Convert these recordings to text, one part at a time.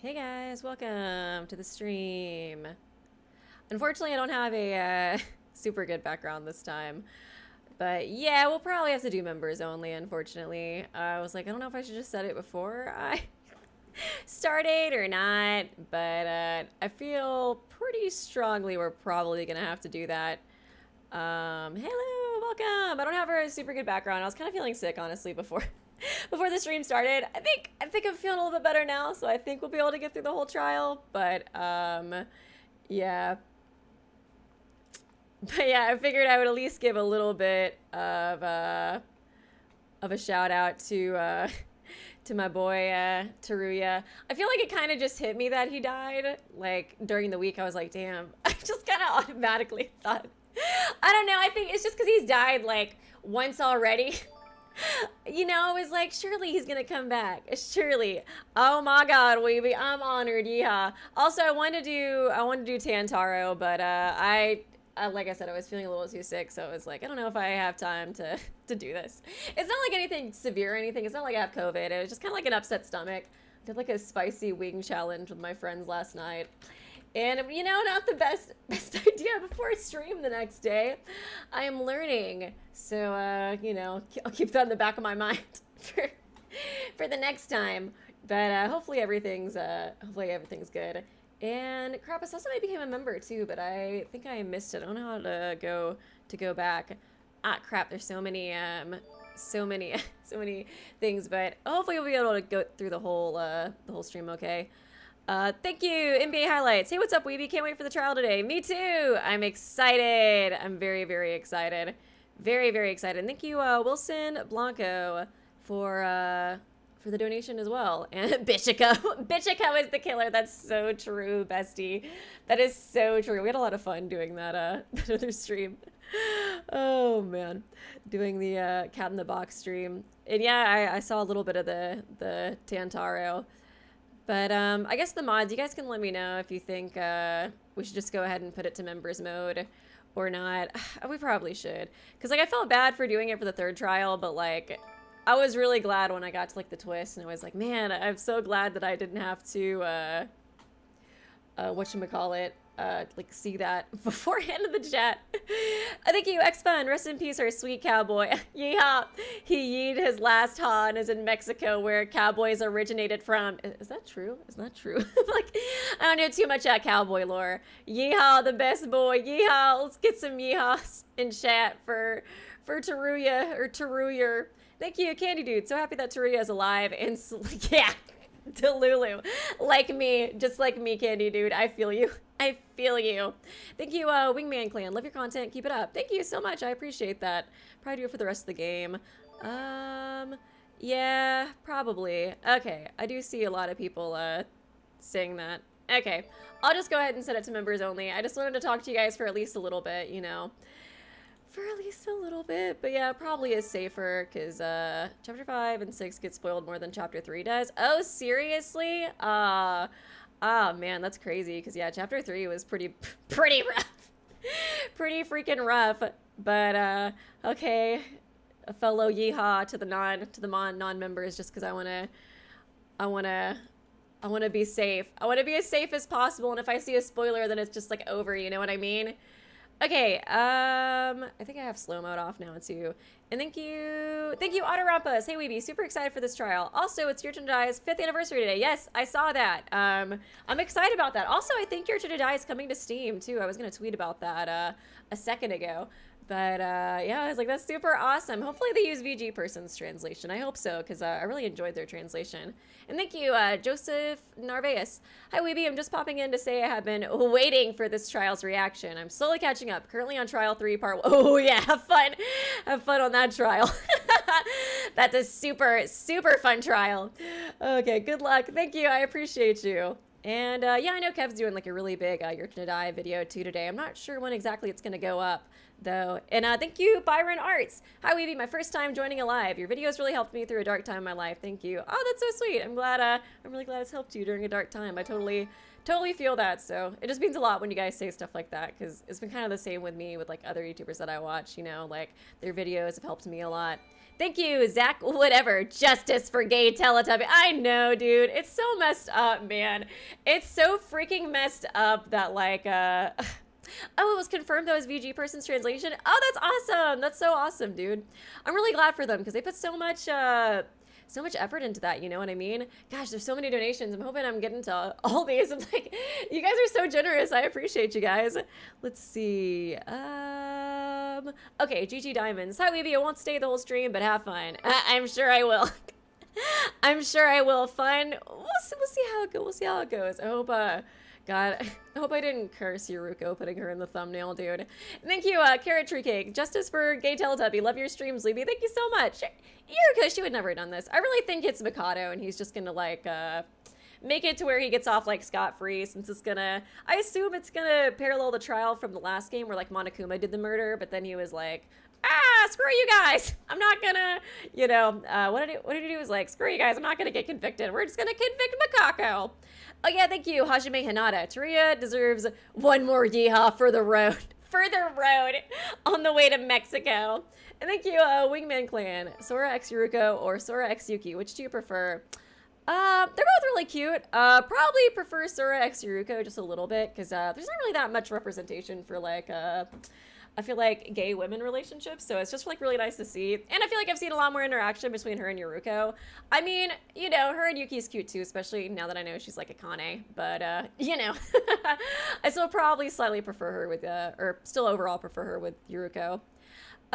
Hey guys, welcome to the stream. Unfortunately, I don't have a super good background this time. But yeah, we'll probably have to do members only, unfortunately. I was like, I don't know if I should just set it before I started or not. But I feel pretty strongly we're probably going to have to do that. Hello, welcome. I don't have a super good background. I was kind of feeling sick, honestly, before the stream started. I think I'm feeling a little bit better now, so I think we'll be able to get through the whole trial. But yeah. But yeah, I figured I would at least give a little bit of a shout out to my boy Teruya. I feel like it kind of just hit me that he died. Like during the week, I was like, damn. I just kind of automatically thought. I don't know. I think it's just because he's died like once already. You know, it was like, surely he's gonna come back. Surely. Oh my God, Weeby, I'm honored. Yeah. Also, I wanted to do Tantaro, but like I said, I was feeling a little too sick, so I was like, I don't know if I have time to do this. It's not like anything severe or anything. It's not like I have COVID. It was just kind of like an upset stomach. I did like a spicy wing challenge with my friends last night. And, you know, not the best idea before I stream the next day. I am learning. So, you know, I'll keep that in the back of my mind for the next time. But hopefully everything's good. And crap, I saw somebody became a member too, but I think I missed it. I don't know how to go back. Ah, crap, there's so many things, but hopefully we'll be able to go through the whole stream okay. Thank you, NBA Highlights. Hey, what's up, Weeby? Can't wait for the trial today. Me too. I'm excited. I'm very, very excited. Very, very excited. Thank you, Wilson Blanco, for the donation as well. And Bichico. Bichico is the killer. That's so true, bestie. That is so true. We had a lot of fun doing that, that other stream. Oh, man. Doing the Cat in the Box stream. And yeah, I saw a little bit of the Tantaro. But I guess the mods, you guys can let me know if you think we should just go ahead and put it to members mode or not. We probably should. Because, like, I felt bad for doing it for the third trial, but, like, I was really glad when I got to, like, the twist. And I was like, man, I'm so glad that I didn't have to, whatchamacallit, like, see that beforehand in the chat. Thank you, X-Fun. Rest in peace, our sweet cowboy. Yeehaw. He yeed his last ha and is in Mexico, where cowboys originated from. Is that true? Is that true? Like, I don't know too much about cowboy lore. Yeehaw, the best boy. Yeehaw. Let's get some yeehaws in chat for Teruya, or Teruyer. Thank you, Candy Dude. So happy that Teruya is alive and yeah. To Lulu. Like me. Just like me, Candy Dude. I feel you. I feel you. Thank you, Wingman Clan. Love your content. Keep it up. Thank you so much. I appreciate that. Probably do it for the rest of the game. Yeah, probably. Okay. I do see a lot of people, saying that. Okay. I'll just go ahead and set it to members only. I just wanted to talk to you guys for at least a little bit, you know. For at least a little bit, but yeah, probably is safer because chapter 5 and 6 get spoiled more than chapter 3 does. Oh, seriously? Ah, man, that's crazy. Because yeah, chapter 3 was pretty rough, pretty freaking rough. But okay, a fellow yeehaw to the non-members, just because I wanna be safe. I wanna be as safe as possible, and if I see a spoiler, then it's just like over. You know what I mean? Okay, I think I have slow mode off now too. And thank you, Autorampas. Hey, Weeby, super excited for this trial. Also, it's Your Turn to Die's 5th anniversary today. Yes, I saw that. I'm excited about that. Also, I think Your Turn to Die is coming to Steam too. I was gonna tweet about that a second ago. But yeah, I was like, that's super awesome. Hopefully they use VG Person's translation. I hope so, because I really enjoyed their translation. And thank you, Joseph Narvaez. Hi, Weeby. I'm just popping in to say I have been waiting for this trial's reaction. I'm slowly catching up. Currently on trial 3, part 1. Oh, yeah, have fun. Have fun on that trial. That's a super, super fun trial. Okay, good luck. Thank you. I appreciate you. And yeah, I know Kev's doing like a really big Your Turn to Die video too today. I'm not sure when exactly it's going to go up, though. And thank you, Byron Arts. Hi, Weeby. My first time joining a live. Your videos really helped me through a dark time in my life. Thank you. Oh, that's so sweet. I'm really glad it's helped you during a dark time. I totally totally feel that. So it just means a lot when you guys say stuff like that, because it's been kind of the same with me with like other YouTubers that I watch, you know, like their videos have helped me a lot. Thank you, Zach, whatever, justice for gay Teletubby. I know, dude, it's so messed up, man. It's so freaking messed up that like, oh, it was confirmed that was VG person's translation. Oh, that's awesome. That's so awesome, dude. I'm really glad for them because they put so much effort into that, you know what I mean? Gosh, there's so many donations. I'm hoping I'm getting to all these. I'm like, you guys are so generous. I appreciate you guys. Let's see. Okay, GG Diamonds. Hi, Weeby. I won't stay the whole stream, but have fun. I'm sure I will. I'm sure I will. Fun. We'll see how it goes. We'll see how it goes. I hope, God, I hope I didn't curse Yuruko putting her in the thumbnail, dude. Thank you, Carrot Tree Cake. Justice for gay Teletubby. Love your streams, Libby. Thank you so much. Yuruko, she would never have done this. I really think it's Mikado, and he's just gonna, like, make it to where he gets off, like, scot-free, since it's gonna... I assume it's gonna parallel the trial from the last game where, like, Monokuma did the murder, but then he was like, screw you guys. I'm not gonna, you know, what did he do? He was like, screw you guys. I'm not gonna get convicted. We're just gonna convict Mikako. Oh, yeah, thank you, Hajime Hinata. Teruya deserves one more yeehaw for the road. For the road on the way to Mexico. And thank you, Wingman Clan. Sora x Yuruko or Sora x Yuki. Which do you prefer? They're both really cute. Probably prefer Sora x Yuruko just a little bit, because there's not really that much representation for, like, I feel like gay women relationships, so it's just like really nice to see. And I feel like I've seen a lot more interaction between her and Yuruko. I mean, you know, her and Yuki's cute too, especially now that I know she's like a Kane, but you know, I still probably slightly prefer her with, or still overall prefer her with Yuruko.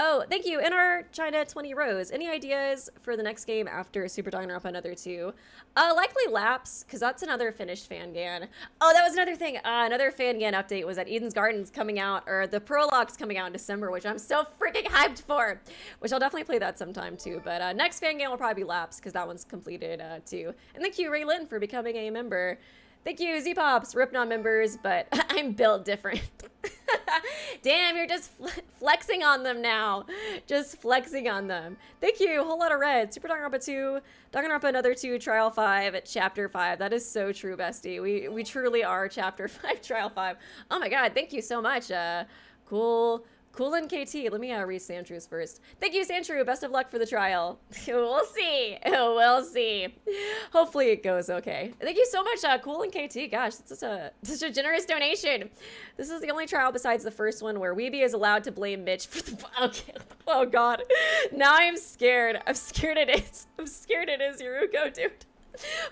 Oh, thank you. In our China 20 Rose, any ideas for the next game after Super Danganronpa Another 2? Likely Lapse, because that's another finished Fangan. Oh, that was another thing. Another Fangan update was that Eden's Garden's coming out, or the prologue's coming out in December, which I'm so freaking hyped for, which I'll definitely play that sometime too. But next Fangan will probably be Lapse, because that one's completed too. And thank you, Raylin, for becoming a member. Thank you, Z-Pops, RIP non-members, but I'm built different. Damn, you're just flexing on them now. Just flexing on them. Thank you, Whole Lot of Red. Super Danganronpa 2, Danganronpa Another 2, Trial 5, Chapter 5. That is so true, bestie. We truly are Chapter 5, Trial 5. Oh my god, thank you so much. Cool and KT. Let me read Sandrew's first. Thank you, Sandrew. Best of luck for the trial. We'll see. We'll see. Hopefully it goes okay. Thank you so much, Cool and KT. Gosh, that's such a generous donation. This is the only trial besides the first one where Weeby is allowed to blame Mitch for the... Okay. Oh, God. Now I'm scared. I'm scared it is. I'm scared it is Yuruko, dude.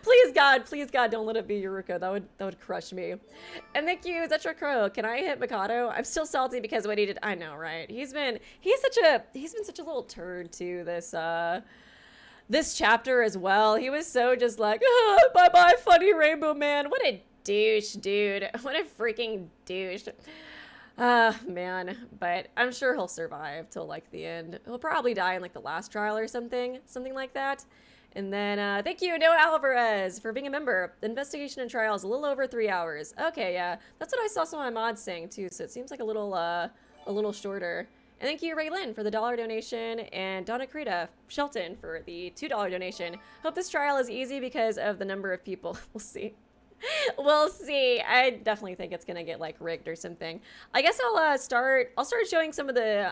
Please God, don't let it be Yuruko. That would crush me. And thank you, Zetra Crow. Can I hit Mikado? I'm still salty because of what he did. I know, right? He's been such a little turd to this chapter as well. He was so just like, oh, bye funny rainbow man. What a douche, dude. What a freaking douche. Man, but I'm sure he'll survive till like the end. He'll probably die in like the last trial or something like that. And then, thank you, Noah Alvarez, for being a member. The investigation and trial is a little over 3 hours. Okay, yeah. That's what I saw some of my mods saying, too, so it seems like a little shorter. And thank you, Raylin, for the $1 donation, and Donna Krita Shelton for the $2 donation. Hope this trial is easy because of the number of people. We'll see. We'll see. I definitely think it's gonna get, like, rigged or something. I guess I'll start showing some of the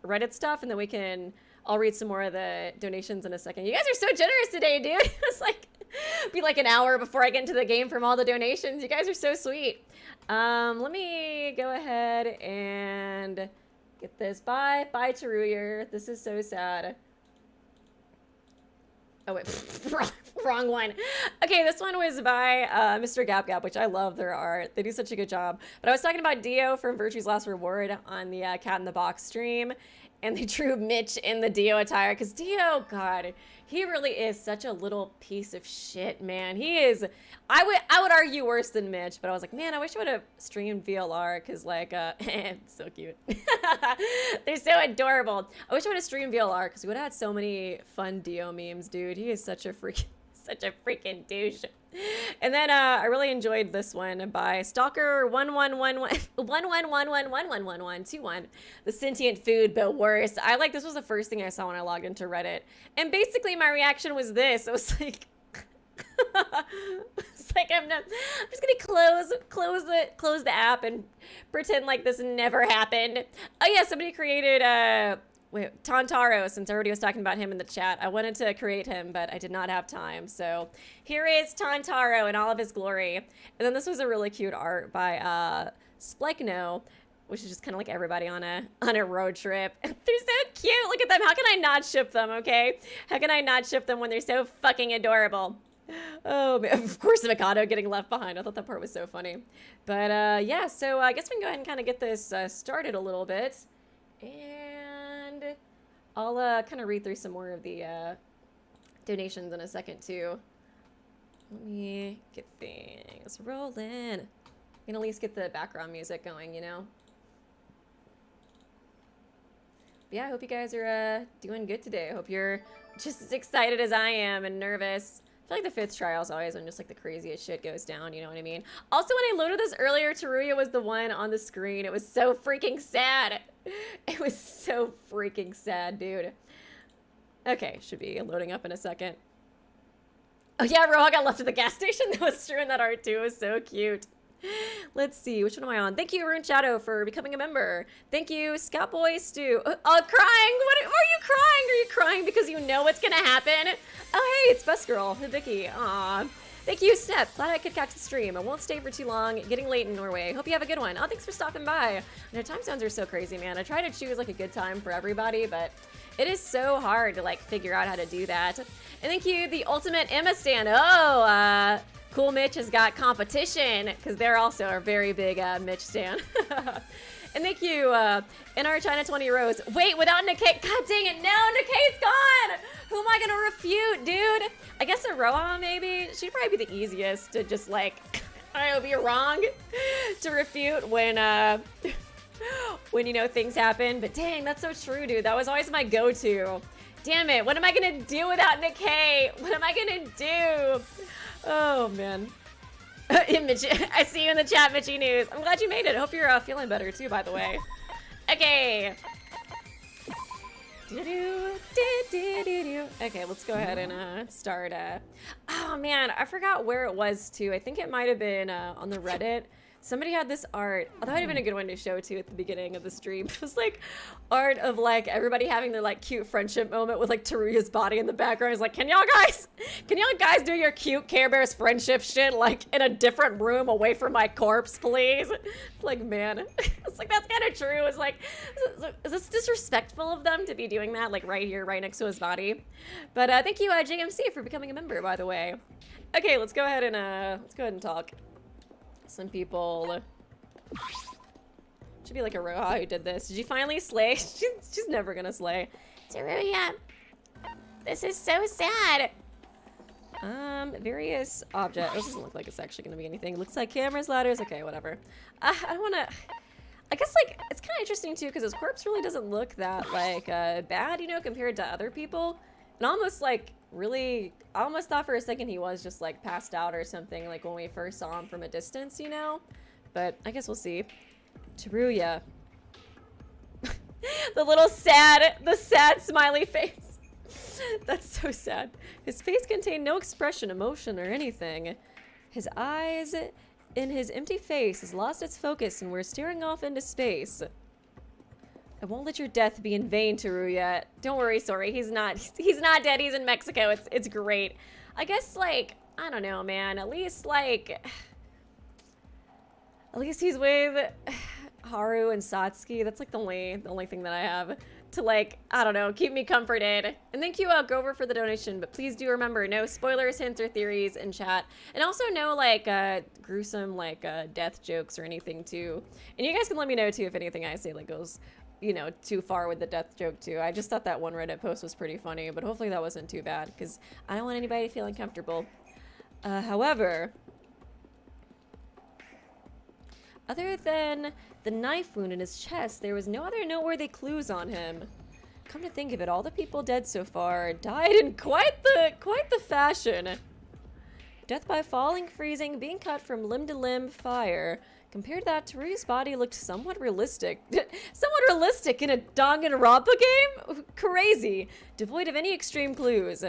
Reddit stuff, and then I'll read some more of the donations in a second. You guys are so generous today, dude. It's like, be like an hour before I get into the game from all the donations. You guys are so sweet. Let me go ahead and get this. Bye, Teruya. This is so sad. Oh, wait, wrong one. Okay, this one was by Mr. Gap Gap, which I love their art. They do such a good job. But I was talking about Dio from Virtue's Last Reward on the Cat in the Box stream. And they drew Mitch in the Dio attire, because Dio, God, he really is such a little piece of shit, man. He is, I would argue worse than Mitch, but I was like, man, I wish I would have streamed VLR, because, like, it's so cute. They're so adorable. I wish I would have streamed VLR, because we would have had so many fun Dio memes, dude. He is such a freaking douche. And then I really enjoyed this one by Stalker 1111111121. The sentient food, but worse. This was the first thing I saw when I logged into Reddit. And basically my reaction was this. It was like, It's like I'm just gonna close the app and pretend like this never happened. Oh yeah, somebody created wait, Tantaro, since everybody was talking about him in the chat. I wanted to create him, but I did not have time. So here is Tantaro in all of his glory. And then this was a really cute art by Splekno, which is just kind of like everybody on a road trip. They're so cute. Look at them. How can I not ship them, okay? How can I not ship them when they're so fucking adorable? Oh, man. Of course, Mikado getting left behind. I thought that part was so funny. But yeah, so I guess we can go ahead and kind of get this started a little bit. And I'll kind of read through some more of the donations in a second, too. Let me get things rolling. I can at least get the background music going, you know? But yeah, I hope you guys are doing good today. I hope you're just as excited as I am and nervous. I feel like the 5th trial is always when just like the craziest shit goes down, you know what I mean? Also, when I loaded this earlier, Teruya was the one on the screen. It was so freaking sad. It was so freaking sad, dude. Okay, should be loading up in a second. Oh yeah, Roha got left at the gas station. That was true in that art too. It was so cute. Let's see, which one am I on? Thank you, Rune Shadow, for becoming a member. Thank you, Scoutboy Stu. Crying? What are you crying? Are you crying because you know what's gonna happen? Oh, hey, it's Best Girl, Hibiki. Aw. Thank you, Step. Glad I could catch the stream. I won't stay for too long. Getting late in Norway. Hope you have a good one. Oh, thanks for stopping by. Their time zones are so crazy, man. I try to choose like a good time for everybody, but it is so hard to like figure out how to do that. And thank you, the Ultimate Emma Stan. Oh, Cool Mitch has got competition, because they're also a very big Mitch stan. And thank you, in our China 20 Rose. Wait, without Nikkei, god dang it, no, Nikkei's gone! Who am I gonna refute, dude? I guess Iroha, maybe? She'd probably be the easiest to just like, I don't know, be wrong to refute when, when, you know, things happen. But dang, that's so true, dude. That was always my go-to. Damn it, what am I gonna do without Nikkei? What am I gonna do? Oh, man. I see you in the chat, Mitchy News. I'm glad you made it. I hope you're feeling better, too, by the way. Okay. Okay, let's go ahead and start. Oh, man, I forgot where it was, too. I think it might have been on the Reddit. Somebody had this art. Oh, that would have been a good one to show, too, at the beginning of the stream. It was, like, art of, like, everybody having their, like, cute friendship moment with, like, Teruya's body in the background. It's like, can y'all guys do your cute Care Bears friendship shit, like, in a different room away from my corpse, please? Like, man. It's like, that's kind of true. It's like, is this disrespectful of them to be doing that, like, right here, right next to his body? But thank you, JMC, for becoming a member, by the way. Okay, let's go ahead and talk. Some people should be like Iroha who did this. Did you finally slay? She's never gonna slay. Teruya, this is so sad. Various objects. This doesn't look like it's actually gonna be anything. Looks like cameras, ladders. Okay, whatever. I don't wanna. I guess like it's kind of interesting too because his corpse really doesn't look that like bad, you know, compared to other people. And almost like really, I almost thought for a second he was just like passed out or something like when we first saw him from a distance, you know? But I guess we'll see. Teruya. The sad smiley face. That's so sad. His face contained no expression, emotion, or anything. His eyes in his empty face has lost its focus and we're staring off into space. I won't let your death be in vain, Teruya. Don't worry, sorry. He's not dead. He's in Mexico. It's great. I guess, like, I don't know, man. At least he's with Haru and Satsuki. That's, like, the only thing that I have to, like, I don't know, keep me comforted. And thank you, Grover, for the donation. But please do remember, no spoilers, hints, or theories in chat. And also no, like, gruesome, like, death jokes or anything, too. And you guys can let me know, too, if anything I say, like, goes, you know, too far with the death joke too. I just thought that one Reddit post was pretty funny, but hopefully that wasn't too bad because I don't want anybody to feel uncomfortable. However, other than the knife wound in his chest, there was no other noteworthy clues on him. Come to think of it, all the people dead so far died in quite the fashion. Death by falling, freezing, being cut from limb to limb, fire. Compared to that, Teruya's body looked somewhat realistic. Somewhat realistic in a Danganronpa game? Crazy. Devoid of any extreme clues.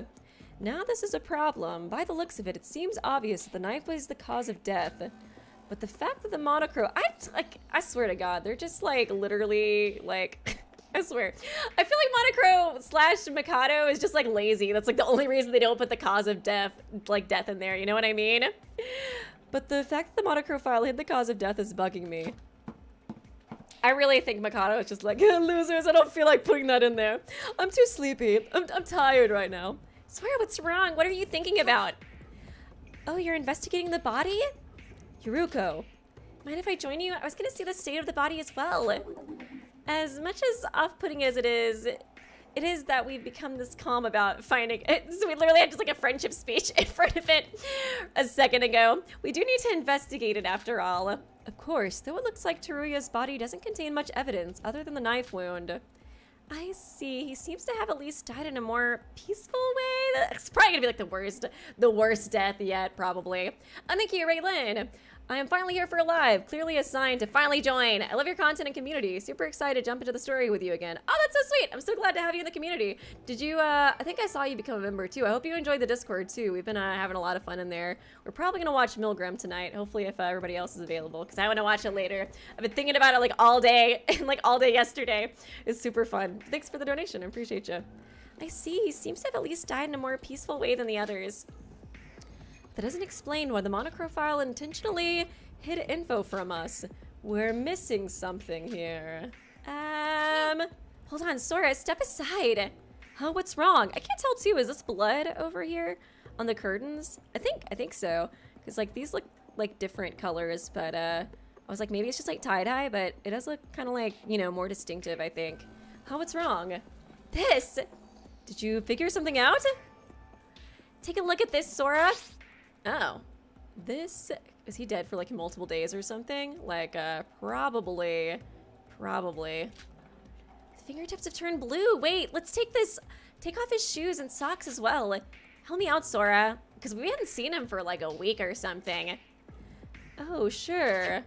Now this is a problem. By the looks of it, it seems obvious that the knife was the cause of death. But the fact that the monochrome, I swear to God, they're just like literally like, I swear. I feel like monochrome / Mikado is just like lazy. That's like the only reason they don't put the cause of death, like death in there. You know what I mean? But the fact that the monochrome file hid the cause of death is bugging me. I really think Mikado is just like, losers, I don't feel like putting that in there. I'm too sleepy. I'm tired right now. Swear, what's wrong? What are you thinking about? Oh, you're investigating the body? Yuruko, mind if I join you? I was gonna see the state of the body as well. As much as off-putting as it is that we've become this calm about finding it. So we literally had just like a friendship speech in front of it a second ago. We do need to investigate it after all. Of course, though it looks like Teruya's body doesn't contain much evidence other than the knife wound. I see. He seems to have at least died in a more peaceful way. That's probably gonna be like the worst death yet, probably. Thank you, Raylin. I am finally here for Alive, clearly a sign to finally join. I love your content and community. Super excited to jump into the story with you again. Oh, that's so sweet. I'm so glad to have you in the community. Did you, I think I saw you become a member too. I hope you enjoyed the Discord too. We've been having a lot of fun in there. We're probably gonna watch Milgram tonight, hopefully if everybody else is available, because I want to watch it later. I've been thinking about it like all day, and like all day yesterday. It's super fun. Thanks for the donation, I appreciate you. I see, he seems to have at least died in a more peaceful way than the others. That doesn't explain why the monochrome file intentionally hid info from us. We're missing something here. Hold on, Sora, step aside. Huh, what's wrong? I can't tell too, is this blood over here on the curtains? I think so. Because like these look like different colors, but I was like, maybe it's just like tie-dye, but it does look kind of like, you know, more distinctive, I think. Huh, what's wrong? This! Did you figure something out? Take a look at this, Sora. Oh, this, is he dead for like multiple days or something? Like, probably. The fingertips have turned blue. Wait, let's take off his shoes and socks as well. Help me out, Sora, because we hadn't seen him for like a week or something. Oh, sure.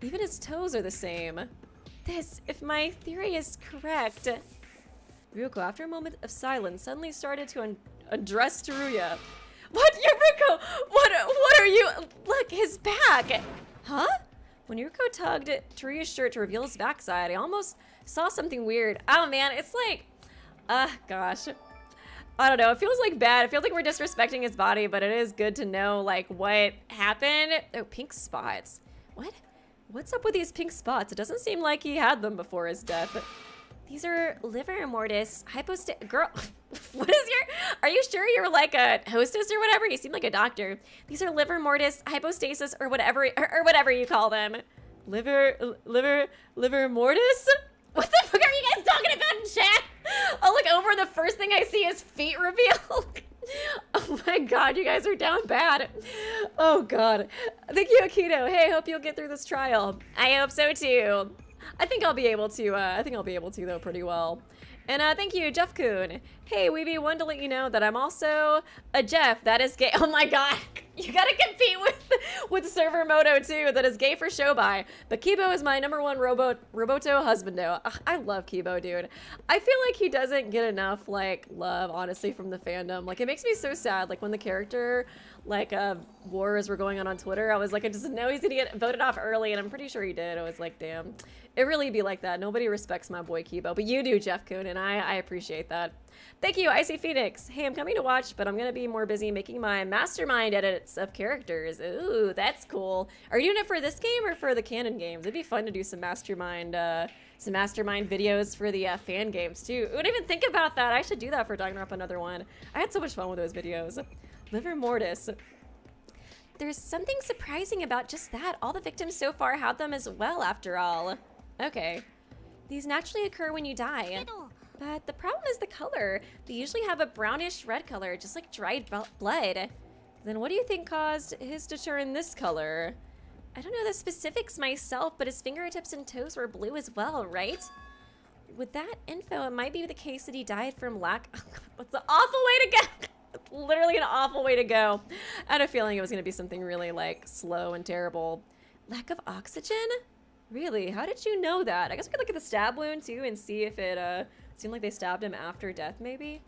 Even his toes are the same. This, if my theory is correct. Ryuko, after a moment of silence, suddenly started to address Teruya. What, Yuruko? What are you? Look, his back. Huh? When Yuruko tugged Teruya's shirt to reveal his backside, I almost saw something weird. Oh man, it's like, gosh. I don't know, it feels like bad. It feels like we're disrespecting his body, but it is good to know like what happened. Oh, pink spots. What? What's up with these pink spots? It doesn't seem like he had them before his death. These are liver mortis, girl, what is are you sure you're like a hostess or whatever? You seem like a doctor. These are liver mortis, hypostasis, or whatever you call them. Liver mortis? What the fuck are you guys talking about in chat? I'll look over and the first thing I see is feet reveal. Oh my God, you guys are down bad. Oh God. Thank you, Akito. Hey, hope you'll get through this trial. I hope so too. I think I'll be able to though pretty well. And thank you, Jeff Kuhn. Hey, Weeby, wanted to let you know that I'm also a Jeff that is gay. Oh my God, you gotta compete with Server Moto too, that is gay for show by. But Kibo is my #1 Roboto husbando. Ugh, I love Kibo, dude. I feel like he doesn't get enough like love, honestly, from the fandom. Like it makes me so sad. Like when the character like wars were going on Twitter, I was like, I just know he's gonna get voted off early, and I'm pretty sure he did. I was like, damn. It really be like that. Nobody respects my boy Kibo, but you do, Jeff Kuhn, and I appreciate that. Thank you, Icy Phoenix. Hey, I'm coming to watch, but I'm gonna be more busy making my mastermind edits of characters. Ooh, that's cool. Are you doing it for this game or for the canon games? It'd be fun to do some mastermind videos for the fan games too. Who would even think about that? I should do that for Danganronpa another one. I had so much fun with those videos. Liver mortis. There's something surprising about just that. All the victims so far had them as well, after all. Okay. These naturally occur when you die. But the problem is the color. They usually have a brownish red color, just like dried blood. Then what do you think caused his to turn this color? I don't know the specifics myself, but his fingertips and toes were blue as well, right? With that info, it might be the case that he died from lack. That's an awful way to go. Literally an awful way to go. I had a feeling it was gonna be something really like slow and terrible. Lack of oxygen? Really? How did you know that? I guess we could look at the stab wound too and see if it seemed like they stabbed him after death maybe.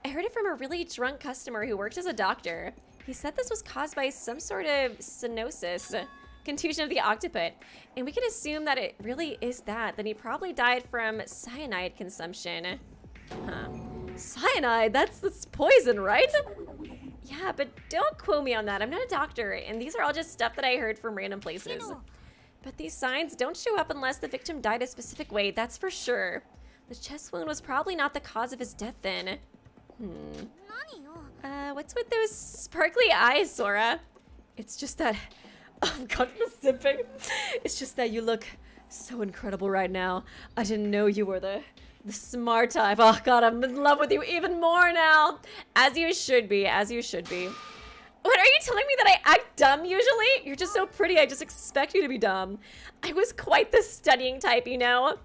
I heard it from a really drunk customer who worked as a doctor. He said this was caused by some sort of cyanosis, contusion of the occiput, and we can assume that it really is that. Then he probably died from cyanide consumption. Huh. Cyanide? That's poison, right? Yeah, but don't quote me on that. I'm not a doctor, and these are all just stuff that I heard from random places. But these signs don't show up unless the victim died a specific way, that's for sure. The chest wound was probably not the cause of his death then. What's with those sparkly eyes, Sora? It's just that... Oh god, the sipping. It's just that you look so incredible right now. I didn't know you were the smart type. Oh god, I'm in love with you even more now. As you should be, as you should be. What, are you telling me that I act dumb usually? You're just so pretty, I just expect you to be dumb. I was quite the studying type, you know?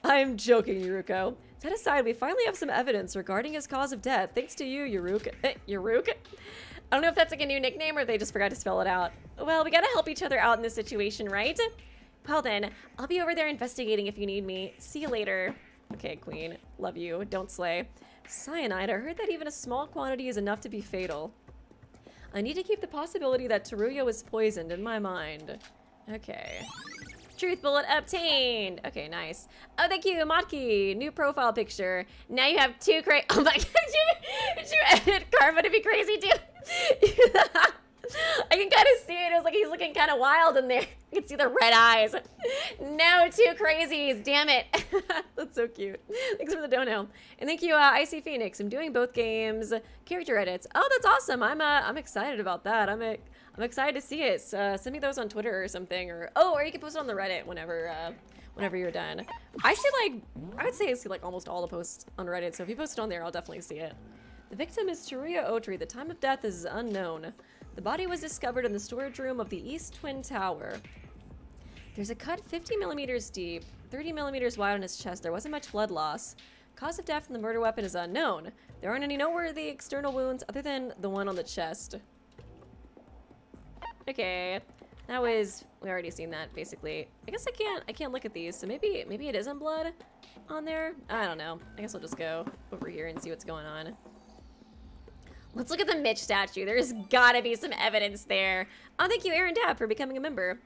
I'm joking, Yuruko. That aside, we finally have some evidence regarding his cause of death. Thanks to you, Yuruko. Yuruko? I don't know if that's like a new nickname or if they just forgot to spell it out. Well, we gotta help each other out in this situation, right? Well then, I'll be over there investigating if you need me. See you later. Okay, Queen. Love you. Don't slay. Cyanide. I heard that even a small quantity is enough to be fatal. I need to keep the possibility that Teruya was poisoned in my mind. Okay. Truth bullet obtained. Okay, nice. Oh, thank you, Matki. New profile picture. Now you have two crazy. Oh my god, did you edit Karma to be crazy too? I can kind of see it. It was like he's looking kind of wild in there. You can see the red eyes. No, two crazies. Damn it. That's so cute. Thanks for the dono. And thank you, Icy Phoenix. I'm doing both games. Character edits. Oh, that's awesome. I'm excited about that. I'm excited to see it. Send me those on Twitter or something, or you can post it on the Reddit whenever you're done. I would say I see like almost all the posts on Reddit, so if you post it on there, I'll definitely see it. The victim is Teruya Otri. The time of death is unknown. The body was discovered in the storage room of the East Twin Tower. There's a cut 50 millimeters deep, 30 millimeters wide on his chest. There wasn't much blood loss. Cause of death from the murder weapon is unknown. There aren't any noteworthy external wounds other than the one on the chest. Okay, we already seen that basically. I guess I can't look at these, so maybe it isn't blood on there. I don't know. I guess I'll just go over here and see what's going on. Let's look at the Mitch statue. There's gotta be some evidence there. Oh, thank you, Aaron Dabb, for becoming a member.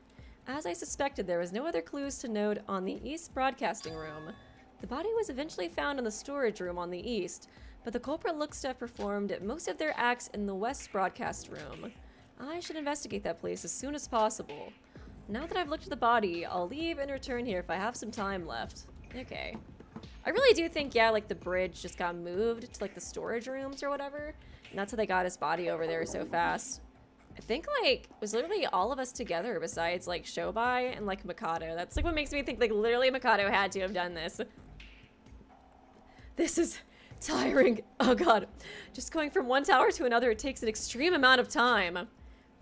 As I suspected, there was no other clues to note on the East Broadcasting Room. The body was eventually found in the storage room on the East, but the culprit looks to have performed most of their acts in the West Broadcast Room. I should investigate that place as soon as possible. Now that I've looked at the body, I'll leave and return here if I have some time left. Okay. I really do think, yeah, like the bridge just got moved to like the storage rooms or whatever. And that's how they got his body over there so fast. I think like it was literally all of us together besides like Shobai and like Mikado. That's like what makes me think like literally Mikado had to have done this. This is tiring. Oh god. Just going from one tower to another, it takes an extreme amount of time.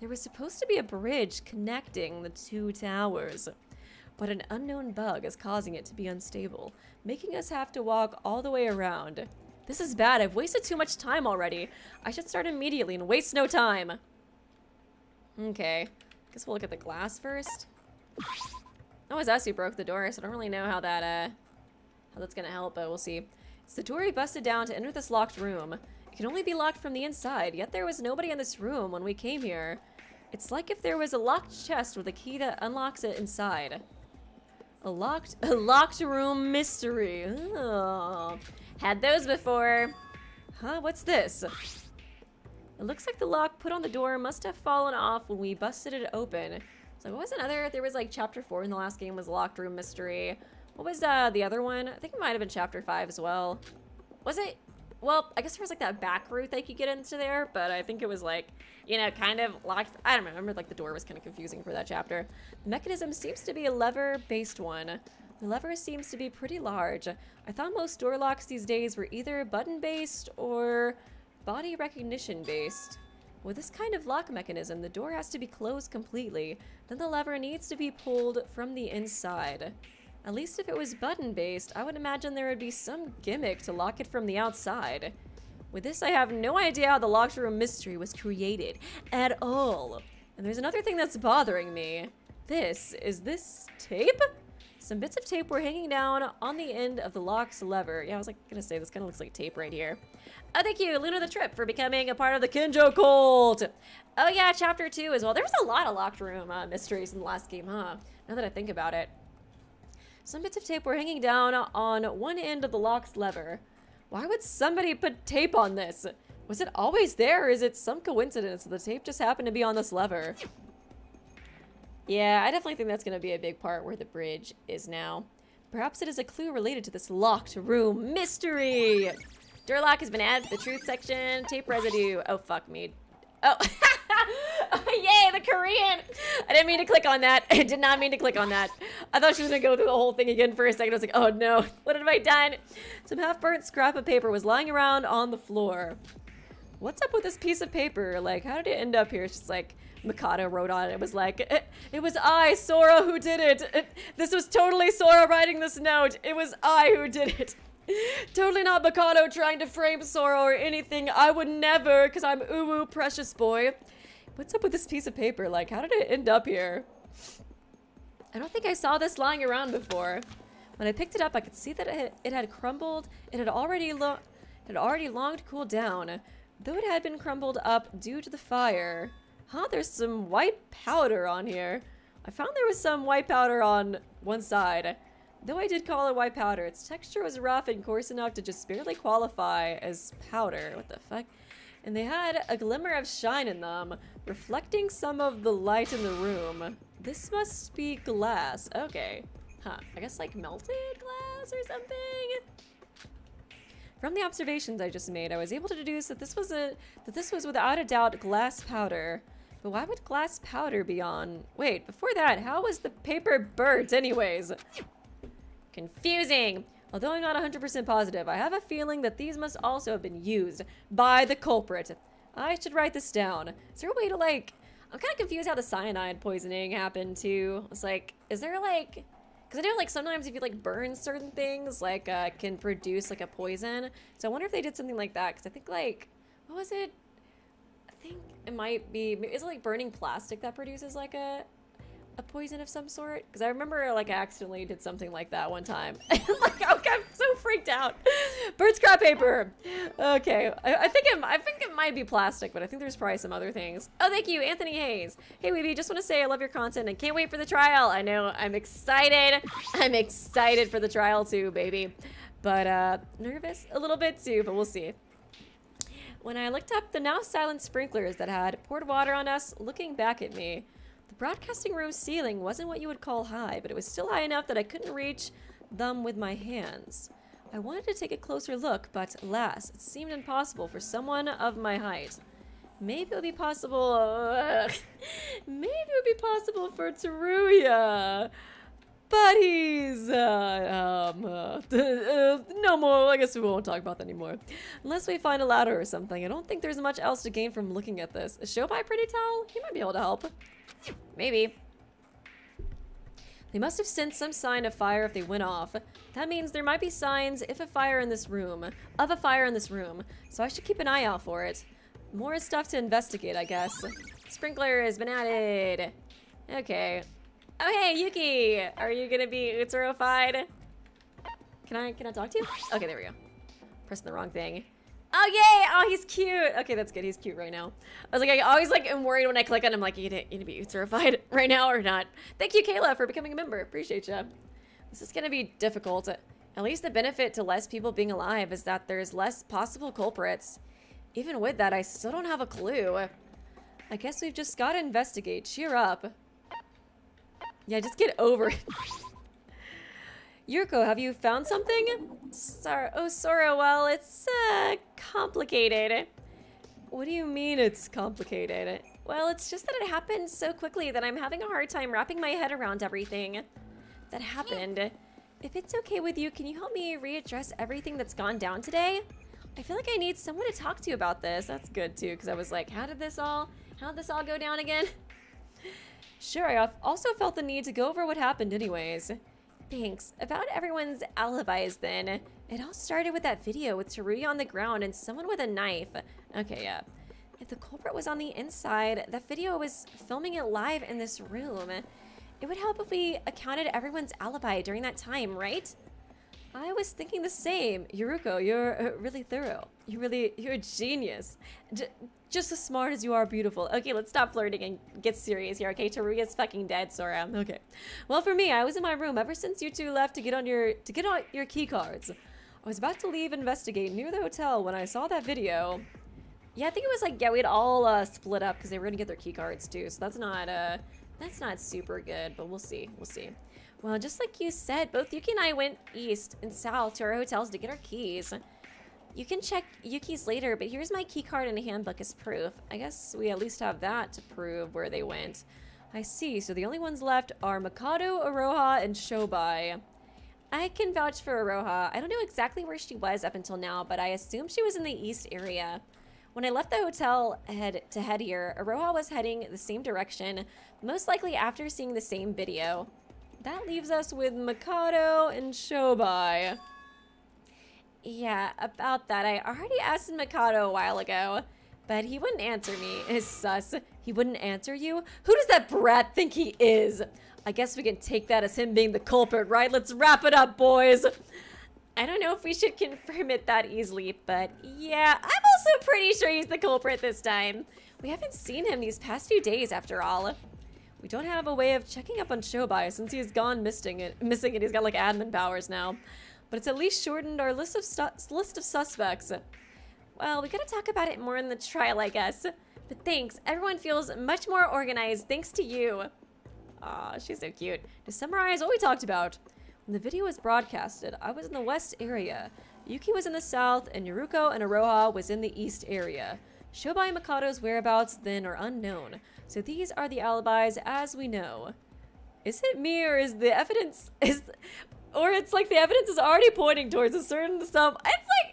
There was supposed to be a bridge connecting the two towers, but an unknown bug is causing it to be unstable, making us have to walk all the way around. This is bad. I've wasted too much time already. I should start immediately and waste no time. Okay. Guess we'll look at the glass first. Oh, Azasu broke the door, so I don't really know how that's gonna help, but we'll see. It's the door he busted down to enter this locked room. It can only be locked from the inside, yet there was nobody in this room when we came here. It's like if there was a locked chest with a key that unlocks it inside. A locked room mystery. Oh. Had those before. Huh, what's this? It looks like the lock put on the door must have fallen off when we busted it open. So what was another? There was like chapter 4 in the last game was locked room mystery. What was the other one? I think it might have been chapter 5 as well. Was it? Well, I guess there was like that back route they could get into there, but I think it was like, you know, kind of locked. I don't remember, like the door was kind of confusing for that chapter. The mechanism seems to be a lever-based one. The lever seems to be pretty large. I thought most door locks these days were either button-based or body recognition-based. With this kind of lock mechanism, the door has to be closed completely. Then the lever needs to be pulled from the inside. At least if it was button-based, I would imagine there would be some gimmick to lock it from the outside. With this, I have no idea how the locked room mystery was created at all. And there's another thing that's bothering me. Is this tape? Some bits of tape were hanging down on the end of the lock's lever. Yeah, I was like gonna say, this kind of looks like tape right here. Oh, thank you, Luna the Trip, for becoming a part of the Kinjo cult. Oh yeah, chapter 2 as well. There was a lot of locked room mysteries in the last game, huh? Now that I think about it. Some bits of tape were hanging down on one end of the lock's lever. Why would somebody put tape on this? Was it always there, or is it some coincidence that the tape just happened to be on this lever? Yeah, I definitely think that's going to be a big part where the bridge is now. Perhaps it is a clue related to this locked room mystery. Durlock has been added to the truth section. Tape residue. Oh, fuck me. Oh. Yay, the Korean. I didn't mean to click on that. I did not mean to click on that. I thought she was going to go through the whole thing again for a second. I was like, oh no, what have I done? Some half-burnt scrap of paper was lying around on the floor. What's up with this piece of paper? Like, how did it end up here? It's just like, Mikado wrote on it. It was like, it was I, Sora, who did it. This was totally Sora writing this note. It was I who did it. Totally not Mikado trying to frame Sora or anything. I would never, because I'm uwu precious boy. What's up with this piece of paper? Like, how did it end up here? I don't think I saw this lying around before. When I picked it up, I could see that it had crumbled. It had already long to cool down, though it had been crumbled up due to the fire. Huh, there's some white powder on here. I found there was some white powder on one side. Though I did call it white powder, its texture was rough and coarse enough to just barely qualify as powder. What the fuck? And they had a glimmer of shine in them, reflecting some of the light in the room. This must be glass. Okay. Huh. I guess like melted glass or something? From the observations I just made, I was able to deduce that this was without a doubt glass powder. But why would glass powder be on? Wait, before that, how was the paper burnt anyways? Confusing. Although I'm not 100% positive, I have a feeling that these must also have been used by the culprit. I should write this down. Is there a way to like, I'm kind of confused how the cyanide poisoning happened too. It's like, is there like, because I know like sometimes if you like burn certain things, like can produce like a poison. So I wonder if they did something like that, because I think like, what was it? I think it might be, is it like burning plastic that produces like a poison of some sort? Because I remember like I accidentally did something like that one time. Like I'm so freaked out. Burnt scrap paper. Okay, I think it might be plastic, but I think there's probably some other things. Oh, thank you, Anthony Hayes. Hey, Weeby, just want to say I love your content and can't wait for the trial. I know, I'm excited. I'm excited for the trial too, baby. But nervous a little bit too, but we'll see. When I looked up the now silent sprinklers that had poured water on us, looking back at me, the broadcasting room ceiling wasn't what you would call high, but it was still high enough that I couldn't reach them with my hands. I wanted to take a closer look, but alas, it seemed impossible for someone of my height. Maybe it would be possible. Maybe it would be possible for Teruya, but he's no more. I guess we won't talk about that anymore, unless we find a ladder or something. I don't think there's much else to gain from looking at this. Is Shobai pretty tall? He might be able to help. Maybe. They must have sensed some sign of fire if they went off. That means there might be signs of a fire in this room. So I should keep an eye out for it. More stuff to investigate, I guess. Sprinkler has been added. Okay. Oh hey, Yuki! Are you gonna be Utsuro-fied? Can I talk to you? Okay, there we go. Pressing the wrong thing. Oh yay! Oh, he's cute. Okay, that's good. He's cute right now. I was like, I always like am worried when I click on him. Like, you gonna be Utsuro-fied right now or not? Thank you, Kayla, for becoming a member. Appreciate you. This is gonna be difficult. At least the benefit to less people being alive is that there's less possible culprits. Even with that, I still don't have a clue. I guess we've just gotta investigate. Cheer up. Yeah, just get over it. Yuriko, have you found something? Oh, Sora, well, it's, complicated. What do you mean it's complicated? Well, it's just that it happened so quickly that I'm having a hard time wrapping my head around everything that happened. If it's okay with you, can you help me readdress everything that's gone down today? I feel like I need someone to talk to about this. That's good, too, because I was like, how did this all go down again? Sure, I also felt the need to go over what happened anyways. Thanks. About everyone's alibis then. It all started with that video with Teruya on the ground and someone with a knife. Okay, yeah. If the culprit was on the inside, that video was filming it live in this room. It would help if we accounted everyone's alibi during that time, right? I was thinking the same. Yuruko, you're really thorough. You're a genius. Just as smart as you are beautiful. Okay, let's stop flirting and get serious here, okay? Teruya's fucking dead, Sora. Okay. Well, for me, I was in my room ever since you two left to get on your key cards. I was about to leave Investigate near the hotel when I saw that video. Yeah, I think it was like, yeah, we'd all split up because they were gonna get their key cards too. So that's not super good, but we'll see. We'll see. Well, just like you said, both Yuki and I went east and south to our hotels to get our keys. You can check Yuki's later, but here's my key card and a handbook as proof. I guess we at least have that to prove where they went. I see, so the only ones left are Mikado, Iroha, and Shobai. I can vouch for Iroha. I don't know exactly where she was up until now, but I assume she was in the east area. When I left the hotel to head here, Iroha was heading the same direction, most likely after seeing the same video. That leaves us with Mikado and Shobai. Yeah, about that. I already asked Mikado a while ago, but he wouldn't answer me. It's sus. He wouldn't answer you? Who does that brat think he is? I guess we can take that as him being the culprit, right? Let's wrap it up, boys. I don't know if we should confirm it that easily, but yeah, I'm also pretty sure he's the culprit this time. We haven't seen him these past few days, after all. We don't have a way of checking up on Shobai since he's gone missing and he's got like admin powers now. But it's at least shortened our list of suspects. Well, we gotta talk about it more in the trial, I guess. But thanks, everyone feels much more organized thanks to you. Aw, she's so cute. To summarize what we talked about, when the video was broadcasted, I was in the west area. Yuki was in the south, and Yuruko and Iroha was in the east area. Shobai and Mikado's whereabouts then are unknown. So these are the alibis as we know. Is it me or is the evidence or it's like the evidence is already pointing towards a certain sum?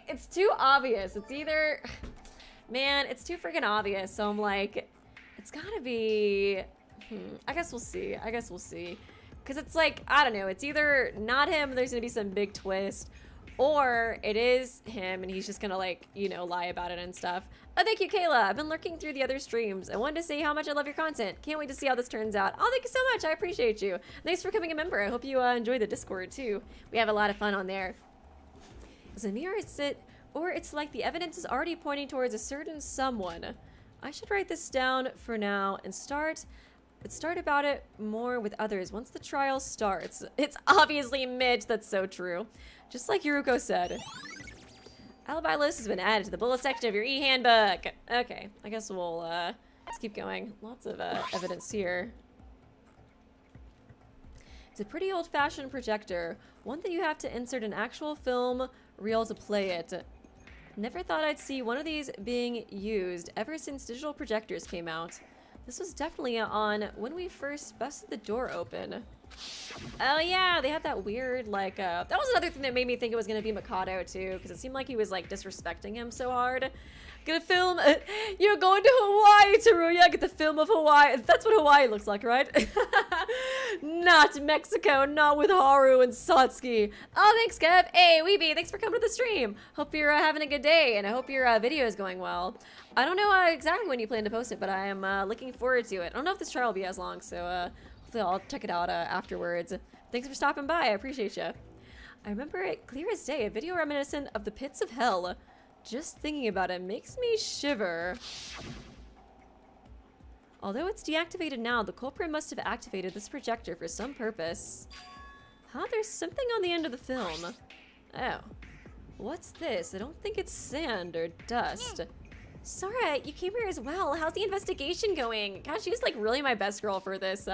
It's too obvious. It's either, man, it's too freaking obvious. So I'm like, it's gotta be, I guess we'll see. Cause it's like, I don't know. It's either not him, there's gonna be some big twist, or it is him and he's just gonna like, you know, lie about it and stuff. Oh, thank you, Kayla. I've been lurking through the other streams. I wanted to say how much I love your content. Can't wait to see how this turns out. Oh, thank you so much. I appreciate you. Thanks for becoming a member. I hope you enjoy the Discord too. We have a lot of fun on there. Is it me or it's like the evidence is already pointing towards a certain someone. I should write this down for now and start about it more with others once the trial starts. It's obviously Midge. That's so true. Just like Yuruko said. Alibi list has been added to the bullet section of your e-handbook. Okay, I guess we'll let's keep going. Lots of evidence here. It's a pretty old-fashioned projector, one that you have to insert an actual film reel to play it. Never thought I'd see one of these being used ever since digital projectors came out. This was definitely on when we first busted the door open. Oh yeah, they had that weird like that was another thing that made me think it was gonna be Mikado too, because it seemed like he was like disrespecting him so hard. Gonna film you're going to Hawaii, Teruya. Get the film of Hawaii. That's what Hawaii looks like, right? Not Mexico, not with Haru and Satsuki. Oh, thanks, Kev. Hey, Weeby, thanks for coming to the stream. Hope you're having a good day, and I hope your video is going well. I don't know exactly when you plan to post it, but I am looking forward to it. I don't know if this trial will be as long, so hopefully I'll check it out afterwards. Thanks for stopping by. I appreciate you. I remember it clear as day, a video reminiscent of the pits of hell. Just thinking about it makes me shiver. Although it's deactivated now, the culprit must have activated this projector for some purpose. Huh? There's something on the end of the film. Oh. What's this? I don't think it's sand or dust. Sora, you came here as well. How's the investigation going? Gosh, she was like really my best girl for this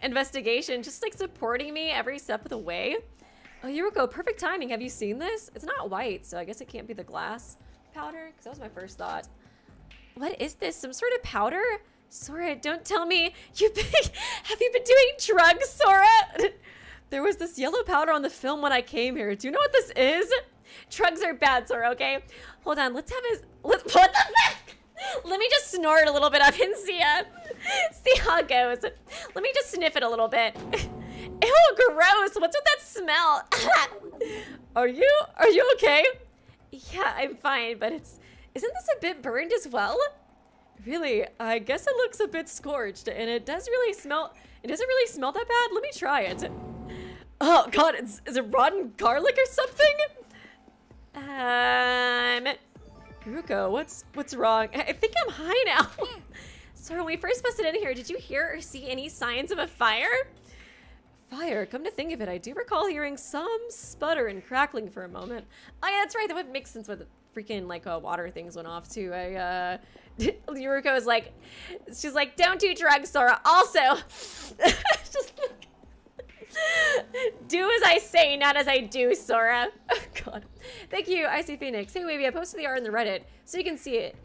investigation. Just like supporting me every step of the way. Oh, Yuruko, perfect timing. Have you seen this? It's not white, so I guess it can't be the glass powder, because that was my first thought. What is this? Some sort of powder? Sora, don't tell me have you been doing drugs, Sora? There was this yellow powder on the film when I came here. Do you know what this is? Drugs are bad, Sora, okay? Hold on, what the fuck? Let me just snort a little bit of it and see how it goes. Let me just sniff it a little bit. Ew, gross. What's with that smell? Are you okay? Yeah, I'm fine, but isn't this a bit burned as well? Really, I guess it looks a bit scorched, and it does really smell. It doesn't really smell that bad. Let me try it. Oh God, is it rotten garlic or something? Ruko, what's wrong? I think I'm high now. So when we first busted in here, did you hear or see any signs of a fire? Fire, come to think of it, I do recall hearing some sputter and crackling for a moment. Oh yeah, that's right, that would make sense with the freaking like water things went off too. Yuruko is like, she's like, don't do drugs, Sora. Also, just do as I say, not as I do, Sora. Oh God. Thank you, Icy Phoenix. Hey, Wavy, I posted the art in the Reddit so you can see it.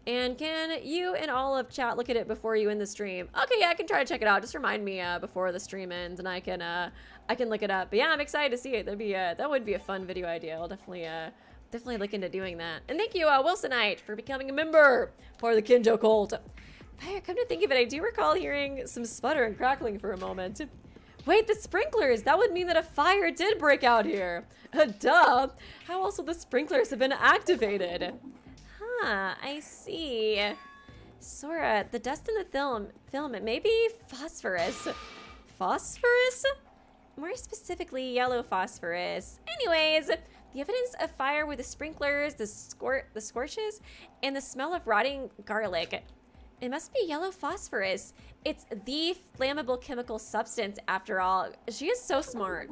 And can you and all of chat look at it before you end the stream? Okay, yeah, I can try to check it out. Just remind me before the stream ends, and I can look it up. But yeah, I'm excited to see it. That would be a fun video idea. I'll definitely look into doing that. And thank you, Wilsonite, for becoming a member for the Kinjo cult. Fire, come to think of it, I do recall hearing some sputter and crackling for a moment. Wait, the sprinklers! That would mean that a fire did break out here. Duh! How else would the sprinklers have been activated? Huh, I see. Sora, the dust in the film, it may be phosphorus. Phosphorus? More specifically, yellow phosphorus. Anyways, the evidence of fire with the sprinklers, the scorches, and the smell of rotting garlic. It must be yellow phosphorus. It's the flammable chemical substance after all. She is so smart.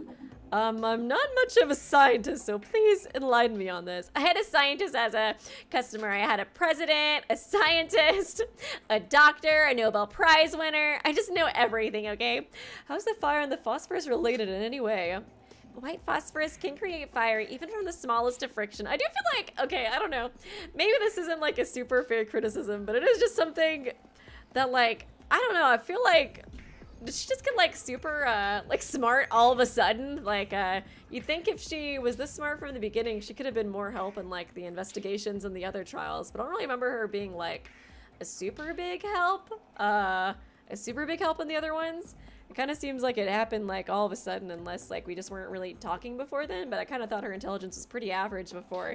I'm not much of a scientist, so please enlighten me on this. I had a scientist as a customer. I had a president, a scientist, a doctor, a Nobel Prize winner. I just know everything, okay? How's the fire and the phosphorus related in any way? White phosphorus can create fire even from the smallest of friction. I do feel like, okay, I don't know. Maybe this isn't like a super fair criticism, but it is just something that like, I don't know, I feel like, did she just get like super like smart all of a sudden? Like you'd think if she was this smart from the beginning, she could have been more help in like the investigations and the other trials, but I don't really remember her being like a super big help in the other ones. It kind of seems like it happened like all of a sudden, unless like we just weren't really talking before then, but I kind of thought her intelligence was pretty average before.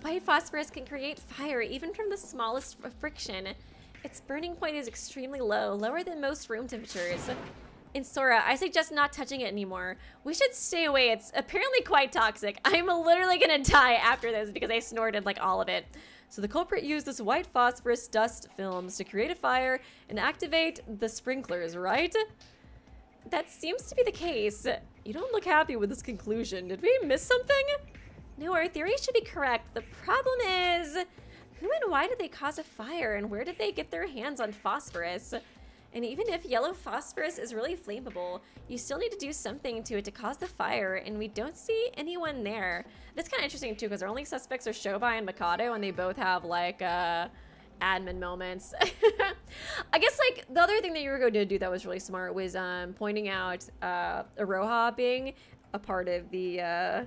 White phosphorus can create fire even from the smallest friction. Its burning point is extremely low, lower than most room temperatures. And Sora, I suggest not touching it anymore. We should stay away. It's apparently quite toxic. I'm literally gonna die after this because I snorted like all of it. So the culprit used this white phosphorus dust films to create a fire and activate the sprinklers, right? That seems to be the case. You don't look happy with this conclusion. Did we miss something? No, our theory should be correct. The problem is, who and why did they cause a fire, and where did they get their hands on phosphorus? And even if yellow phosphorus is really flammable, you still need to do something to it to cause the fire, and we don't see anyone there. That's kind of interesting too, because our only suspects are Shobai and Mikado, and they both have like admin moments. I guess like the other thing that Yuruko did do that was really smart was pointing out Iroha being a part of the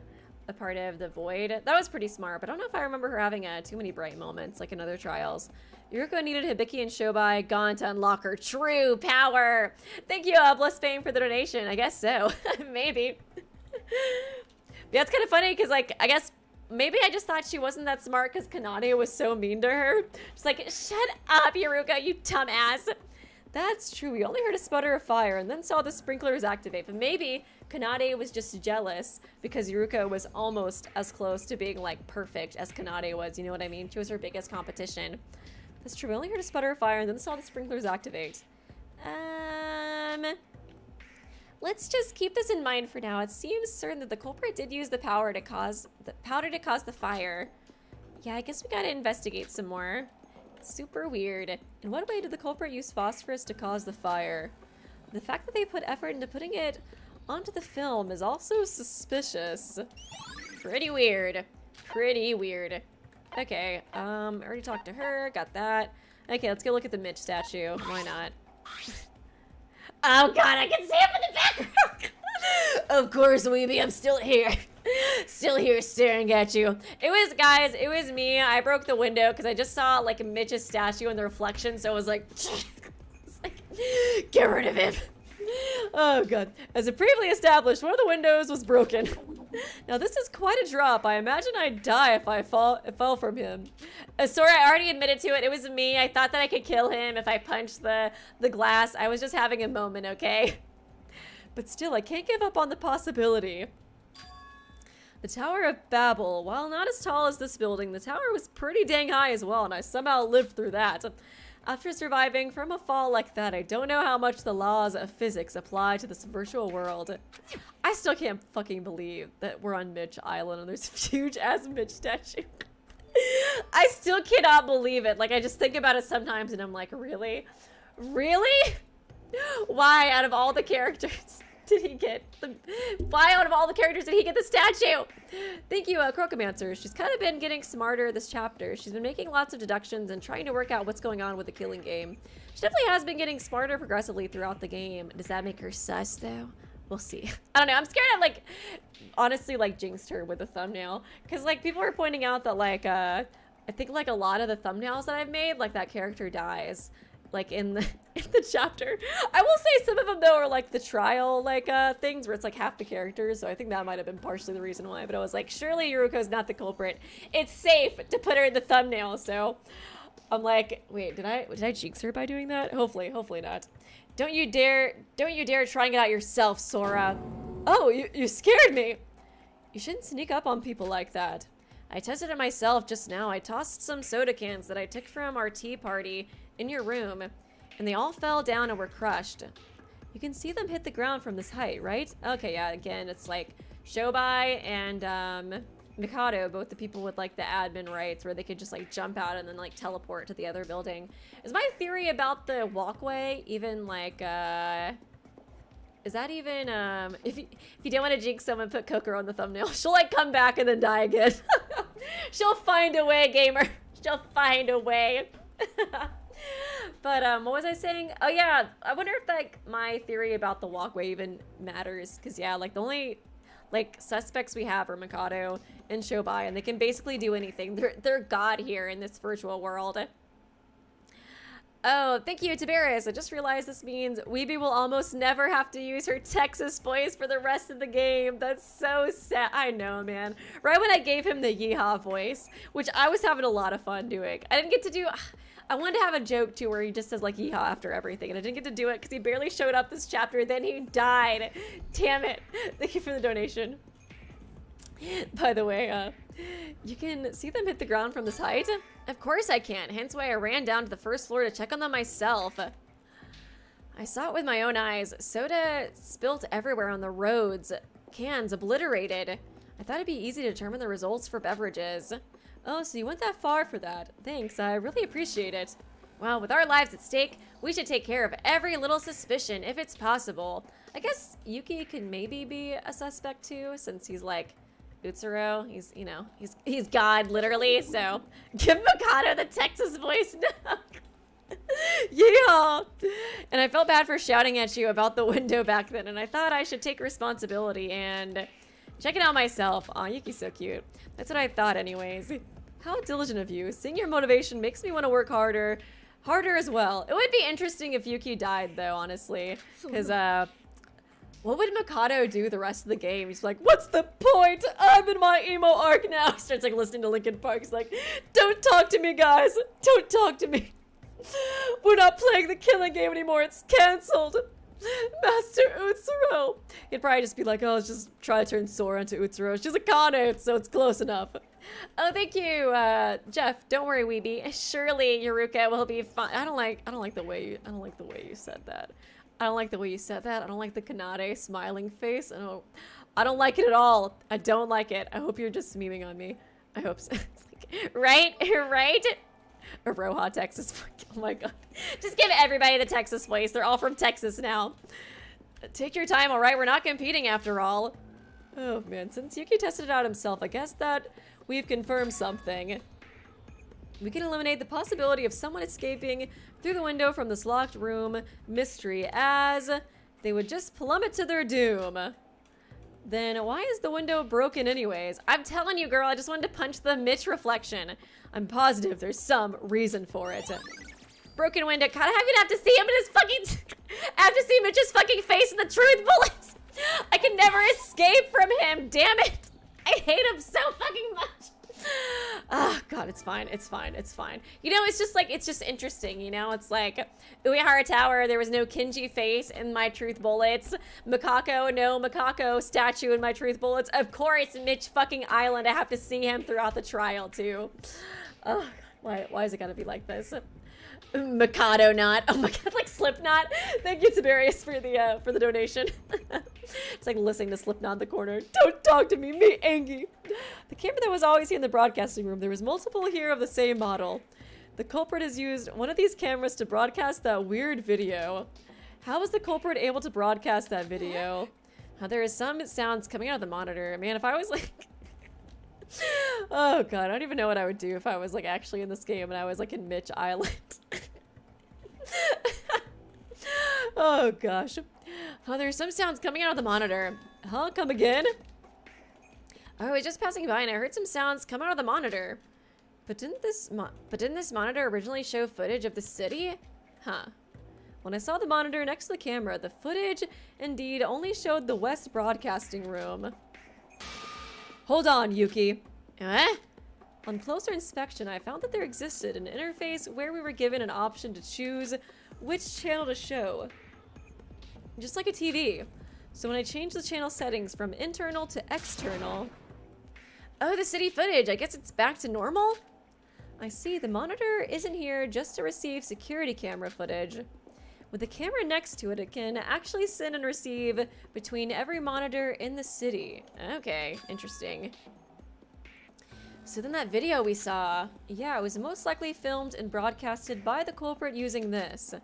void. That was pretty smart, but I don't know if I remember her having too many bright moments like in other trials. Yuruko needed Hibiki and Shobai gone to unlock her true power. Thank you, Bless Fame, for the donation. I guess so. Maybe. Yeah, it's kind of funny because, like, I guess maybe I just thought she wasn't that smart because Kanade was so mean to her. She's like, shut up, Yuruko, you dumbass. That's true. We only heard a sputter of fire and then saw the sprinklers activate. But maybe Kanade was just jealous because Yuruko was almost as close to being, like, perfect as Kanade was. You know what I mean? She was her biggest competition. That's true. We only heard a sputter of fire and then saw the sprinklers activate. Let's just keep this in mind for now. It seems certain that the culprit did use the powder to cause the fire. Yeah, I guess we gotta investigate some more. Super weird. In what way did the culprit use phosphorus to cause the fire? The fact that they put effort into putting it onto the film is also suspicious. Pretty weird. Pretty weird. Okay, already talked to her, got that. Okay, let's go look at the Mitch statue. Why not? Oh god, I can see him in the background! Of course, Weeby, I'm still here. Still here staring at you. Guys, it was me. I broke the window because I just saw like Mitch's statue in the reflection, so I was like, get rid of him. Oh god. As it previously established, one of the windows was broken. Now this is quite a drop. I imagine I'd die if I fell from him. Sorry, I already admitted to it. It was me. I thought that I could kill him if I punched the glass. I was just having a moment, okay? But still, I can't give up on the possibility. The Tower of Babel. While not as tall as this building, the tower was pretty dang high as well, and I somehow lived through that. After surviving from a fall like that, I don't know how much the laws of physics apply to this virtual world. I still can't fucking believe that we're on Mitch Island and there's a huge-ass Mitch statue. I still cannot believe it. Like, I just think about it sometimes and I'm like, really? Really? Why, out of all the characters, did he get why out of all the characters did he get the statue? Thank you, Crocomancer. She's kind of been getting smarter this chapter. She's been making lots of deductions and trying to work out what's going on with the killing game. She definitely has been getting smarter progressively throughout the game. Does that make her sus, though? We'll see. I don't know. I'm scared I've, like, honestly, like, jinxed her with the thumbnail. Because, like, people were pointing out that, like, I think, like, a lot of the thumbnails that I've made, like, that character dies. Like in the chapter. I will say some of them though are like the trial like things where it's like half the characters, so I think that might have been partially the reason why, but I was like, surely Yuruko's not the culprit. It's safe to put her in the thumbnail, so I'm like, wait, did I jinx her by doing that? Hopefully not. Don't you dare trying it out yourself, Sora. Oh, you scared me. You shouldn't sneak up on people like that. I tested it myself just now. I tossed some soda cans that I took from our tea party in your room, and they all fell down and were crushed. You can see them hit the ground from this height, right? Okay, yeah, again, it's like Shobai and Mikado, both the people with like the admin rights where they could just like jump out and then like teleport to the other building. Is my theory about the walkway even like, is that even, if you don't want to jinx someone, put Kokoro on the thumbnail. She'll like come back and then die again. She'll find a way, gamer. She'll find a way. But what was I saying? Oh yeah, I wonder if like my theory about the walkway even matters, because yeah, like the only like suspects we have are Mikado and Shobai, and they can basically do anything. They're god here in this virtual world. Oh, thank you, Tiberius. I just realized this means Weeby will almost never have to use her Texas voice for the rest of the game. That's so sad. I know, man. Right when I gave him the Yeehaw voice, which I was having a lot of fun doing. I didn't get to do... I wanted to have a joke, too, where he just says, like, yeehaw after everything, and I didn't get to do it because he barely showed up this chapter, then he died. Damn it. Thank you for the donation. By the way, you can see them hit the ground from this height? Of course I can, hence why I ran down to the first floor to check on them myself. I saw it with my own eyes. Soda spilt everywhere on the roads. Cans obliterated. I thought it'd be easy to determine the results for beverages. Oh, so you went that far for that. Thanks, I really appreciate it. Well, with our lives at stake, we should take care of every little suspicion if it's possible. I guess Yuki can maybe be a suspect too, since he's like Utsuro. He's, you know, he's God literally, so give Mikado the Texas voice now. Yeah. And I felt bad for shouting at you about the window back then, and I thought I should take responsibility and check it out myself. Aw, Yuki's so cute. That's what I thought anyways. How diligent of you. Seeing your motivation makes me want to work harder as well. It would be interesting if Yuki died though, honestly. Because, what would Mikado do the rest of the game? He's like, what's the point? I'm in my emo arc now. He starts like listening to Linkin Park. He's like, don't talk to me, guys. Don't talk to me. We're not playing the killing game anymore. It's canceled. Master Utsuro. He'd probably just be like, oh, let's just try to turn Sora into Utsuro. She's a Kane, so it's close enough. Oh, thank you, Jeff. Don't worry, Weeby. Surely Yuruka will be fine. I don't like the way you said that. I don't like the way you said that. I don't like the Kanade smiling face. I don't like it at all. I don't like it. I hope you're just memeing on me. I hope so. Right? Iroha, Texas. Oh my god. Just give everybody the Texas voice. They're all from Texas now. Take your time, alright? We're not competing after all. Oh man, since Yuki tested it out himself, I guess that we've confirmed something. We can eliminate the possibility of someone escaping through the window from this locked room mystery, as they would just plummet to their doom. Then why is the window broken anyways? I'm telling you, girl, I just wanted to punch the Mitch reflection. I'm positive there's some reason for it. Broken window. God, I even have to see him in his fucking... I have to see Mitch's fucking face in the truth bullets. I can never escape from him, damn it! I hate him so fucking much. Oh god, it's fine, it's fine, it's fine. You know, it's just like, it's just interesting, you know? It's like, Uehara Tower, there was no Kinji face in my truth bullets. Mikako, no Mikako statue in my truth bullets. Of course, Mitch fucking Island, I have to see him throughout the trial, too. Oh god, why is it gotta be like this? Mikado knot. Oh my god, like Slipknot. Thank you, Tiberius, for the donation. It's like listening to Slipknot in the corner. Don't talk to me, Angie. The camera that was always here in the broadcasting room, there was multiple here of the same model. The culprit has used one of these cameras to broadcast that weird video. How was the culprit able to broadcast that video? There is some sounds coming out of the monitor. Man, if I was like... Oh god, I don't even know what I would do if I was like actually in this game and I was like in Mitch Island. Oh gosh. There's some sounds coming out of the monitor. Come again? I was just passing by and I heard some sounds come out of the monitor. But didn't this monitor originally show footage of the city? When I saw the monitor next to the camera, the footage indeed only showed the West Broadcasting Room. Hold on, Yuki. On closer inspection, I found that there existed an interface where we were given an option to choose which channel to show. Just like a TV. So when I changed the channel settings from internal to external... Oh, the city footage! I guess it's back to normal? I see, the monitor isn't here just to receive security camera footage. With the camera next to it, it can actually send and receive between every monitor in the city. Okay, interesting. So then that video we saw, yeah, it was most likely filmed and broadcasted by the culprit using this.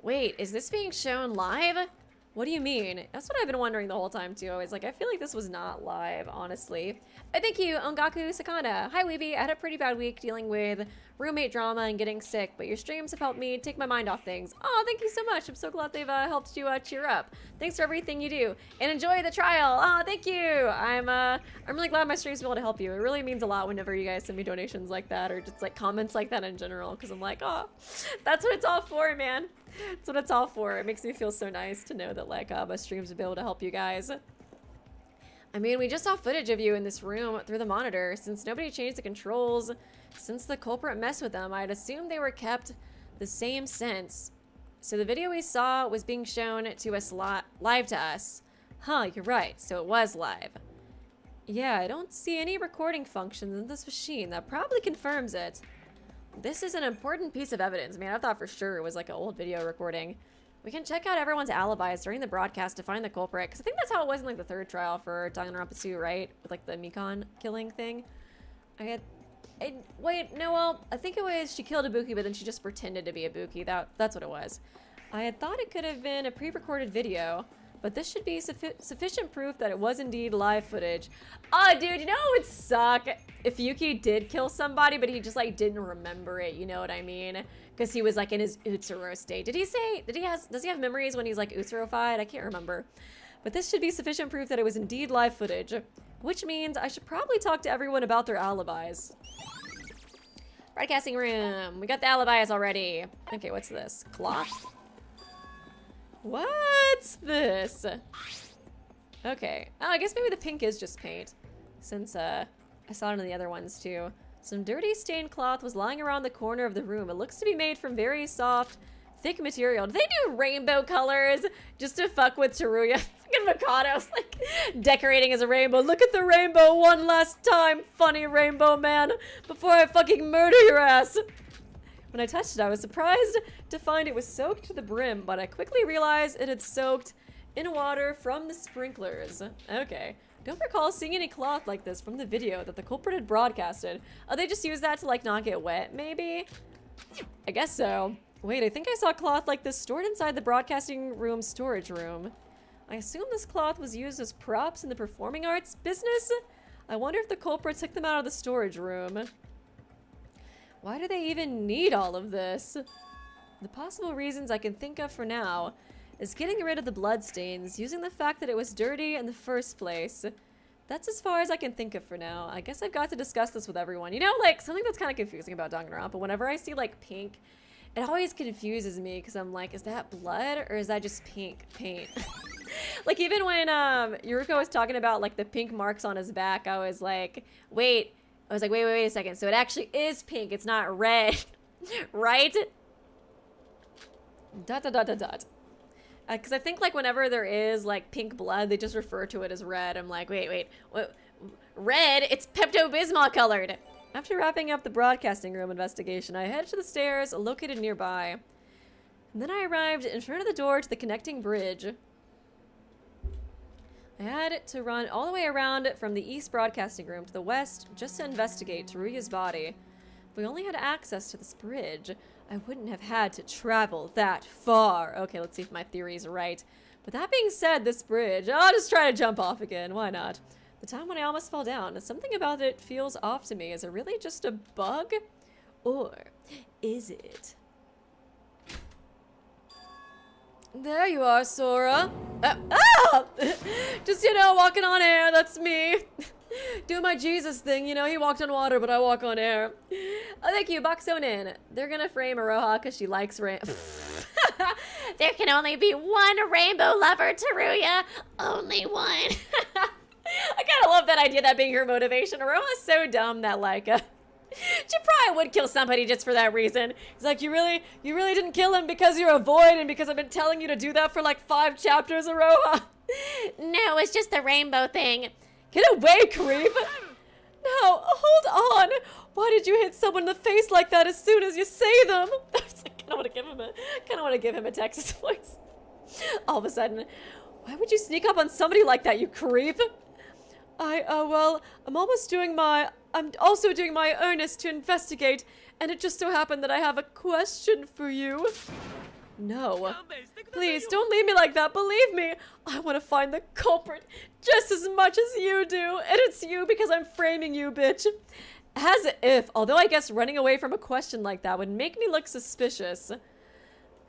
Wait, is this being shown live? What do you mean? That's what I've been wondering the whole time too. I was like, I feel like this was not live, honestly. Thank you, Ongaku Sakana. Hi, Weeby. I had a pretty bad week dealing with roommate drama and getting sick, but your streams have helped me take my mind off things. Oh, thank you so much. I'm so glad they've helped you cheer up. Thanks for everything you do, and enjoy the trial. Oh, thank you. I'm really glad my streams been able to help you. It really means a lot whenever you guys send me donations like that, or just like comments like that in general, because I'm like, oh, that's what it's all for, man. That's what it's all for. It makes me feel so nice to know that like my streams will be able to help you guys. I mean, we just saw footage of you in this room through the monitor. Since nobody changed the controls, since the culprit messed with them, I'd assume they were kept the same since. So the video we saw was being shown to us live to us. You're right. So it was live. Yeah, I don't see any recording functions in this machine. That probably confirms it. This is an important piece of evidence. Man, I thought for sure it was like an old video recording. We can check out everyone's alibis during the broadcast to find the culprit, because I think that's how it was in like the third trial for Danganronpa 2, right? With like the Mikon killing thing. Wait, no, well, I think it was she killed Ibuki, but then she just pretended to be Ibuki. That's what it was. I had thought it could have been a pre-recorded video, but this should be sufficient proof that it was indeed live footage. Oh, dude, you know what would suck? If Yuki did kill somebody, but he just like didn't remember it, you know what I mean? Because he was like in his Utsuro state. Does he have memories when he's like Utsurofied? I can't remember. But this should be sufficient proof that it was indeed live footage, which means I should probably talk to everyone about their alibis. Broadcasting room. We got the alibis already. Okay, what's this? Cloth? What's this? Okay. Oh, I guess maybe the pink is just paint, since I saw it in the other ones too. Some dirty stained cloth was lying around the corner of the room. It looks to be made from very soft, thick material. Do they do rainbow colors just to fuck with Teruya? Fucking Mikado's like decorating as a rainbow. Look at the rainbow one last time, funny rainbow man, before I fucking murder your ass. When I touched it, I was surprised to find it was soaked to the brim, but I quickly realized it had soaked in water from the sprinklers. Okay. Don't recall seeing any cloth like this from the video that the culprit had broadcasted. Oh, they just used that to like not get wet, maybe? I guess so. Wait, I think I saw cloth like this stored inside the broadcasting room storage room. I assume this cloth was used as props in the performing arts business? I wonder if the culprit took them out of the storage room. Why do they even need all of this? The possible reasons I can think of for now is getting rid of the bloodstains, using the fact that it was dirty in the first place. That's as far as I can think of for now. I guess I've got to discuss this with everyone. You know, like, something that's kind of confusing about Danganronpa, but whenever I see, like, pink, it always confuses me, because I'm like, is that blood, or is that just pink paint? Like, even when Yuriko was talking about, like, the pink marks on his back, I was like, wait a second. So it actually is pink. It's not red. Right? Dot, dot, dot, dot, dot. Because I think, like, whenever there is, like, pink blood, they just refer to it as red. I'm like, wait. What? Red? It's Pepto-Bismol colored. After wrapping up the broadcasting room investigation, I headed to the stairs located nearby. And then I arrived in front of the door to the connecting bridge. I had to run all the way around from the east broadcasting room to the west just to investigate Teruya's body. If we only had access to this bridge, I wouldn't have had to travel that far. Okay, let's see if my theory is right. But that being said, this bridge, I'll just try to jump off again. Why not? The time when I almost fell down, something about it feels off to me. Is it really just a bug? Or is it? There you are, Sora. Just, you know, walking on air. That's me. Do my Jesus thing, you know. He walked on water, but I walk on air. Oh, thank you, Baksonin. They're gonna frame Iroha because she likes There can only be one rainbow lover, Teruya. Only one. I kind of love that idea, that being her motivation. Iroha's so dumb that, like, she probably would kill somebody just for that reason. It's like, you really didn't kill him because you're a void and because I've been telling you to do that for like 5 chapters, Iroha. No, it's just the rainbow thing. Get away, creep. No, hold on. Why did you hit someone in the face like that as soon as you say them? I kind of want to give him a Texas voice. All of a sudden, why would you sneak up on somebody like that, you creep? Well, I'm also doing my earnest to investigate, and it just so happened that I have a question for you. No. Please, don't leave me like that. Believe me, I want to find the culprit just as much as you do, and it's you because I'm framing you, bitch. As if, although I guess running away from a question like that would make me look suspicious.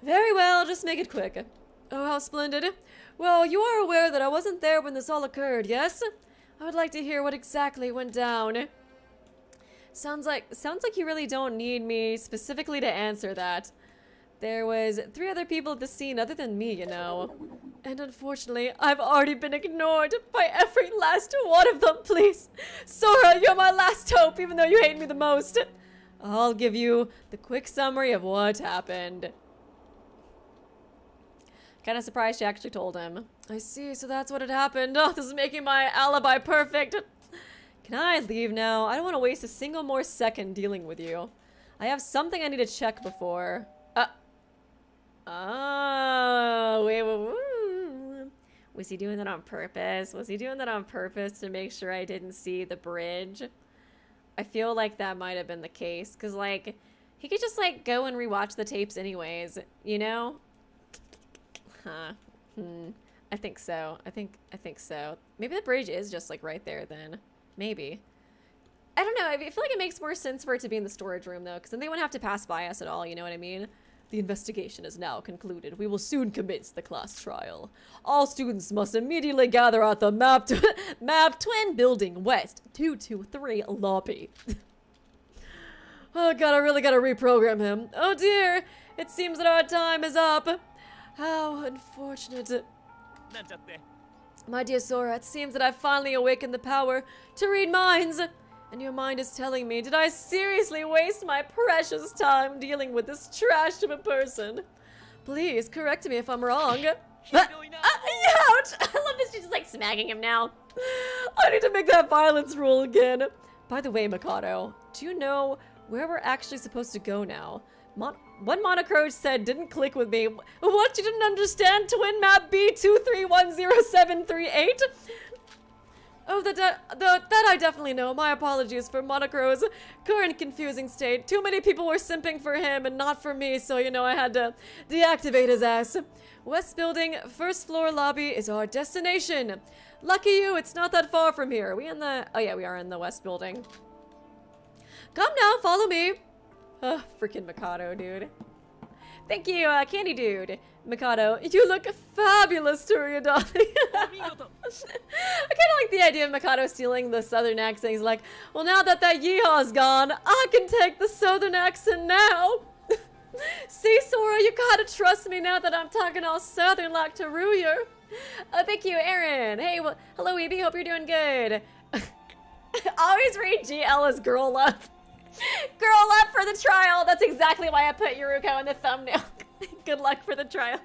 Very well, just make it quick. Oh, how splendid. Well, you are aware that I wasn't there when this all occurred, yes? I would like to hear what exactly went down. Sounds like you really don't need me specifically to answer that. There was 3 other people at the scene other than me, you know. And unfortunately, I've already been ignored by every last one of them, please. Sora, you're my last hope, even though you hate me the most. I'll give you the quick summary of what happened. Kind of surprised she actually told him. I see, so that's what had happened. Oh, this is making my alibi perfect. Can I leave now? I don't want to waste a single more second dealing with you. I have something I need to check before. Wait. Was he doing that on purpose? Was he doing that on purpose to make sure I didn't see the bridge? I feel like that might have been the case. Because, like, he could just, like, go and rewatch the tapes anyways, you know? Huh. I think so. I think so. Maybe the bridge is just like right there then. Maybe. I don't know. I feel like it makes more sense for it to be in the storage room though, because then they wouldn't have to pass by us at all, you know what I mean? The investigation is now concluded. We will soon commence the class trial. All students must immediately gather at the map twin building west 223 lobby. Oh god, I really gotta reprogram him. Oh dear, it seems that our time is up. How unfortunate. My dear Sora, it seems that I've finally awakened the power to read minds. And your mind is telling me, did I seriously waste my precious time dealing with this trash of a person? Please, correct me if I'm wrong. Ouch! I love this, she's just like smacking him now. I need to make that violence rule again. By the way, Mikado, do you know where we're actually supposed to go now? What Monocroach said didn't click with me. What, you didn't understand? Twin map B2310738? Oh, that I definitely know. My apologies for Monocro's current confusing state. Too many people were simping for him and not for me, so, you know, I had to deactivate his ass. West building, first floor lobby is our destination. Lucky you, it's not that far from here. We in the... Oh, yeah, we are in the West building. Come now, follow me. Oh, freaking Mikado, dude. Thank you, Candy Dude. Mikado, you look fabulous, Teruya, darling. I kind of like the idea of Mikado stealing the southern accent. He's like, well, now that yeehaw's gone, I can take the southern accent now. See, Sora, you gotta trust me now that I'm talking all southern like Teruya. Oh, thank you, Aaron. Hey, well, hello, Weeby. Hope you're doing good. Always read GL as girl love. Girl love for the trial. That's exactly why I put Yuruko in the thumbnail. Good luck for the trial.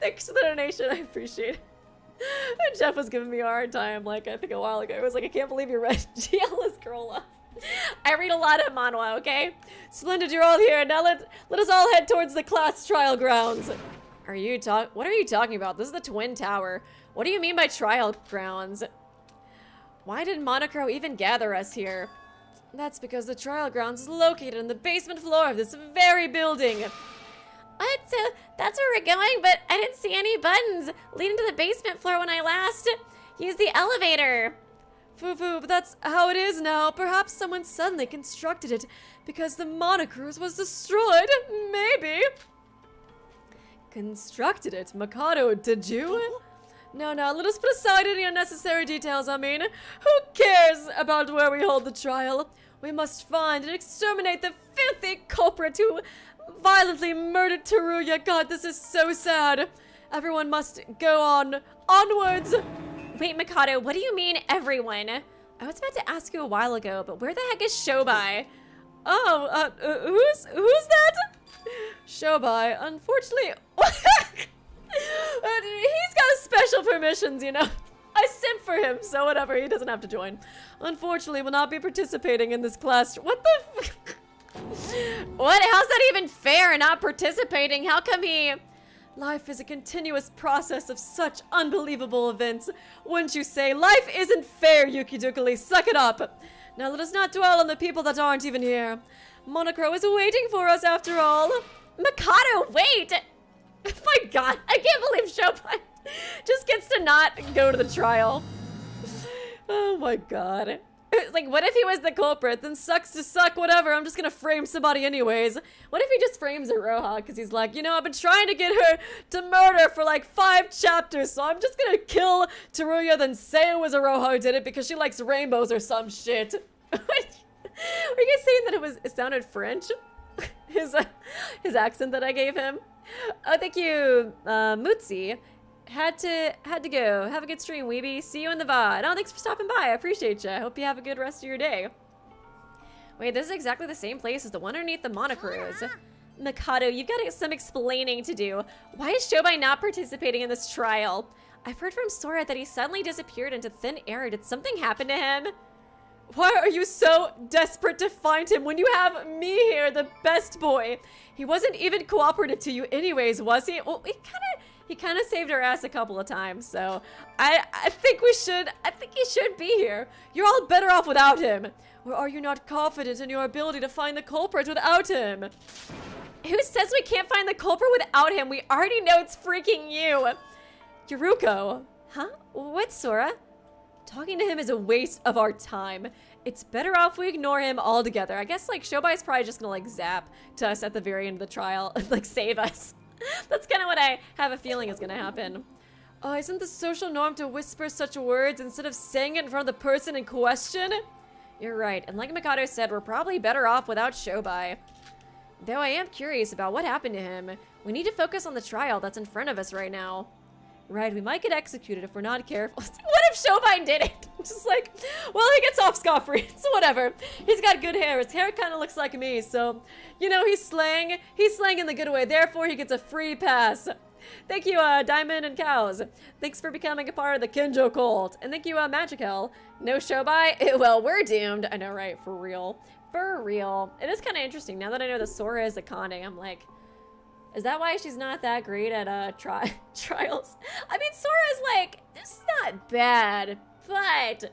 Thanks for the donation. I appreciate it. And Jeff was giving me a hard time, like, I think a while ago. I was like, I can't believe you read GL as girl love. I read a lot of manhwa, okay? Splendid, you're all here. Now let us all head towards the class trial grounds. What are you talking about? This is the Twin Tower. What do you mean by trial grounds? Why did Monocro even gather us here? That's because the trial grounds is located in the basement floor of this very building. What? That's where we're going, but I didn't see any buttons leading to the basement floor when I last used the elevator. Foo-foo, but that's how it is now. Perhaps someone suddenly constructed it because the Monocruise was destroyed. Maybe. Constructed it? Mikado, did you? No, let us put aside any unnecessary details, I mean. Who cares about where we hold the trial? We must find and exterminate the filthy culprit who violently murdered Teruya. God, this is so sad. Everyone must go onwards. Wait, Mikado, what do you mean, everyone? I was about to ask you a while ago, but where the heck is Shobai? Oh, who's that? Shobai, unfortunately, he's got special permissions, you know. I simp for him, so whatever, he doesn't have to join. Unfortunately, will not be participating in this class. What the What? How's that even fair, not participating? How come he... Life is a continuous process of such unbelievable events. Wouldn't you say? Life isn't fair, Yukidukuli. Suck it up. Now let us not dwell on the people that aren't even here. Monocro is waiting for us after all. Mikado, wait! Oh my god, I can't believe Shobai just gets to not go to the trial. Oh my god. It's like, what if he was the culprit? Then sucks to suck, whatever. I'm just gonna frame somebody anyways. What if he just frames Iroha? Because he's like, you know, I've been trying to get her to murder for like 5 chapters, so I'm just gonna kill Teruya, then say it was Iroha who did it because she likes rainbows or some shit. Were you guys saying that it sounded French? His accent that I gave him? Oh, thank you, Mutsi. Had to go. Have a good stream, Weeby. See you in the VOD. Oh, thanks for stopping by. I appreciate you. I hope you have a good rest of your day. Wait, this is exactly the same place as the one underneath the Monocruise. Mikado, you've got some explaining to do. Why is Shobai not participating in this trial? I've heard from Sora that he suddenly disappeared into thin air. Did something happen to him? Why are you so desperate to find him when you have me here, the best boy? He wasn't even cooperative to you anyways, was he? Well, he kind of saved our ass a couple of times, so I think he should be here. You're all better off without him. Or are you not confident in your ability to find the culprit without him? Who says we can't find the culprit without him? We already know it's freaking you. Yuruko. Huh? What, Sora? Talking to him is a waste of our time. It's better off we ignore him altogether. I guess, like, Shobai's probably just gonna, like, zap to us at the very end of the trial and, like, save us. That's kind of what I have a feeling is gonna happen. Oh, isn't the social norm to whisper such words instead of saying it in front of the person in question? You're right, and like Mikado said, we're probably better off without Shobai. Though I am curious about what happened to him. We need to focus on the trial that's in front of us right now. Right, we might get executed if we're not careful. What if Shobai did it? Just like, well, he gets off scot-free, so whatever. He's got good hair. His hair kind of looks like me, so, you know, he's slaying in the good way. Therefore, he gets a free pass. Thank you, Diamond and Cows. Thanks for becoming a part of the Kinjo cult. And thank you, Magical. No Shobai? Well, we're doomed. I know, right? For real. For real. It is kind of interesting. Now that I know that Sora is Akane, I'm like, is that why she's not that great at trials? I mean, Sora's like, this is not bad, but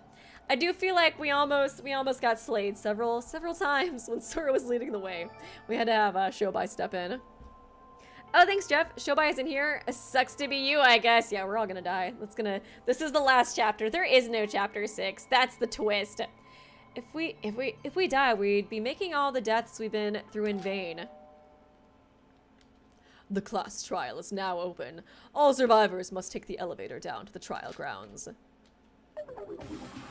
I do feel like we almost got slayed several times when Sora was leading the way. We had to have Shobai step in. Oh, thanks, Jeff. Shobai isn't here. It sucks to be you, I guess. Yeah, we're all gonna die. This is the last chapter. There is no chapter 6. That's the twist. If we die, we'd be making all the deaths we've been through in vain. The class trial is now open. All survivors must take the elevator down to the trial grounds.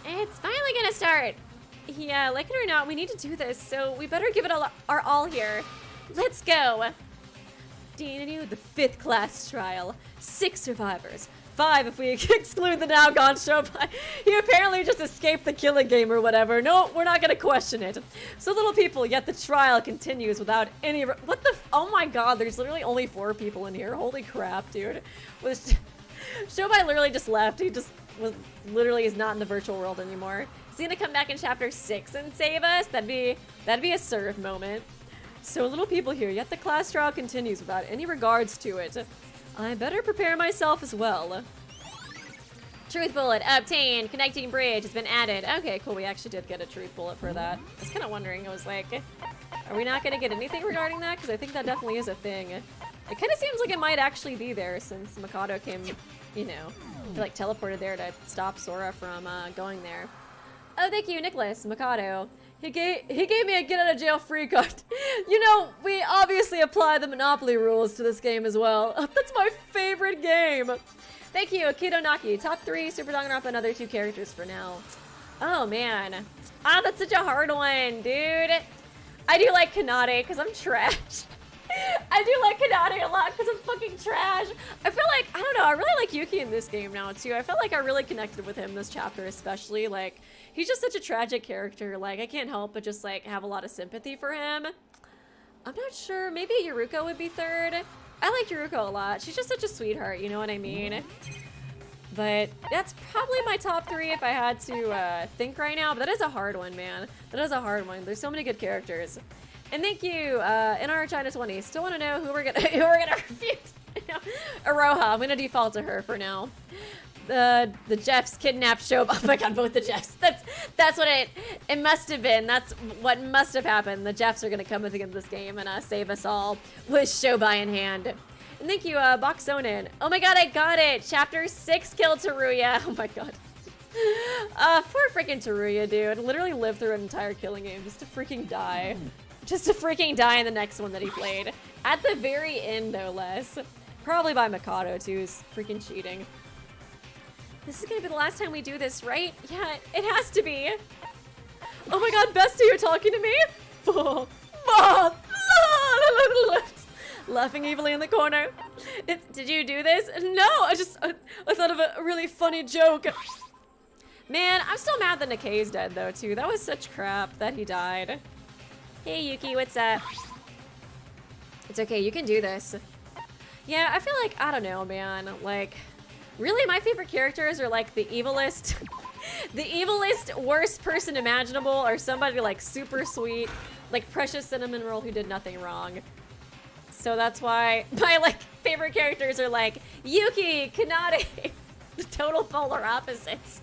It's finally gonna start. Yeah, like it or not, we need to do this, so we better give it our all here. Let's go. The 5th class trial. 6 survivors, 5 if we exclude the now gone Shobai. He apparently just escaped the killing game or whatever. No, we're not gonna question it. So little people, yet the trial continues without any... What the... Oh my god, there's literally only 4 people in here. Holy crap, dude. Shobai literally just left. He just was literally is not in the virtual world anymore. Is he gonna come back in chapter 6 and save us? That'd be a serve moment. So little people here, yet the class trial continues without any regards to it. I better prepare myself as well. Truth bullet obtained. Connecting bridge has been added. Okay, cool. We actually did get a truth bullet for that. I was kind of wondering. I was like, are we not going to get anything regarding that? Because I think that definitely is a thing. It kind of seems like it might actually be there since Mikado came, you know, like teleported there to stop Sora from going there. Oh, thank you, Nicholas. Mikado. He gave me a get out of jail free card. You know, we obviously apply the Monopoly rules to this game as well. That's my favorite game. Thank you, Akito Naki. Top 3, Super Danganronpa, and other 2 characters for now. Oh, man. Ah, that's such a hard one, dude. I do like Kanade, because I'm trash. I do like Kanade a lot, because I'm fucking trash. I feel like, I don't know, I really like Yuki in this game now, too. I felt like I really connected with him this chapter, especially. Like, he's just such a tragic character. Like, I can't help but just, like, have a lot of sympathy for him. I'm not sure. Maybe Yuruko would be 3rd. I like Yuruko a lot. She's just such a sweetheart, you know what I mean? But that's probably my top 3 if I had to think right now. But that is a hard one, man. That is a hard one. There's so many good characters. And thank you, NR China 20. Still want to know who we're gonna refute. Iroha. I'm gonna default to her for now. The Jeffs kidnapped Shobai. Oh my god, both the Jeffs. That's what it must have been. That's what must have happened. The Jeffs are gonna come into this game and save us all with Shobai in hand. And thank you, Boxonin. Oh my god, I got it. Chapter 6 killed Teruya. Oh my god. Poor freaking Teruya, dude. Literally lived through an entire killing game just to freaking die. Just to freaking die in the next one that he played. At the very end, no less. Probably by Mikado, too. He's freaking cheating. This is gonna be the last time we do this, right? Yeah, it has to be. Oh my god, Bestie, you're talking to me? Laughing evilly in the corner. Did you do this? No, I thought of a really funny joke. Man, I'm still mad that Nikkei's dead though, too. That was such crap that he died. Hey, Yuki, what's up? It's okay, you can do this. Yeah, I feel like, I don't know, man. Like, really, my favorite characters are like the evilest, the evilest, worst person imaginable, or somebody like super sweet, like Precious Cinnamon Roll who did nothing wrong. So that's why my like favorite characters are like Yuki, Kanade, the total polar opposites.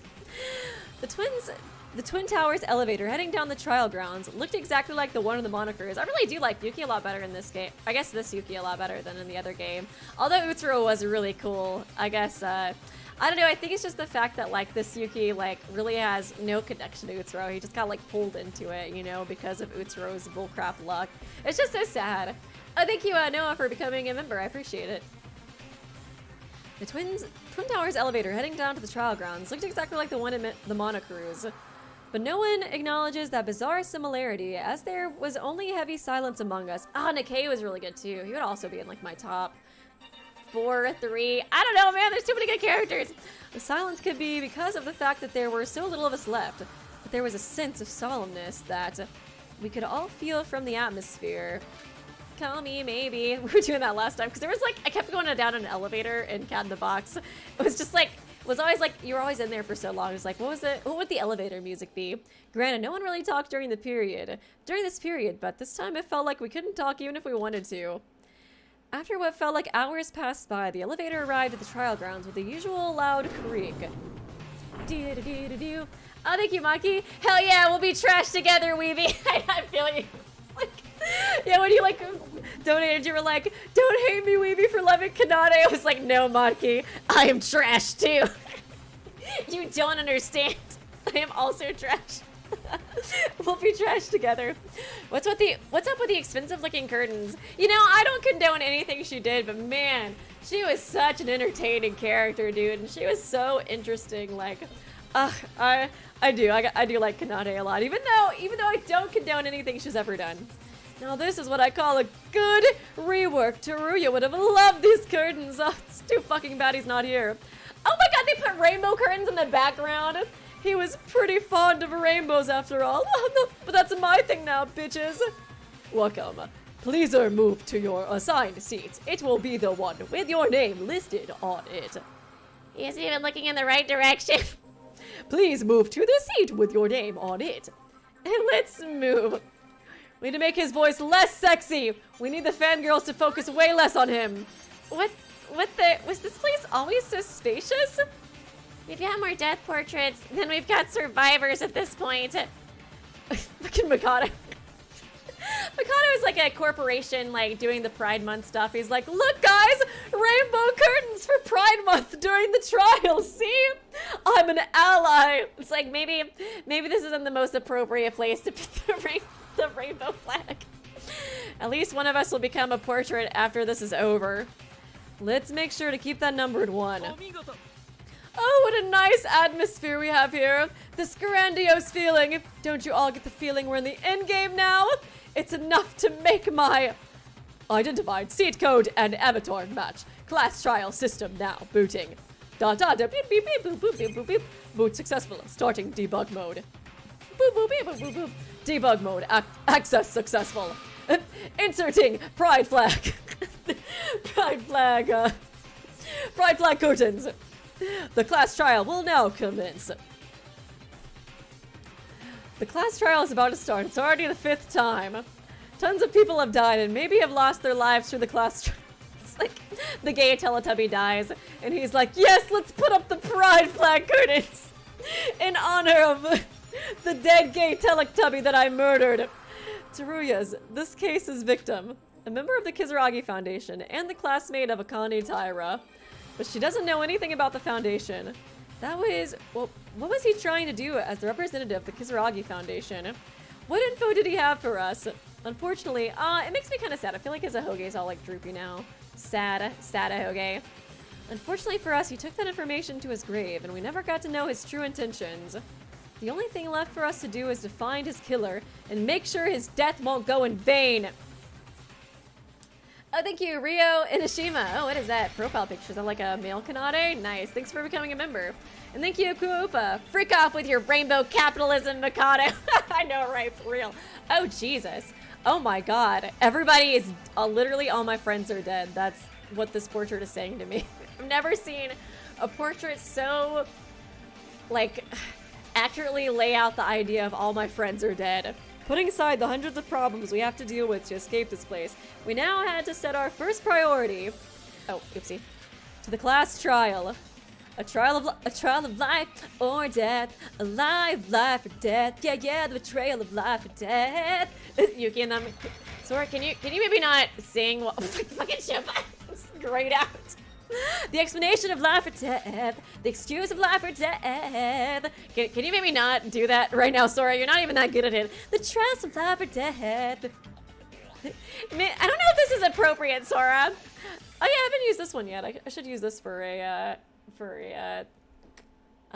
The Twin Towers elevator heading down the trial grounds looked exactly like the one in the monikers. I really do like Yuki a lot better in this game. I guess this Yuki a lot better than in the other game. Although Utsuro was really cool. I guess, I don't know, I think it's just the fact that like this Yuki like really has no connection to Utsuro. He just got like pulled into it, you know, because of Utsuro's bullcrap luck. It's just so sad. Thank you, Noah, for becoming a member. I appreciate it. The Twin Towers elevator heading down to the trial grounds looked exactly like the one in the Monocruise. But no one acknowledges that bizarre similarity, as there was only heavy silence among us. Ah, Nikkei was really good too. He would also be in like my top 4, 3. I don't know, man. There's too many good characters. The silence could be because of the fact that there were so little of us left. But there was a sense of solemnness that we could all feel from the atmosphere. Call me, maybe. We were doing that last time because there was like, I kept going down an elevator in Cat in the Box. It was just like, it was always like, you were always in there for so long. It was like, what would the elevator music be? Granted, no one really talked during this period, but this time it felt like we couldn't talk even if we wanted to. After what felt like hours passed by, the elevator arrived at the trial grounds with the usual loud creak. Do-do-do-do-do. Oh, thank you, Maki. Hell yeah, we'll be trash together, Weeby. I feel you. Like, yeah, when you like donated, you were like, don't hate me, Weeby, for loving Kanade. I was like, no, Maki, I am trash too. You don't understand. I am also trash. We'll be trash together. What's up with the expensive looking curtains? You know, I don't condone anything she did, but man, she was such an entertaining character, dude, and she was so interesting. Like, I do like Kanade a lot, even though I don't condone anything she's ever done. Now this is what I call a good rework. Teruya would have loved these curtains. Oh, it's too fucking bad he's not here. Oh my god, they put rainbow curtains in the background. He was pretty fond of rainbows after all. Oh, no, but that's my thing now, bitches. Welcome. Please move to your assigned seats. It will be the one with your name listed on it. He isn't even looking in the right direction. Please move to the seat with your name on it. And let's move. We need to make his voice less sexy. We need the fangirls to focus way less on him. Was this place always so spacious? We've got more death portraits than we've got survivors at this point. Fucking Mikado. Mikado is like a corporation, like, doing the Pride Month stuff. He's like, look, guys, rainbow curtains for Pride Month during the trial. See? I'm an ally. It's like, maybe this isn't the most appropriate place to put the rainbow flag. At least one of us will become a portrait after this is over. Let's make sure to keep that numbered 1. Oh, what a nice atmosphere we have here. This grandiose feeling. Don't you all get the feeling we're in the end game now? It's enough to make my identified seat code and avatar match. Class trial system now booting. Da da da beep beep beep boop boop beep boop beep. Boot successful. Starting debug mode. Boop boop beep boop boop boop. Debug mode. Access successful. Inserting pride flag. Pride flag. Pride flag curtains. The class trial will now commence. The class trial is about to start. It's already the 5th time. Tons of people have died and maybe have lost their lives through the class trial. It's like the gay Teletubby dies and he's like, yes, let's put up the pride flag curtains in honor of the dead gay Teletubby that I murdered. Teruya's this case's victim, a member of the Kizuragi Foundation and the classmate of Akane Taira. But she doesn't know anything about the foundation. That was, well, what was he trying to do as the representative of the Kizuragi Foundation? What info did he have for us? Unfortunately, it makes me kind of sad. I feel like his Ahoge's all like droopy now. Sad Ahoge. Unfortunately for us, he took that information to his grave and we never got to know his true intentions. The only thing left for us to do is to find his killer and make sure his death won't go in vain. Oh, thank you, Rio Inashima. Oh, what is that? Profile picture. Is that like a male Kanade? Nice. Thanks for becoming a member. And thank you, Kuopa. Freak off with your rainbow capitalism, Mikado. I know, right? For real. Oh, Jesus. Oh, my God. Everybody is... literally all my friends are dead. That's what this portrait is saying to me. I've never seen a portrait so, like, accurately lay out the idea of all my friends are dead. Putting aside the hundreds of problems we have to deal with to escape this place, we now had to set our first priority, oh, oopsie, to the class trial. A trial of life or death, a life or death, yeah, the betrayal of life or death. Yuki and them, Sora, can you maybe not sing what fucking shit? It's grayed out. The explanation of life or death, the excuse of life or death. Can you maybe not do that right now, Sora? You're not even that good at it. The trials of life or death. Man, I don't know if this is appropriate, Sora. Oh yeah, I haven't used this one yet. I should use this for a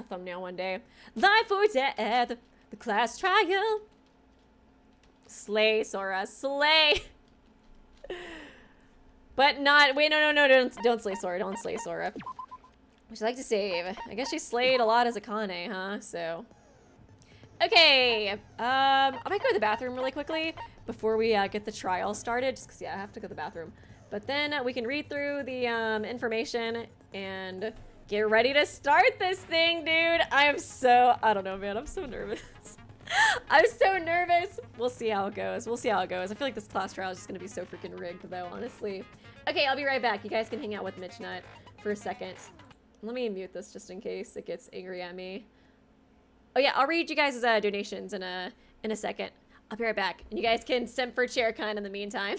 thumbnail one day. Life or death, the class trial. Slay, Sora, slay. But not, wait, no, don't slay Sora, don't slay Sora. Would you like to save? I guess she slayed a lot as Akane, huh? So. Okay, I might go to the bathroom really quickly before we get the trial started, just because, yeah, I have to go to the bathroom. But then we can read through the information and get ready to start this thing, dude. I don't know, man, I'm so nervous. I'm so nervous. We'll see how it goes. I feel like this class trial is just gonna be so freaking rigged, though, honestly. Okay, I'll be right back. You guys can hang out with Mitch Nut for a second. Let me mute this just in case it gets angry at me. Oh yeah, I'll read you guys' donations in a second. I'll be right back. And you guys can simp for Chaircon in the meantime.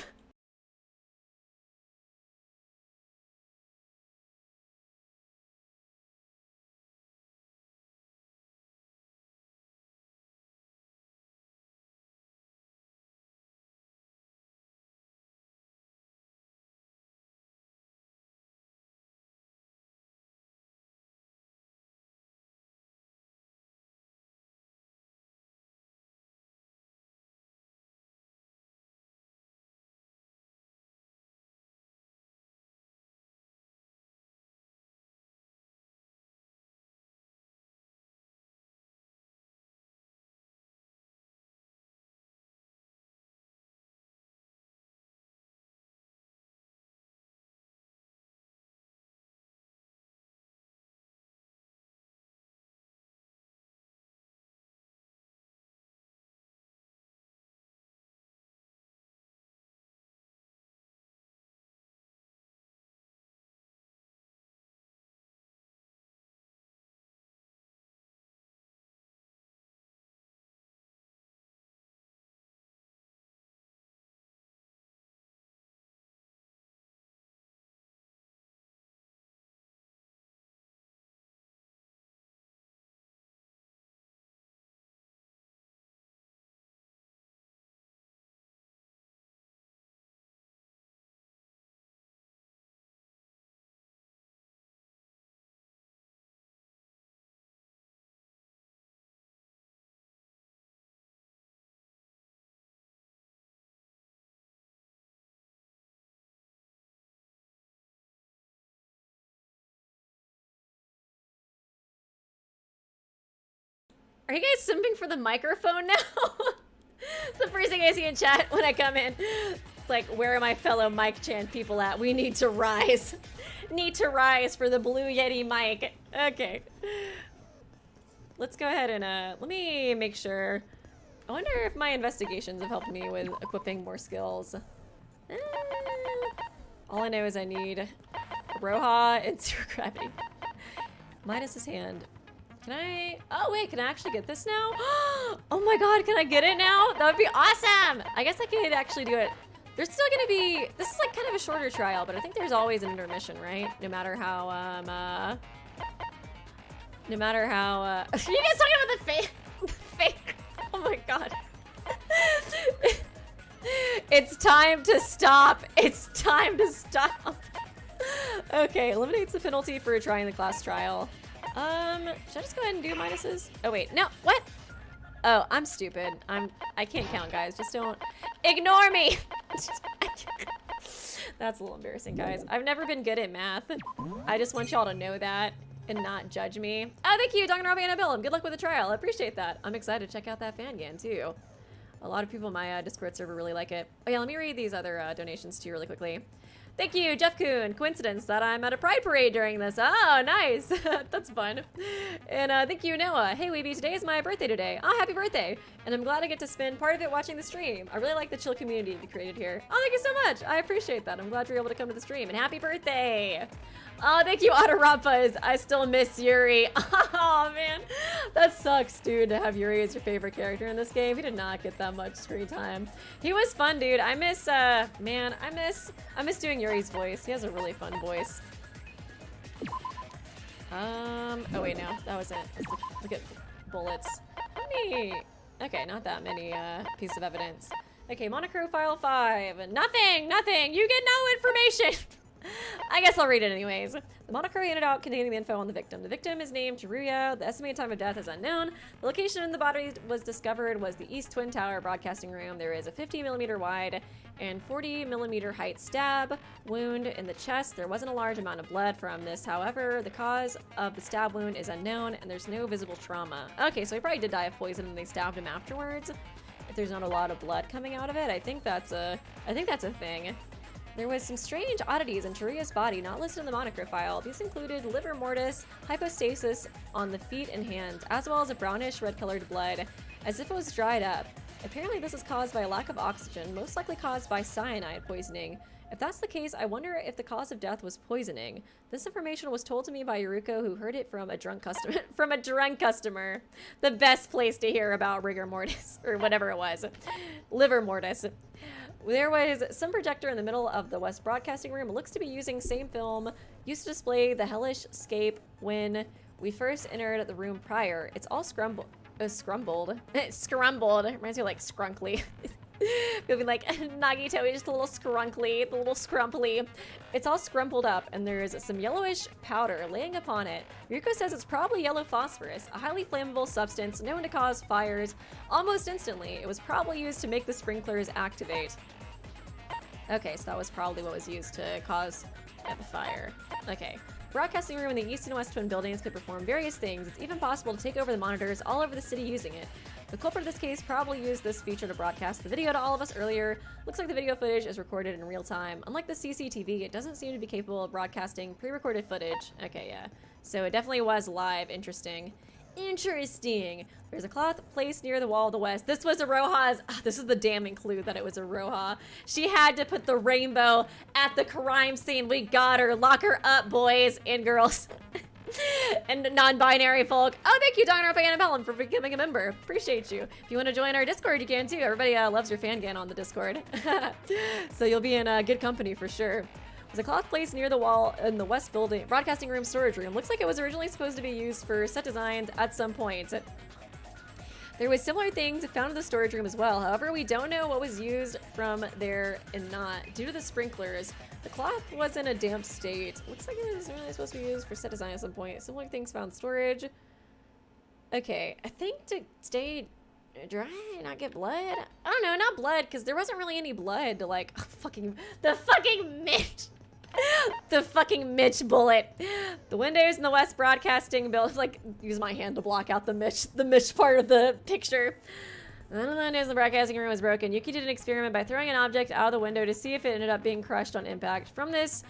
Are you guys simping for the microphone now? It's the first thing I see in chat when I come in. It's like, where are my fellow mic chant people at? We need to rise. Need to rise for the Blue Yeti mic. Okay. Let's go ahead and, let me make sure. I wonder if my investigations have helped me with equipping more skills. All I know is I need Iroha and zero gravity. Minus his hand. Can I? Oh wait, can I actually get this now? Oh my god, can I get it now? That would be awesome! I guess I could actually do it. There's still gonna be, this is like kind of a shorter trial, but I think there's always an intermission, right? No matter how, no matter how, are you guys talking about the fake? Fake? Oh my god. It's time to stop. It's time to stop. Okay, eliminates the penalty for trying the class trial. Should I just go ahead and do minuses? Oh wait, no, what? Oh, I'm stupid. I can't count, guys. Just don't ignore me. That's a little embarrassing, guys. I've never been good at math. I just want y'all to know that and not judge me. Oh, thank you, Danganronpa and Bill. Good luck with the trial. I appreciate that. I'm excited to check out that fan gan too. A lot of people in my Discord server really like it. Oh yeah, let me read these other donations to you really quickly. Thank you, Jeff Kuhn. Coincidence that I'm at a pride parade during this. Oh, nice. That's fun. And thank you, Noah. Hey, Weeby, today is my birthday today. Oh, happy birthday. And I'm glad I get to spend part of it watching the stream. I really like the chill community we created here. Oh, thank you so much. I appreciate that. I'm glad you're able to come to the stream. And happy birthday. Oh, thank you, Autorampas. I still miss Yuri. Oh, man. That sucks, dude, to have Yuri as your favorite character in this game. He did not get that much screen time. He was fun, dude. I miss, man, I miss doing Yuri's voice. He has a really fun voice. Oh, wait, no. That wasn't. Look at bullets. How many? Okay, not that many, pieces of evidence. Okay, Monochrome File 5. Nothing! You get no information! I guess I'll read it anyways. The monochrome antidote containing the info on the victim. The victim is named Teruya. The estimated time of death is unknown. The location in the body was discovered was the East Twin Tower broadcasting room. There is a 50mm wide and 40mm height stab wound in the chest. There wasn't a large amount of blood from this. However, the cause of the stab wound is unknown and there's no visible trauma. Okay, so he probably did die of poison and they stabbed him afterwards. If there's not a lot of blood coming out of it, I think that's a thing. There was some strange oddities in Teruya's body not listed in the monochrome file. These included liver mortis, hypostasis on the feet and hands, as well as a brownish red-colored blood, as if it was dried up. Apparently this is caused by a lack of oxygen, most likely caused by cyanide poisoning. If that's the case, I wonder if the cause of death was poisoning. This information was told to me by Yuruko, who heard it from a drunk customer. The best place to hear about rigor mortis, or whatever it was. Liver mortis. There was some projector in the middle of the West Broadcasting Room. It looks to be using same film used to display the hellish scape when we first entered the room prior. It's all scrumbled. Scrumbled. Reminds me of like Scrunkly. You'll be like, Nagito, just a little scrunkly, the little scrumply. It's all scrumpled up, and there's some yellowish powder laying upon it. Ryuko says it's probably yellow phosphorus, a highly flammable substance known to cause fires almost instantly. It was probably used to make the sprinklers activate. Okay, so that was probably what was used to cause the fire. Okay. Broadcasting room in the East and West Twin buildings could perform various things. It's even possible to take over the monitors all over the city using it. The culprit of this case probably used this feature to broadcast the video to all of us earlier. Looks like the video footage is recorded in real time. Unlike the CCTV, it doesn't seem to be capable of broadcasting pre-recorded footage. Okay, yeah. So it definitely was live. Interesting. Interesting. There's a cloth placed near the wall of the west. This was Iroha's. This is the damning clue that it was Iroha. She had to put the rainbow at the crime scene. We got her. Lock her up, boys and girls. And non-binary folk. Oh, thank you, Danganronpa and Annabelle, for becoming a member. Appreciate you. If you want to join our Discord, you can too. Everybody loves your fan gan on the Discord. So you'll be in good company for sure. There's a cloth placed near the wall in the west building broadcasting room storage room. Looks like it was originally supposed to be used for set designs at some point. There was similar things found in the storage room as well. However, we don't know what was used from there and not. Due to the sprinklers, the cloth was in a damp state. Looks like it was really supposed to be used for set design at some point. Similar things found in storage. Okay, I think to stay dry and not get blood? I don't know, not blood, because there wasn't really any blood to like, the fucking mint. The fucking Mitch bullet. The windows in the West Broadcasting building, like, use my hand to block out the Mitch part of the picture. None of the windows in the broadcasting room was broken. Yuki did an experiment by throwing an object out of the window to see if it ended up being crushed on impact. From this,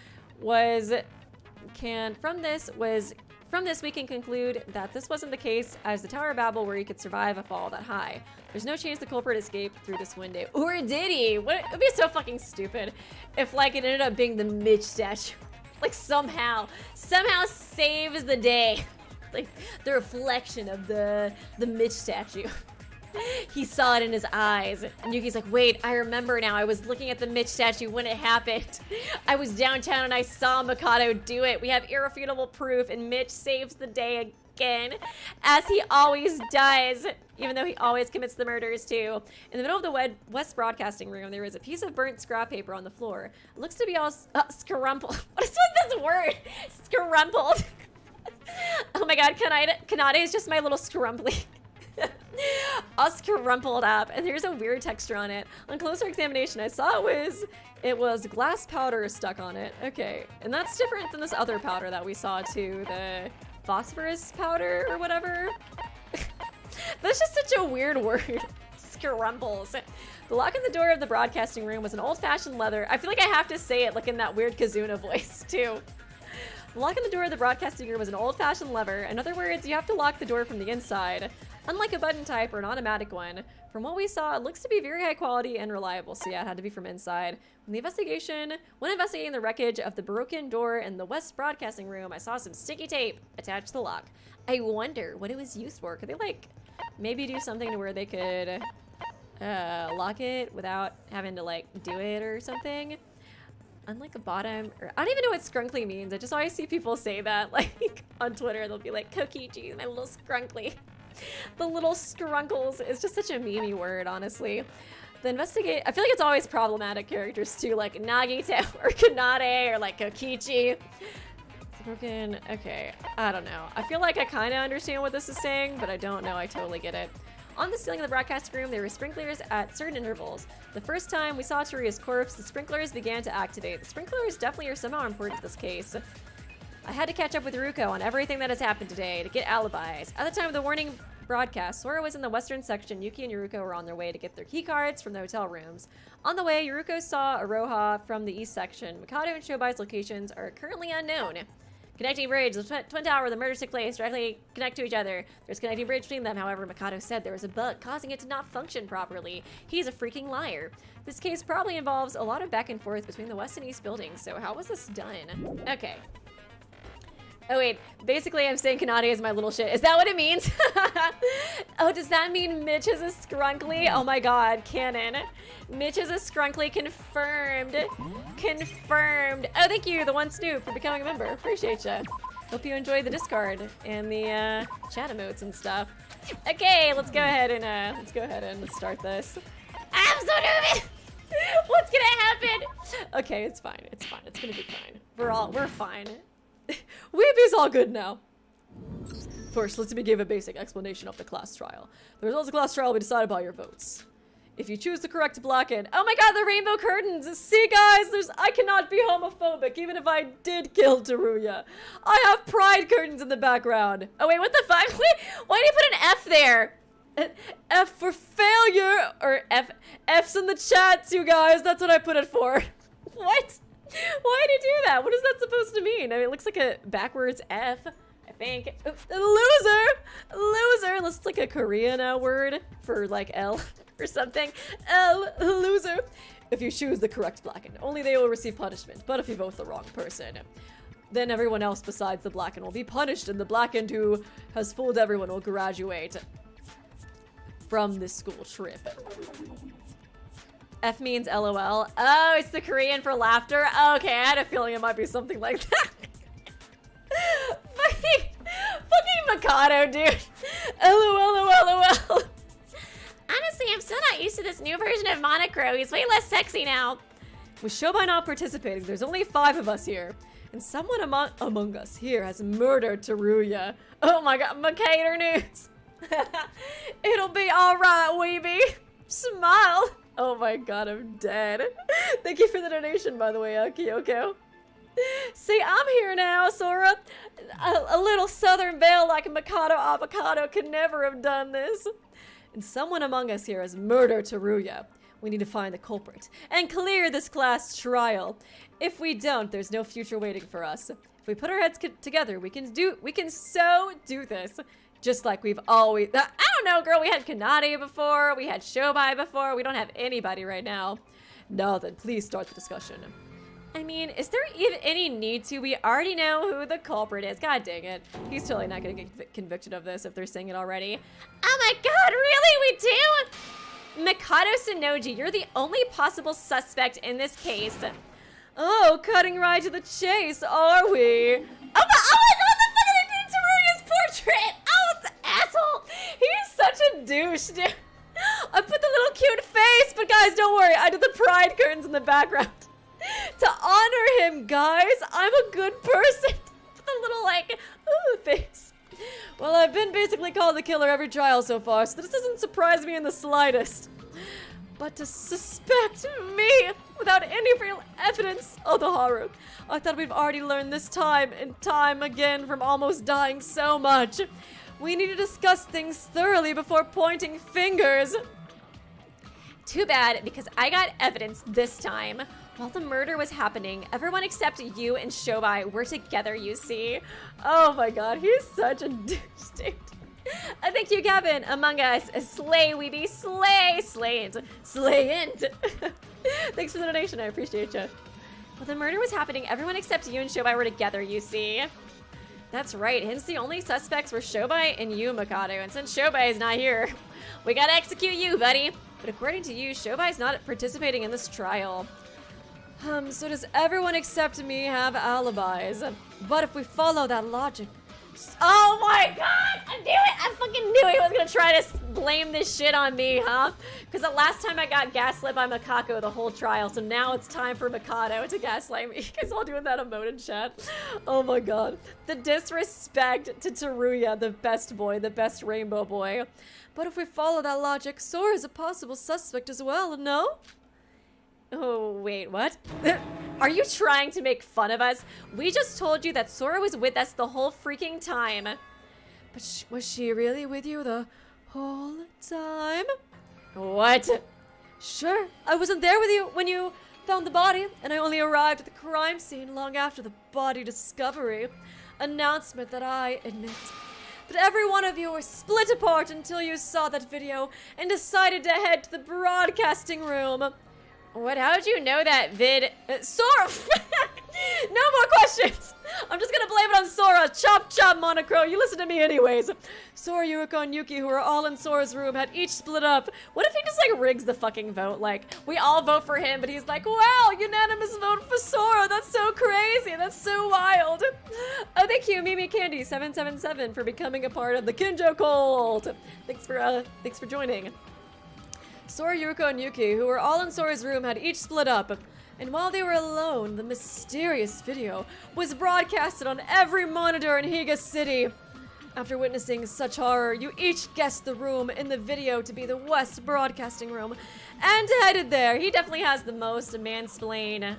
we can conclude that this wasn't the case, as the Tower of Babel where he could survive a fall that high. There's no chance the culprit escaped through this window. Or did he? What? It would be so fucking stupid if, like, it ended up being the Mitch statue. Like, somehow saves the day. Like, the reflection of the Mitch statue. He saw it in his eyes. And Yuki's like, wait, I remember now. I was looking at the Mitch statue when it happened. I was downtown and I saw Mikado do it. We have irrefutable proof, and Mitch saves the day again, as he always does, even though he always commits the murders too. In the middle of the West Broadcasting room, there was a piece of burnt scrap paper on the floor. It looks to be all scrumpled. What is with this word? Scrumpled. Oh my god, Kanade is just my little scrumply. All scrumpled up, and there's a weird texture on it. On closer examination, I saw it was glass powder stuck on it. Okay, and that's different than this other powder that we saw too, the phosphorus powder or whatever. That's just such a weird word. Scrumples. The lock on the door of the broadcasting room was an old-fashioned leather. I feel like I have to say it like in that weird Kazuna voice too. The lock on the door of the broadcasting room was an old-fashioned lever. In other words, you have to lock the door from the inside. Unlike a button type or an automatic one, from what we saw, it looks to be very high quality and reliable. So yeah, it had to be from inside. When investigating the wreckage of the broken door in the West Broadcasting room, I saw some sticky tape attached to the lock. I wonder what it was used for. Could they, like, maybe do something to where they could lock it without having to, like, do it or something? Unlike a bottom, or I don't even know what scrunkly means. I just always see people say that, like, on Twitter. They'll be like, Kokichi, my little scrunkly. The little scrunkles is just such a meme-y word, honestly. I feel like it's always problematic characters too, like Nagito or Kanade or like Kokichi. It's broken. Okay, I don't know. I feel like I kind of understand what this is saying, but I don't know I totally get it. On the ceiling of the broadcast room, there were sprinklers at certain intervals. The first time we saw Teruya's corpse, the sprinklers began to activate. The sprinklers definitely are somehow important to this case. I had to catch up with Ruko on everything that has happened today to get alibis. At the time of the warning broadcast, Sora was in the western section. Yuki and Yuruko were on their way to get their keycards from the hotel rooms. On the way, Yuruko saw Iroha from the east section. Mikado and Shobai's locations are currently unknown. Connecting bridge, the twin tower where the murders took place directly connect to each other. There's a connecting bridge between them. However, Mikado said there was a bug causing it to not function properly. He's a freaking liar. This case probably involves a lot of back and forth between the west and east buildings. So how was this done? Okay. Oh wait, basically I'm saying Kanade is my little shit. Is that what it means? Oh, does that mean Mitch is a scrunkly? Oh my god, canon. Mitch is a scrunkly, confirmed. Confirmed. Oh, thank you, the one Snoop, for becoming a member. Appreciate ya. Hope you enjoyed the Discord and the chat emotes and stuff. Okay, let's go ahead and start this. I'm so nervous! What's gonna happen? Okay, it's fine. It's fine. It's gonna be fine. We're fine. Weeby's all good now. First, let me give a basic explanation of the class trial. The results of the class trial will be decided by your votes. If you choose the correct black end, oh my god, the rainbow curtains! See guys, I cannot be homophobic, even if I did kill Teruya. I have pride curtains in the background. Oh wait, what the fuck? Why did you put an F there? An F for failure, or F's in the chats, you guys. That's what I put it for. What? Why did you do that? What is that supposed to mean? I mean, it looks like a backwards F, I think. Loser! Loser! Unless it's like a Korean word for like L or something. L, loser. If you choose the correct blackened, only they will receive punishment. But if you vote the wrong person, then everyone else besides the blackened will be punished, and the blackened who has fooled everyone will graduate from this school trip. F means LOL. Oh, it's the Korean for laughter? Okay, I had a feeling it might be something like that. fucking Mikado, dude. LOL. Honestly, I'm still not used to this new version of Monocro. He's way less sexy now. With Shobai not participating, there's only 5 of us here. And someone among us here has murdered Teruya. Oh my god, Mikado news. It'll be alright, Weeby. Smile. Oh my god, I'm dead. Thank you for the donation, by the way, Kyoko. See, I'm here now, Sora. A little southern belle like Mikado Avocado could never have done this. And someone among us here has murdered Teruya. We need to find the culprit and clear this class trial. If we don't, there's no future waiting for us. If we put our heads together, we can so do this. Just like we've always, I don't know, girl, we had Kanade before, we had Shobai before, we don't have anybody right now. Now then, please start the discussion. I mean, is there even any need to? We already know who the culprit is. God dang it. He's totally not gonna get convicted of this if they're saying it already. Oh my god, really? We do? Mikado Sonoji, you're the only possible suspect in this case. Oh, cutting right to the chase, are we? Oh my god, what the fuck are they doing to Teruya's portrait? Oh, the asshole. He's such a douche, dude. I put the little cute face, but guys, don't worry. I did the pride curtains in the background. To honor him, guys, I'm a good person. The little, like, ooh, face. Well, I've been basically called the killer every trial so far, so this doesn't surprise me in the slightest. But to suspect me without any real evidence, oh, the horror. I thought we've already learned this time and time again from almost dying so much. We need to discuss things thoroughly before pointing fingers. Too bad, because I got evidence this time. While the murder was happening, everyone except you and Shobai were together, you see. Oh my god, he's such a douche, dude. Thank you, Gavin. Among Us, slay, we be slay, slayant. Thanks for the donation, I appreciate you. While the murder was happening, everyone except you and Shobai were together, you see. That's right, hence the only suspects were Shobai and you, Mikado. And since Shobai is not here, we gotta execute you, buddy. But according to you, Shobai's not participating in this trial. So does everyone except me have alibis? But if we follow that logic... Oh my god! I knew it! I fucking knew he was gonna try to blame this shit on me, huh? Because the last time I got gaslit by Makako the whole trial, so now it's time for Mikado to gaslight me. You guys all doing that emote in chat? Oh my god. The disrespect to Teruya, the best boy, the best rainbow boy. But if we follow that logic, Sora is a possible suspect as well, no? Oh, wait, what? Are you trying to make fun of us? We just told you that Sora was with us the whole freaking time. But was she really with you the whole time? What? Sure, I wasn't there with you when you found the body, and I only arrived at the crime scene long after the body discovery. Announcement that I admit. But every one of you were split apart until you saw that video and decided to head to the broadcasting room. What? How'd you know that vid? Sora! No more questions! I'm just gonna blame it on Sora. Chop chop, Monocro. You listen to me anyways. Sora, Yuriko, and Yuki, who were all in Sora's room, had each split up. What if he just, like, rigs the fucking vote? Like, we all vote for him, but he's like, wow, unanimous vote for Sora. That's so crazy. That's so wild. Oh, thank you, Mimi Candy 777 for becoming a part of the Kinjo cult. Thanks for joining. Sora, Yuriko, and Yuki, who were all in Sora's room, had each split up. And while they were alone, the mysterious video was broadcasted on every monitor in Higa City. After witnessing such horror, you each guessed the room in the video to be the West Broadcasting Room and headed there. He definitely has the most mansplain,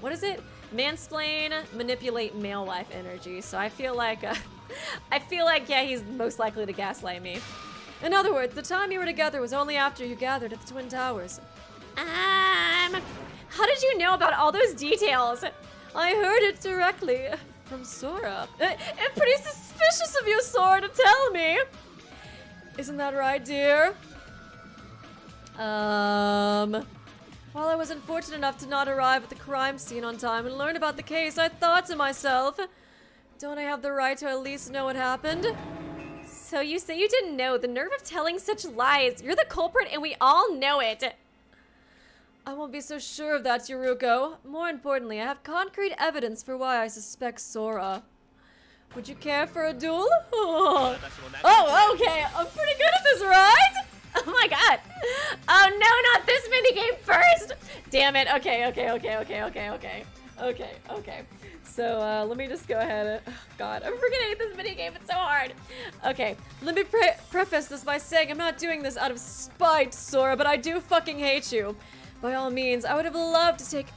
what is it? Mansplain, manipulate male life energy. So I feel like, yeah, he's most likely to gaslight me. In other words, the time you were together was only after you gathered at the Twin Towers. How did you know about all those details? I heard it directly from Sora. It's pretty suspicious of you, Sora, to tell me. Isn't that right, dear? While I was unfortunate enough to not arrive at the crime scene on time and learn about the case, I thought to myself, don't I have the right to at least know what happened? So you say you didn't know. The nerve of telling such lies. You're the culprit and we all know it. I won't be so sure of that, Yuruko. More importantly, I have concrete evidence for why I suspect Sora. Would you care for a duel? Oh, okay. I'm pretty good at this, right? Oh my god. Oh no, not this minigame first. Damn it. Okay. So, let me just go ahead. Oh, God, I'm freaking hate this minigame. It's so hard. Okay, let me preface this by saying I'm not doing this out of spite, Sora, but I do fucking hate you. By all means, I would have loved to take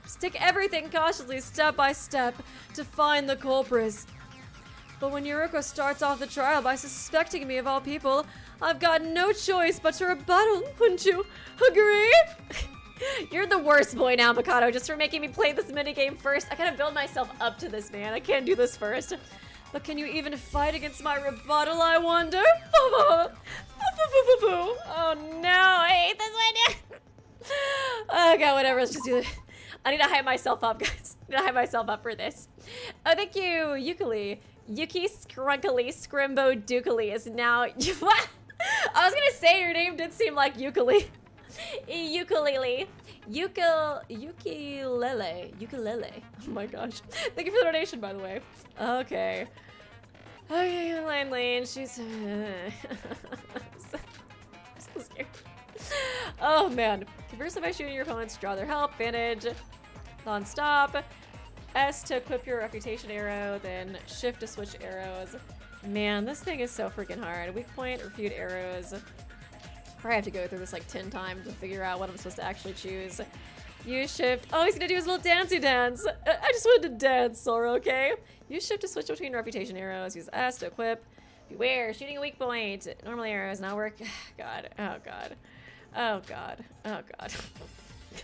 stick everything cautiously step by step to find the culprits. But when Yuruko starts off the trial by suspecting me of all people, I've got no choice but to rebuttal, wouldn't you agree? You're the worst boy now, Mikado, just for making me play this minigame first. I gotta build myself up to this, man. I can't do this first. But can you even fight against my rebuttal, I wonder? Oh no, I hate this idea. Oh god, whatever, let's just do it. I need to hype myself up, guys. I need to hype myself up for this. Oh, thank you, Yukili. Yuki Scrunkily Scrimbo Dukily is now... I was gonna say your name did seem like Yukili. Ukulele. Ukulele. Oh my gosh. Thank you for the donation, by the way. Okay. Okay, Lane, she's... so scared. Oh man. Diversify shooting your opponents, draw their help, advantage, non-stop. S to equip your reputation arrow, then shift to switch arrows. Man, this thing is so freaking hard. Weak point, refute arrows. Probably have to go through this like 10 times to figure out what I'm supposed to actually choose. Use shift. Oh, he's gonna do his little dancey dance. I just wanted to dance, Sora, okay? Use shift to switch between reputation arrows. Use S to equip. Beware, shooting a weak point. Normal arrows not work. God, oh god. Oh god, oh god.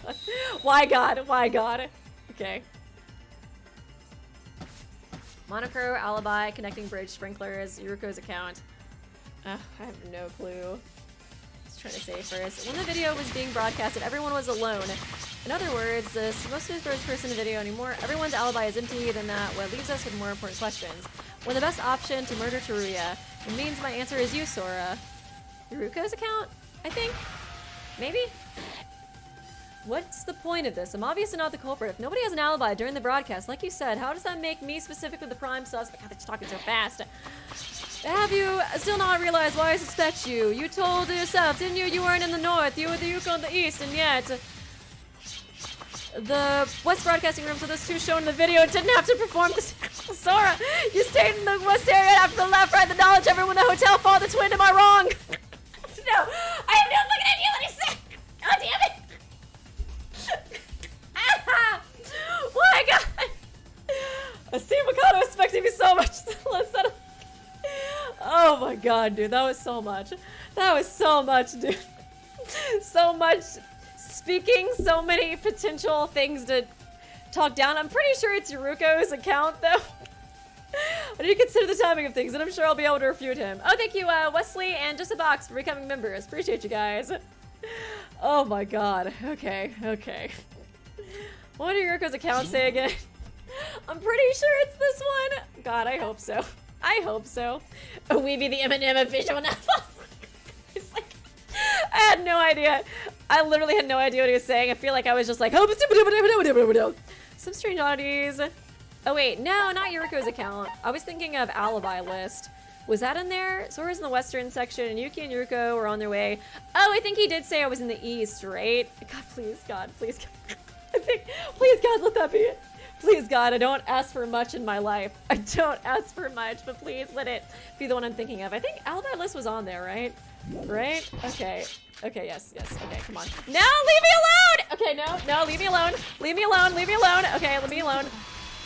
God. Why god, why god? Okay. Monocro, Alibi, connecting bridge, sprinklers, Yuruko's account. I have no clue. Just trying to say first. When the video was being broadcasted, everyone was alone. In other words, the most first person in the video anymore, everyone's alibi is empty, then that what leaves us with more important questions. When the best option to murder Teruya, it means my answer is you, Sora. Yuruko's account, I think? Maybe? What's the point of this? I'm obviously not the culprit. If nobody has an alibi during the broadcast, like you said, how does that make me specifically the prime suspect? God, they're just talking so fast. Have you still not realized why I suspect you? You told yourself, didn't you? You weren't in the north, you were the Yuko in the east, and yet... the West Broadcasting room, so those two shown in the video didn't have to perform this. Sora, you stayed in the West area after the left, right, the knowledge, everyone in the hotel followed the twin, am I wrong? No, I have no fucking idea what he said. God damn it. Why, God? I see Mikado expecting me so much. Let's settle. Oh my god, dude, that was so much. That was so much, dude. So much speaking, so many potential things to talk down. I'm pretty sure it's Yuruko's account, though. I need to consider the timing of things, and I'm sure I'll be able to refute him. Oh, thank you, Wesley, and Just a Box for becoming members. Appreciate you guys. Oh my god. Okay, okay. What did Yuruko's account say again? I'm pretty sure it's this one. God, I hope so. I hope so. Oh, we be the Eminem of visual novels. It's like, I had no idea. I literally had no idea what he was saying. I feel like I was just like, oh, some strange oddities. Oh wait, no, not Yuruko's account. I was thinking of Alibi list. Was that in there? Sora's in the western section, and Yuki and Yuruko were on their way. Oh, I think he did say I was in the east, right? God, please, God, please, God. I think, please, God, let that be it. Please, God, I don't ask for much in my life. I don't ask for much, but please let it be the one I'm thinking of. I think Alibi list was on there, right? Right? Okay. Okay, yes, yes. Okay, come on. No, leave me alone! Okay, no, leave me alone. Leave me alone, leave me alone. Okay, leave me alone.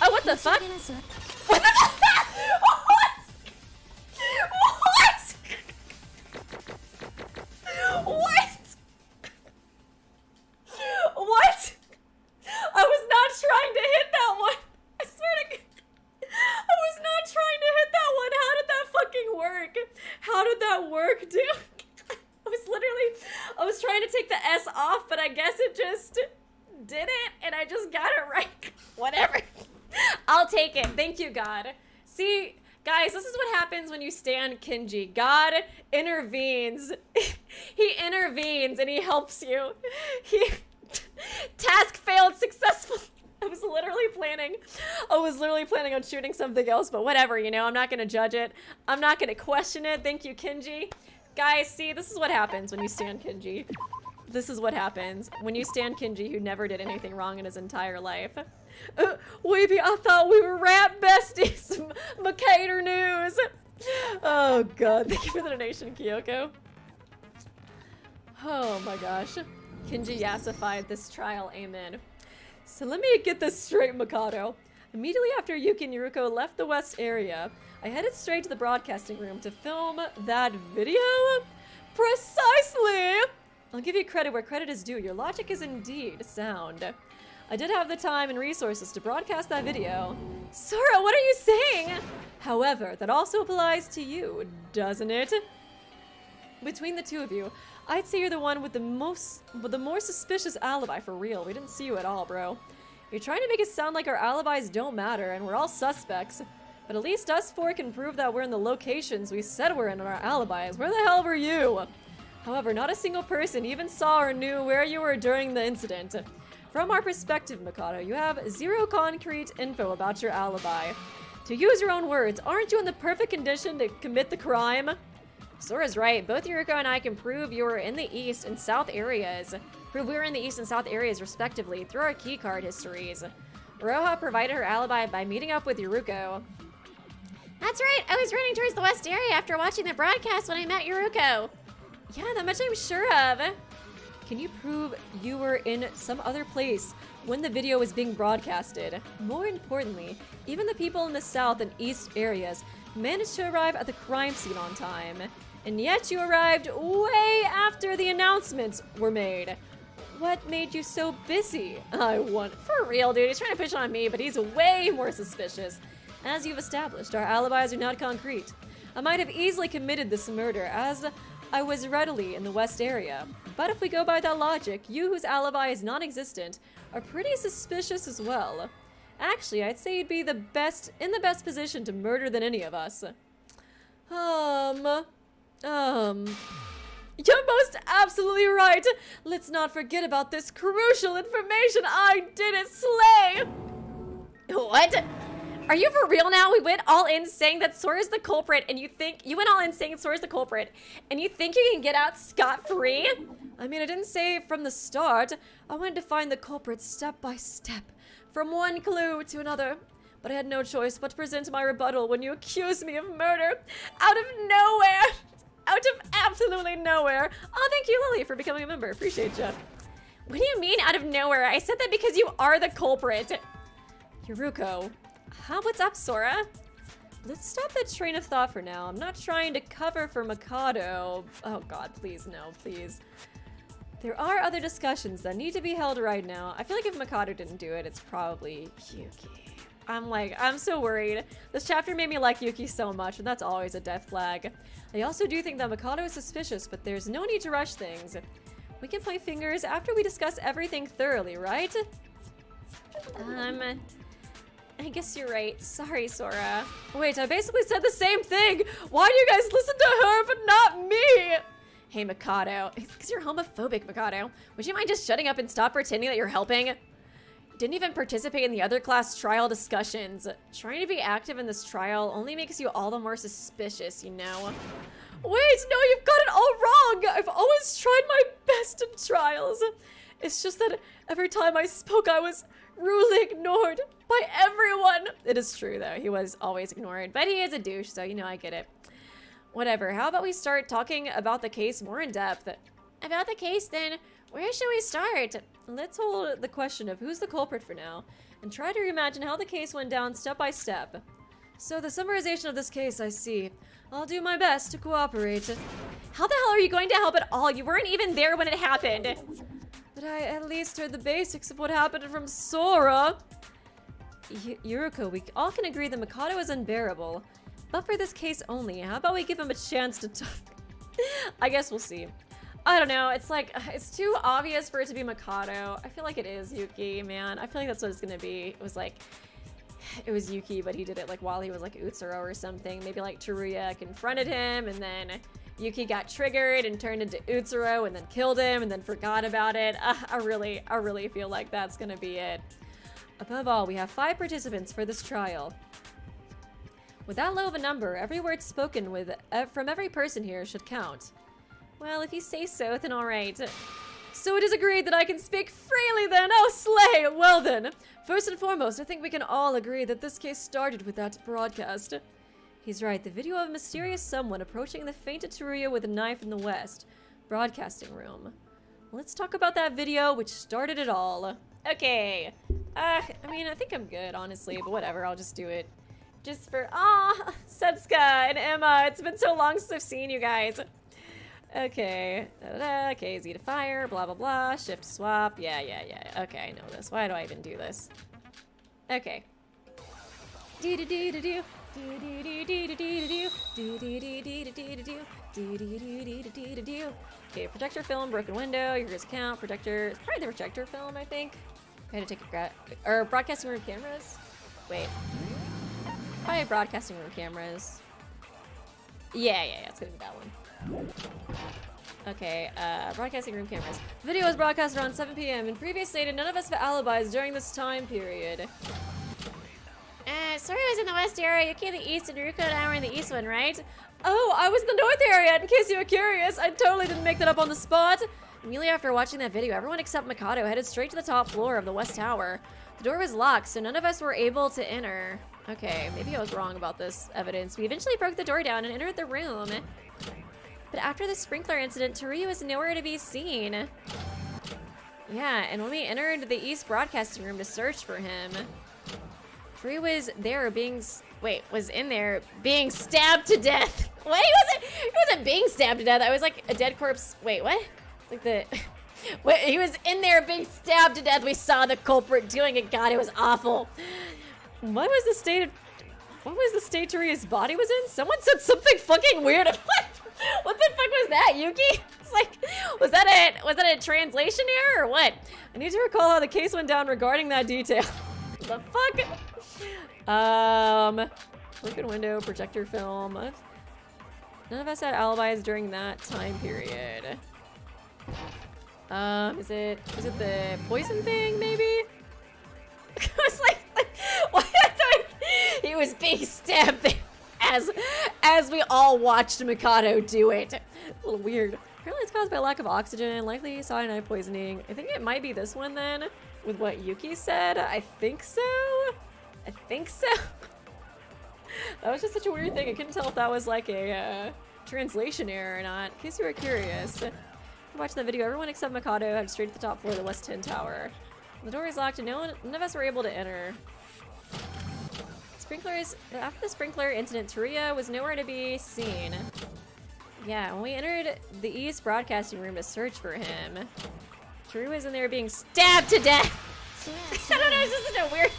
Oh, what the fuck? What the fuck? What? What? What? I was not trying to hit that one. I swear to God. I was not trying to hit that one. How did that fucking work? How did that work, dude? I was trying to take the S off, but I guess it just did it, and I just got it right. Whatever. I'll take it. Thank you, God. See, guys, this is what happens when you stand Kinji. God intervenes. He intervenes and he helps you. Task failed successfully. I was literally planning on shooting something else, but whatever, you know, I'm not gonna judge it. I'm not gonna question it. Thank you, Kinji. Guys, see, this is what happens when you stand Kinji. This is what happens when you stand Kinji, who never did anything wrong in his entire life. Weeby, I thought we were rap besties. Mikado news. Oh god, thank you for the donation, Kyoko. Oh my gosh. Kinji yassified this trial, amen. So let me get this straight, Mikado. Immediately after Yuki and Yuruko left the West area, I headed straight to the broadcasting room to film that video? Precisely! I'll give you credit where credit is due. Your logic is indeed sound. I did have the time and resources to broadcast that video. Sora, what are you saying? However, that also applies to you, doesn't it? Between the two of you, I'd say you're the one with the more suspicious alibi for real. We didn't see you at all, bro. You're trying to make it sound like our alibis don't matter and we're all suspects. But at least us four can prove that we're in the locations we said we're in our alibis. Where the hell were you? However, not a single person even saw or knew where you were during the incident. From our perspective, Mikado, you have zero concrete info about your alibi. To use your own words, aren't you in the perfect condition to commit the crime? Sora's right. Both Yuruko and I can prove you were in the east and south areas. Prove we were in the east and south areas, respectively, through our keycard histories. Iroha provided her alibi by meeting up with Yuruko. That's right. I was running towards the west area after watching the broadcast when I met Yuruko. Yeah, that much I'm sure of. Can you prove you were in some other place when the video was being broadcasted? More importantly, even the people in the south and east areas managed to arrive at the crime scene on time. And yet you arrived way after the announcements were made. What made you so busy? For real, dude. He's trying to push on me, but he's way more suspicious. As you've established, our alibis are not concrete. I might have easily committed this murder as I was readily in the west area. But if we go by that logic, you whose alibi is non-existent are pretty suspicious as well. Actually, I'd say you'd be in the best position to murder than any of us. You're most absolutely right. Let's not forget about this crucial information. I didn't slay. What? Are you for real now? We went all in saying that Sora's the culprit, and you went all in saying Sora's the culprit, and you think you can get out scot-free? I mean, I didn't say from the start. I wanted to find the culprit step by step, from one clue to another. But I had no choice but to present my rebuttal when you accused me of murder out of nowhere. Out of absolutely nowhere. Oh, thank you, Lily, for becoming a member. Appreciate you. What do you mean out of nowhere? I said that because you are the culprit. Yuruko. What's up, Sora? Let's stop that train of thought for now. I'm not trying to cover for Mikado. Oh god, please, no, please. There are other discussions that need to be held right now. I feel like if Mikado didn't do it, it's probably Yuki. I'm so worried. This chapter made me like Yuki so much, and that's always a death flag. I also do think that Mikado is suspicious, but there's no need to rush things. We can point fingers after we discuss everything thoroughly, right? I guess you're right. Sorry, Sora. Wait, I basically said the same thing. Why do you guys listen to her but not me? Hey, Mikado. It's because you're homophobic, Mikado. Would you mind just shutting up and stop pretending that you're helping? Didn't even participate in the other class trial discussions. Trying to be active in this trial only makes you all the more suspicious, you know? Wait, no, you've got it all wrong. I've always tried my best in trials. It's just that every time I spoke, I was rudely ignored by everyone. It is true, though. He was always ignored, but he is a douche, so, you know, I get it. Whatever. How about we start talking about the case more in depth? About the case, then? Where should we start? Let's hold the question of who's the culprit for now, and try to reimagine how the case went down step by step. So the summarization of this case, I see. I'll do my best to cooperate. How the hell are you going to help at all? You weren't even there when it happened. But I at least heard the basics of what happened from Sora. Yuruko, we all can agree that Mikado is unbearable. But for this case only, how about we give him a chance to talk? I guess we'll see. I don't know, it's like, it's too obvious for it to be Mikado. I feel like it is Yuki, man. I feel like that's what it's gonna be. It was Yuki, but he did it like while he was like Utsuro or something. Maybe like Teruya confronted him, and then Yuki got triggered and turned into Utsuro and then killed him and then forgot about it. I really feel like that's gonna be it. Above all, we have 5 participants for this trial. With that low of a number, every word spoken from every person here should count. Well, if you say so, then alright. So it is agreed that I can speak freely then. Oh, slay! Well then, first and foremost, I think we can all agree that this case started with that broadcast. He's right, the video of a mysterious someone approaching the fainted Teruya with a knife in the west broadcasting room. Let's talk about that video which started it all. Okay. I mean, I think I'm good, honestly, but whatever, I'll just do it. Just for, Setsuka and Emma, it's been so long since I've seen you guys. Okay, okay, Z to fire, blah, blah, blah, shift to swap, yeah, okay, I know this. Why do I even do this? Okay. Do-do-do-do-do, do-do-do-do-do-do-do, do-do-do-do-do-do-do, do-do-do-do-do-do-do. Okay, projector film, broken window, your account, projector, it's probably the projector film, I think. I had to take or broadcasting room cameras? Wait. Probably broadcasting room cameras. Yeah, it's gonna be that one. Okay, broadcasting room cameras. Video was broadcast around 7 p.m. and previous stated none of us have alibis during this time period. Sorry I was in the west area, Yuki in the east, and Ruko and I were in the east one, right? Oh, I was in the north area, in case you were curious. I totally didn't make that up on the spot. Immediately after watching that video, everyone except Mikado headed straight to the top floor of the west tower. The door was locked, so none of us were able to enter. Okay, maybe I was wrong about this evidence. We eventually broke the door down and entered the room. But after the sprinkler incident, Teruya was nowhere to be seen. Yeah, and when we entered the east broadcasting room to search for him, Teruya was there being... Wait, was in there being stabbed to death. Wait, he wasn't being stabbed to death. I was like a dead corpse. Wait, what? Like the... Wait, he was in there being stabbed to death. We saw the culprit doing it. God, it was awful. What was the state Teruya's body was in? Someone said something fucking weird. What the fuck was that, Yuki? It's like, was that a translation error or what? I need to recall how the case went down regarding that detail. The fuck? Broken window, projector film. None of us had alibis during that time period. Is it the poison thing, maybe? I was like what? I thought he was being stabbed there as we all watched Mikado do it. A little weird. Apparently it's caused by lack of oxygen, likely cyanide poisoning. I think it might be this one then, with what Yuki said. I think so. That was just such a weird thing. I couldn't tell if that was like a translation error or not. In case you were curious. Watch the video. Everyone except Mikado headed straight to the top floor of the West 10 Tower. The door is locked and none of us were able to enter. After the sprinkler incident, Teruya was nowhere to be seen. Yeah, when we entered the East broadcasting room to search for him, Teruya was in there being stabbed to death. I don't know, it's just such a weird...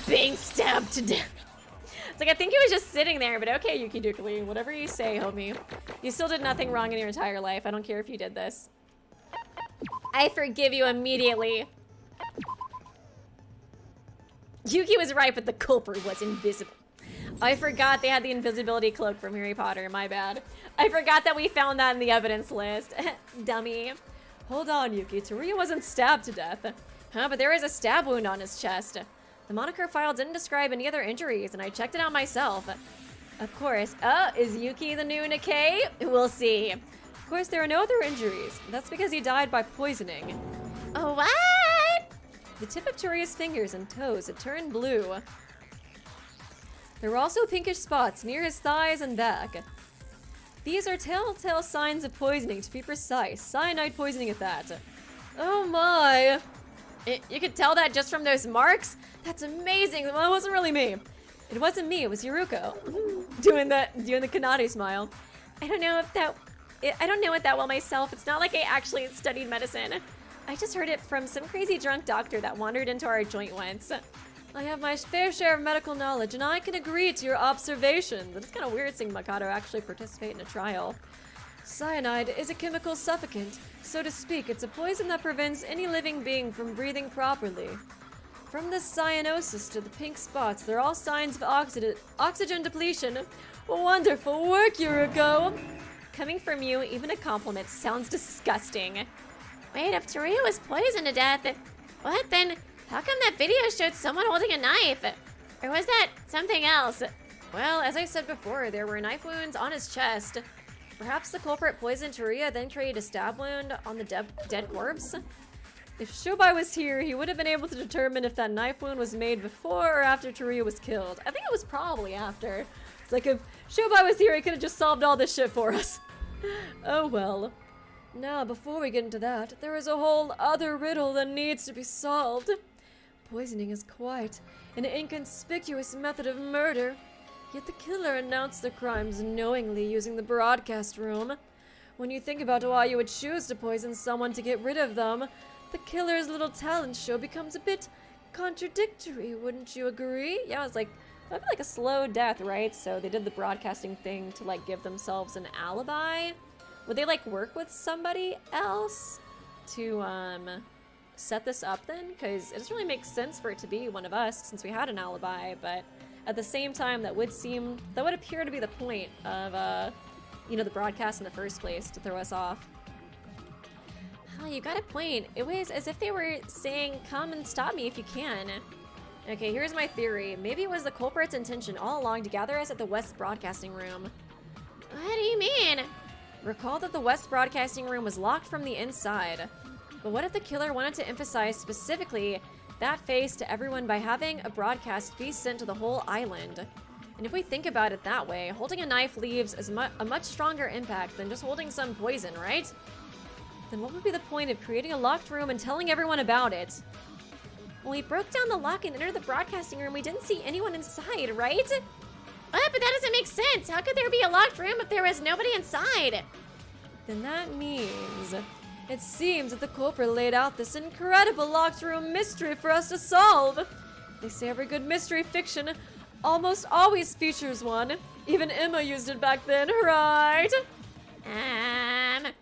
being stabbed to death. It's like, I think he was just sitting there, but okay, Yuki Dukali, whatever you say, homie. You still did nothing wrong in your entire life. I don't care if you did this. I forgive you immediately. Yuki was right, but the culprit was invisible. I forgot they had the invisibility cloak from Harry Potter, my bad. I forgot that we found that in the evidence list. Dummy. Hold on, Yuki, Teruya wasn't stabbed to death. Huh, but there is a stab wound on his chest. The moniker file didn't describe any other injuries, and I checked it out myself. Of course. Oh, is Yuki the new Nikkei? We'll see. Of course, there are no other injuries. That's because he died by poisoning. Oh, what? The tip of Teruya's fingers and toes had turned blue. There were also pinkish spots near his thighs and back. These are telltale signs of poisoning, to be precise. Cyanide poisoning at that. Oh my. You could tell that just from those marks? That's amazing. Well, it wasn't really me. It wasn't me, it was Yuruko. doing the Kanade smile. I don't know it that well myself. It's not like I actually studied medicine. I just heard it from some crazy drunk doctor that wandered into our joint once. I have my fair share of medical knowledge, and I can agree to your observations. It's kind of weird seeing Mikado actually participate in a trial. Cyanide is a chemical suffocant. So to speak, it's a poison that prevents any living being from breathing properly. From the cyanosis to the pink spots, they're all signs of oxygen depletion. Wonderful work, Yuruko! Coming from you, even a compliment sounds disgusting. Wait, if Teruya was poisoned to death, what then? How come that video showed someone holding a knife? Or was that something else? Well, as I said before, there were knife wounds on his chest. Perhaps the culprit poisoned Teruya, then created a stab wound on the dead corpse? If Shobai was here, he would have been able to determine if that knife wound was made before or after Teruya was killed. I think it was probably after. It's like if Shobai was here, he could have just solved all this shit for us. Oh well. Now, before we get into that, there is a whole other riddle that needs to be solved. Poisoning is quite an inconspicuous method of murder, yet the killer announced the crimes knowingly using the broadcast room. When you think about why you would choose to poison someone to get rid of them, the killer's little talent show becomes a bit contradictory, wouldn't you agree? Yeah, it's like, that'd be like a slow death, right? So they did the broadcasting thing to like give themselves an alibi. Would they like work with somebody else to set this up then? Because it doesn't really make sense for it to be one of us since we had an alibi, but at the same time that would appear to be the point of you know, the broadcast in the first place, to throw us off. Oh, you got a point. It was as if they were saying, come and stop me if you can. Okay, here's my theory. Maybe it was the culprit's intention all along to gather us at the West Broadcasting Room. What do you mean? Recall that the West Broadcasting Room was locked from the inside. But what if the killer wanted to emphasize specifically that face to everyone by having a broadcast be sent to the whole island? And if we think about it that way, holding a knife leaves a much stronger impact than just holding some poison, right? Then what would be the point of creating a locked room and telling everyone about it? When we broke down the lock and entered the broadcasting room, we didn't see anyone inside, right? But that doesn't make sense. How could there be a locked room if there was nobody inside? Then that means it seems that the culprit laid out this incredible locked room mystery for us to solve. They say every good mystery fiction almost always features one. Even Emma used it back then, right? The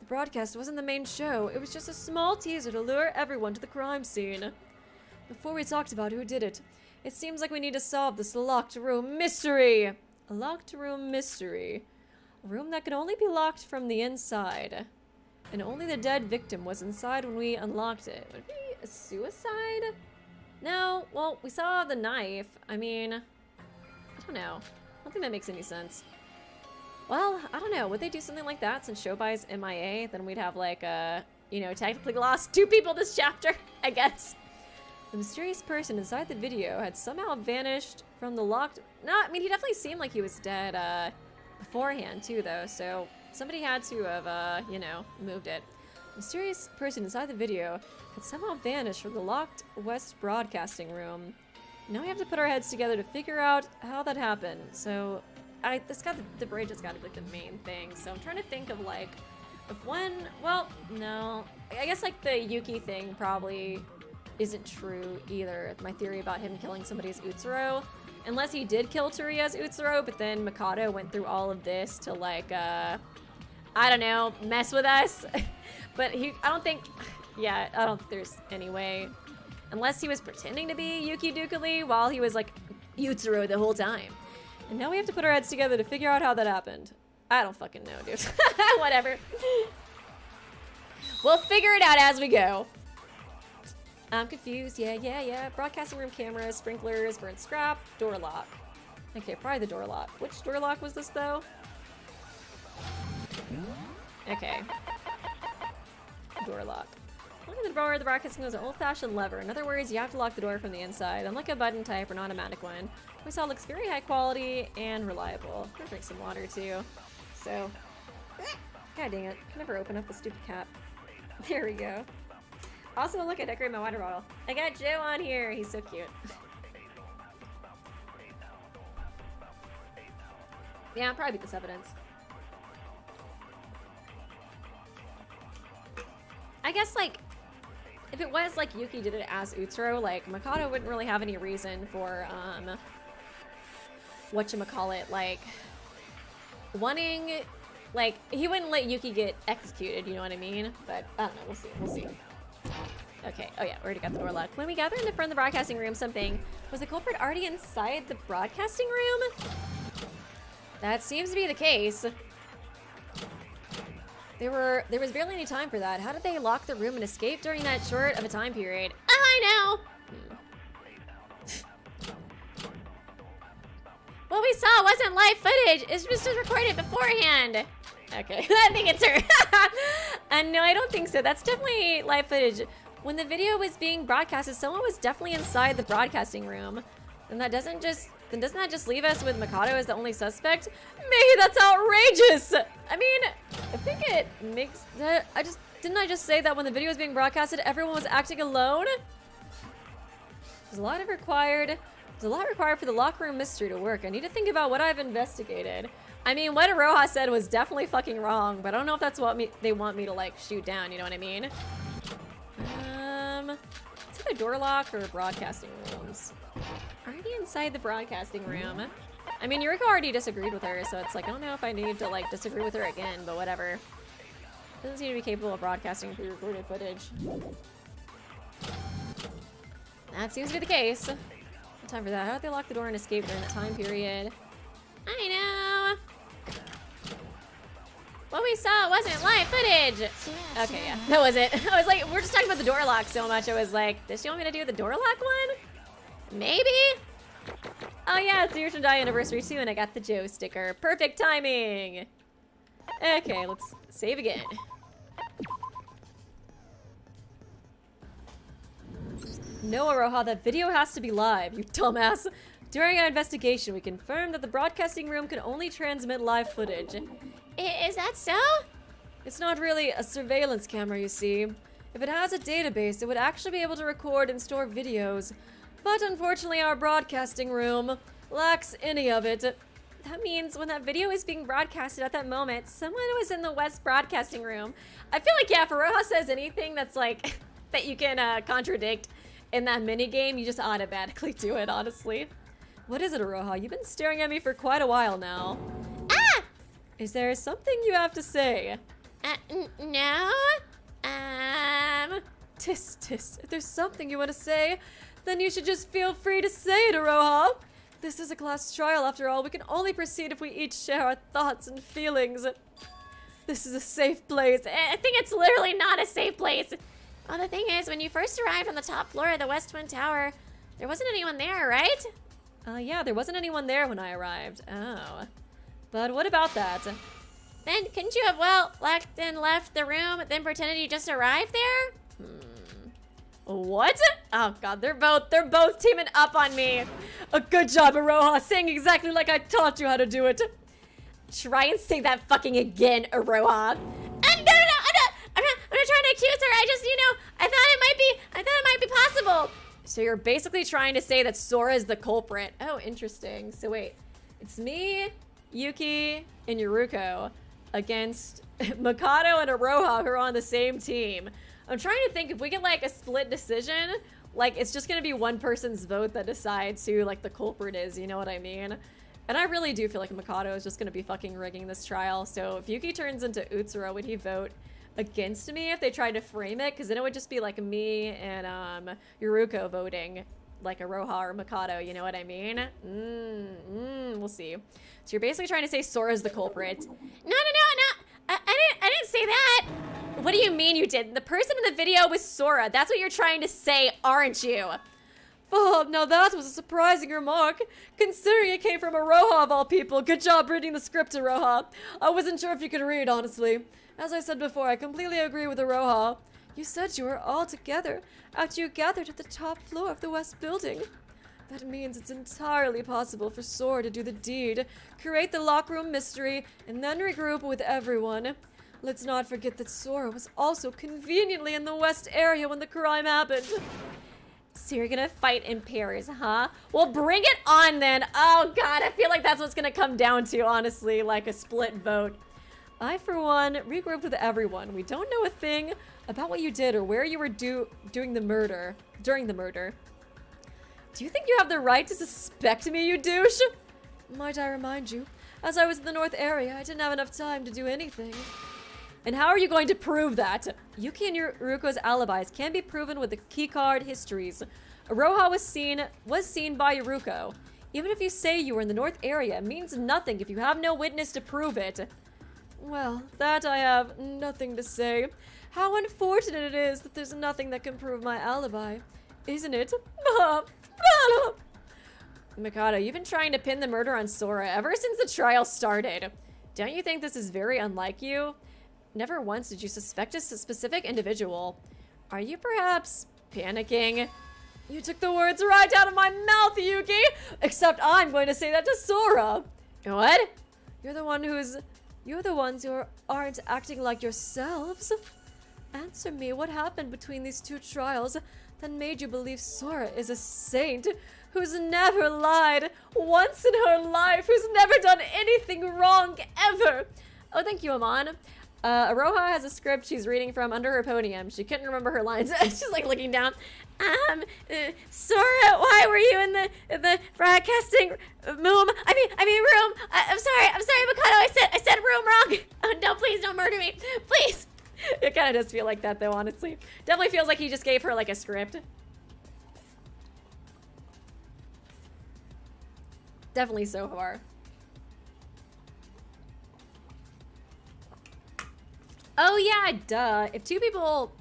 broadcast wasn't the main show. It was just a small teaser to lure everyone to the crime scene. Before we talked about who did it, it seems like we need to solve this locked room mystery. A locked room mystery. A room that could only be locked from the inside. And only the dead victim was inside when we unlocked it. Would it be a suicide? No, well, we saw the knife. I mean, I don't know. I don't think that makes any sense. Well, I don't know. Would they do something like that since Shobi's MIA? Then we'd have like you know, technically lost 2 people this chapter, I guess. The mysterious person inside the video had somehow vanished from the locked... No, I mean, he definitely seemed like he was dead beforehand too, though. So somebody had to have, you know, moved it. The mysterious person inside the video had somehow vanished from the locked West Broadcasting Room. Now we have to put our heads together to figure out how that happened. So, the bridge has got to be like the main thing. So I'm trying to think of like, if one, well, no. I guess like the Yuki thing probably isn't true either. My theory about him killing somebody as Utsuro. Unless he did kill Teruya as Utsuro, but then Mikado went through all of this to like, I don't know, mess with us. But I don't think there's any way. Unless he was pretending to be Yuki Dukali while he was like Utsuro the whole time. And now we have to put our heads together to figure out how that happened. I don't fucking know, dude. Whatever. We'll figure it out as we go. I'm confused. Yeah. Broadcasting room cameras, sprinklers, burnt scrap, door lock. Okay, probably the door lock. Which door lock was this, though? Okay. Door lock. Look at the door. The broadcasting was an old-fashioned lever. In other words, you have to lock the door from the inside, unlike a button type or an automatic one. We saw it looks very high quality and reliable. I'm gonna drink some water, too. So, god dang it. Can never open up the stupid cap. There we go. Also, look, I decorated my water bottle. I got Joe on here. He's so cute. Yeah, I'll probably beat this evidence. I guess, like, if it was, like, Yuki did it as Utsuro, like, Mikado wouldn't really have any reason for, whatchamacallit, like, wanting, like, he wouldn't let Yuki get executed, you know what I mean? But, I don't know, we'll see. Okay, oh yeah, we already got the door locked. When we gathered in the front of the broadcasting room, was the culprit already inside the broadcasting room? That seems to be the case. There was barely any time for that. How did they lock the room and escape during that short of a time period? Oh, I know! What we saw wasn't live footage. It was just recorded beforehand. Okay, I think it's her. No, I don't think so. That's definitely live footage. When the video was being broadcasted, someone was definitely inside the broadcasting room. And that doesn't just then doesn't that just leave us with Mikado as the only suspect? Maybe that's outrageous! I mean, I think it makes that, didn't I just say that when the video was being broadcasted, everyone was acting alone? There's a lot required for the locker room mystery to work. I need to think about what I've investigated. I mean, what Iroha said was definitely fucking wrong, but I don't know if that's what they want me to, like, shoot down, you know what I mean? It's either door lock or broadcasting rooms. Already inside the broadcasting room. I mean, Yuriko already disagreed with her, so it's like, I don't know if I need to, like, disagree with her again, but whatever. Doesn't seem to be capable of broadcasting pre-recorded footage. That seems to be the case. No time for that. How did they lock the door and escape during that time period? I know! What we saw wasn't live footage! Okay, yeah, that was it. I was like, we're just talking about the door lock so much, I was like, does she want me to do the door lock one? Maybe? Oh yeah, it's the Urchin Die anniversary too, and I got the Joe sticker. Perfect timing! Okay, let's save again. No, Iroha, that video has to be live, you dumbass. During our investigation, we confirmed that the broadcasting room can only transmit live footage. Is that so? It's not really a surveillance camera, you see. If it has a database, it would actually be able to record and store videos. But unfortunately, our broadcasting room lacks any of it. That means when that video is being broadcasted at that moment, someone was in the West broadcasting room. I feel like, yeah, if Iroha says anything that's like, that you can contradict in that minigame, you just automatically do it, honestly. What is it, Iroha? You've been staring at me for quite a while now. Ah! Is there something you have to say? No? Tisk. If there's something you want to say, then you should just feel free to say it, Iroha. This is a class trial, after all. We can only proceed if we each share our thoughts and feelings. This is a safe place. I think it's literally not a safe place. Well, the thing is, when you first arrived on the top floor of the West Twin Tower, there wasn't anyone there, right? Yeah, there wasn't anyone there when I arrived. Oh. But what about that? Then couldn't you have, well, left the room, then pretended you just arrived there? What? Oh god, they're both teaming up on me. A good job, Iroha, saying exactly like I taught you how to do it. Try and say that fucking again, Iroha. I'm not trying to accuse her. I just, I thought it might be possible. So you're basically trying to say that Sora is the culprit. Oh, interesting. So wait, it's me, Yuki, and Yuruko against Mikado and Iroha, who are on the same team. I'm trying to think if we get like a split decision, like it's just gonna be one person's vote that decides who like the culprit is, you know what I mean? And I really do feel like Mikado is just gonna be fucking rigging this trial. So if Yuki turns into Utsuro, would he vote against me if they tried to frame it? Because then it would just be like me and Yuruko voting like Iroha or Mikado, you know what I mean? We'll see. So you're basically trying to say Sora's the culprit. No. I didn't say that. What do you mean you did? The person in the video was Sora. That's what you're trying to say, aren't you? Oh, now that was a surprising remark, considering it came from Iroha of all people. Good job reading the script, Iroha. I wasn't sure if you could read, honestly. As I said before, I completely agree with Iroha. You said you were all together after you gathered at the top floor of the West Building. That means it's entirely possible for Sora to do the deed, create the locker room mystery, and then regroup with everyone. Let's not forget that Sora was also conveniently in the West area when the crime happened. So you're gonna fight in pairs, huh? Well, bring it on then. Oh god, I feel like that's what's gonna come down to, honestly, like a split vote. I, for one, regrouped with everyone. We don't know a thing about what you did or where you were during the murder. Do you think you have the right to suspect me, you douche? Might I remind you, as I was in the North area, I didn't have enough time to do anything. And how are you going to prove that? Yuki and Yuruko's alibis can be proven with the keycard histories. Iroha was seen by Yuruko. Even if you say you were in the North area, it means nothing if you have no witness to prove it. Well, that I have nothing to say. How unfortunate it is that there's nothing that can prove my alibi, isn't it? Mikado, you've been trying to pin the murder on Sora ever since the trial started. Don't you think this is very unlike you? Never once did you suspect a specific individual. Are you perhaps panicking? You took the words right out of my mouth, Yuki! Except I'm going to say that to Sora! What? You're the ones who aren't acting like yourselves. Answer me, what happened between these two trials that made you believe Sora is a saint who's never lied once in her life, who's never done anything wrong ever? Oh, thank you, Amon. Iroha has a script she's reading from under her podium. She couldn't remember her lines. She's like looking down. Sora, why were you in the broadcasting room? I mean room. I'm sorry, Mikado. I said room wrong. Oh no, please don't murder me, please. It kind of does feel like that though, honestly. Definitely feels like he just gave her like a script. Definitely so far. Oh yeah, duh. If two people,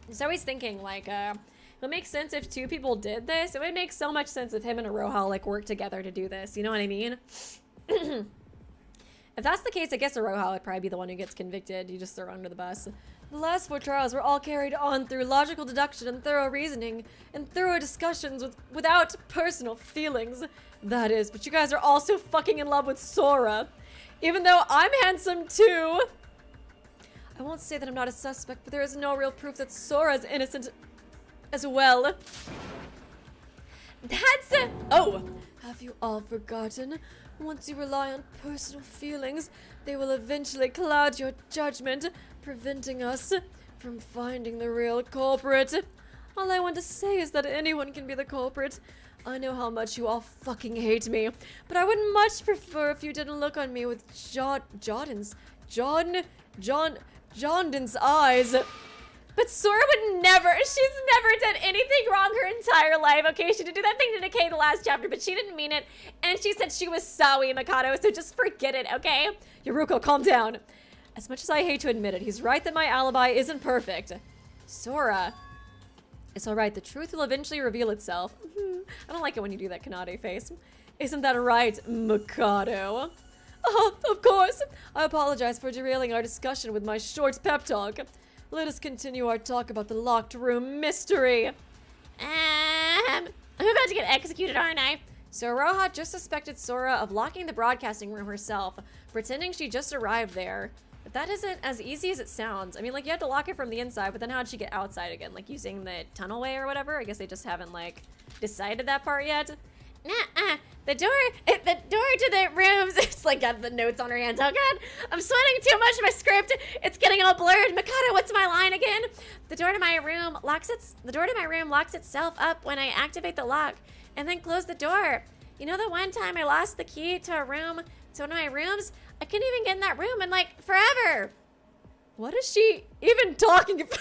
I was always thinking like, it would make sense if two people did this. It would make so much sense if him and Iroha like worked together to do this. You know what I mean? If that's the case, I guess Iroha would probably be the one who gets convicted. You just throw her under the bus. The last 4 trials were all carried on through logical deduction and thorough reasoning and thorough discussions without personal feelings. That is, but you guys are also fucking in love with Sora. Even though I'm handsome too. I won't say that I'm not a suspect, but there is no real proof that Sora is innocent as well. Oh! Have you all forgotten? Once you rely on personal feelings, they will eventually cloud your judgment, preventing us from finding the real culprit. All I want to say is that anyone can be the culprit. I know how much you all fucking hate me, but I would much prefer if you didn't look on me with Jordan's eyes. But Sora would never, she's never done anything wrong her entire life, okay? She did do that thing to Decay the last chapter, but she didn't mean it, and she said she was sorry, Mikado, so just forget it, okay? Yoruko, calm down. As much as I hate to admit it, he's right that my alibi isn't perfect. Sora, it's alright, the truth will eventually reveal itself. I don't like it when you do that Kanade face. Isn't that right, Mikado? Oh, of course. I apologize for derailing our discussion with my short pep talk. Let us continue our talk about the locked room mystery. I'm about to get executed, aren't I? So Iroha just suspected Sora of locking the broadcasting room herself, pretending she just arrived there. But that isn't as easy as it sounds. I mean, like, you had to lock it from the inside, but then how'd she get outside again? Like, using the tunnelway or whatever? I guess they just haven't, like, decided that part yet. Nah, the door to the rooms. It's like got the notes on her hands. Oh god, I'm sweating too much. My script, it's getting all blurred. Mikado, what's my line again? The door to my room locks itself up when I activate the lock, and then close the door. You know the one time I lost the key to one of my rooms? I couldn't even get in that room in like forever. What is she even talking about?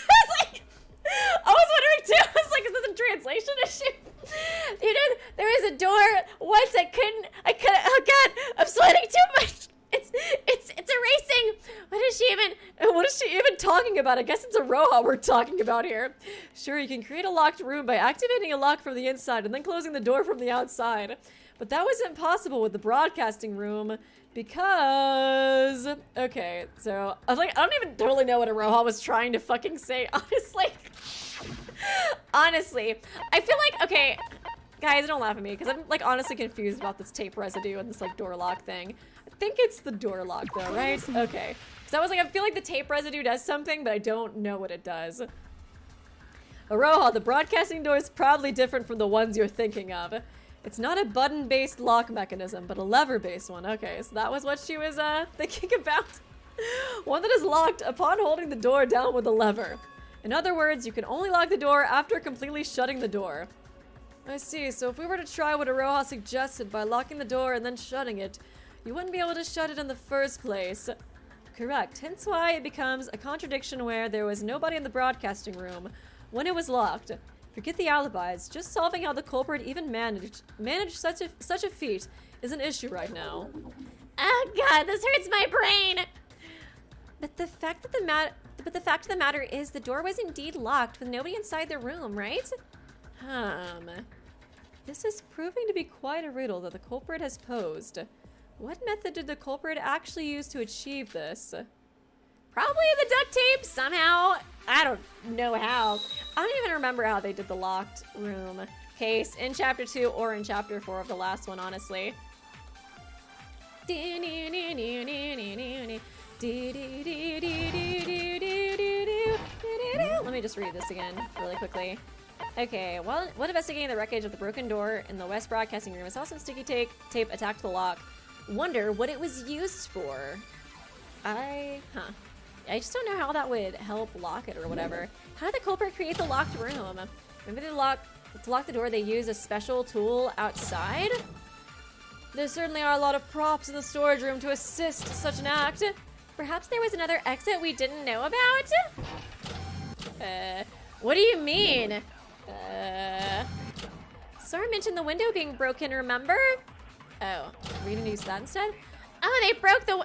I was wondering too. I was like, is this a translation issue? You know, there is a door. Once I couldn't, oh god, I'm sweating too much. It's erasing. What is she even talking about? I guess it's Iroha we're talking about here. Sure, you can create a locked room by activating a lock from the inside and then closing the door from the outside. But that wasn't possible with the broadcasting room because... Okay, so I was like, I don't even totally know what Iroha was trying to fucking say, honestly. Honestly, I feel like, okay, guys, don't laugh at me because I'm like honestly confused about this tape residue and this like door lock thing. I think it's the door lock though, right? Okay. So I was like, I feel like the tape residue does something, but I don't know what it does. Iroha, the broadcasting door is probably different from the ones you're thinking of. It's not a button-based lock mechanism, but a lever-based one. Okay, so that was what she was thinking about. One that is locked upon holding the door down with a lever. In other words, you can only lock the door after completely shutting the door. I see, so if we were to try what Iroha suggested by locking the door and then shutting it, you wouldn't be able to shut it in the first place. Correct, hence why it becomes a contradiction where there was nobody in the broadcasting room when it was locked. Forget the alibis, just solving how the culprit even managed such a feat is an issue right now. Oh god, this hurts my brain! But the fact of the matter is the door was indeed locked with nobody inside the room, right? This is proving to be quite a riddle that the culprit has posed. What method did the culprit actually use to achieve this? Probably the duct tape, somehow. I don't know how. I don't even remember how they did the locked room. case in chapter 2 or in chapter 4 of the last one, honestly. Let me just read this again really quickly. Okay, well, when investigating the wreckage of the broken door in the West Broadcasting Room, I saw some sticky tape attached to the lock. Wonder what it was used for. I just don't know how that would help lock it or whatever. How did the culprit create the locked room? Maybe to lock the door, they use a special tool outside? There certainly are a lot of props in the storage room to assist such an act. Perhaps there was another exit we didn't know about? What do you mean? Sora mentioned the window being broken, remember? Oh, are we gonna use that instead? Oh, they broke the You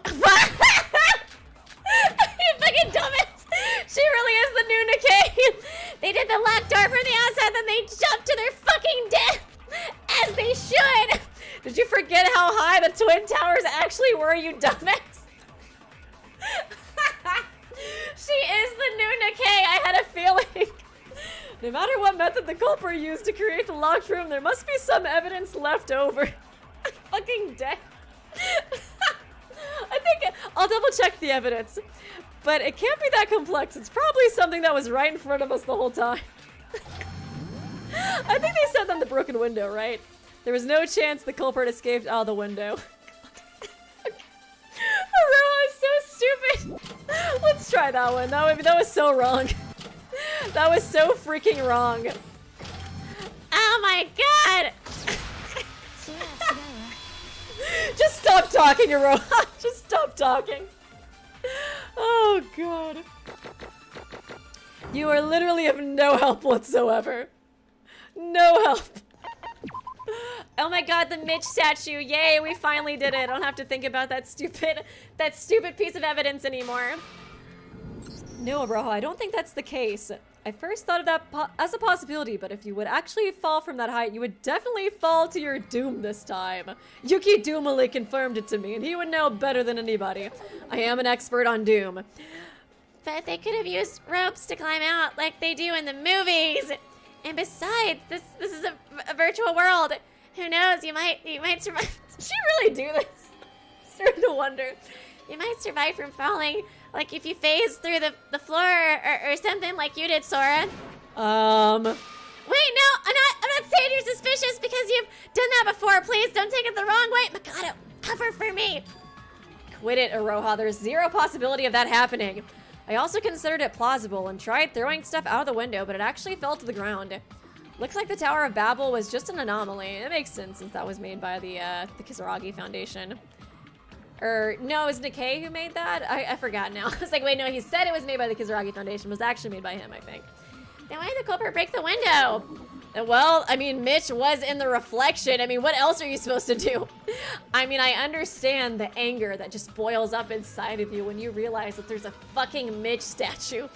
fucking dumbass! She really is the new Nikkei! They did the locked door from the outside, then they jumped to their fucking death! As they should! Did you forget how high the Twin Towers actually were, you dumbass? She is the new Nikkei, I had a feeling. No matter what method the culprit used to create the locked room, there must be some evidence left over. I'm fucking dead. I think I'll double check the evidence, but it can't be that complex. It's probably something that was right in front of us the whole time. I think they said on the broken window, right? There was no chance the culprit escaped out of the window. Iroha is so stupid. Let's try that one. That was so wrong. That was so freaking wrong. Oh my god! Just stop talking, Iroha. Just stop talking. Oh god. You are literally of no help whatsoever. No help. Oh my god, the Mitch statue. Yay, we finally did it. I don't have to think about that stupid piece of evidence anymore. No, Iroha, I don't think that's the case. I first thought of that as a possibility, but if you would actually fall from that height, you would definitely fall to your doom this time. Yuki Doomily confirmed it to me, and he would know better than anybody. I am an expert on doom. But they could have used ropes to climb out like they do in the movies. And besides, this is a virtual world. Who knows, you might survive. Did she really do this? I'm starting to wonder. You might survive from falling, like if you phase through the floor or something like you did, Sora. Wait, no, I'm not saying you're suspicious because you've done that before. Please don't take it the wrong way. Mikado, cover for me. Quit it, Iroha. There's zero possibility of that happening. I also considered it plausible and tried throwing stuff out of the window, but it actually fell to the ground. Looks like the Tower of Babel was just an anomaly. It makes sense since that was made by the Kisaragi Foundation. No, is Nikkei who made that? I forgot now. I was like, wait, no, he said it was made by the Kisaragi Foundation. It was actually made by him, I think. Then why did the culprit break the window? Well, I mean, Mitch was in the reflection. I mean, what else are you supposed to do? I mean, I understand the anger that just boils up inside of you when you realize that there's a fucking Mitch statue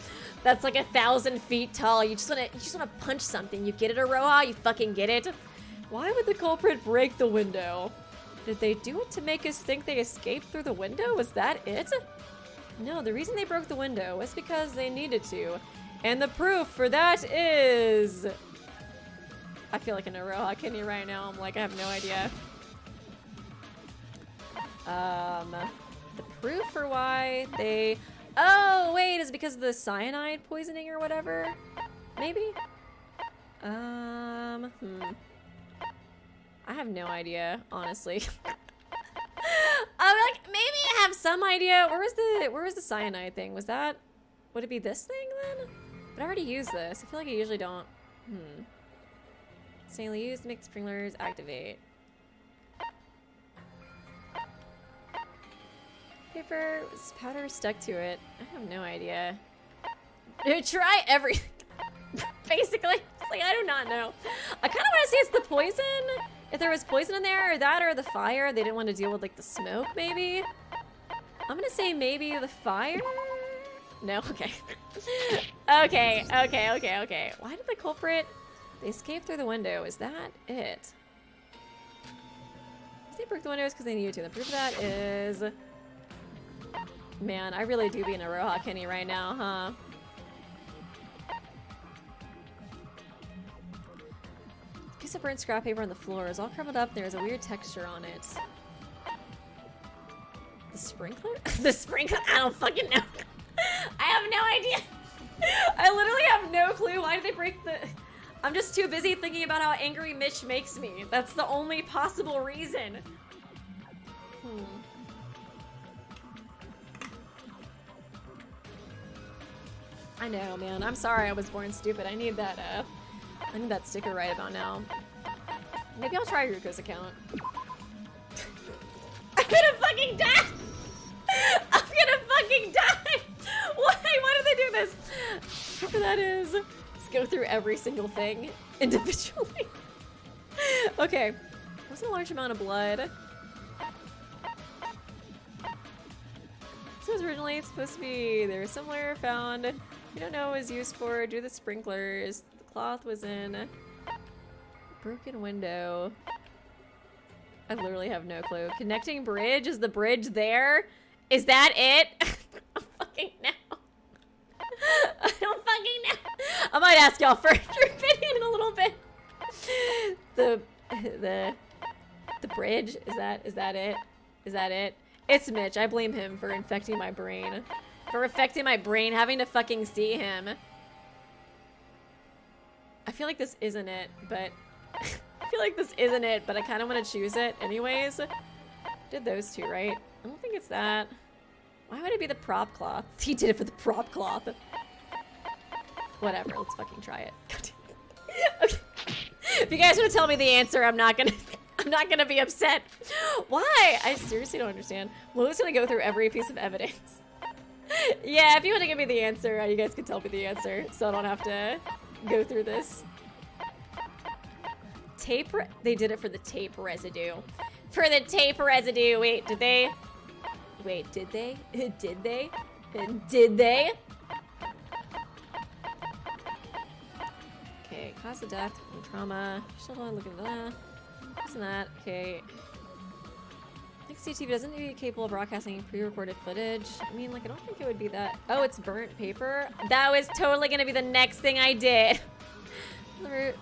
that's like 1,000 feet tall. You just wanna punch something. You get it, Iroha? You fucking get it? Why would the culprit break the window? Did they do it to make us think they escaped through the window? Was that it? No, the reason they broke the window was because they needed to. And the proof for that is... I feel like an Iroha Kenny right now. I'm like, I have no idea. The proof for why they... Oh, wait, is it because of the cyanide poisoning or whatever? Maybe? I have no idea, honestly. I'm like, maybe I have some idea. Where was the cyanide thing? Was that... Would it be this thing then? But I already used this. I feel like I usually don't... Sanely used to make the sprinklers activate. Paper powder stuck to it. I have no idea. Try everything. Basically, like I do not know. I kind of want to say it's the poison. If there was poison in there, or that, or the fire. They didn't want to deal with like the smoke, maybe. I'm gonna say maybe the fire. No, okay. Okay. Why did the culprit? They escaped through the window. Is that it? If they broke the windows because they needed to. The proof of that is... Man, I really do be an Iroha Kenny right now, huh? Piece of burnt scrap paper on the floor is all crumpled up. There's a weird texture on it. The sprinkler? The sprinkler? I don't fucking know. I have no idea. I literally have no clue. Why did they break the... I'm just too busy thinking about how angry Mitch makes me. That's the only possible reason. I know, man. I'm sorry I was born stupid. I need that sticker right about now. Maybe I'll try Ruko's account. I'm gonna fucking die! I'm gonna fucking die! Why? Why did they do this? Whatever that is. Let's go through every single thing individually. Okay. Wasn't a large amount of blood. This was originally supposed to be there somewhere found. You don't know what it was used for. Do the sprinklers. The cloth was in a broken window. I literally have no clue. Connecting bridge? Is the bridge there? Is that it? I don't fucking know. I don't fucking know. I might ask y'all for your opinion in a little bit. The bridge? Is that it? Is that it? It's Mitch. I blame him for infecting my brain. For affecting my brain, having to fucking see him. I feel like this isn't it, but... I feel like this isn't it, but I kind of want to choose it anyways. Did those two, right? I don't think it's that. Why would it be the prop cloth? He did it for the prop cloth. Whatever, let's fucking try it. Okay. If you guys want to tell me the answer, I'm not gonna be upset. Why? I seriously don't understand. Lou's gonna go through every piece of evidence. Yeah, if you want to give me the answer, you guys can tell me the answer, so I don't have to go through this. They did it for the tape residue. For the tape residue. Wait, did they? Wait, did they? Did they? Did they? Okay, cause of death from trauma. Still don't look at that. Isn't that? Okay. I think CTV doesn't need to be capable of broadcasting pre-recorded footage. I mean, like, I don't think it would be that. Oh, it's burnt paper? That was totally gonna be the next thing I did.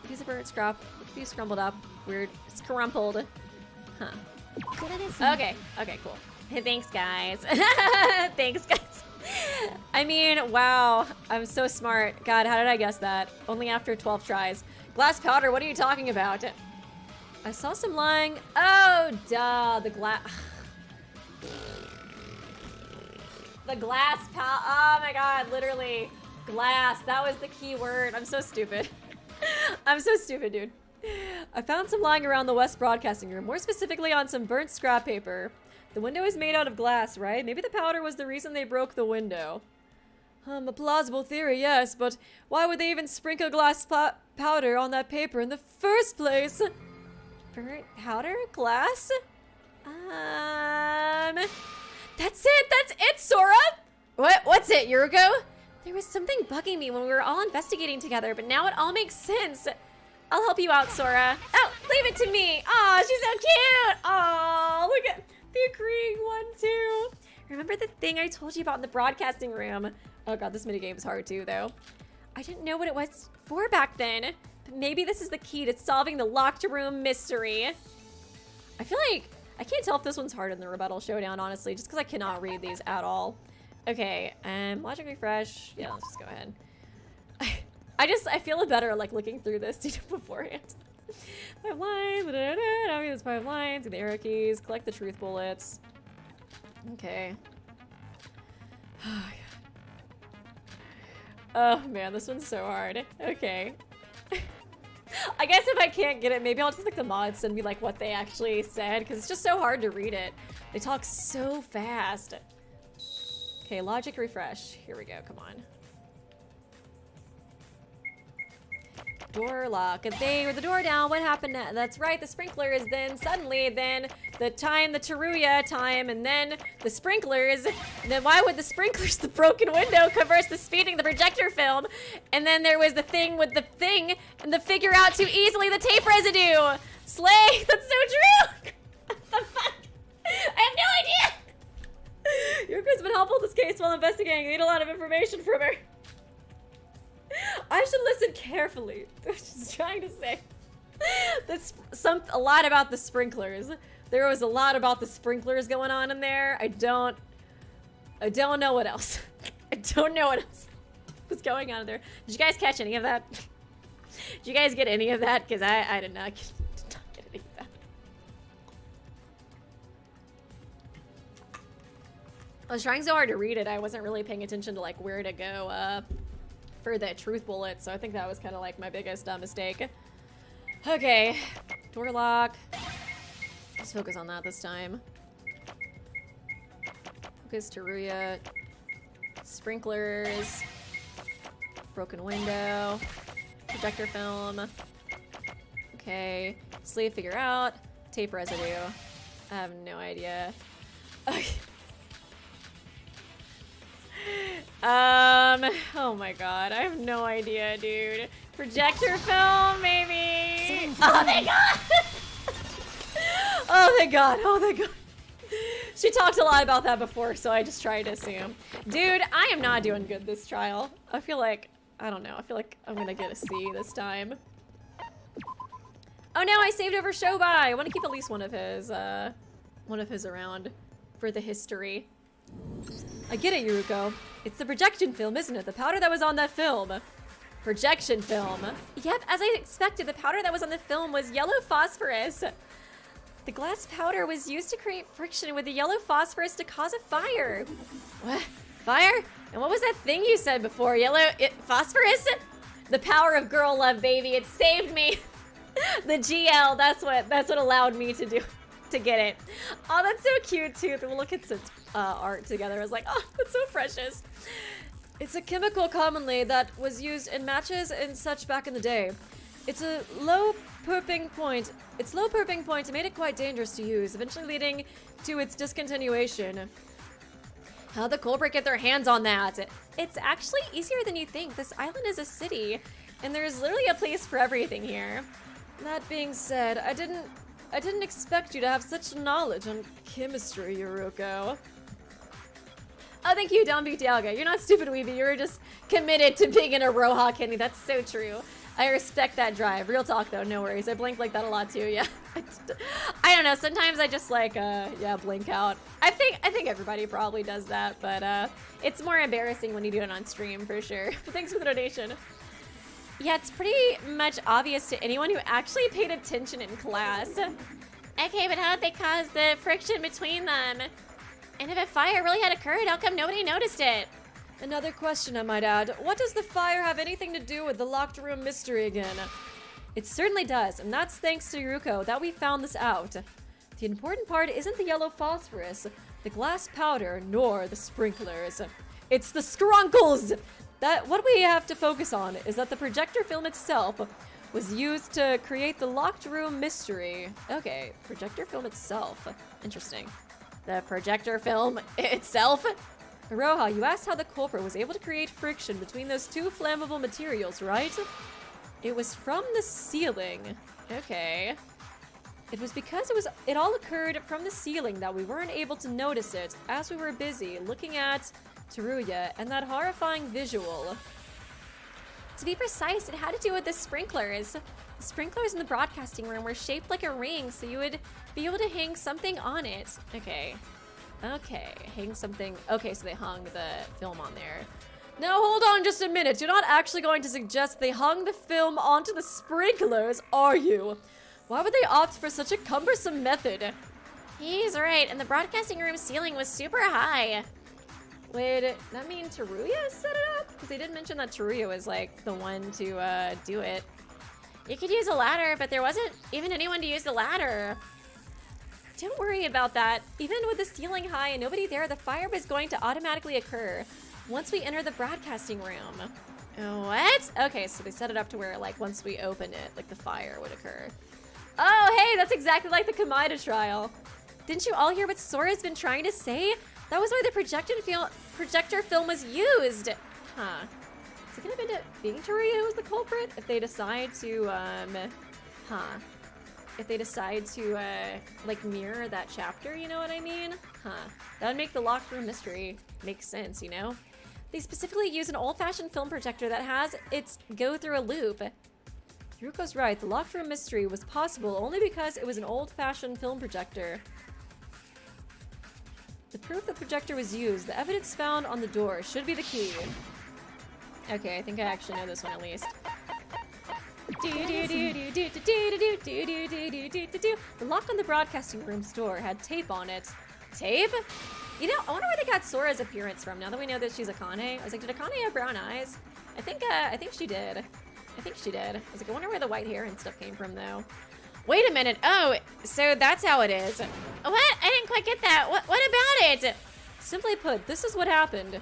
Piece of burnt scrap. Be scrambled up. Weird. It's crumpled. Huh. Okay. Okay, cool. Thanks, guys. Thanks, guys. I mean, wow. I'm so smart. God, how did I guess that? Only after 12 tries. Glass powder, what are you talking about? I saw some lying. Oh, duh. The glass. The glass powder. Oh my God, literally. Glass. That was the key word. I'm so stupid. I'm so stupid, dude. I found some lying around the West Broadcasting Room, more specifically on some burnt scrap paper. The window is made out of glass, right? Maybe the powder was the reason they broke the window. A plausible theory, yes, but why would they even sprinkle glass powder on that paper in the first place? Burnt powder? Glass? That's it, Sora! What's it, Yuriko? There was something bugging me when we were all investigating together, but now it all makes sense. I'll help you out, Sora. Oh, leave it to me. Aw, she's so cute. Aw, look at the agreeing one, too. Remember the thing I told you about in the broadcasting room? Oh God, this minigame is hard too, though. I didn't know what it was for back then, but maybe this is the key to solving the locked room mystery. I feel like, I can't tell if this one's harder than the rebuttal showdown, honestly, just because I cannot read these at all. Okay, logic refresh. Yeah, let's just go ahead. I feel better like looking through this beforehand. 5 lines, now we use 5 lines, the arrow keys, collect the truth bullets. Okay. Oh man, this one's so hard. Okay. I guess if I can't get it, maybe I'll just like the mods and be like what they actually said, because it's just so hard to read it. They talk so fast. Okay, logic refresh. Here we go, come on. Door lock. They were the door down. What happened? That's right. The sprinklers. Then suddenly, then the Teruya time, and then the sprinklers. And then why would the sprinklers, the broken window, converse the speeding, the projector film, and then there was the thing with the thing, and the figure out too easily the tape residue. Slay. That's so true. What the fuck? I have no idea. Yuriko's been helpful in this case while investigating. I need a lot of information from her. I should listen carefully. I was just trying to say. A lot about the sprinklers. There was a lot about the sprinklers going on in there. I don't know what else. I don't know what else was going on in there. Did you guys catch any of that? Did you guys get any of that? Because I did not get any of that. I was trying so hard to read it, I wasn't really paying attention to like where to go for the truth bullet, so I think that was kind of like my biggest mistake. Okay, door lock. Let's focus on that this time. Focus, Teruya. Sprinklers. Broken window. Projector film. Okay, sleeve figure out. Tape residue. I have no idea. Okay. Oh my god, I have no idea, dude. Projector film, maybe? Oh, thank god! Oh, thank god, oh, thank god. She talked a lot about that before, so I just tried to assume. Dude, I am not doing good this trial. I feel like, I don't know, I feel like I'm gonna get a C this time. Oh no, I saved over Shobai! I want to keep at least one of his around for the history. I get it, Yuruko. It's the projection film, isn't it? The powder that was on that film. Projection film. Yep, as I expected, the powder that was on the film was yellow phosphorus. The glass powder was used to create friction with the yellow phosphorus to cause a fire. What? Fire? And what was that thing you said before? Phosphorus? The power of girl love, baby. It saved me. The GL, that's what allowed me to get it. Oh, that's so cute too. We'll look at some art together. I was like, oh, that's so precious. It's a chemical commonly that was used in matches and such back in the day. It's a low perping point. Its low perping point made it quite dangerous to use, eventually leading to its discontinuation. How'd the Culprit get their hands on that? It's actually easier than you think. This island is a city, and there's literally a place for everything here. That being said, I didn't expect you to have such knowledge on chemistry, Yuruko. Oh, thank you, Don Butiaga. You're not stupid, Weeby. You're just committed to being an Iroha, Kenny. That's so true. I respect that drive. Real talk, though. No worries. I blink like that a lot, too. Yeah. I don't know. Sometimes I just, like, yeah, blink out. I think everybody probably does that, but it's more embarrassing when you do it on stream, for sure. But thanks for the donation. Yeah, it's pretty much obvious to anyone who actually paid attention in class. Okay, but how did they cause the friction between them? And if a fire really had occurred, how come nobody noticed it? Another question, I might add. What does the fire have anything to do with the locked room mystery again? It certainly does, and that's thanks to Yuruko that we found this out. The important part isn't the yellow phosphorus, the glass powder, nor the sprinklers. It's the scrunkles! What we have to focus on is that the projector film itself was used to create the locked room mystery. Okay, projector film itself. Interesting. The projector film itself? Iroha, you asked how the culprit was able to create friction between those two flammable materials, right? It was from the ceiling. Okay. It was because it all occurred from the ceiling that we weren't able to notice it as we were busy looking at Teruya and that horrifying visual. To be precise, it had to do with the sprinklers. The sprinklers in the broadcasting room were shaped like a ring, so you would be able to hang something on it. Okay. Okay, hang something. Okay, so they hung the film on there. Now hold on just a minute. You're not actually going to suggest they hung the film onto the sprinklers, are you? Why would they opt for such a cumbersome method? He's right, and the broadcasting room ceiling was super high. Would that mean Teruya set it up? Because they did mention that Teruya was like the one to do it. You could use a ladder, but there wasn't even anyone to use the ladder. Don't worry about that. Even with the ceiling high and nobody there, the fire was going to automatically occur once we enter the broadcasting room. What? Okay, so they set it up to where like once we open it, like the fire would occur. Oh, hey, that's exactly like the Kamida trial. Didn't you all hear what Sora's been trying to say? That was why the projector film was used. Huh. Is it gonna end up being Teruya who was the culprit? If they decide to, If they decide to, like, mirror that chapter, you know what I mean? Huh. That would make the locked room mystery make sense, you know? They specifically use an old-fashioned film projector that has its go through a loop. Yuruko's right. The locked room mystery was possible only because it was an old-fashioned film projector. The proof the projector was used, the evidence found on the door, should be the key. Okay, I think I actually know this one at least. The lock on the broadcasting room's door had tape on it. Tape? You know, I wonder where they got Sora's appearance from now that we know that she's Akane. I was like, did Akane have brown eyes? I think she did. I think she did. I was like, I wonder where the white hair and stuff came from though. Wait a minute. Oh, so that's how it is. What? I didn't quite get that. What about it? Simply put, this is what happened.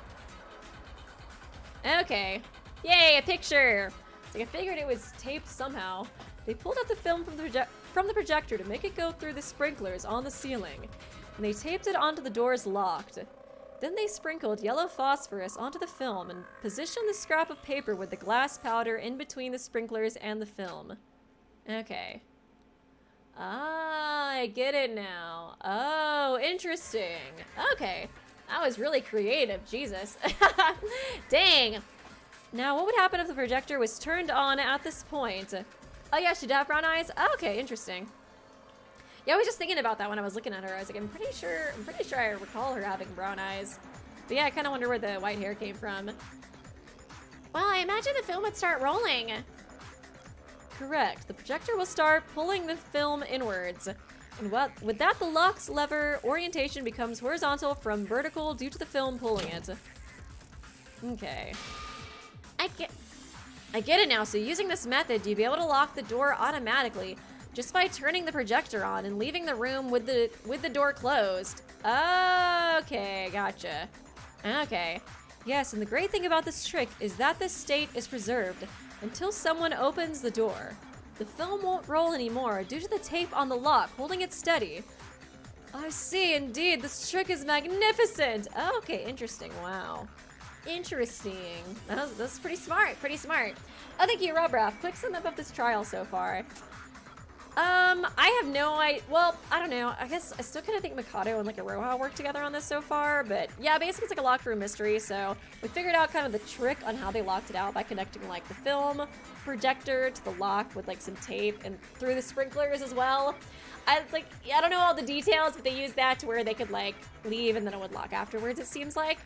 Okay. Yay, a picture. Like I figured it was taped somehow. They pulled out the film from the projector to make it go through the sprinklers on the ceiling, and they taped it onto the doors locked. Then they sprinkled yellow phosphorus onto the film and positioned the scrap of paper with the glass powder in between the sprinklers and the film. Okay. Ah, I get it now. Oh, interesting. Okay. That was really creative, Jesus. Dang. Now, what would happen if the projector was turned on at this point? Oh yeah, she'd have brown eyes? Oh, okay, interesting. Yeah, I was just thinking about that when I was looking at her. I was like, I'm pretty sure I recall her having brown eyes. But yeah, I kind of wonder where the white hair came from. Well, I imagine the film would start rolling. Correct. The projector will start pulling the film inwards. And with that, the lock's lever orientation becomes horizontal from vertical due to the film pulling it. Okay. I get it now. So using this method, you'd be able to lock the door automatically just by turning the projector on and leaving the room with the door closed. Okay, gotcha. Okay. Yes, and the great thing about this trick is that this state is preserved until someone opens the door. The film won't roll anymore due to the tape on the lock holding it steady. I see, indeed. This trick is magnificent. Okay, interesting. Wow. Interesting. That's pretty smart. Pretty smart. Oh, thank you, Robraf. Quick sum up of this trial so far. I have no idea. Well, I don't know. I guess I still kind of think Mikado and like Iroha work together on this so far. But yeah, basically it's like a locked room mystery. So we figured out kind of the trick on how they locked it out by connecting like the film projector to the lock with like some tape and through the sprinklers as well. I don't know all the details, but they used that to where they could like leave and then it would lock afterwards, it seems like.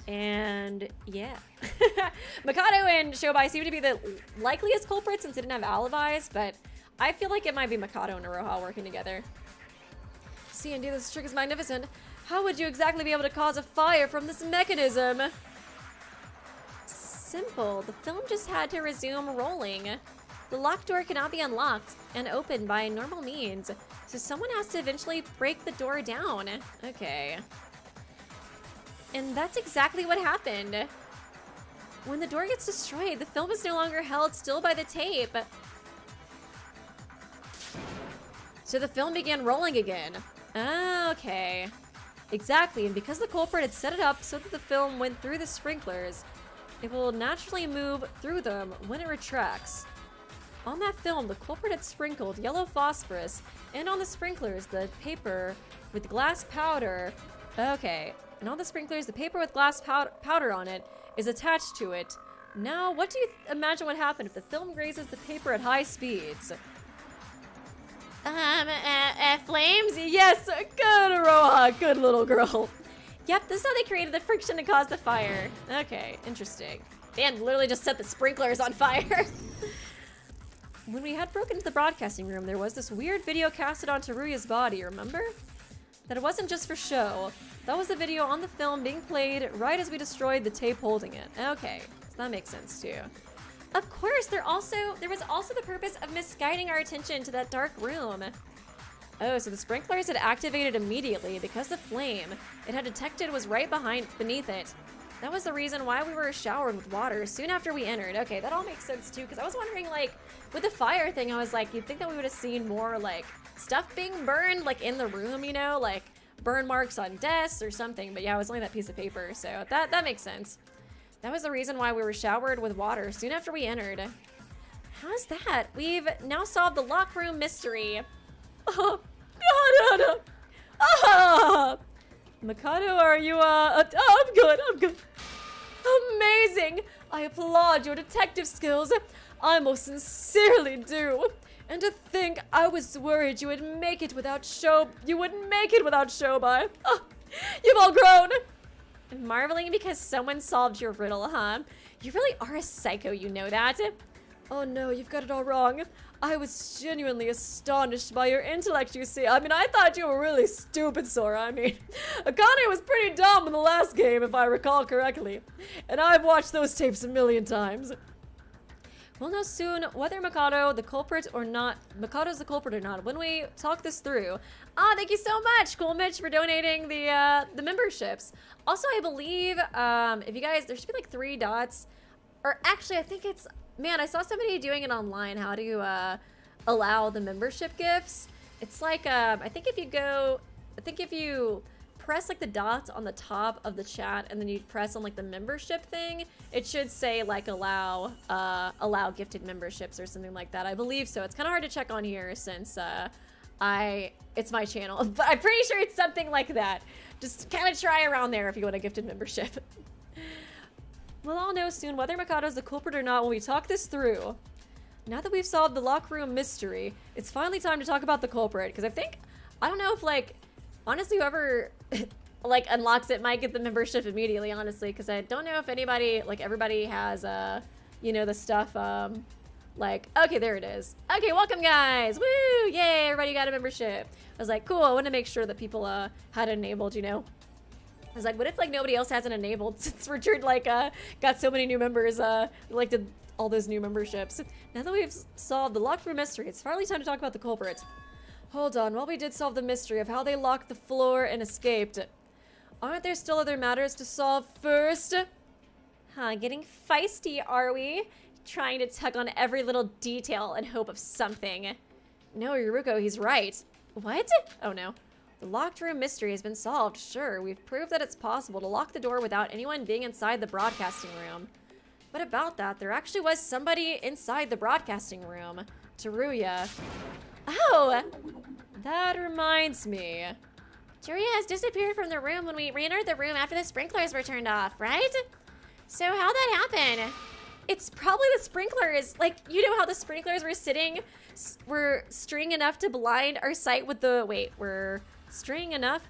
And yeah. Mikado and Shobai seem to be the likeliest culprits since they didn't have alibis, but I feel like it might be Mikado and Iroha working together. See, indeed, this trick is magnificent. How would you exactly be able to cause a fire from this mechanism? Simple. The film just had to resume rolling. The locked door cannot be unlocked and opened by normal means, so someone has to eventually break the door down. Okay. And that's exactly what happened. When the door gets destroyed, the film is no longer held still by the tape. So the film began rolling again. Okay. Exactly, and because the culprit had set it up so that the film went through the sprinklers, it will naturally move through them when it retracts. On that film, the culprit had sprinkled yellow phosphorus, and on the sprinklers, the paper with glass powder. Okay. And on the sprinklers, the paper with glass powder on it is attached to it. Now, what do you imagine would happen if the film grazes the paper at high speeds? Flames? Yes, good, Iroha, good little girl. Yep, this is how they created the friction to cause the fire. Okay, interesting. Man, literally just set the sprinklers on fire. When we had broken into the broadcasting room, there was this weird video casted on Teruya's body, remember? That it wasn't just for show. That was the video on the film being played right as we destroyed the tape holding it. Okay, so that makes sense too. Of course, there was also the purpose of misguiding our attention to that dark room. Oh, so the sprinklers had activated immediately because the flame it had detected was right beneath it. That was the reason why we were showered with water soon after we entered. Okay, that all makes sense too, because I was wondering, like, with the fire thing, I was like, you'd think that we would have seen more, like, stuff being burned, like, in the room, you know, like, burn marks on desks or something, but yeah, it was only that piece of paper, so that makes sense. That was the reason why we were showered with water soon after we entered. How's that? We've now solved the lock room mystery. Oh, no. Ah! Mikado, are you, oh, I'm good. Amazing. I applaud your detective skills. I most sincerely do. And to think I was worried you would make it without Shobai. Oh, you've all grown. I'm marveling because someone solved your riddle, huh? You really are a psycho, you know that? Oh no, you've got it all wrong. I was genuinely astonished by your intellect, you see. I mean, I thought you were really stupid, Sora. I mean, Akane was pretty dumb in the last game, if I recall correctly. And I've watched those tapes a million times. We'll know soon whether Mikado's the culprit or not when we talk this through. Thank you so much, Cool Mitch, for donating the memberships. Also, I believe, if you guys, there should be like 3 dots. Or actually, I think it's, man, I saw somebody doing it online, how to allow the membership gifts. It's like, I think if you press like the dots on the top of the chat and then you press on like the membership thing, it should say like allow gifted memberships or something like that. I believe so. It's kind of hard to check on here since it's my channel, but I'm pretty sure it's something like that. Just kind of try around there if you want a gifted membership. We'll all know soon whether Mikado's the culprit or not when we talk this through. Now that we've solved the locker room mystery, it's finally time to talk about the culprit, because I don't know if like, honestly, whoever like unlocks it might get the membership immediately, honestly, because I don't know if anybody, like everybody has, you know, the stuff, like, okay, there it is. Okay, welcome guys, woo, yay, everybody got a membership. I was like, cool, I want to make sure that people had it enabled, you know. I was like, what if like nobody else has it enabled since Richard like got so many new members, like did all those new memberships. Now that we've solved the locked room mystery, it's finally time to talk about the culprit. Hold on, while we did solve the mystery of how they locked the floor and escaped, aren't there still other matters to solve first? Huh, getting feisty, are we? Trying to tug on every little detail in hope of something. No, Yuruko, he's right. What? Oh no. The locked room mystery has been solved, sure. We've proved that it's possible to lock the door without anyone being inside the broadcasting room. What about that? There actually was somebody inside the broadcasting room. Teruya. Oh! That reminds me. Teruya has disappeared from the room when we re-entered the room after the sprinklers were turned off, right? So how'd that happen? It's probably the sprinklers. Like, you know how the sprinklers were string enough to blind our sight with the, were string enough?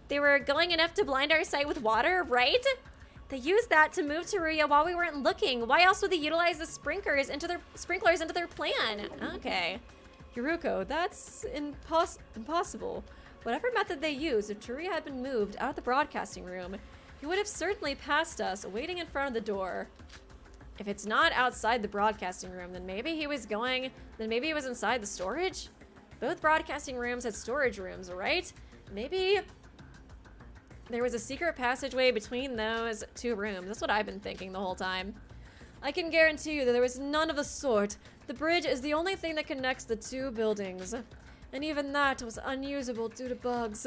They were going enough to blind our sight with water, right? They used that to move Teruya while we weren't looking. Why else would they utilize the sprinklers into their plan? Okay. Yuruko, that's impossible. Whatever method they used, if Teruya had been moved out of the broadcasting room, he would have certainly passed us, waiting in front of the door. If it's not outside the broadcasting room, then maybe he was inside the storage? Both broadcasting rooms had storage rooms, right? Maybe there was a secret passageway between those 2 rooms. That's what I've been thinking the whole time. I can guarantee you that there was none of the sort. The bridge is the only thing that connects the 2 buildings. And even that was unusable due to bugs.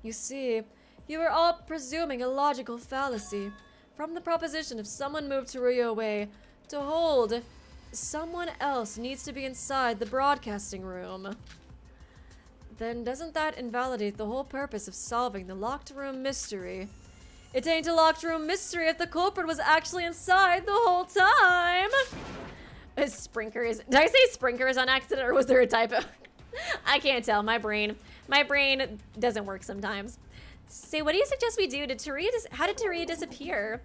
You see, you are all presuming a logical fallacy. From the proposition if someone moved Teruya away, to hold, someone else needs to be inside the broadcasting room. Then doesn't that invalidate the whole purpose of solving the locked room mystery? It ain't a locked room mystery if the culprit was actually inside the whole time. Sprinklers. Did I say sprinklers on accident or was there a typo? I can't tell. My brain doesn't work sometimes. Say, what do you suggest we do? How did Teruya disappear?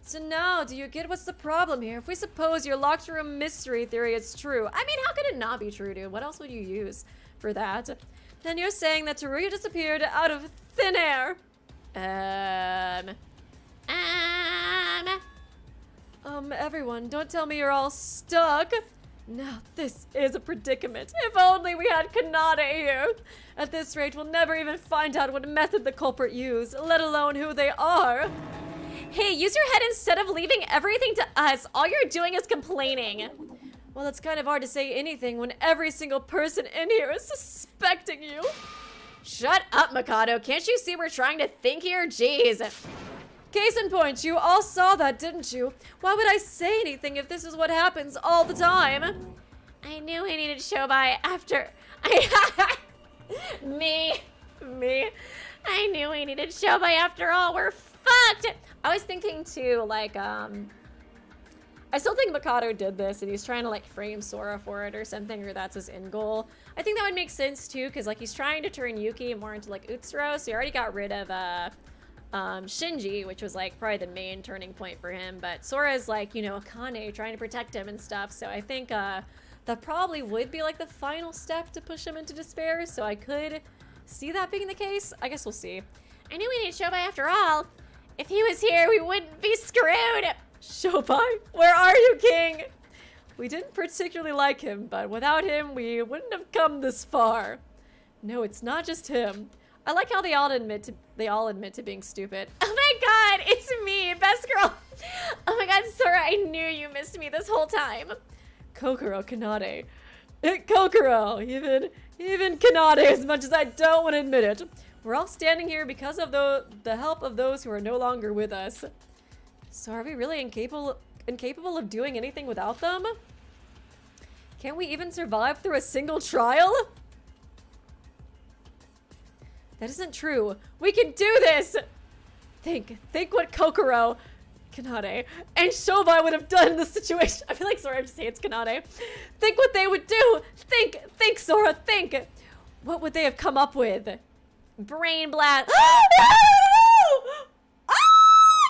So now, do you get what's the problem here? If we suppose your locked room mystery theory is true, I mean, how could it not be true, dude? What else would you use for that? Then you're saying that Teruya disappeared out of thin air. Everyone, don't tell me you're all stuck. Now, this is a predicament. If only we had Kanata here. At this rate, we'll never even find out what method the culprit used, let alone who they are. Hey, use your head instead of leaving everything to us. All you're doing is complaining. Well, it's kind of hard to say anything when every single person in here is suspecting you. Shut up, Mikado. Can't you see we're trying to think here? Jeez. Case in point, you all saw that, didn't you? Why would I say anything if this is what happens all the time? I knew I needed Shobai after... Me. I knew we needed Shobai after all. We're fucked. I was thinking too, like, I still think Mikado did this and he's trying to like frame Sora for it or something, or that's his end goal. I think that would make sense too, because like he's trying to turn Yuki more into like Utsuro, so he already got rid of Shinji, which was like probably the main turning point for him, but Sora's like, you know, Akane trying to protect him and stuff, so I think that probably would be like the final step to push him into despair, so I could see that being the case. I guess we'll see. I knew we needed Shobai after all. If he was here, we wouldn't be screwed. Shobai, where are you, King? We didn't particularly like him, but without him, we wouldn't have come this far. No, it's not just him. I like how they all admit to being stupid. Oh my god, it's me, best girl. Oh my god, Sora, I knew you missed me this whole time. Kokoro, Kanade. Kokoro, even Kanade, as much as I don't want to admit it. We're all standing here because of the help of those who are no longer with us. So are we really incapable of doing anything without them? Can't we even survive through a single trial? That isn't true. We can do this! Think what Kokoro, Kanade, and Shobai would have done in this situation. I feel like Sora just say it's Kanade. Think what they would do! Think, Sora, think! What would they have come up with? Brain blast.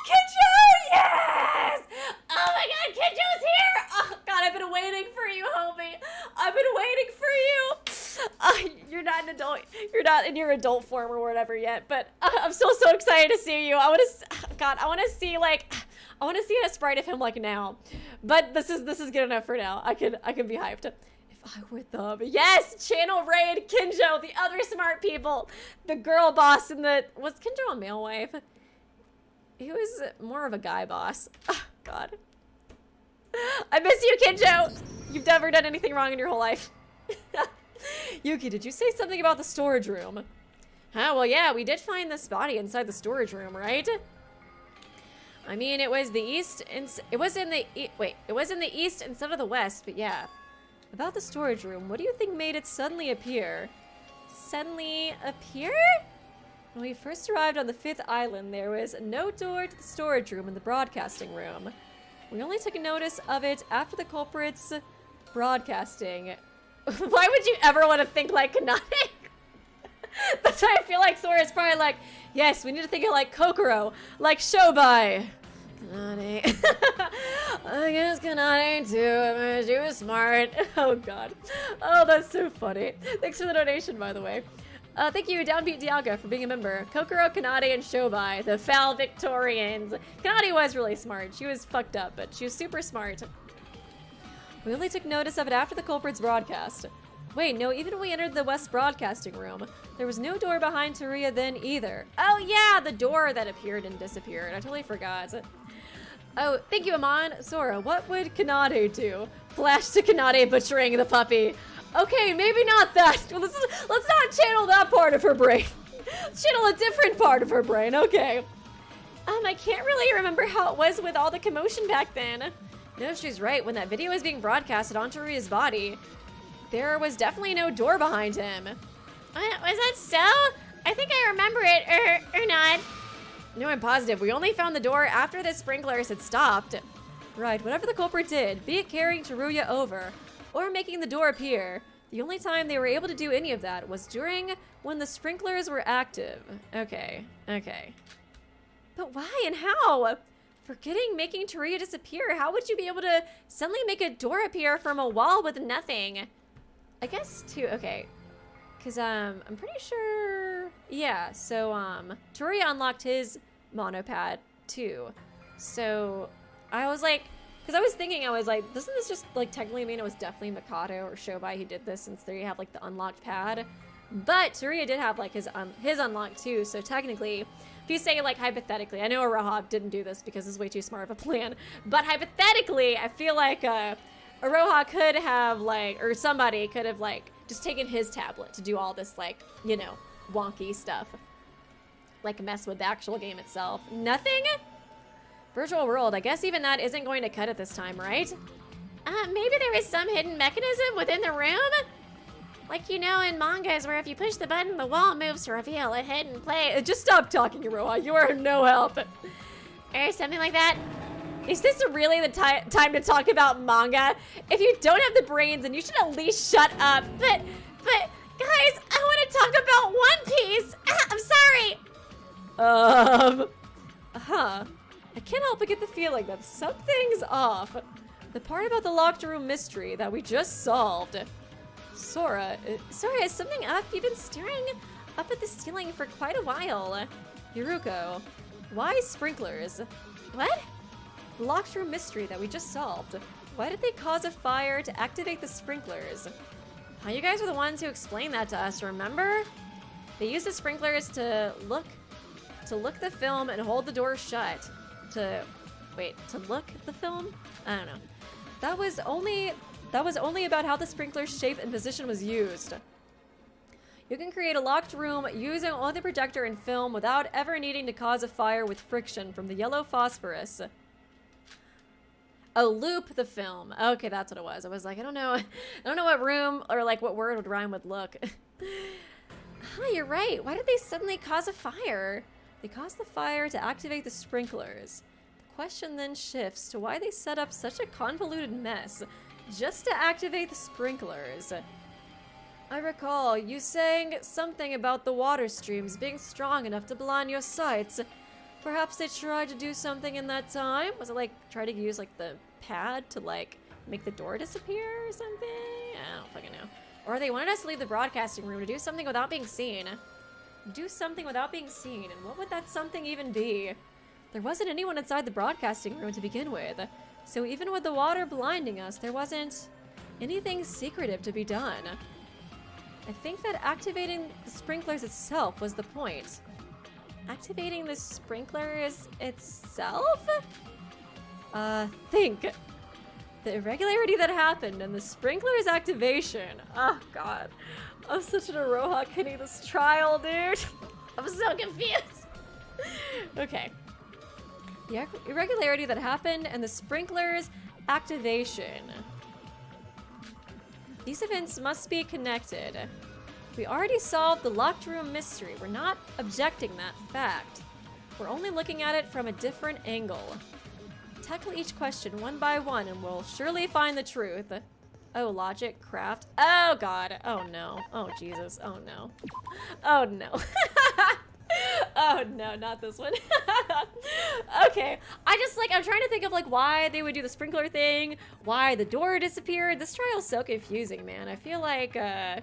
Kenjo! Yes! Oh my god, Kenjo's here! Oh god, I've been waiting for you, homie. I've been waiting for you. You're not an adult. You're not in your adult form or whatever yet, but I'm still so excited to see you. I want to see a sprite of him like now. But this is good enough for now. I can be hyped. If I were them. Yes! Channel Raid, Kenjo, the other smart people. The girl boss and was Kenjo a male wife? He was more of a guy boss. Oh, God. I miss you, Kenjo! You've never done anything wrong in your whole life. Yuki, did you say something about the storage room? Huh, well, yeah, we did find this body inside the storage room, right? I mean, it was the east, it was in the east instead of the west, but yeah. About the storage room, what do you think made it suddenly appear? Suddenly appear? When we first arrived on the 5th island, there was no door to the storage room in the broadcasting room. We only took notice of it after the culprit's broadcasting. Why would you ever want to think like Kanade? That's why I feel like Sora's probably like, yes, we need to think of like Kokoro, like Shobai. Kanade. I guess Kanade too. She was smart. Oh god. Oh, that's so funny. Thanks for the donation, by the way. Thank you, Downbeat Dialga, for being a member. Kokoro, Kanade, and Shobai, the foul Victorians. Kanade was really smart. She was fucked up, but she was super smart. We only took notice of it after the culprit's broadcast. Wait, no, even when we entered the West Broadcasting Room, there was no door behind Teruya then either. Oh yeah, the door that appeared and disappeared. I totally forgot. Oh, thank you, Amon. Sora, what would Kanade do? Flash to Kanade butchering the puppy. Okay, maybe not that. Let's not channel that part of her brain. Channel a different part of her brain, okay. I can't really remember how it was with all the commotion back then. No, she's right. When that video was being broadcasted onto Ria's body, there was definitely no door behind him. Was that so? I think I remember it, or not. No, I'm positive. We only found the door after the sprinklers had stopped. Right, whatever the culprit did, be it carrying Teruya over, or making the door appear, the only time they were able to do any of that was when the sprinklers were active. Okay. But why and how? Forgetting making Teruya disappear, how would you be able to suddenly make a door appear from a wall with nothing? I guess too, okay. Cause I'm pretty sure, yeah, so Teruya unlocked his monopad too. So I was like, because I was like, doesn't this just like technically mean it was definitely Mikado or Shobai who did this, since they have like the unlocked pad? But Teruya did have like his unlocked too, so technically, if you say like hypothetically, I know Iroha didn't do this because it's way too smart of a plan, but hypothetically, I feel like Iroha could have like, or somebody could have like just taken his tablet to do all this like, you know, wonky stuff. Like mess with the actual game itself. Nothing? Virtual world, I guess even that isn't going to cut it this time, right? Maybe there is some hidden mechanism within the room? Like, you know, in mangas where if you push the button, the wall moves to reveal a hidden place. Just stop talking, Iroha. You are no help. Or something like that. Is this really the time to talk about manga? If you don't have the brains, then you should at least shut up. But guys, I want to talk about One Piece. I'm sorry. I can't help but get the feeling that something's off. The part about the locked room mystery that we just solved. Sora, is something up? You've been staring up at the ceiling for quite a while. Yuruko, why sprinklers? What? The locked room mystery that we just solved. Why did they cause a fire to activate the sprinklers? You guys were the ones who explained that to us, remember? They used the sprinklers to look the film and hold the door shut. To look at the film? I don't know. That was only about how the sprinkler's shape and position was used. You can create a locked room using only the projector and film without ever needing to cause a fire with friction from the yellow phosphorus. Oh, loop the film. Okay, that's what it was. I was like, I don't know what room or like what word would rhyme with look. You're right. Why did they suddenly cause a fire? They caused the fire to activate the sprinklers. The question then shifts to why they set up such a convoluted mess just to activate the sprinklers. I recall you saying something about the water streams being strong enough to blind your sights. Perhaps they tried to do something in that time? Was it like try to use like the pad to like make the door disappear or something? I don't fucking know. Or they wanted us to leave the broadcasting room to do something without being seen. Do something without being seen, and what would that something even be? There wasn't anyone inside the broadcasting room to begin with, so even with the water blinding us, there wasn't anything secretive to be done. I think that activating the sprinklers itself was the point. Activating the sprinklers itself? Think. The irregularity that happened and the sprinklers activation. Oh god. I'm such an Iroha kidding this trial, dude. I'm so confused. Okay. The irregularity that happened and the sprinklers activation. These events must be connected. We already solved the locked room mystery. We're not objecting that fact. We're only looking at it from a different angle. Tackle each question one by one and we'll surely find the truth. Oh, logic, craft. Oh god. Oh no. Oh Jesus. Oh no. Oh no. Oh no, not this one. Okay. I'm trying to think of like why they would do the sprinkler thing, why the door disappeared. This trial's so confusing, man. I feel like I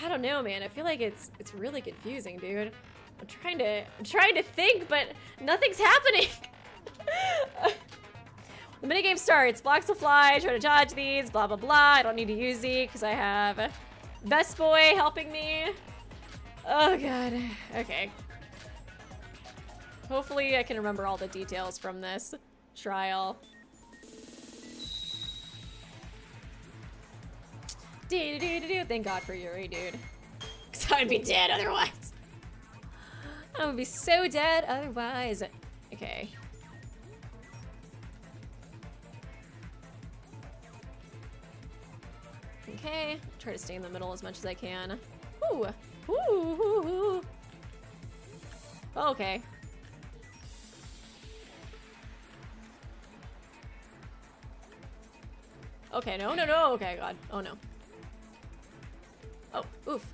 don't know, man. I feel like it's really confusing, dude. I'm trying to think, but nothing's happening. The minigame starts. Blocks will fly. Try to dodge these. Blah, blah, blah. I don't need to use these because I have Best Boy helping me. Oh, God. Okay. Hopefully I can remember all the details from this trial. Thank God for Yuri, dude. Because I would be dead otherwise. I would be so dead otherwise. Okay. Okay. Try to stay in the middle as much as I can. Ooh. Ooh. Ooh. Ooh. Okay. Okay, no. Okay, God. Oh, no. Oh, oof.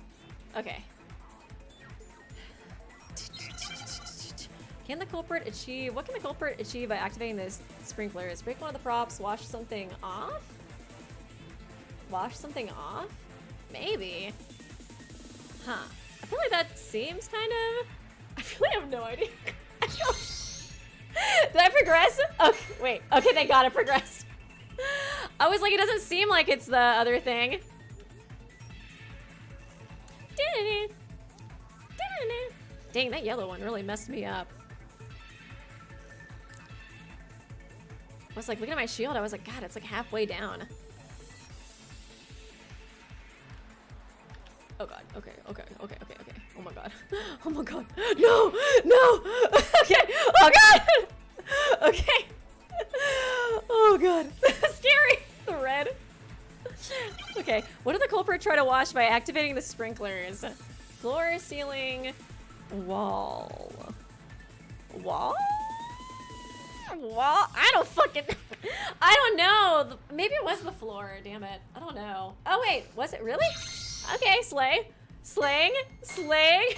Okay. Can the culprit achieve... What can the culprit achieve by activating this sprinklers? Break one of the props, wash something off? Wash something off? Maybe. Huh. I feel like that seems kind of... I really have no idea. Did I progress? Okay, wait. Okay, thank God I progressed. I was like, it doesn't seem like it's the other thing. Dang, that yellow one really messed me up. I was like, looking at my shield, I was like, God, it's like halfway down. Oh God, okay. Oh my God. Oh my God. No! Okay, oh God! Okay. Oh God, scary. The red. Okay, what did the culprit culprit try to wash by activating the sprinklers? Floor, ceiling, wall. Wall? Wall? I don't fucking... I don't know. Maybe it was the floor. Damn it. I don't know. Oh, wait. Was it really? Okay, slay. Slaying. Slaying.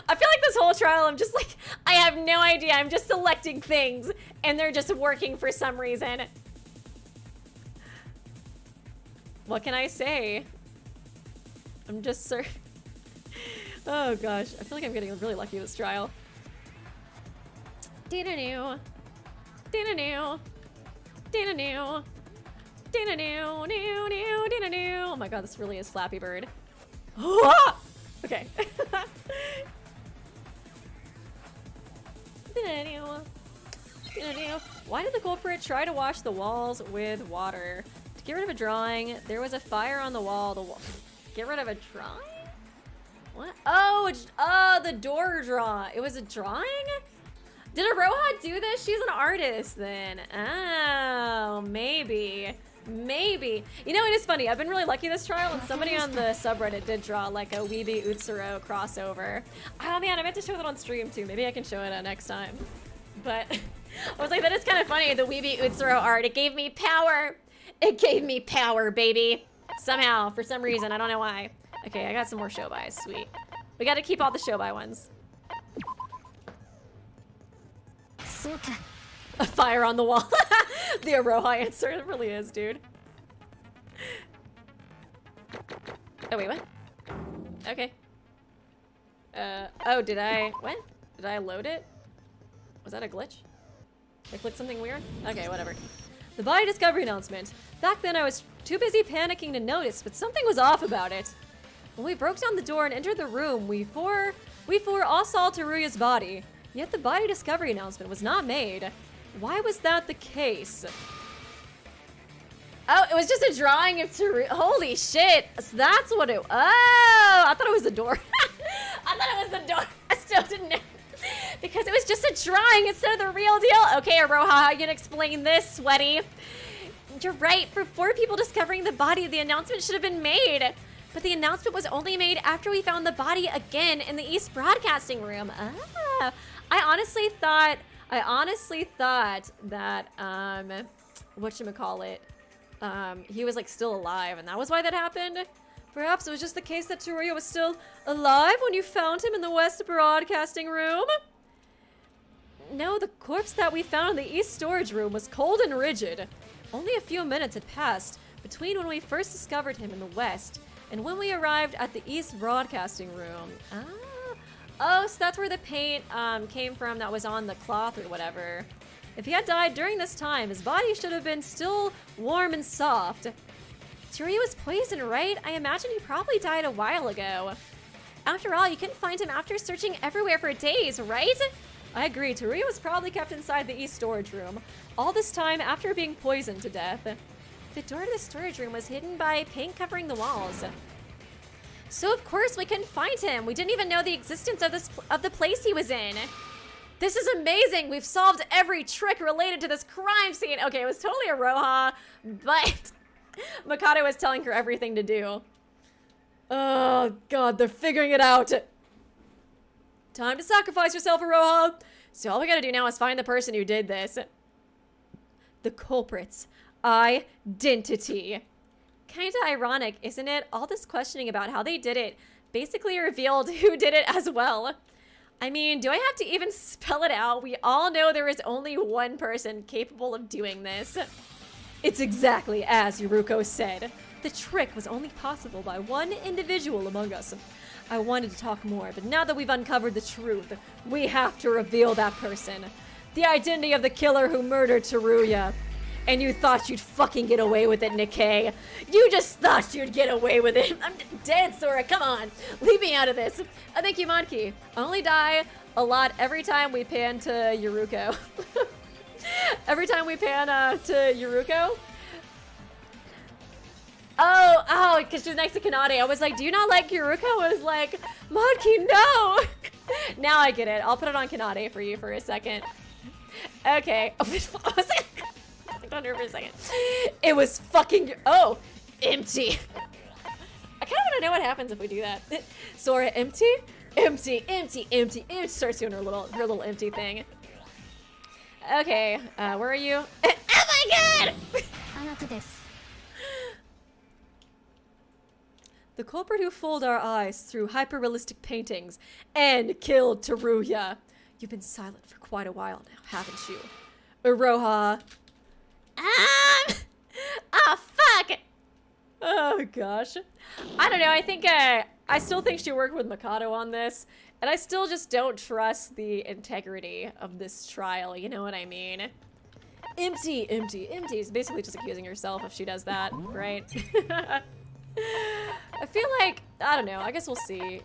I feel like this whole trial, I'm just like, I have no idea. I'm just selecting things, and they're just working for some reason. What can I say? I'm just oh gosh, I feel like I'm getting really lucky this trial. Dee-da-new. Dee-da-new. Dee-da-new. Dee-da-new. New-new. Dee-da-new. Oh my god, this really is Flappy Bird. Okay. Why did the culprit try to wash the walls with water? To get rid of a drawing, there was a fire on the wall. Get rid of a drawing? What? Oh, the door draw. It was a drawing? Did Iroha do this? She's an artist then. Oh, maybe. Maybe. You know, it is funny. I've been really lucky this trial, and somebody on the subreddit did draw like a Weeby Utsuro crossover. Oh man, I meant to show that on stream too. Maybe I can show it next time. But I was like, that is kind of funny, the Weeby Utsuro art. It gave me power. It gave me power, baby. Somehow, for some reason, I don't know why. Okay, I got some more show buys. Sweet. We got to keep all the show buy ones. A fire on the wall. The Iroha answer. It really is, dude. Oh, wait, what? Okay. Oh, did I... What? Did I load it? Was that a glitch? Did I click something weird? Okay, whatever. The body discovery announcement. Back then, I was too busy panicking to notice, but something was off about it. When we broke down the door and entered the room, we four all saw Teruya's body. Yet the body discovery announcement was not made. Why was that the case? Oh, it was just a drawing of Teruya. Holy shit. So that's what it... Oh, I thought it was the door. I thought it was the door. I still didn't know. Because it was just a drawing instead of the real deal. Okay, Iroha, how you gonna explain this, sweaty? You're right. For 4 people discovering the body, the announcement should have been made. But the announcement was only made after we found the body again in the East Broadcasting Room. Ah. I honestly thought that, whatchamacallit, he was like still alive, and that was why that happened. Perhaps it was just the case that Teruya was still alive when you found him in the West Broadcasting Room? No, the corpse that we found in the East Storage Room was cold and rigid. Only a few minutes had passed between when we first discovered him in the West and when we arrived at the East Broadcasting Room. Oh, so that's where the paint came from that was on the cloth or whatever. If he had died during this time, his body should have been still warm and soft. Teruya was poisoned, right? I imagine he probably died a while ago. After all, you couldn't find him after searching everywhere for days, right? I agree, Teruya was probably kept inside the East Storage Room. All this time after being poisoned to death. The door to the storage room was hidden by paint covering the walls. So of course we couldn't find him. We didn't even know the existence of the place he was in. This is amazing. We've solved every trick related to this crime scene. Okay, it was totally Iroha, but Mikado was telling her everything to do. Oh god, they're figuring it out. Time to sacrifice yourself, Iroha. So all we gotta do now is find the person who did this. The culprit's identity. Kinda ironic, isn't it? All this questioning about how they did it basically revealed who did it as well. I mean, do I have to even spell it out? We all know there is only one person capable of doing this. It's exactly as Yuruko said. The trick was only possible by one individual among us. I wanted to talk more, but now that we've uncovered the truth, we have to reveal that person. The identity of the killer who murdered Teruya. And you thought you'd fucking get away with it, Nikkei. You just thought you'd get away with it. I'm dead, Sora. Come on. Leave me out of this. Thank you, Monki. I only die a lot every time we pan to Yuruko. Every time we pan to Yuruko. Oh, because she's next to Kanade. I was like, do you not like Yuruko? I was like, Monki, no. Now I get it. I'll put it on Kanade for you for a second. Okay. I was like, under for a second. It was fucking, empty. don't know what happens if we do that. Sora, empty? Empty, empty, empty, empty. Starts doing her little empty thing. Okay, where are you? Oh my god! The culprit who fooled our eyes through hyper-realistic paintings and killed Teruya. You've been silent for quite a while now, haven't you? Iroha. Oh, fuck! Oh, gosh. I don't know, I think, I still think she worked with Mikado on this, and I still just don't trust the integrity of this trial, you know what I mean? Empty, empty, empty. It's basically just accusing herself if she does that, right? I feel like, I don't know, I guess we'll see.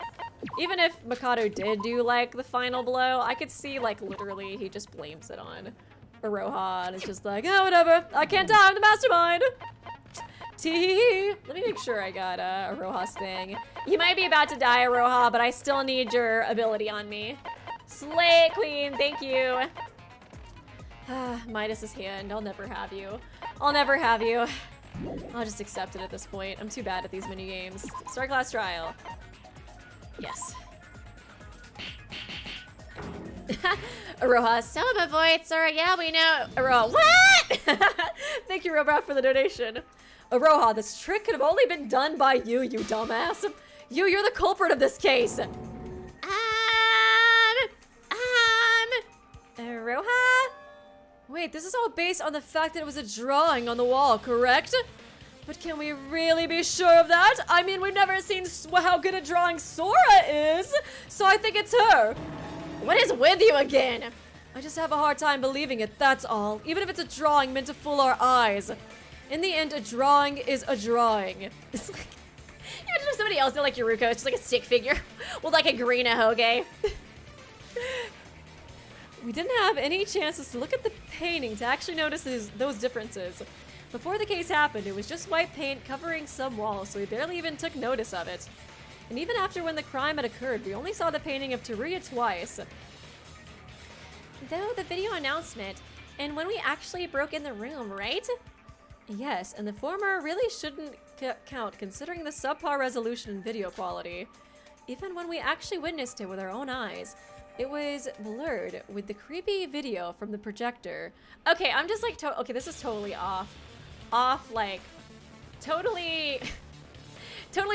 Even if Mikado did do, like, the final blow, I could see, like, literally he just blames it on Iroha, and it's just like, oh, whatever, I can't die, I'm the mastermind! Tee. Let me make sure I got Iroha's thing. You might be about to die, Iroha, but I still need your ability on me. Slay, queen, thank you. Midas's hand, I'll never have you. I'll never have you. I'll just accept it at this point. I'm too bad at these mini games. Start class trial. Yes. Iroha, so avoid, Sora. Yeah, we know. Iroha, what? Thank you, Robot, for the donation. Iroha, this trick could have only been done by you, you dumbass. You're the culprit of this case. Iroha? Wait, this is all based on the fact that it was a drawing on the wall, correct? But can we really be sure of that? I mean, we've never seen how good a drawing Sora is, so I think it's her. What is with you again? I just have a hard time believing it, that's all. Even if it's a drawing meant to fool our eyes. In the end, a drawing is a drawing. Imagine if somebody else did like Yuruko, it's just like a stick figure with like a green ahoge. We didn't have any chances to look at the painting to actually notice those differences. Before the case happened, it was just white paint covering some walls, so we barely even took notice of it. And even after when the crime had occurred, we only saw the painting of Teruya twice. Though the video announcement, and when we actually broke in the room, right? Yes, and the former really shouldn't count considering the subpar resolution and video quality. Even when we actually witnessed it with our own eyes, it was blurred with the creepy video from the projector. Okay, I'm just like, okay, this is totally off, like, totally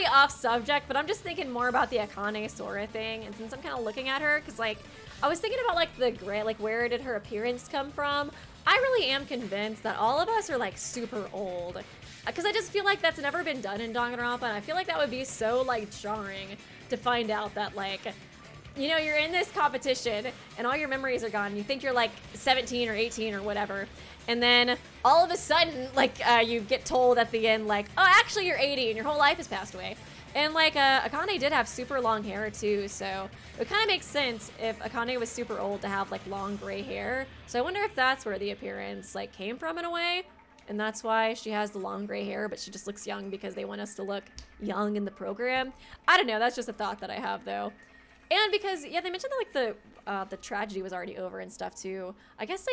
off subject, but I'm just thinking more about the Akane Sora thing, and since I'm kind of looking at her, because, like, I was thinking about, like, the gray, like, where did her appearance come from? I really am convinced that all of us are, like, super old, because I just feel like that's never been done in Danganronpa, and I feel like that would be so, like, jarring to find out that, like, you know, you're in this competition and all your memories are gone. You think you're like 17 or 18 or whatever. And then all of a sudden, like, you get told at the end, like, oh, actually you're 80 and your whole life has passed away. And like, Akane did have super long hair too. So it kind of makes sense if Akane was super old to have like long gray hair. So I wonder if that's where the appearance like came from in a way. And that's why she has the long gray hair, but she just looks young because they want us to look young in the program. I don't know. That's just a thought that I have though. And because, yeah, they mentioned that, like, the tragedy was already over and stuff, too. I guess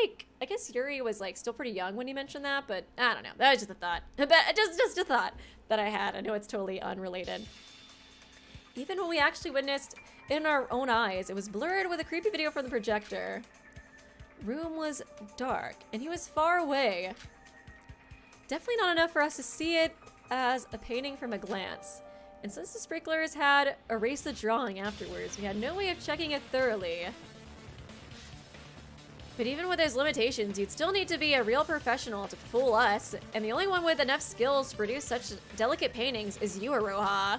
Yuri was, like, still pretty young when he mentioned that, but I don't know. That was just a thought. Just a thought that I had. I know it's totally unrelated. Even when we actually witnessed it in our own eyes, it was blurred with a creepy video from the projector. Room was dark, and he was far away. Definitely not enough for us to see it as a painting from a glance. And since the sprinklers had erased the drawing afterwards, we had no way of checking it thoroughly. But even with those limitations, you'd still need to be a real professional to fool us, and the only one with enough skills to produce such delicate paintings is you, Iroha.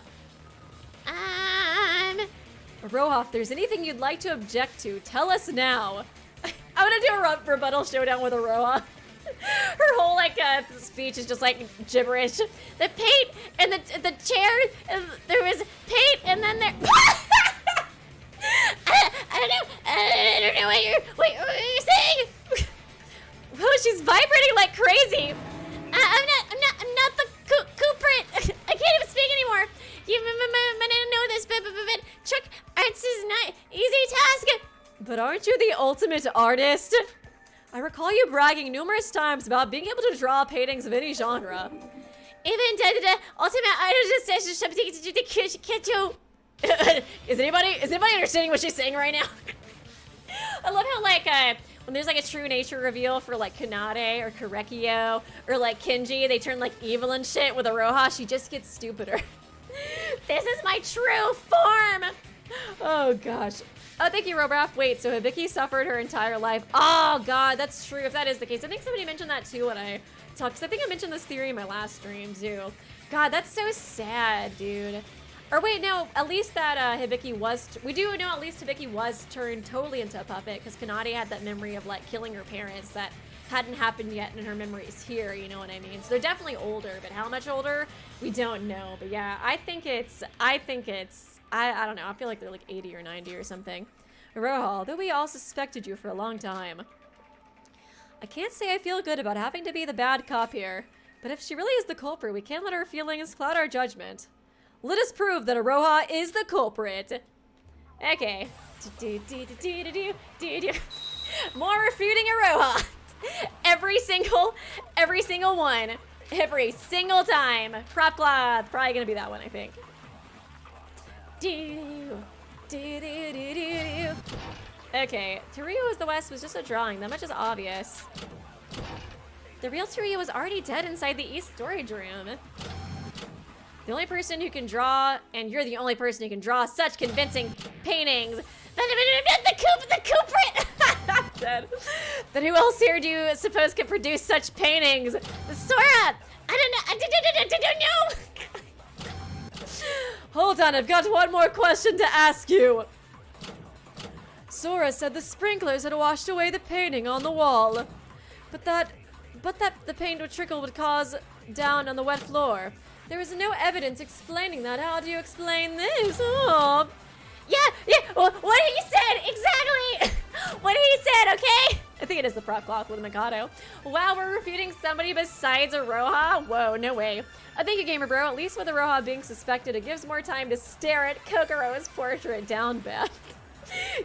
Iroha, if there's anything you'd like to object to, tell us now. I'm gonna do a rebuttal showdown with Iroha. Her whole like speech is just like gibberish. The paint and the chair, and there was paint, and then there. I don't know what you're saying. Well, she's vibrating like crazy. I'm not the culprit. I can't even speak anymore. You might not know this, but trick arts is not easy task. But aren't you the ultimate artist? I recall you bragging numerous times about being able to draw paintings of any genre. Even the ultimate idol just something to do the can't do. Is anybody understanding what she's saying right now? I love how like when there's like a true nature reveal for like Kanade or Korekio or like Kinji, they turn like evil and shit. With Iroha, she just gets stupider. This is my true form. Oh gosh. Oh, thank you, Robraf. Wait, so Hibiki suffered her entire life. Oh god, that's true. If that is the case, I think somebody mentioned that too when I talked. Cause I think I mentioned this theory in my last stream too. God, that's so sad, dude. Or wait, no, at least that Hibiki was, we do know at least Hibiki was turned totally into a puppet because Kanade had that memory of like killing her parents that hadn't happened yet in her memories here, you know what I mean? So they're definitely older, but how much older? We don't know. But yeah, I think it's, I don't know, I feel like they're like 80 or 90 or something. Iroha, though we all suspected you for a long time. I can't say I feel good about having to be the bad cop here, but if she really is the culprit, we can't let our feelings cloud our judgment. Let us prove that Iroha is the culprit. Okay. More refuting Iroha. Every single one. Every single time. Prop cloth. Probably gonna be that one, I think. Okay. Teruya was the West was just a drawing. That much is obvious. The real Teruya was already dead inside the East storage room. The only person who can draw, and you're the only person who can draw such convincing paintings. The culprit! Dead. Then who else here do you suppose can produce such paintings? Sora! I don't know! Hold on, I've got one more question to ask you. Sora said the sprinklers had washed away the painting on the wall. But that the paint would trickle would cause down on the wet floor. There is no evidence explaining that. How do you explain this? Oh. Yeah, what he said, exactly! What he said, okay? I think it is the prop cloth with Mikado. Wow, we're refuting somebody besides Iroha? Whoa, no way. Thank you, Gamer Bro. At least with Iroha being suspected, it gives more time to stare at Kokoro's portrait down bad.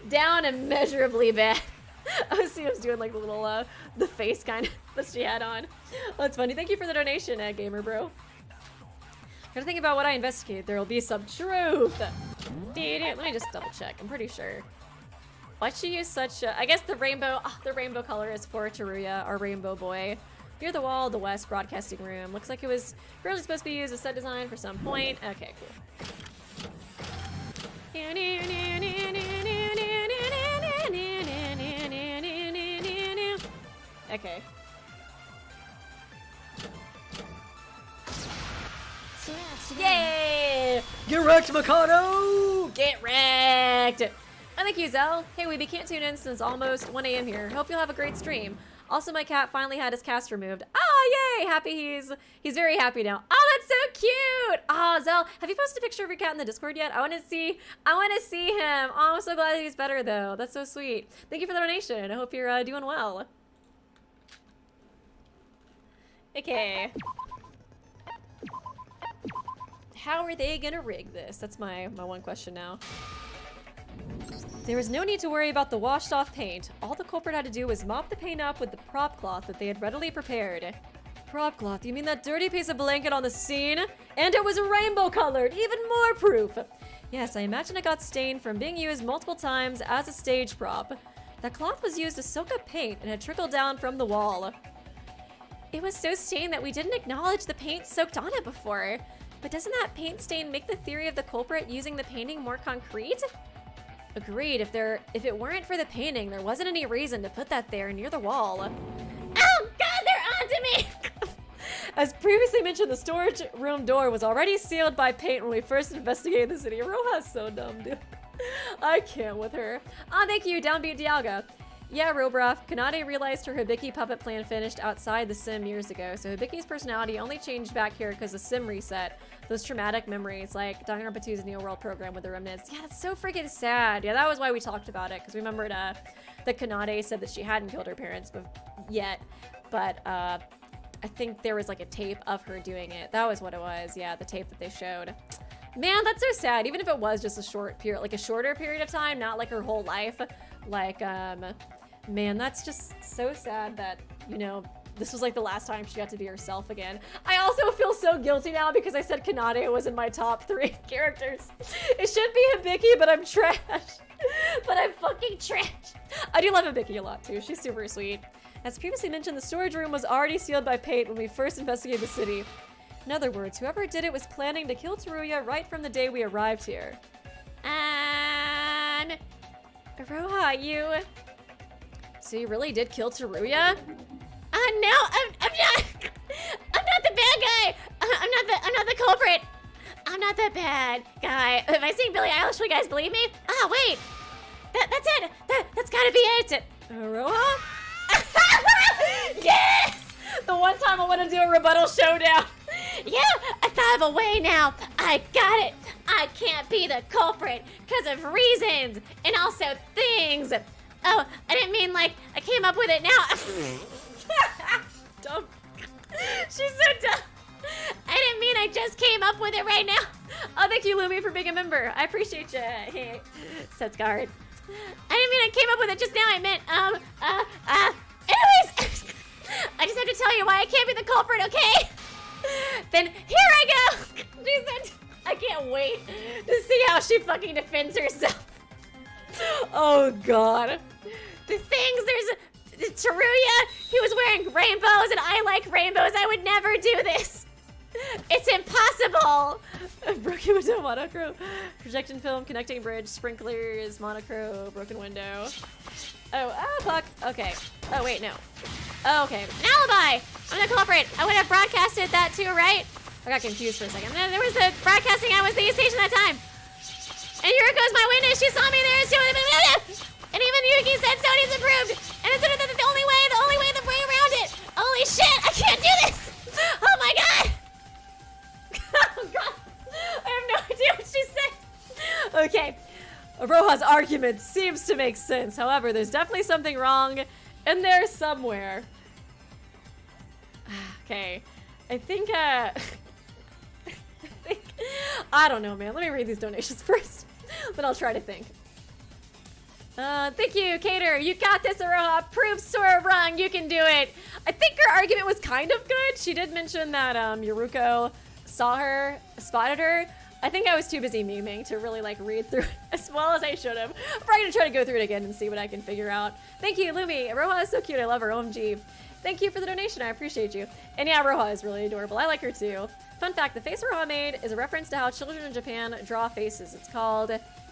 Down immeasurably bad. I was doing like the little, the face kind of that she had on. Oh, that's funny. Thank you for the donation, Gamer Bro. Gotta think about what I investigate. There'll be some truth. Let me just double check. I'm pretty sure. Why'd she use such I guess the rainbow color is for Teruya, our rainbow boy. Near the wall, the West broadcasting room. Looks like it was really supposed to be used as set design for some point. Okay, cool. Okay. Yay! Get wrecked, Mikado! Get wrecked! Oh, thank you, Zell. Hey, Weeby, can't tune in since almost 1 a.m. here. Hope you'll have a great stream. Also, my cat finally had his cast removed. Oh, yay! Happy he's very happy now. Oh, that's so cute! Oh, Zell, have you posted a picture of your cat in the Discord yet? I want to see him. Oh, I'm so glad that he's better, though. That's so sweet. Thank you for the donation. I hope you're doing well. Okay. How are they gonna rig this? That's my one question now. There was no need to worry about the washed off paint. All the culprit had to do was mop the paint up with the prop cloth that they had readily prepared. Prop cloth? You mean that dirty piece of blanket on the scene? And it was rainbow colored! Even more proof! Yes, I imagine it got stained from being used multiple times as a stage prop. That cloth was used to soak up paint and had trickled down from the wall. It was so stained that we didn't acknowledge the paint soaked on it before. But doesn't that paint stain make the theory of the culprit using the painting more concrete? Agreed. If it weren't for the painting, there wasn't any reason to put that there near the wall. Oh god, they're onto me! As previously mentioned, the storage room door was already sealed by paint when we first investigated the city. Roha's so dumb, dude. I can't with her. Ah, thank you, Downbeat Dialga. Yeah, Robraf, Kanade realized her Hibiki puppet plan finished outside the sim years ago, so Hibiki's personality only changed back here because the sim reset. Those traumatic memories, like Danganronpa 2's Neo World program with the remnants. Yeah, that's so freaking sad. Yeah, that was why we talked about it, because we remembered that Kanade said that she hadn't killed her parents yet, but I think there was like a tape of her doing it. That was what it was, yeah, the tape that they showed. Man, that's so sad, even if it was just a short period, like a shorter period of time, not like her whole life. Like, man, that's just so sad that, you know, this was like the last time she got to be herself again. I also feel so guilty now because I said Kanade was in my top 3 characters. It should be Hibiki, but I'm trash. But I'm fucking trash. I do love Hibiki a lot too. She's super sweet. As previously mentioned, the storage room was already sealed by Pate when we first investigated the city. In other words, whoever did it was planning to kill Teruya right from the day we arrived here. Iroha, you... So you really did kill Teruya? No, I'm not. I'm not the bad guy. I'm not the culprit. I'm not the bad guy. Am I saying Billie Eilish? Will you guys believe me? Oh wait, that's it. That's gotta be it. Iroha? Yes! The one time I want to do a rebuttal showdown. Yeah, I thought of a way now. I got it. I can't be the culprit because of reasons and also things. Oh, I didn't mean like I came up with it now. Dumb. She's so dumb. I didn't mean I just came up with it right now. Oh, thank you, Lumi, for being a member. I appreciate you. Hey, Setsguard. I didn't mean I came up with it just now. I meant, anyways, I just have to tell you why I can't be the culprit, okay? Then here I go. She said, I can't wait to see how she fucking defends herself. Oh, God. The things, there's Teruya, he was wearing rainbows and I like rainbows. I would never do this. It's impossible. Broken window, monochrome, projection film, connecting bridge, sprinklers, monochrome, broken window. Oh, fuck. Okay. Oh, wait, no. Oh, okay. An alibi. I'm the culprit. I would have broadcasted that too, right? I got confused for a second. There was the broadcasting. I was the station that time. And Yuriko's my witness. She saw me there. And even Yuki said Sony's approved. And it's the only way, the way around it. Holy shit, I can't do this. Oh my God. Oh God. I have no idea what she said. Okay. Iroha's argument seems to make sense. However, there's definitely something wrong in there somewhere. Okay. I think, I don't know, man. Let me read these donations first. Then I'll try to think. Thank you, Cater. You got this, Iroha. Prove Sora wrong. You can do it. I think her argument was kind of good. She did mention that Yuruko spotted her. I think I was too busy memeing to really like read through it as well as I should have. I'm probably gonna try to go through it again and see what I can figure out. Thank you, Lumi. Iroha is so cute. I love her. OMG. Thank you for the donation. I appreciate you. And yeah, Iroha is really adorable. I like her too. Fun fact, the face Iroha made is a reference to how children in Japan draw faces. It's called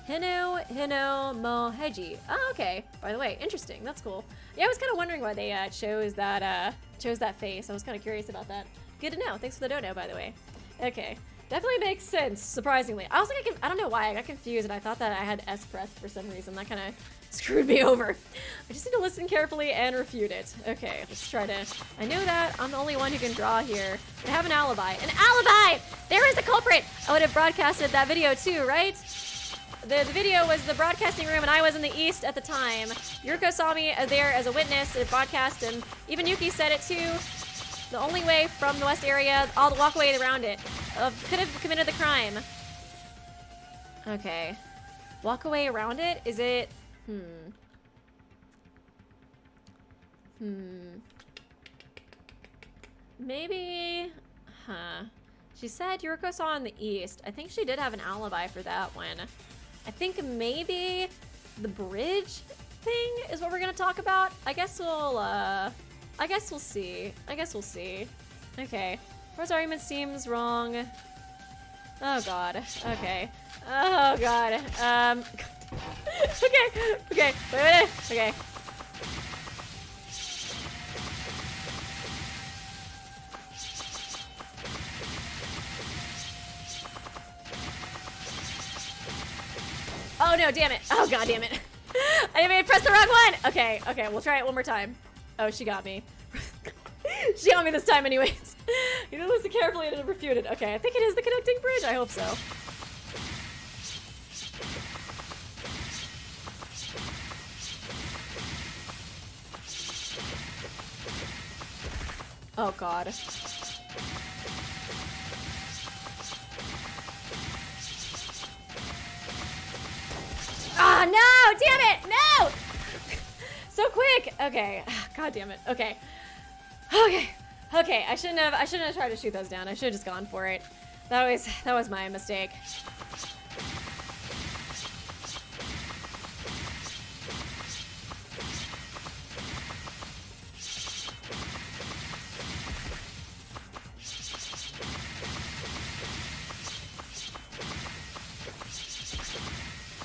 Hino mo Heiji. Oh, okay. By the way, interesting. That's cool. Yeah, I was kind of wondering why they chose that face. I was kind of curious about that. Good to know. Thanks for the dono, by the way. Okay. Definitely makes sense, surprisingly. I was like, I don't know why, I got confused and I thought that I had S pressed for some reason. That kind of screwed me over. I just need to listen carefully and refute it. Okay, let's try to, I know that I'm the only one who can draw here. I have an alibi. An alibi! There is the culprit! I would have broadcasted that video too, right? The video was the broadcasting room and I was in the east at the time. Yuriko saw me there as a witness at broadcast and even Yuki said it too. The only way from the west area, I'll walk away around it. Could have committed the crime. Okay. Walk away around it? Is it... Maybe... Huh. She said Yuriko saw in the east. I think she did have an alibi for that one. I think maybe the bridge thing is what we're gonna talk about. I guess we'll see. Okay. First argument seems wrong. Oh God. Okay. Oh God. Okay. Wait. Okay. Oh no, damn it. Oh God damn it. I pressed the wrong one. Okay, we'll try it one more time. Oh, she got me. She got me this time anyways. You know, listen carefully and refute it. Okay, I think it is the connecting bridge. I hope so. Oh God. Ah, no! Damn it! No! So quick! Okay. God damn it. Okay. Okay, I shouldn't have tried to shoot those down. I should have just gone for it. That was my mistake.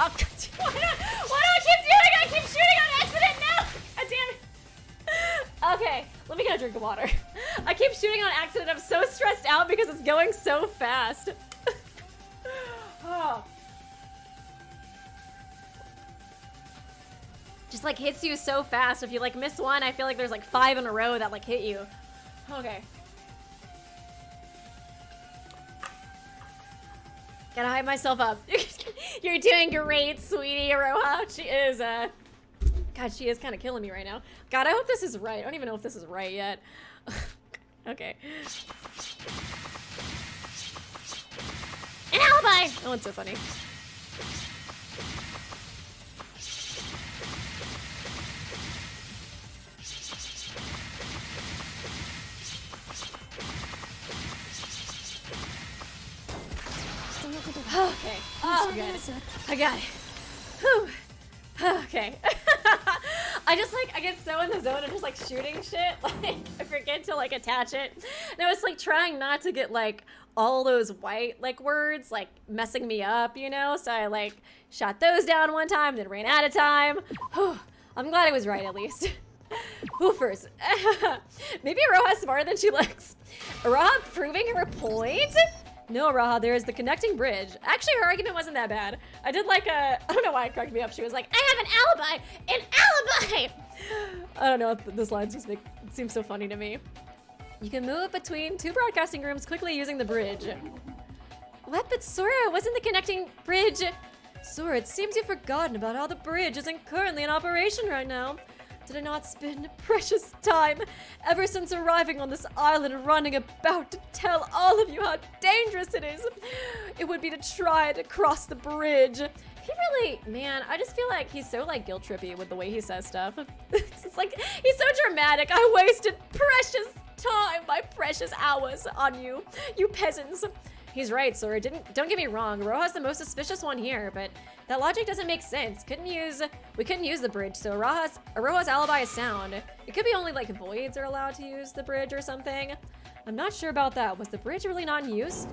Oh, why do I keep doing it? I keep shooting on accident now! God damn it. Okay, let me get a drink of water. I keep shooting on accident. I'm so stressed out because it's going so fast. Oh. Just like hits you so fast. If you like miss one, I feel like there's like 5 in a row that like hit you. Okay. Gotta hype myself up. You're doing great, sweetie Iroha. She is, God, she is kind of killing me right now. God, I hope this is right. I don't even know if this is right yet. Okay. An alibi! That one's so funny. Okay. Oh, good. I got it. Whew. Okay. I get so in the zone of just like shooting shit, like I forget to like attach it. And I was like trying not to get like all those white like words like messing me up, you know? So I like shot those down one time, then ran out of time. Whew. I'm glad I was right at least. Hoofers. Maybe Iroha's smarter than she looks. Iroha proving her point? No, Iroha, there is the connecting bridge. Actually, her argument wasn't that bad. I did like I don't know why it cracked me up. She was like, I have an alibi! An alibi! I don't know, this line just seems so funny to me. You can move between 2 broadcasting rooms quickly using the bridge. What? But Sora, wasn't the connecting bridge? Sora, it seems you've forgotten about how the bridge isn't currently in operation right now. Did I not spend precious time ever since arriving on this island running about to tell all of you how dangerous it is? It would be to try to cross the bridge. He really, man, I just feel like he's so like guilt trippy with the way he says stuff. It's like, he's so dramatic. I wasted precious time, my precious hours on you, you peasants. He's right, Sora. Don't get me wrong. Iroha's the most suspicious one here, but that logic doesn't make sense. We couldn't use the bridge, so Iroha's alibi is sound. It could be only like voids are allowed to use the bridge or something. I'm not sure about that. Was the bridge really not in use?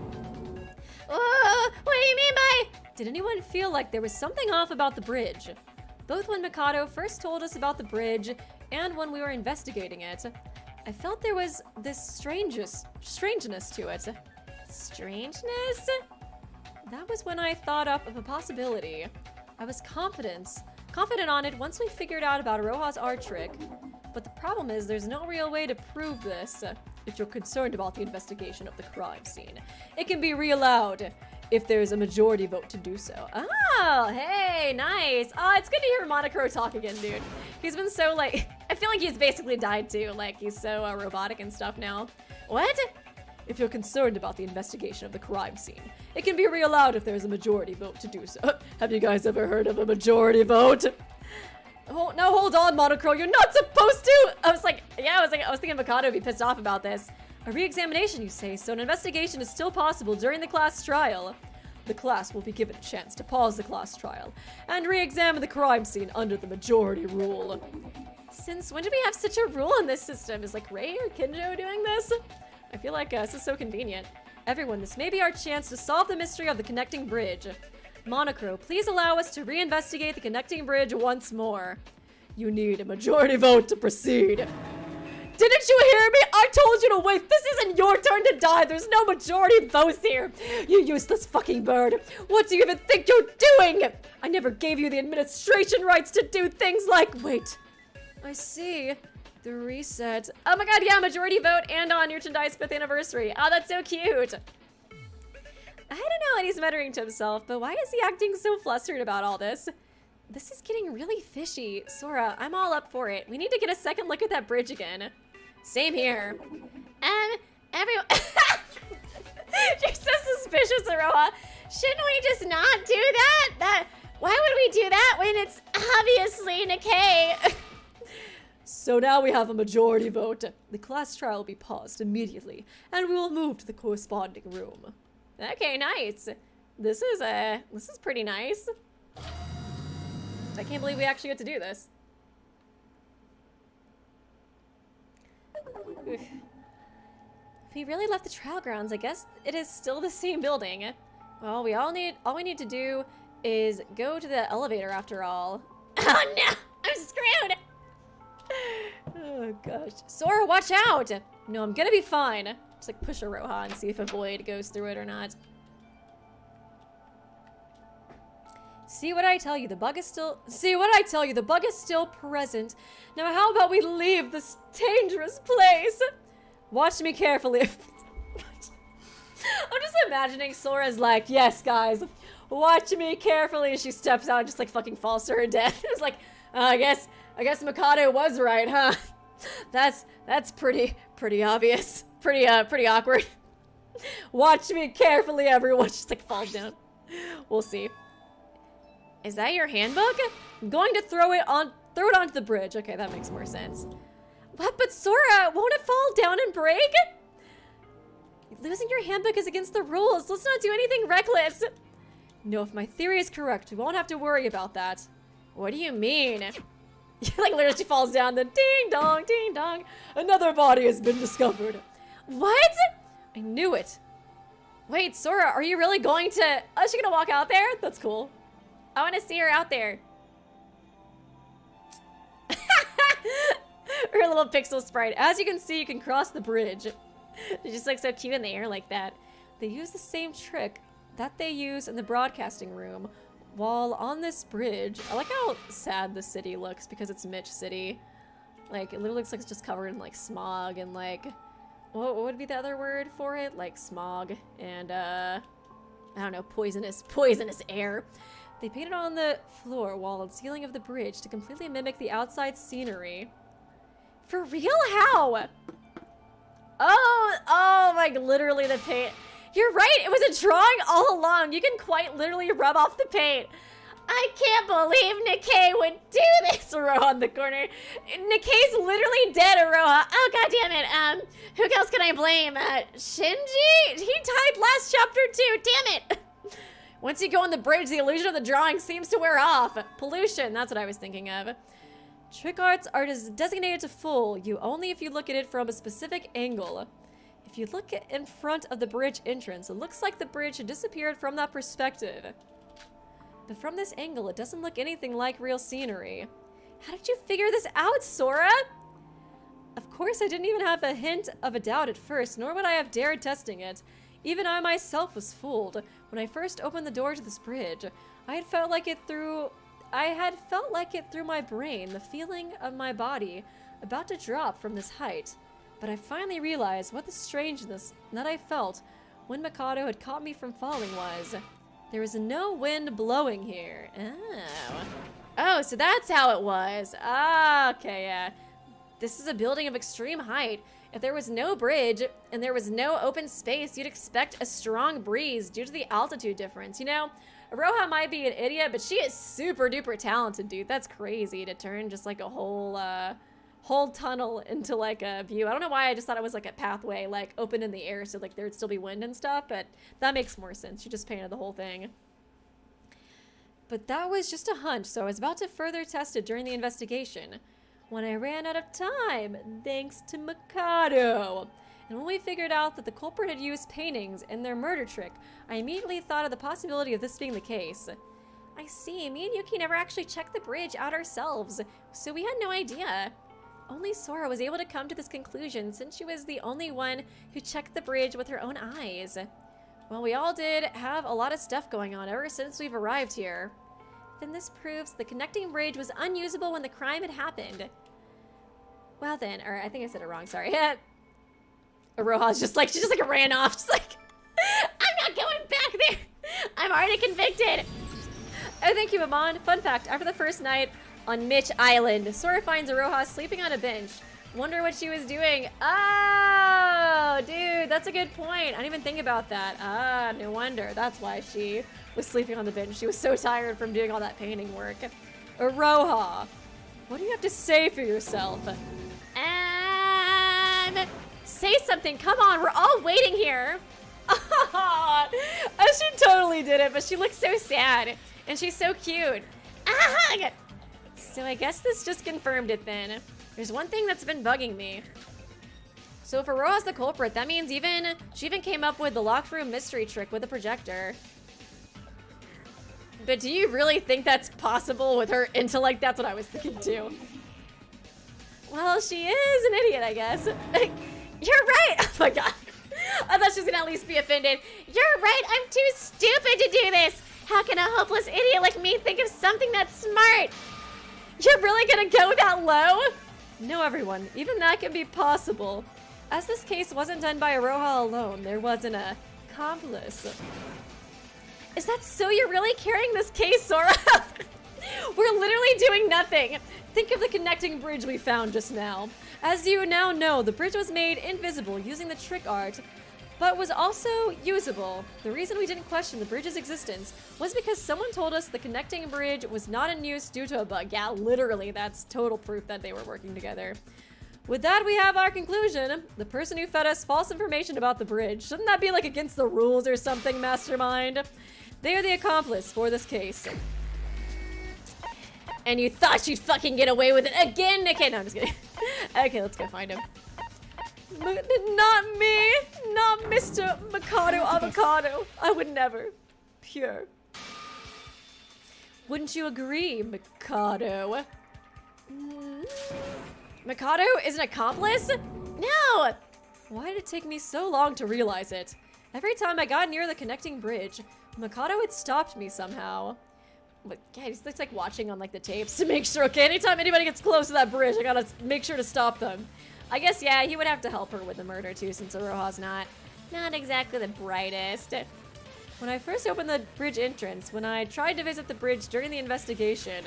What do you mean by? Did anyone feel like there was something off about the bridge? Both when Mikado first told us about the bridge and when we were investigating it. I felt there was this strangeness to it. Strangeness? That was when I thought up of a possibility. I was confident on it once we figured out about Iroha's art trick. But the problem is there's no real way to prove this. If you're concerned about the investigation of the crime scene, it can be reallowed if there's a majority vote to do so. Oh, hey, nice. Oh, it's good to hear Monocro talk again, dude. He's been so like, I feel like he's basically died too. Like he's so robotic and stuff now. What? If you're concerned about the investigation of the crime scene, it can be reallowed if there's a majority vote to do so. Have you guys ever heard of a majority vote? Oh, now hold on, Monocro, you're not supposed to! I was thinking Mikado would be pissed off about this. A re-examination, you say, so an investigation is still possible during the class trial. The class will be given a chance to pause the class trial and re-examine the crime scene under the majority rule. Since when did we have such a rule in this system? Is like Ray or Kinjo doing this? I feel like this is so convenient. Everyone, this may be our chance to solve the mystery of the connecting bridge. Monocro, please allow us to reinvestigate the connecting bridge once more. You need a majority vote to proceed. Didn't you hear me? I told you to wait. This isn't your turn to die. There's no majority votes here. You useless fucking bird. What do you even think you're doing? I never gave you the administration rights to do things like... Wait. I see. The reset. Oh my god, yeah, majority vote and on Merchandise 5th anniversary. Oh, that's so cute. I don't know what he's muttering to himself, but why is he acting so flustered about all this? This is getting really fishy. Sora, I'm all up for it. We need to get a second look at that bridge again. Same here. Everyone... You're so suspicious, Iroha. Shouldn't we just not do that? Why would we do that when it's obviously Nikkei? So now we have a majority vote. The class trial will be paused immediately, and we will move to the corresponding room. Okay, nice. This is pretty nice. I can't believe we actually get to do this. If we really left the trial grounds, I guess it is still the same building. Well, all we need to do is go to the elevator after all. Oh no! I'm screwed! Oh gosh. Sora, watch out! No, I'm gonna be fine. Just like push Iroha and see if a void goes through it or not. See what I tell you, the bug is still present. Now how about we leave this dangerous place? Watch me carefully. I'm just imagining Sora's like, yes guys, watch me carefully. She steps out and just like fucking falls to her death. It's like, I guess Mikado was right, huh? That's pretty obvious. Pretty awkward. Watch me carefully, everyone. Just like falls down. We'll see. Is that your handbook? I'm going to throw it onto the bridge. Okay, that makes more sense. What? But Sora, won't it fall down and break? Losing your handbook is against the rules. Let's not do anything reckless. No, if my theory is correct, we won't have to worry about that. What do you mean? Like literally she falls down, then ding dong, another body has been discovered. What? I knew it. Wait, Sora, are you really going to... Oh, is she gonna walk out there? That's cool. I want to see her out there. Her little pixel sprite. As you can see, you can cross the bridge. She's just like so cute in the air like that. They use the same trick that they use in the broadcasting room while on this bridge. I like how sad the city looks because it's Mitch City. Like, it literally looks like it's just covered in like smog and like... What would be the other word for it? Like smog and I don't know, poisonous air. They painted on the floor, wall, and ceiling of the bridge to completely mimic the outside scenery. For real? How? Oh, like literally the paint. You're right, it was a drawing all along. You can quite literally rub off the paint. I can't believe Nikkei would do this, Iroha in the corner. Nikkei's literally dead, Iroha. Oh, god damn it. Who else can I blame? Shinji? He died last chapter too, damn it. Once you go on the bridge, the illusion of the drawing seems to wear off. Pollution, that's what I was thinking of. Trick arts are designated to fool you only if you look at it from a specific angle. If you look in front of the bridge entrance, it looks like the bridge had disappeared from that perspective. But from this angle, it doesn't look anything like real scenery. How did you figure this out, Sora? Of course, I didn't even have a hint of a doubt at first, nor would I have dared testing it. Even I myself was fooled. When I first opened the door to this bridge, I had felt like it through my brain, the feeling of my body about to drop from this height. But I finally realized what the strangeness that I felt when Mikado had caught me from falling was. There was no wind blowing here. Oh, so that's how it was. Ah, okay, yeah. This is a building of extreme height. If there was no bridge and there was no open space, you'd expect a strong breeze due to the altitude difference. You know, Iroha might be an idiot, but she is super duper talented, dude. That's crazy to turn just like a whole tunnel into like a view. I don't know why I just thought it was like a pathway, like open in the air so like there'd still be wind and stuff, but that makes more sense. She just painted the whole thing. But that was just a hunch, so I was about to further test it during the investigation when I ran out of time, thanks to Mikado. And when we figured out that the culprit had used paintings in their murder trick, I immediately thought of the possibility of this being the case. I see, me and Yuki never actually checked the bridge out ourselves, so we had no idea. Only Sora was able to come to this conclusion since she was the only one who checked the bridge with her own eyes. Well, we all did have a lot of stuff going on ever since we've arrived here. Then this proves the connecting bridge was unusable when the crime had happened. Well then, or I think I said it wrong, sorry. Iroha's just like, she just like ran off. She's like, I'm not going back there. I'm already convicted. Oh, thank you, Amon. Fun fact, after the first night on Mitch Island, Sora finds Iroha sleeping on a bench. Wonder what she was doing. Oh, dude, that's a good point. I didn't even think about that. Ah, no wonder. That's why she was sleeping on the bench. She was so tired from doing all that painting work. Iroha. What do you have to say for yourself? Say something. Come on, we're all waiting here. She totally did it, but she looks so sad. And she's so cute. So I guess this just confirmed it then. There's one thing that's been bugging me. So if Iroha's the culprit, that means she even came up with the locked room mystery trick with the projector. But do you really think that's possible with her intellect? That's what I was thinking too. Well, she is an idiot, I guess. You're right! Oh my god. I thought she was gonna at least be offended. You're right, I'm too stupid to do this! How can a hopeless idiot like me think of something that's smart? You're really gonna go that low? No, everyone, even that can be possible. As this case wasn't done by Iroha alone, there was an accomplice. Is that so? You're really carrying this case, Sora? We're literally doing nothing. Think of the connecting bridge we found just now. As you now know, the bridge was made invisible using the trick art, but was also usable. The reason we didn't question the bridge's existence was because someone told us the connecting bridge was not in use due to a bug. Yeah, literally, that's total proof that they were working together. With that, we have our conclusion. The person who fed us false information about the bridge. Shouldn't that be like against the rules or something, Mastermind? They are the accomplice for this case. And you thought you'd fucking get away with it again? Okay, no, I'm just kidding. Okay, let's go find him. Not me! Not Mr. Mikado Avocado. I would never. Pure. Wouldn't you agree, Mikado? Mikado is an accomplice? No! Why did it take me so long to realize it? Every time I got near the connecting bridge, Mikado had stopped me somehow. But yeah, he just looks like watching on like the tapes to make sure, okay, anytime anybody gets close to that bridge, I gotta make sure to stop them. I guess, yeah, he would have to help her with the murder too, since Iroha's not exactly the brightest. When I first opened the bridge entrance, when I tried to visit the bridge during the investigation.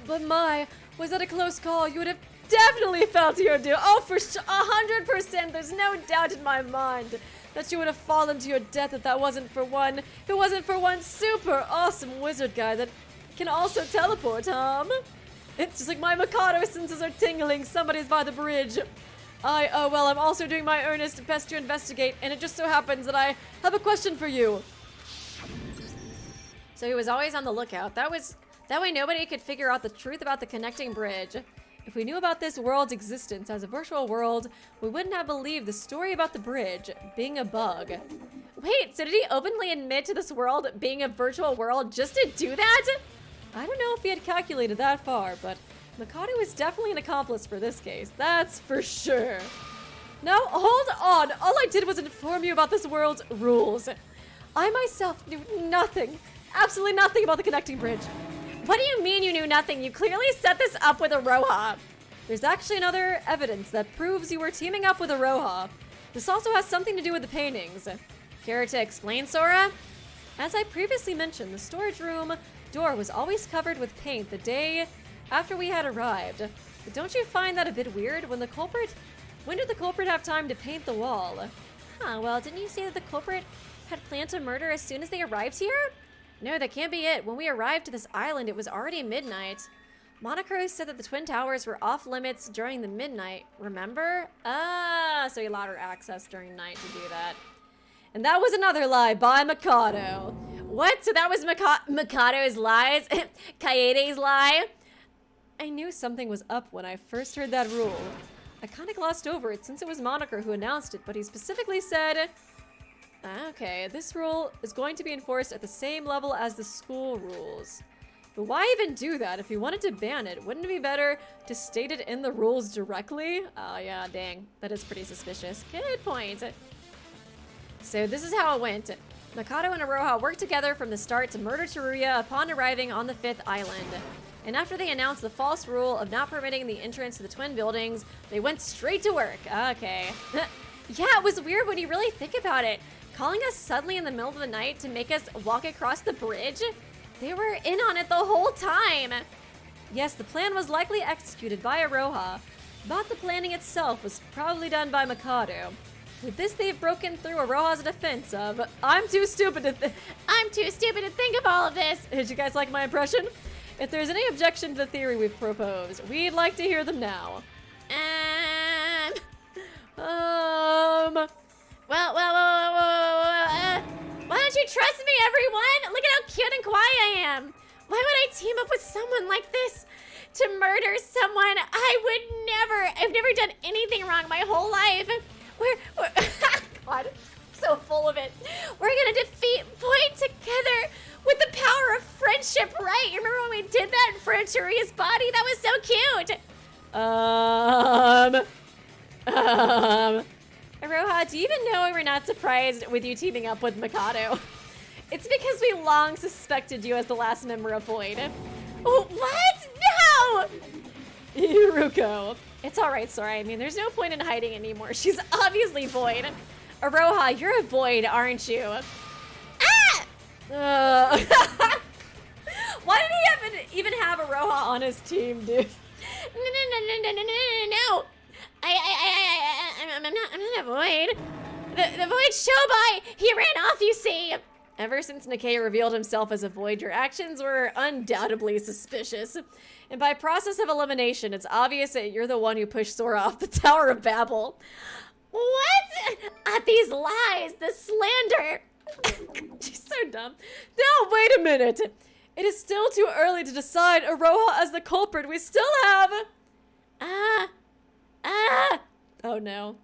But my, was that a close call? You would have definitely felt your doom. Oh, for 100%, there's no doubt in my mind that you would have fallen to your death if it wasn't for one super awesome wizard guy that can also teleport, It's just like my Mikado senses are tingling. Somebody's by the bridge. Well, I'm also doing my earnest best to investigate, and it just so happens that I have a question for you. So he was always on the lookout. That way nobody could figure out the truth about the connecting bridge. If we knew about this world's existence as a virtual world, we wouldn't have believed the story about the bridge being a bug. Wait, so did he openly admit to this world being a virtual world just to do that? I don't know if he had calculated that far, but Mikado is definitely an accomplice for this case, that's for sure. Now, hold on. All I did was inform you about this world's rules. I myself knew nothing, absolutely nothing about the connecting bridge. What do you mean you knew nothing? You clearly set this up with Iroha. There's actually another evidence that proves you were teaming up with Iroha. This also has something to do with the paintings. Care to explain, Sora? As I previously mentioned, the storage room door was always covered with paint the day after we had arrived. But don't you find that a bit weird? When did the culprit have time to paint the wall? Well, didn't you say that the culprit had planned to murder as soon as they arrived here? No, that can't be it. When we arrived to this island, it was already midnight. Monocro said that the Twin Towers were off limits during the midnight, remember? So he allowed her access during night to do that. And that was another lie by Mikado. What? So that was Mikado's lies? Kaede's lie? I knew something was up when I first heard that rule. I kind of glossed over it since it was Monocro who announced it, but he specifically said, okay, this rule is going to be enforced at the same level as the school rules. But why even do that? If you wanted to ban it, wouldn't it be better to state it in the rules directly? Oh yeah, dang. That is pretty suspicious. Good point. So this is how it went. Mikado and Iroha worked together from the start to murder Teruya upon arriving on the 5th island. And after they announced the false rule of not permitting the entrance to the twin buildings, they went straight to work. Okay. Yeah, it was weird when you really think about it. Calling us suddenly in the middle of the night to make us walk across the bridge? They were in on it the whole time. Yes, the plan was likely executed by Iroha, but the planning itself was probably done by Mikado. With this, they've broken through Iroha's defense of, I'm too stupid to think of all of this. Did you guys like my impression? If there's any objection to the theory we've proposed, we'd like to hear them now. Why don't you trust me, everyone? Look at how cute and quiet I am. Why would I team up with someone like this to murder someone? I've never done anything wrong my whole life. God, so full of it. We're gonna defeat Void together with the power of friendship, right? You remember when we did that in Fronteria's body? That was so cute. Iroha, do you even know we were not surprised with you teaming up with Mikado? It's because we long suspected you as the last member of Void. Oh, what? No! Iruko. It's alright, Sora. I mean, there's no point in hiding anymore. She's obviously Void. Iroha, you're a Void, aren't you? Ah! Why did he even have Iroha on his team, dude? No. I'm not a Void. The Void Shobai, he ran off, you see. Ever since Nikkei revealed himself as a Void, your actions were undoubtedly suspicious. And by process of elimination, it's obvious that you're the one who pushed Sora off the Tower of Babel. What? These lies, the slander. She's so dumb. No, wait a minute. It is still too early to decide Iroha as the culprit. We still have... Oh no.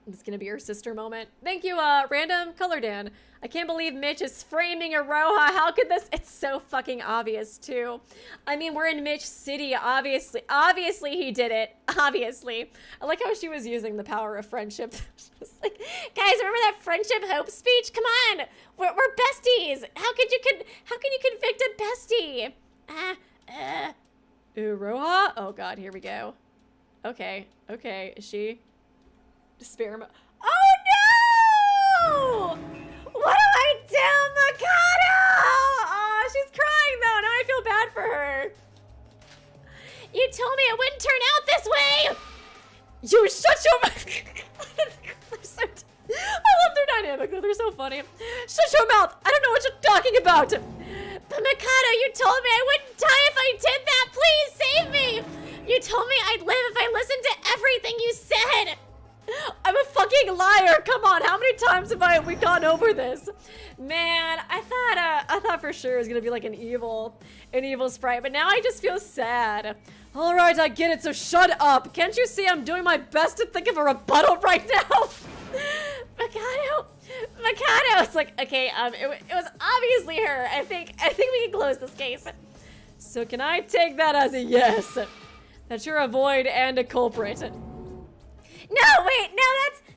It's gonna be her sister moment. Thank you, Random Color Dan. I can't believe Mitch is framing Iroha. How could this? It's so fucking obvious, too. I mean, we're in Mitch City, obviously. Obviously he did it. Obviously. I like how she was using the power of friendship. Just like, guys, remember that friendship hope speech? Come on. We're besties. How can you convict a bestie? Iroha? Oh god, here we go. Okay. Is she? Spare me. Oh no! What do I do, Mikado? Oh, she's crying though. Now I feel bad for her. You told me it wouldn't turn out this way. You shut your mouth. I love their dynamic though. They're so funny. Shut your mouth. I don't know what you're talking about. But Mikado, you told me I wouldn't die if I did that. Please save me. You told me I'd live if I listened to everything you said. I'm a fucking liar. Come on, how many times have we gone over this? Man, I thought for sure it was gonna be like an evil sprite, but now I just feel sad. All right, I get it. So shut up. Can't you see I'm doing my best to think of a rebuttal right now? Mikado. It's like, okay, it was obviously her. I think we can close this case. So can I take that as a yes? That you're a Void and a culprit? No, wait, no,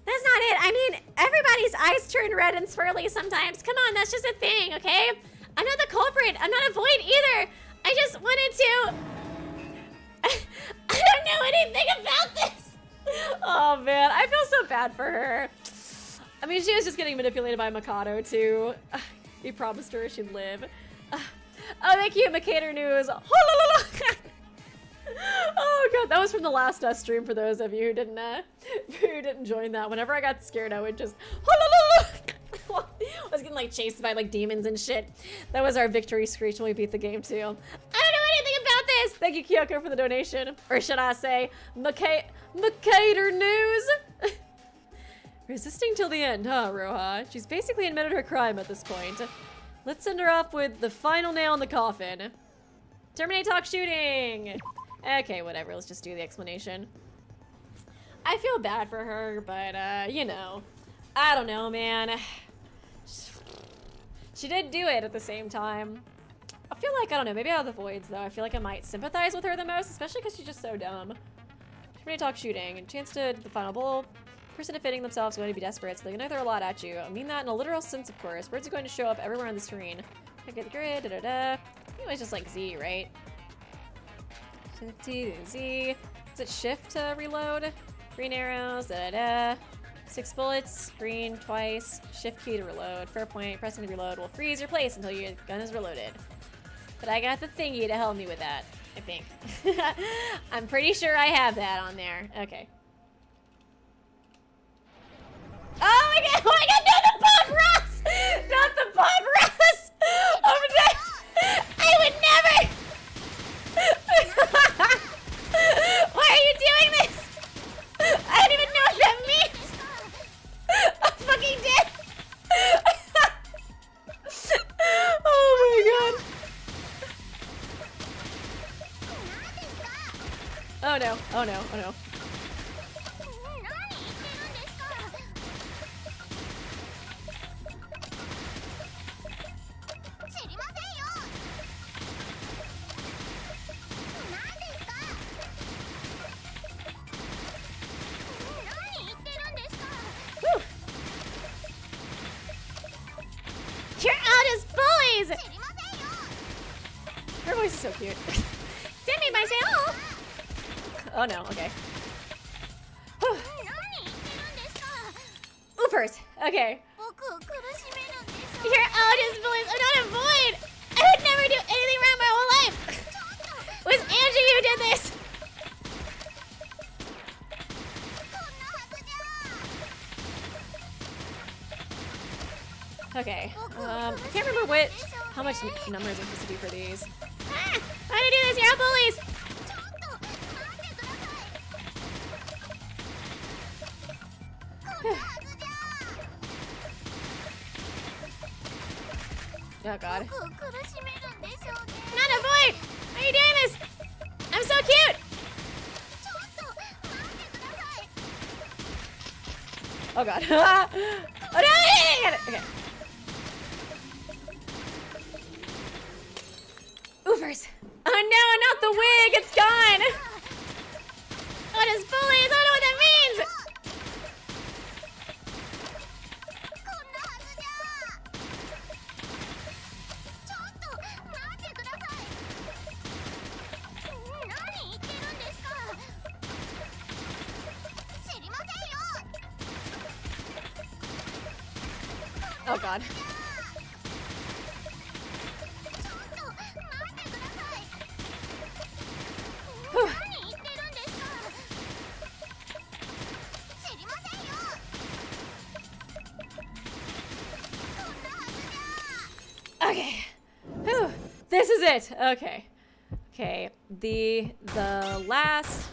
that's not it. I mean, everybody's eyes turn red and swirly sometimes. Come on, that's just a thing, okay? I'm not the culprit. I'm not a Void either. I just wanted to... I don't know anything about this. Oh, man, I feel so bad for her. I mean, she was just getting manipulated by Mikado, too. He promised her she'd live. Oh, thank you, Mikado News. Oh god, that was from the last stream for those of you who didn't join that. Whenever I got scared, I would just I was getting like chased by like demons and shit. That was our victory screech when we beat the game too. I don't know anything about this. Thank you, Kyoko, for the donation. Or should I say, Mikado News? Resisting till the end, huh, Roha? She's basically admitted her crime at this point. Let's send her off with the final nail in the coffin. Terminate talk shooting! Okay, whatever, let's just do the explanation. I feel bad for her, but, you know. I don't know, man. She did do it at the same time. I feel like, I don't know, maybe out of the voids, though, I feel like I might sympathize with her the most, especially because she's just so dumb. Terminate talk shooting. Chance to the final bowl. Person defending themselves is going to be desperate, so they can throw a lot at you. I mean that in a literal sense, of course. Words are going to show up everywhere on the screen. Look at the grid, da-da-da. I think it was just like Z, right? Shift T, Z. Is it shift to reload? Green arrows, da-da-da. 6 bullets, green twice, shift key to reload. Fair point, pressing to reload will freeze your place until your gun is reloaded. But I got the thingy to help me with that, I think. I'm pretty sure I have that on there. Okay. Oh my god, no, the Bob Ross! Not the Bob Ross! I would never! Oh no, oh no, oh no. You're out as bullies! Her voice is so cute. Demi myself! Oh no, okay. Oofers! Okay. You're out as bullies! I'm not a void! I would never do anything wrong my whole life! It was Angie who did this! Okay. I can't remember how much numbers I'm supposed to do for these. Ah, why did I do this? You're all bullies! Oh god. Not a void! Why are you doing this? I'm so cute! Oh god. Oh no! Okay. Oofers! Oh no, not the wig! It's gone! What is bullies? I don't know what that means! Oh god. Whew. Okay. Whew. This is it. Okay. Okay. The last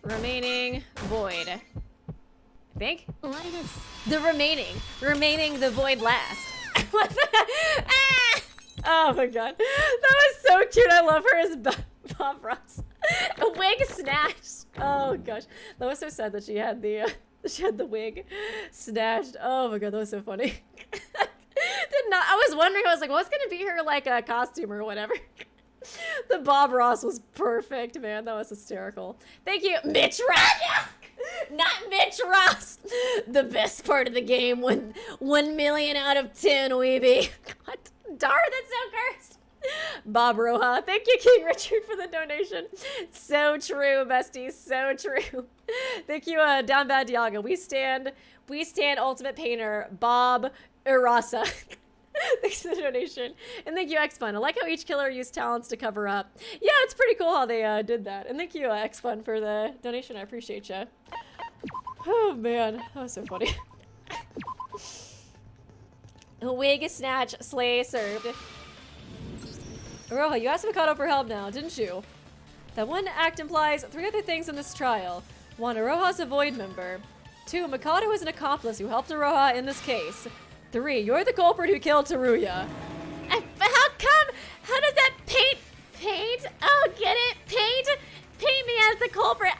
remaining void. I think? The remaining the void last. What the? Ah! Oh my god. That was so cute. I love her as Bob Ross. A wig snatched. Oh gosh. That was so sad that she had the wig snatched. Oh my god, that was so funny. I was wondering, I was like, what's gonna be her like a costume or whatever? The Bob Ross was perfect, man. That was hysterical. Thank you, Mitch Ross. Not Mitch Ross. The best part of the game, 1 million out of 10, weeby. God darn, that's so cursed. Bob Roha. Thank you, King Richard, for the donation. So true, bestie. So true. Thank you, Down Bad Diago. We stand Ultimate Painter, Bob Irasa. Thanks for the donation. And thank you, X-Fun. I like how each killer used talents to cover up. Yeah, it's pretty cool how they did that. And thank you, X-Fun, for the donation. I appreciate you. Oh, man. That was so funny. Wig snatch, slay served. Iroha, you asked Mikado for help now, didn't you? That one act implies 3 other things in this trial. 1, Iroha's a Void member. 2, Mikado is an accomplice who helped Iroha in this case. 3, you're the culprit who killed Teruya. How come? How does that paint? Oh, get it? Paint me as the culprit.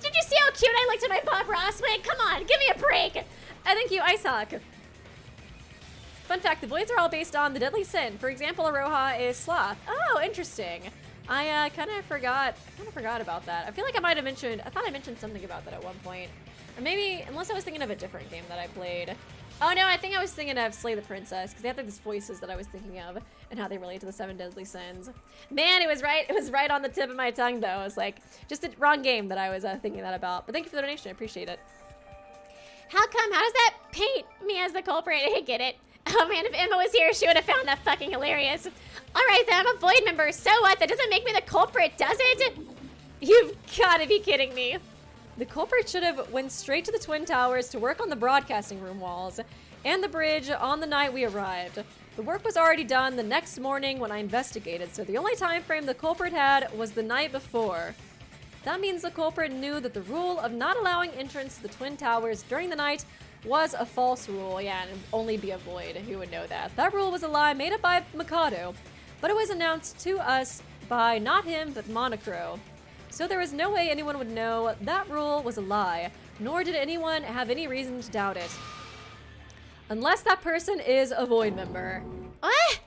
Did you see how cute I looked in my Bob Ross wig? Come on, give me a break. Thank you, Isaac. Fun fact, the voids are all based on the deadly sin. For example, Iroha is sloth. Oh, interesting. I kind of forgot about that. I feel like I thought I mentioned something about that at one point. Or maybe, unless I was thinking of a different game that I played. Oh no, I think I was thinking of Slay the Princess, because they have like these voices that I was thinking of and how they relate to the 7 deadly sins. Man, it was right on the tip of my tongue though. It was like, just the wrong game that I was thinking that about. But thank you for the donation, I appreciate it. How come? How does that paint me as the culprit? I get it. Oh man, if Emma was here, she would have found that fucking hilarious. Alright then, I'm a Void member, so what? That doesn't make me the culprit, does it? You've gotta be kidding me. The culprit should have went straight to the Twin Towers to work on the broadcasting room walls and the bridge on the night we arrived. The work was already done the next morning when I investigated, so the only time frame the culprit had was the night before. That means the culprit knew that the rule of not allowing entrance to the Twin Towers during the night was a false rule. Yeah, and only be a void. Who would know that? That rule was a lie made up by Mikado, but it was announced to us by not him, but Monocro. So there was no way anyone would know that rule was a lie, nor did anyone have any reason to doubt it. Unless that person is a Void member. What?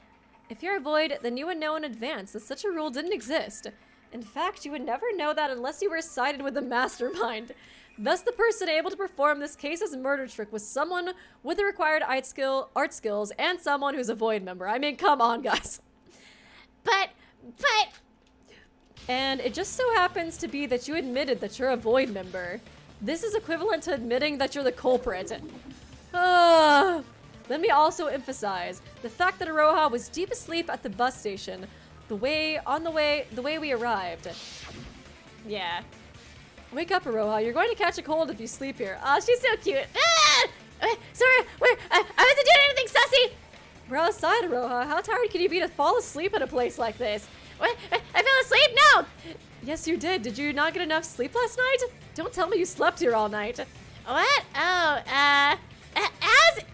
If you're a Void, then you would know in advance that such a rule didn't exist. In fact, you would never know that unless you were sided with the mastermind. Thus, the person able to perform this case as a murder trick was someone with the required art skills and someone who's a Void member. I mean, come on, guys. But... And it just so happens to be that you admitted that you're a Void member. This is equivalent to admitting that you're the culprit. Let me also emphasize the fact that Iroha was deep asleep at the bus station, the way we arrived. Yeah. Wake up, Iroha. You're going to catch a cold if you sleep here. Oh, she's so cute. Sorry, I wasn't doing anything sussy. We're outside, Iroha. How tired can you be to fall asleep in a place like this? What? I fell asleep? No! Yes, you did. Did you not get enough sleep last night? Don't tell me you slept here all night. What? Oh, as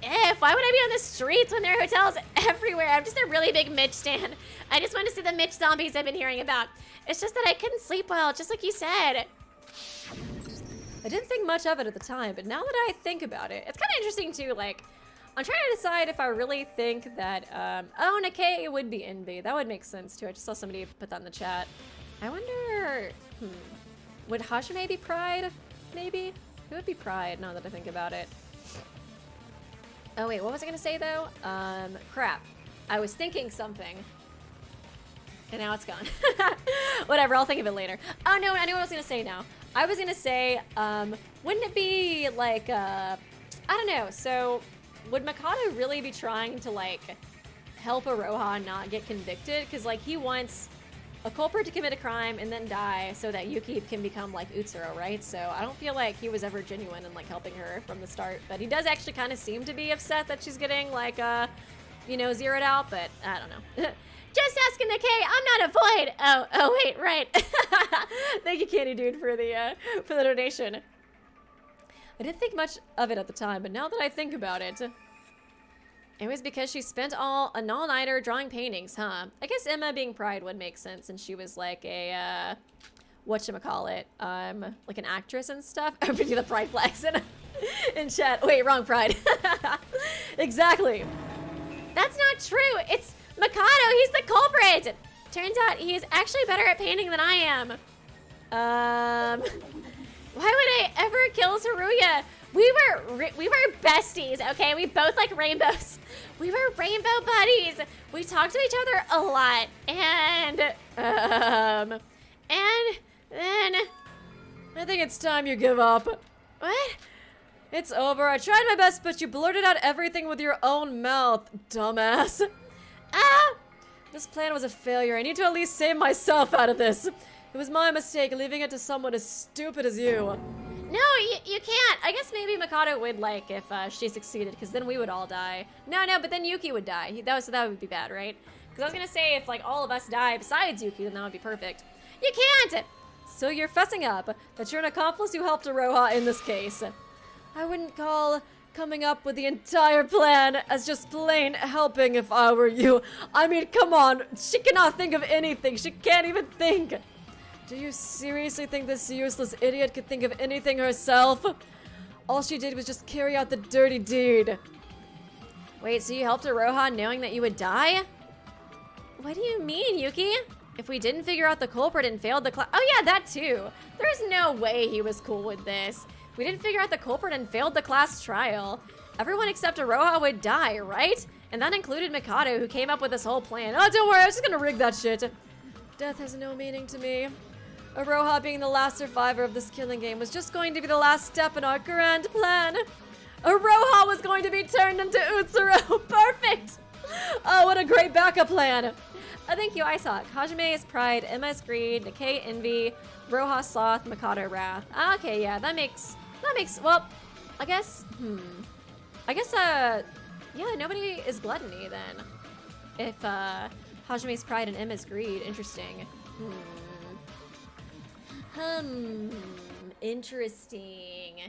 if. Why would I be on the streets when there are hotels everywhere? I'm just a really big Mitch stan. I just want to see the Mitch zombies I've been hearing about. It's just that I couldn't sleep well, just like you said. I didn't think much of it at the time, but now that I think about it, it's kind of interesting too, like, I'm trying to decide if I really think that, oh, Nikkei would be Envy. That would make sense too. I just saw somebody put that in the chat. I wonder, would Hajime be Pride, maybe? Who would be Pride, now that I think about it? Oh wait, what was I gonna say though? Crap. I was thinking something. And now it's gone. Whatever, I'll think of it later. Oh no, I knew what I was gonna say now. I was gonna say, wouldn't it be like, I don't know, so would Mikado really be trying to like help Iroha not get convicted? Because like he wants a culprit to commit a crime and then die so that Yuki can become like Utsuro, right? So I don't feel like he was ever genuine in like helping her from the start, but he does actually kind of seem to be upset that she's getting like, you know, zeroed out, but I don't know. Just asking Nikkei, I'm not a Void. Oh wait, right. Thank you, Candy Dude, for the donation. I didn't think much of it at the time, but now that I think about it, it was because she spent an all-nighter drawing paintings, huh? I guess Emma being Pride would make sense, and she was like a, whatchamacallit, like an actress and stuff. I'm putting the Pride flags in chat. Wait, wrong Pride. Exactly. That's not true. It's Mikado. He's the culprit. Turns out he's actually better at painting than I am. Why would I ever kill Saruya? We were besties, okay? We both like rainbows. We were rainbow buddies. We talked to each other a lot, and then I think it's time you give up. What? It's over. I tried my best, but you blurted out everything with your own mouth, dumbass. This plan was a failure. I need to at least save myself out of this. It was my mistake leaving it to someone as stupid as you. No, you can't. I guess maybe Mikado would like if she succeeded, because then we would all die. No, but then Yuki would die. That would be bad, right? Because I was gonna say if like all of us die besides Yuki, then that would be perfect. You can't. So you're fessing up that you're an accomplice who helped Iroha in this case. I wouldn't call coming up with the entire plan as just plain helping if I were you. I mean, come on. She cannot think of anything. She can't even think. Do you seriously think this useless idiot could think of anything herself? All she did was just carry out the dirty deed. Wait, so you helped Iroha knowing that you would die? What do you mean, Yuki? If we didn't figure out the culprit and failed the class— oh yeah, that too. There's no way he was cool with this. We didn't figure out the culprit and failed the class trial. Everyone except Iroha would die, right? And that included Mikado, who came up with this whole plan. Oh, don't worry, I was just gonna rig that shit. Death has no meaning to me. Iroha being the last survivor of this killing game was just going to be the last step in our grand plan. Iroha was going to be turned into Utsuro. Perfect! Oh, what a great backup plan. Thank you, Isaac. Hajime is Pride, Emma is Greed, Nikkei Envy, Iroha Sloth, Mikado Wrath. Okay, yeah, that makes, well, I guess, yeah, nobody is Gluttony then. If, Hajime's Pride and Emma's Greed, interesting. Interesting.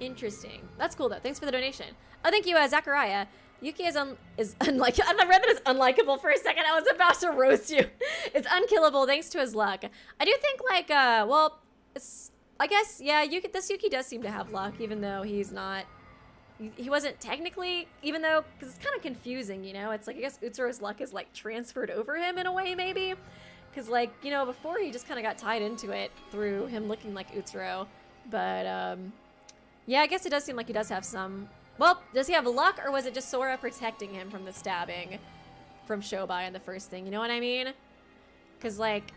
Interesting. That's cool though. Thanks for the donation. Oh, thank you, Zachariah. Yuki is unlike. I read that as unlikable for a second. I was about to roast you. It's unkillable thanks to his luck. I do think like well, I guess yeah. This Yuki does seem to have luck, even though he's not. He wasn't technically, even though, because it's kind of confusing, you know. It's like I guess Utsuro's luck is like transferred over him in a way, maybe. Because like you know, before he just kind of got tied into it through him looking like Utsuro, but yeah, I guess it does seem like he does have some. Well, does he have luck, or was it just Sora protecting him from the stabbing from Shobai in the first thing? You know what I mean? Because, like,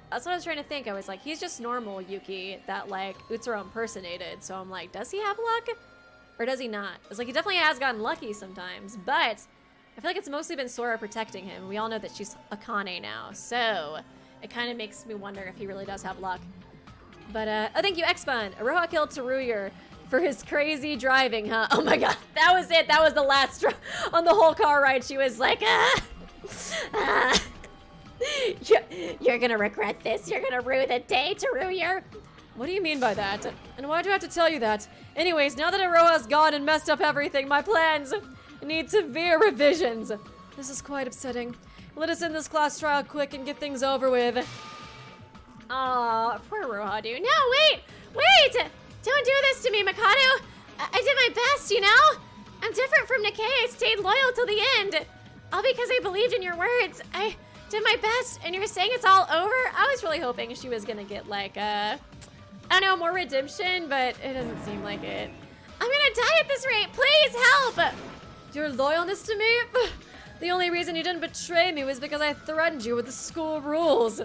that's what I was trying to think. I was like, he's just normal Yuki that, like, Utsuro impersonated. So I'm like, does he have luck? Or does he not? It's like, he definitely has gotten lucky sometimes. But I feel like it's mostly been Sora protecting him. We all know that she's Akane now. So it kind of makes me wonder if he really does have luck. But, oh, thank you, Xbun. Iroha killed Teruya for his crazy driving, huh? Oh my god, that was it. That was the last straw on the whole car ride. She was like, you're gonna regret this. You're gonna rue the day, Teruya. What do you mean by that? And why do I have to tell you that? Anyways, now that Iroha's gone and messed up everything, my plans need severe revisions. This is quite upsetting. Let us end this class trial quick and get things over with. Aw, poor Iroha, dude. No, wait! Don't do this to me, Mikado! I did my best, you know? I'm different from Nikkei. I stayed loyal till the end. All because I believed in your words. I did my best, and you're saying it's all over? I was really hoping she was gonna get, like, I don't know, more redemption, but it doesn't seem like it. I'm gonna die at this rate. Please help! Your loyalness to me? The only reason you didn't betray me was because I threatened you with the school rules.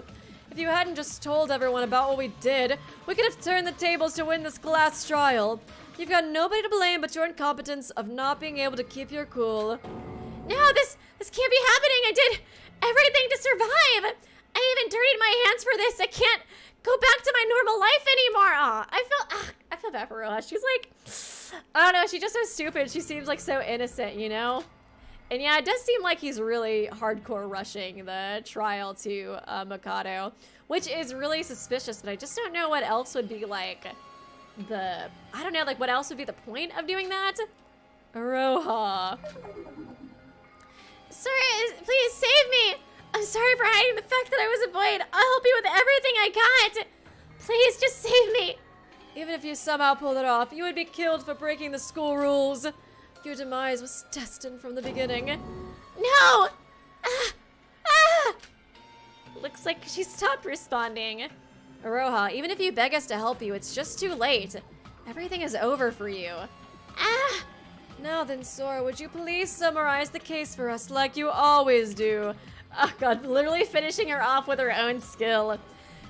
If you hadn't just told everyone about what we did, we could have turned the tables to win this class trial. You've got nobody to blame but your incompetence of not being able to keep your cool. No, this can't be happening. I did everything to survive. I even dirtied my hands for this. I can't go back to my normal life anymore. Aw, I feel bad for Roha. She's like, I don't know, she's just so stupid. She seems like so innocent, you know? And yeah, it does seem like he's really hardcore rushing the trial to Mikado, which is really suspicious, but I just don't know what else would be like I don't know, like what else would be the point of doing that? Iroha. Sir, please save me. I'm sorry for hiding the fact that I was a void. I'll help you with everything I got. Please just save me. Even if you somehow pull it off, you would be killed for breaking the school rules. Your demise was destined from the beginning. No! Looks like she stopped responding. Iroha, even if you beg us to help you, it's just too late. Everything is over for you. Now then, Sora, would you please summarize the case for us like you always do? Oh god, literally finishing her off with her own skill.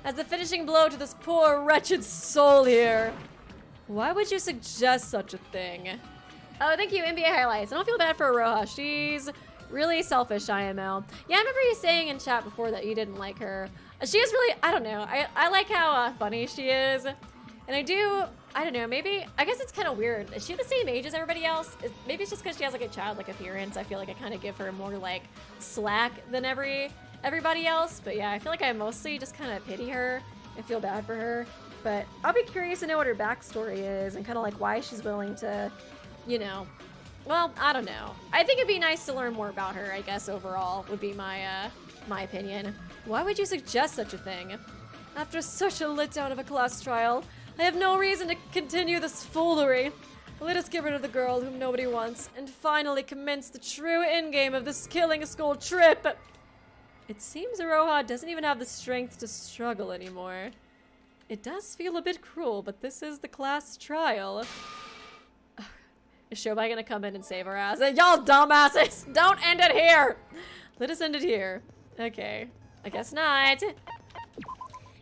As the finishing blow to this poor, wretched soul here. Why would you suggest such a thing? Oh, thank you, NBA Highlights. I don't feel bad for Iroha. She's really selfish, IML. Yeah, I remember you saying in chat before that you didn't like her. She is really, I don't know. I like how funny she is. And I don't know, maybe, I guess it's kind of weird. Is she the same age as everybody else? Maybe it's just because she has like a childlike appearance. I feel like I kind of give her more like slack than everybody else. But yeah, I feel like I mostly just kind of pity her and feel bad for her. But I'll be curious to know what her backstory is and kind of like why she's willing to, you know, well, I don't know. I think it'd be nice to learn more about her, I guess, overall, would be my opinion. Why would you suggest such a thing? After such a letdown of a class trial, I have no reason to continue this foolery. Let us get rid of the girl whom nobody wants, and finally commence the true endgame of this killing school trip. It seems Iroha doesn't even have the strength to struggle anymore. It does feel a bit cruel, but this is the class trial. Is Shobai gonna come in and save her ass? Y'all dumbasses! Don't end it here! Let us end it here. Okay. I guess not.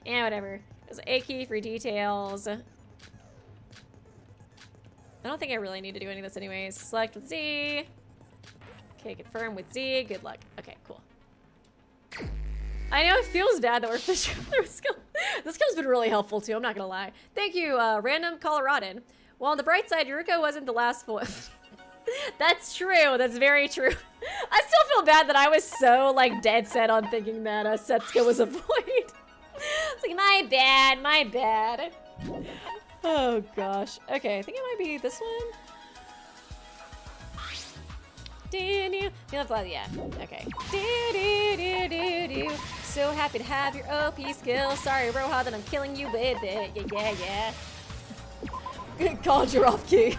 Yeah, whatever. There's A key for details. I don't think I really need to do any of this anyways. Select with Z. Okay, confirm with Z. Good luck. Okay, cool. I know it feels bad that we're fishing through a skill. This skill's been really helpful too, I'm not gonna lie. Thank you, random Coloradan. Well, on the bright side, Yuriko wasn't the last voice. That's true. That's very true. I still feel bad that I was so, like, dead set on thinking that Setsuko was a void. It's like, my bad, my bad. Oh gosh. Okay, I think it might be this one. Yeah. Okay. So happy to have your OP skill. Sorry, Iroha, that I'm killing you with it. Yeah. Called you off key.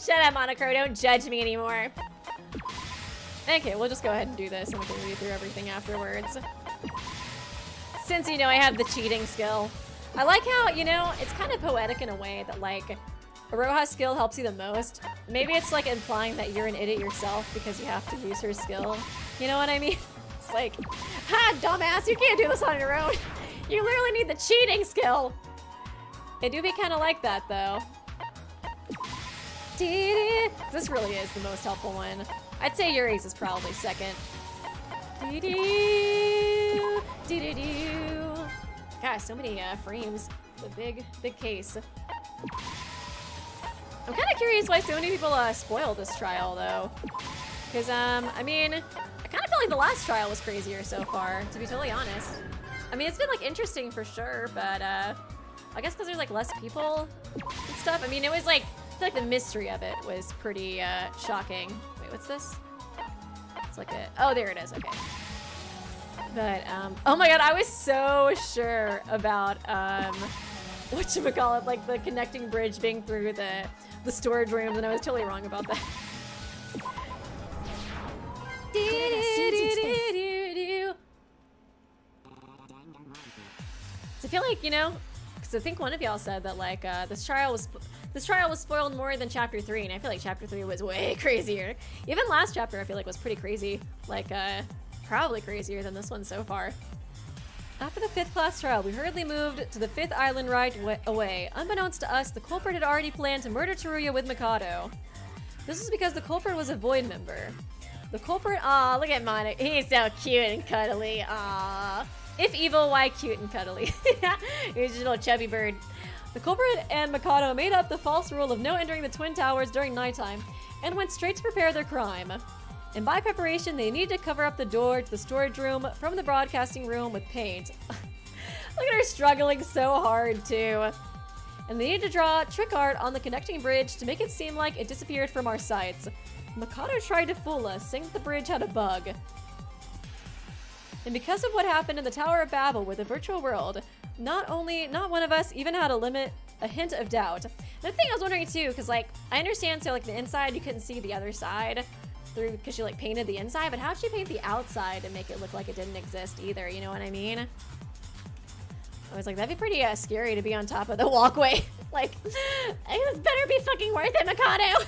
Shut up, Monocro. Don't judge me anymore. Okay, we'll just go ahead and do this and we can read through everything afterwards. Since, you know, I have the cheating skill. I like how, you know, it's kind of poetic in a way that, like, Iroha's skill helps you the most. Maybe it's, like, implying that you're an idiot yourself because you have to use her skill. You know what I mean? It's like, ha, dumbass, you can't do this on your own. You literally need the cheating skill. It do be kind of like that, though. This really is the most helpful one. I'd say Yuri's is probably second. Gosh, so many frames. The big case. I'm kind of curious why so many people spoil this trial, though. Because, I mean, I kind of feel like the last trial was crazier so far, to be totally honest. I mean, it's been, like, interesting for sure, but, I guess because there's, like, less people and stuff. I mean, it was, like, I feel like the mystery of it was pretty, shocking. Wait, what's this? It's like a, oh, there it is, okay. But, oh my god, I was so sure about, whatchamacallit, like, the connecting bridge being through the storage rooms, and I was totally wrong about that. So I feel like, you know, because I think one of y'all said that, like, this trial was spoiled more than chapter 3, and I feel like chapter 3 was way crazier. Even last chapter I feel like was pretty crazy. Like, probably crazier than this one so far. After the 5th class trial, we hurriedly moved to the 5th island right away. Unbeknownst to us, the culprit had already planned to murder Teruya with Mikado. This is because the culprit was a Void member. The culprit, aw, look at Monica. He's so cute and cuddly, aw. If evil, why cute and cuddly? He's just a little chubby bird. The culprit and Mikado made up the false rule of no entering the Twin Towers during nighttime and went straight to prepare their crime. And by preparation, they needed to cover up the door to the storage room from the broadcasting room with paint. Look at her struggling so hard, too. And they needed to draw trick art on the connecting bridge to make it seem like it disappeared from our sights. Mikado tried to fool us, saying that the bridge had a bug. And because of what happened in the Tower of Babel with the virtual world, not one of us even had a hint of doubt. The thing I was wondering too, because like, I understand, so like the inside, you couldn't see the other side through, because she like painted the inside, but how'd she paint the outside and make it look like it didn't exist either, you know what I mean? I was like, that'd be pretty scary to be on top of the walkway. Like, this better be fucking worth it, Mikado!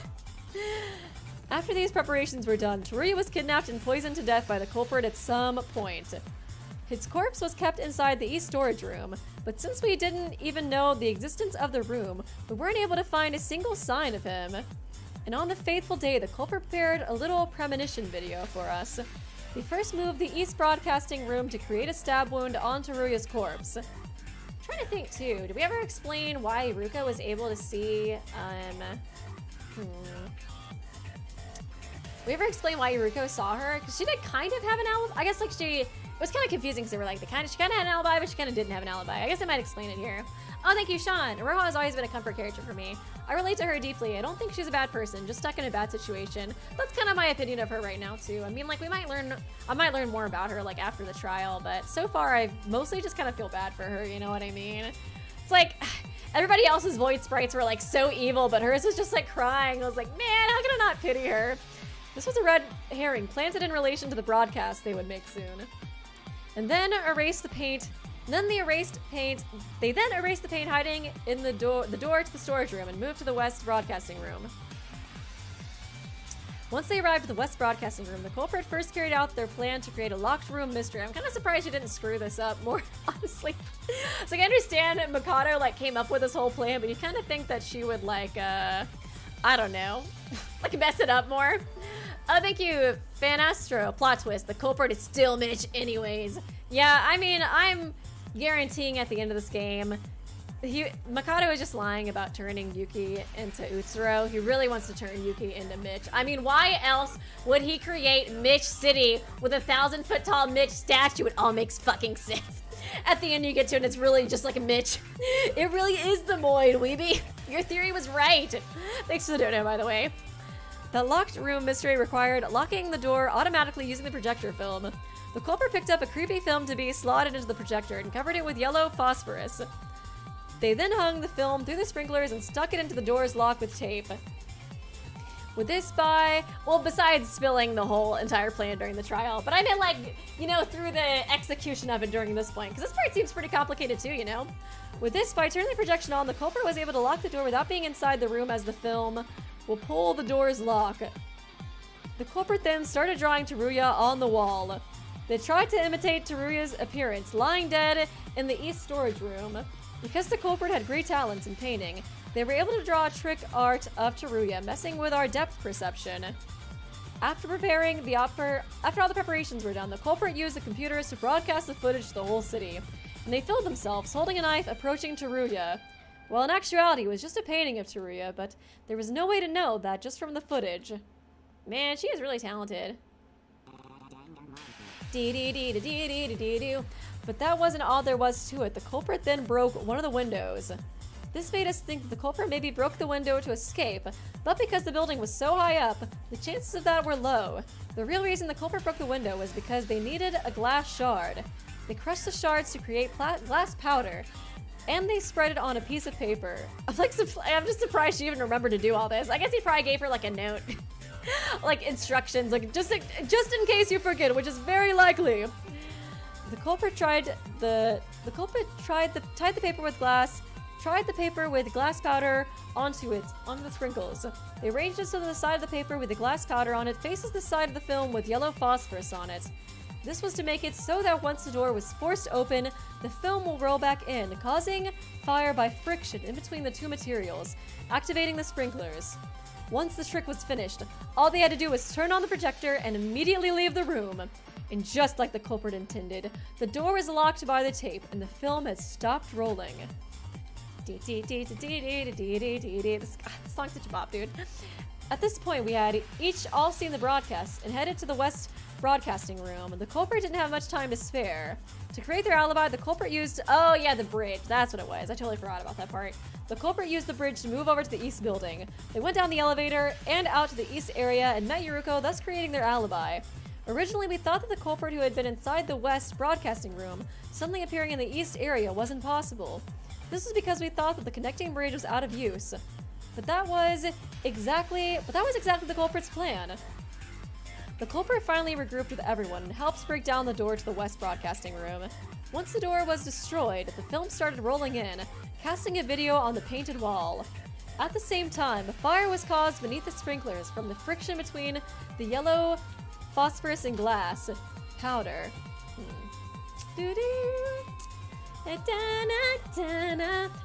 After these preparations were done, Teruya was kidnapped and poisoned to death by the culprit at some point. His corpse was kept inside the east storage room, but since we didn't even know the existence of the room, we weren't able to find a single sign of him. And on the fateful day, the culprit prepared a little premonition video for us. We first moved the east broadcasting room to create a stab wound on Teruya's corpse. I'm trying to think too, did we ever explain why Iruka was able to see, we ever explain why Iruko saw her? Because she did kind of have an alibi. I guess like it was kind of confusing because they were like, she kind of had an alibi, but she kind of didn't have an alibi. I guess I might explain it here. Oh, thank you, Sean. Iroha has always been a comfort character for me. I relate to her deeply. I don't think she's a bad person, just stuck in a bad situation. That's kind of my opinion of her right now too. I mean, like I might learn more about her like after the trial, but so far I mostly just kind of feel bad for her, you know what I mean? It's like, everybody else's void sprites were like so evil, but hers was just like crying. I was like, man, how can I not pity her? This was a red herring planted in relation to the broadcast they would make soon. And then erase the paint. They then erased the paint hiding in the door to the storage room and moved to the west broadcasting room. Once they arrived at the west broadcasting room, the culprit first carried out their plan to create a locked room mystery. I'm kind of surprised you didn't screw this up more, honestly. So I understand Mikado like came up with this whole plan, but you kind of think that she would like, I don't know, like mess it up more. Oh, thank you, Fanastro. Plot twist, the culprit is still Mitch anyways. Yeah, I mean, I'm guaranteeing at the end of this game, Mikado is just lying about turning Yuki into Utsuro. He really wants to turn Yuki into Mitch. I mean, why else would he create Mitch City with a 1,000-foot tall Mitch statue? It all makes fucking sense. At the end you get to it and it's really just like a Mitch. It really is the Moid, Weeby. Your theory was right. Thanks for the dono, by the way. The locked room mystery required locking the door automatically using the projector film. The culprit picked up a creepy film to be slotted into the projector and covered it with yellow phosphorus. They then hung the film through the sprinklers and stuck it into the door's lock with tape. With this besides spilling the whole entire plan during the trial, but I meant like, you know, through the execution of it during this point, because this part seems pretty complicated too, you know? With this, by turning the projection on, the culprit was able to lock the door without being inside the room as the film will pull the door's lock. The culprit then started drawing Teruya on the wall. They tried to imitate Teruya's appearance, lying dead in the east storage room. Because the culprit had great talents in painting, they were able to draw a trick art of Teruya, messing with our depth perception. After all the preparations were done, the culprit used the computers to broadcast the footage to the whole city, and they filmed themselves holding a knife approaching Teruya. Well, in actuality, it was just a painting of Teruya, but there was no way to know that just from the footage. Man, she is really talented. But that wasn't all there was to it. The culprit then broke one of the windows. This made us think that the culprit maybe broke the window to escape, but because the building was so high up, the chances of that were low. The real reason the culprit broke the window was because they needed a glass shard. They crushed the shards to create glass powder, and they spread it on a piece of paper. I'm just surprised she even remembered to do all this. I guess he probably gave her like a note. Like instructions, like just in case you forget, which is very likely. The culprit tied the paper with glass powder onto the sprinkles. They arranged it so that the side of the paper with the glass powder on it faces the side of the film with yellow phosphorus on it. This was to make it so that once the door was forced open, the film will roll back in, causing fire by friction in between the two materials, activating the sprinklers. Once the trick was finished, all they had to do was turn on the projector and immediately leave the room. And just like the culprit intended, the door was locked by the tape and the film had stopped rolling. This song's such a bop, dude. At this point, we had each all seen the broadcast and headed to the West broadcasting room. The culprit didn't have much time to spare. To create their alibi, the culprit used, the bridge. That's what it was. I totally forgot about that part. The culprit used the bridge to move over to the east building. They went down the elevator and out to the east area and met Yuruko, thus creating their alibi. Originally, we thought that the culprit who had been inside the West broadcasting room suddenly appearing in the east area wasn't possible. This was because we thought that the connecting bridge was out of use. But that was exactly the culprit's plan. The culprit finally regrouped with everyone and helped break down the door to the West broadcasting room. Once the door was destroyed, the film started rolling in, casting a video on the painted wall. At the same time, a fire was caused beneath the sprinklers from the friction between the yellow phosphorus and glass powder.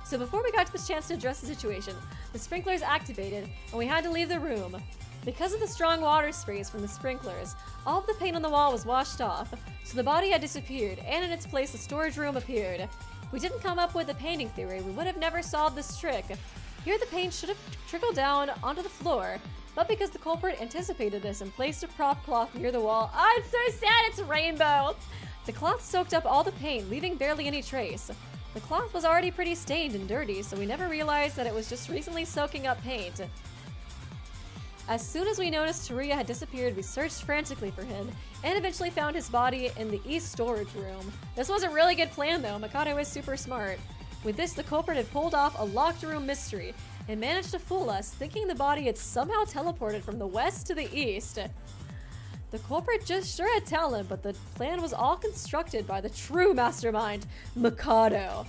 So before we got to the chance to address the situation, the sprinklers activated and we had to leave the room. Because of the strong water sprays from the sprinklers, all of the paint on the wall was washed off, so the body had disappeared, and in its place the storage room appeared. If we didn't come up with a painting theory, we would have never solved this trick. Here the paint should have trickled down onto the floor, but because the culprit anticipated this and placed a prop cloth near the wall, it's so sad, it's rainbow! The cloth soaked up all the paint, leaving barely any trace. The cloth was already pretty stained and dirty, so we never realized that it was just recently soaking up paint. As soon as we noticed Teruya had disappeared, we searched frantically for him, and eventually found his body in the east storage room. This was a really good plan though, Mikado is super smart. With this, the culprit had pulled off a locked room mystery, and managed to fool us, thinking the body had somehow teleported from the west to the east. The culprit just sure had talent, but the plan was all constructed by the true mastermind, Mikado.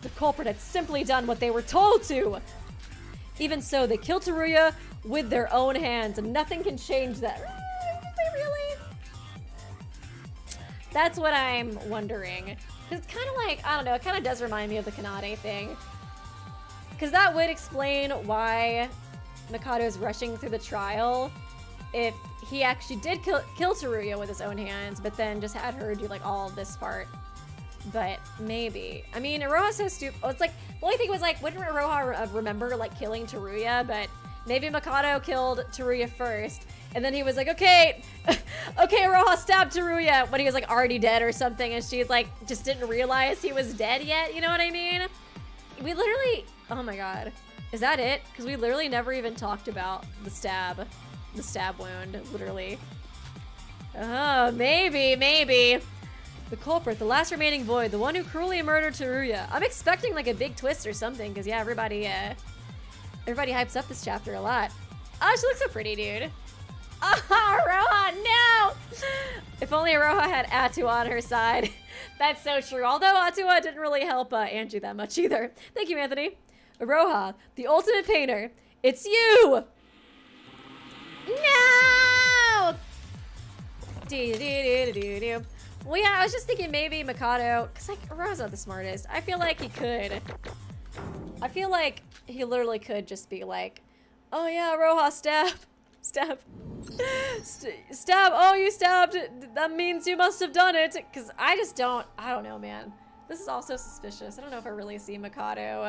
The culprit had simply done what they were told to. Even so, they killed Teruya with their own hands, and nothing can change that. Did they really? That's what I'm wondering. Because it's kind of like, I don't know, it kind of does remind me of the Kanade thing. Because that would explain why Mikado's rushing through the trial if he actually did kill Teruya with his own hands, but then just had her do like all of this part. But maybe. I mean, Iroha's so stupid. Oh, it's like, the only thing was like, wouldn't Iroha remember like killing Teruya? But maybe Mikado killed Teruya first, And then he was like, okay, okay, Iroha stabbed Teruya when he was like already dead or something. And she like just didn't realize he was dead yet. You know what I mean? We literally, oh my God. Is that it? Because we literally never even talked about the stab wound, literally. Oh, maybe. The culprit, the last remaining void, the one who cruelly murdered Teruya. I'm expecting like a big twist or something, because yeah, everybody hypes up this chapter a lot. Oh, she looks so pretty, dude. Oh, Iroha, no! If only Iroha had Atu on her side. That's so true. Although Atua didn't really help Angie that much either. Thank you, Anthony. Iroha, the ultimate painter. It's you! No! Do-do-do-do-do-do. Well, yeah, I was just thinking maybe Mikado, because like Iroha's not the smartest. I feel like he could. I feel like he literally could just be like, oh yeah, Iroha, stab. Stab. Stab. Oh, you stabbed. That means you must have done it. Because I don't know, man. This is also suspicious. I don't know if I really see Mikado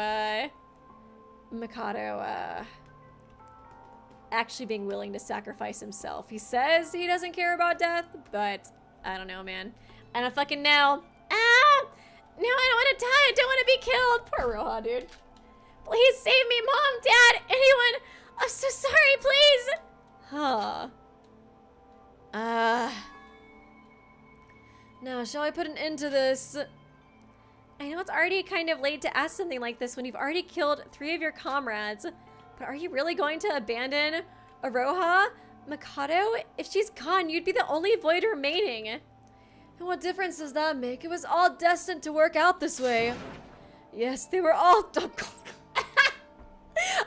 actually being willing to sacrifice himself. He says he doesn't care about death, but I don't know, man. I don't fucking know. Ah! No, I don't want to die. I don't want to be killed. Poor Iroha, dude. Please save me, Mom, Dad, anyone. I'm so sorry, please. Huh. Now, shall I put an end to this? I know it's already kind of late to ask something like this when you've already killed 3 of your comrades, but are you really going to abandon Iroha? Mikado? If she's gone, you'd be the only void remaining. And what difference does that make? It was all destined to work out this way. Yes, they were all...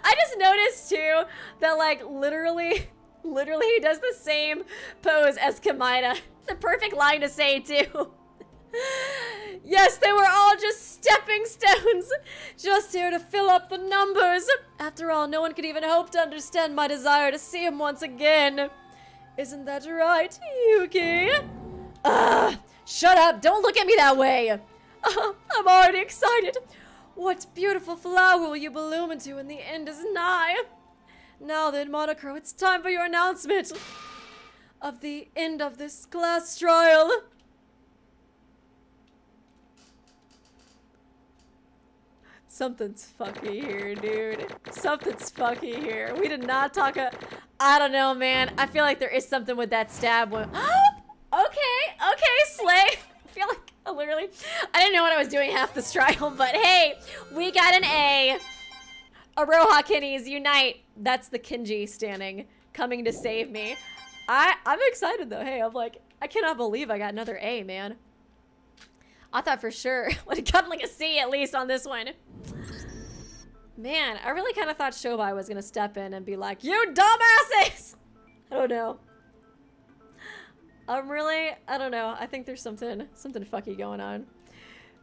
I just noticed, too, that, like, literally he does the same pose as Kamaida. The perfect line to say, too. Yes, they were all just stepping stones, just here to fill up the numbers. After all, no one could even hope to understand my desire to see him once again. Isn't that right, Yuki? Shut up, don't look at me that way. I'm already excited. What beautiful flower will you bloom into when the end is nigh? Now then, Monocro, it's time for your announcement of the end of this class trial. Something's fucky here, dude. Something's fucky here. We did not talk I don't know, man. I feel like there is something with that stab one. Okay, Slay. I feel like I didn't know what I was doing half this trial, but hey, we got an A. Iroha Kinnies, unite. That's the Kinji standing, coming to save me. I'm excited though. Hey, I'm like, I cannot believe I got another A, man. I thought for sure would have gotten like a C at least on this one. Man, I really kind of thought Shobai was gonna step in and be like, you dumbasses! I don't know. I don't know. I think there's something fucky going on.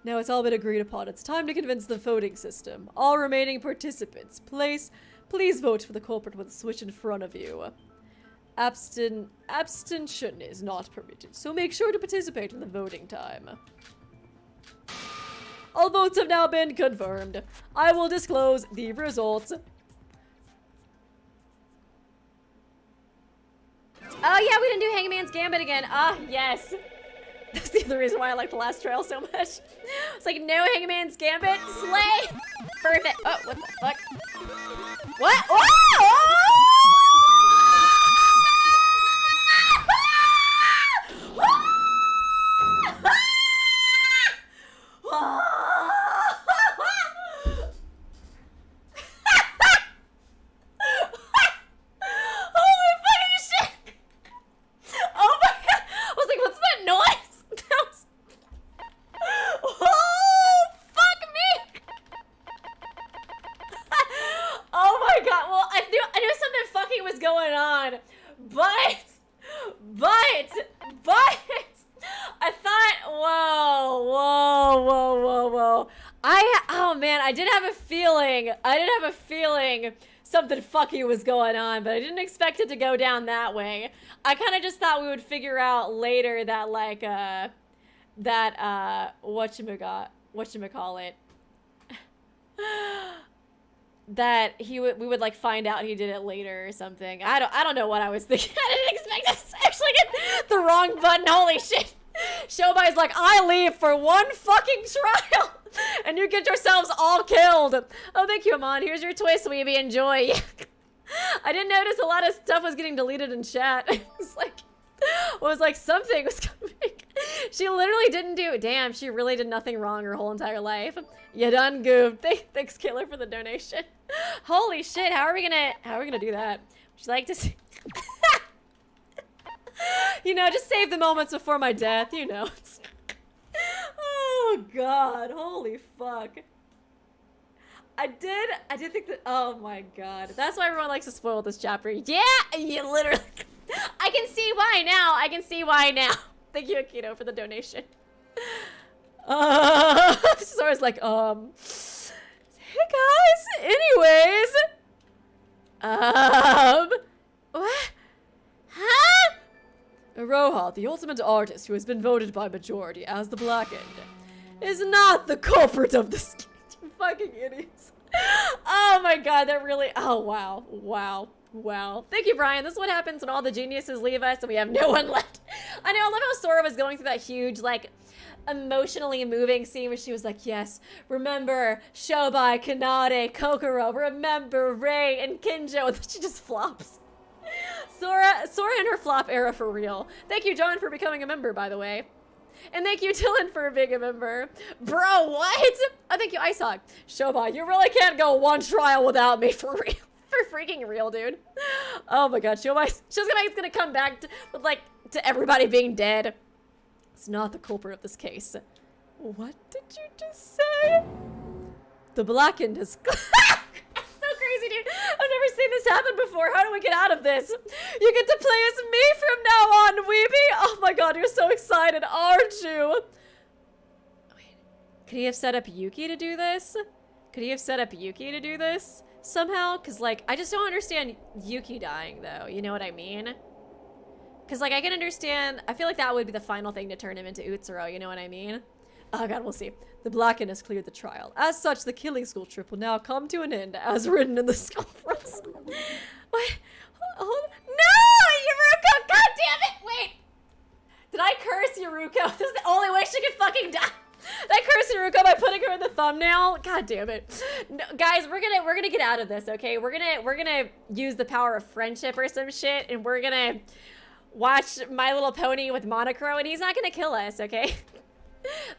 Now it's all been agreed upon. It's time to convince the voting system. All remaining participants, please vote for the culprit with the switch in front of you. Abstention is not permitted, so make sure to participate in the voting time. All votes have now been confirmed. I will disclose the results. Oh yeah, we didn't do Hangman's Gambit again. Ah, yes. That's the other reason why I like the last trail so much. It's like, no Hangman's Gambit. Slay! Perfect. Oh, what the fuck? What? Oh! Something fucky was going on, but I didn't expect it to go down that way. I kind of just thought we would figure out later that like whatchamacallit. that we would like find out he did it later or something. I don't know what I was thinking. I didn't expect us to actually get the wrong button. Holy shit. Shobai's like, I leave for one fucking trial and you get yourselves all killed. Oh, thank you, Amon. Here's your toy, Sweetie. Enjoy. I didn't notice a lot of stuff was getting deleted in chat. It was like something was coming. She literally didn't do it. Damn, she really did nothing wrong her whole entire life. You done goofed. Thanks, Killer, for the donation. Holy shit, how are we gonna do that? Would you like to see? You know, just save the moments before my death, you know. Oh god, holy fuck. I did think that, oh my god. That's why everyone likes to spoil this chapter. Yeah, you literally, I can see why now. I can see why now. Thank you, Akito, for the donation. Sora's like, hey guys, anyways. What? Huh? Iroha, the ultimate artist who has been voted by majority as the Blackened, is not the culprit of this. You fucking idiots. Oh my god, that really, oh wow, wow. Wow. Thank you, Brian. This is what happens when all the geniuses leave us and we have no one left. I know, I love how Sora was going through that huge, like, emotionally moving scene where she was like, yes, remember Shobai, Kanade, Kokoro, remember Rei and Kinjo, and then she just flops. Sora in her flop era for real. Thank you, John, for becoming a member, by the way. And thank you, Dylan, for being a member. Bro, what? Oh, thank you, Isaac. Shobai, you really can't go one trial without me, for real. For freaking real, dude. Oh my god, Shobai's gonna come back to everybody being dead. It's not the culprit of this case. What did you just say? The Blackened is... That's so crazy, dude. I've never seen this happen before. How do we get out of this? You get to play as me from now on, Weeby. Oh my god, you're so excited, aren't you? Wait, could he have set up Yuki to do this? Somehow? Because, like, I just don't understand Yuki dying, though. You know what I mean? Because, like, I can understand... I feel like that would be the final thing to turn him into Utsuro, you know what I mean? Oh, God, we'll see. The Blackened has cleared the trial. As such, the killing school trip will now come to an end, as written in the conference. What? Oh, no! Yuruko! God damn it! Wait! Did I curse Yuruko? This is the only way she could fucking die. That cursed Haruko by putting her in the thumbnail. God damn it, no, guys. We're gonna get out of this, okay? We're gonna use the power of friendship or some shit, and we're gonna watch My Little Pony with Monochrome, and he's not gonna kill us, okay?